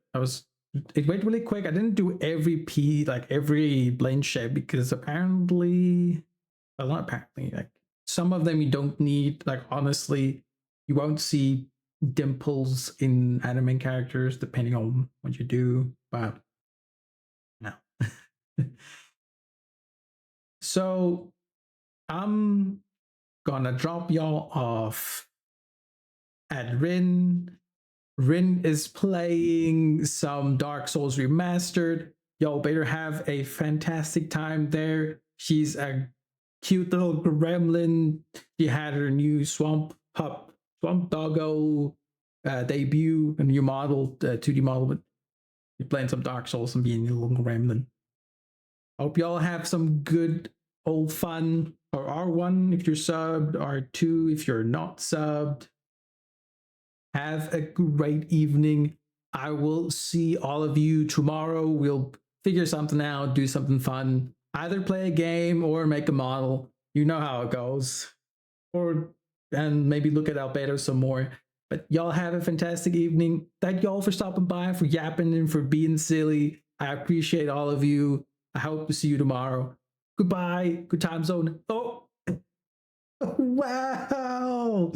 It went really quick. I didn't do every blend shade because apparently, well, not apparently, like some of them you don't need. Like honestly, you won't see dimples in anime characters depending on what you do, but no. So I'm gonna drop y'all off at Rin. Rin is playing some Dark Souls Remastered. Y'all better have a fantastic time there. She's a cute little gremlin. She had her new Swamp Doggo debut, a new model, 2D model. But you're playing some Dark Souls and being a little gremlin. Hope y'all have some good old fun. Or R1 if you're subbed, R2 if you're not subbed. Have a great evening. I will see all of you tomorrow. We'll figure something out, do something fun, either play a game or make a model. You know how it goes. Or and maybe look at Albedo some more. But y'all have a fantastic evening. Thank y'all for stopping by, for yapping, and for being silly. I appreciate all of you. I hope to see you tomorrow. Goodbye. Good time zone. Oh, wow.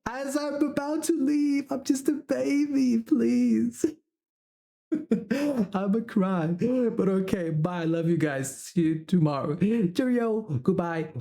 As I'm about to leave, I'm just a baby, please. I'm a cry. But okay, bye. Love you guys. See you tomorrow. Cheerio. Goodbye.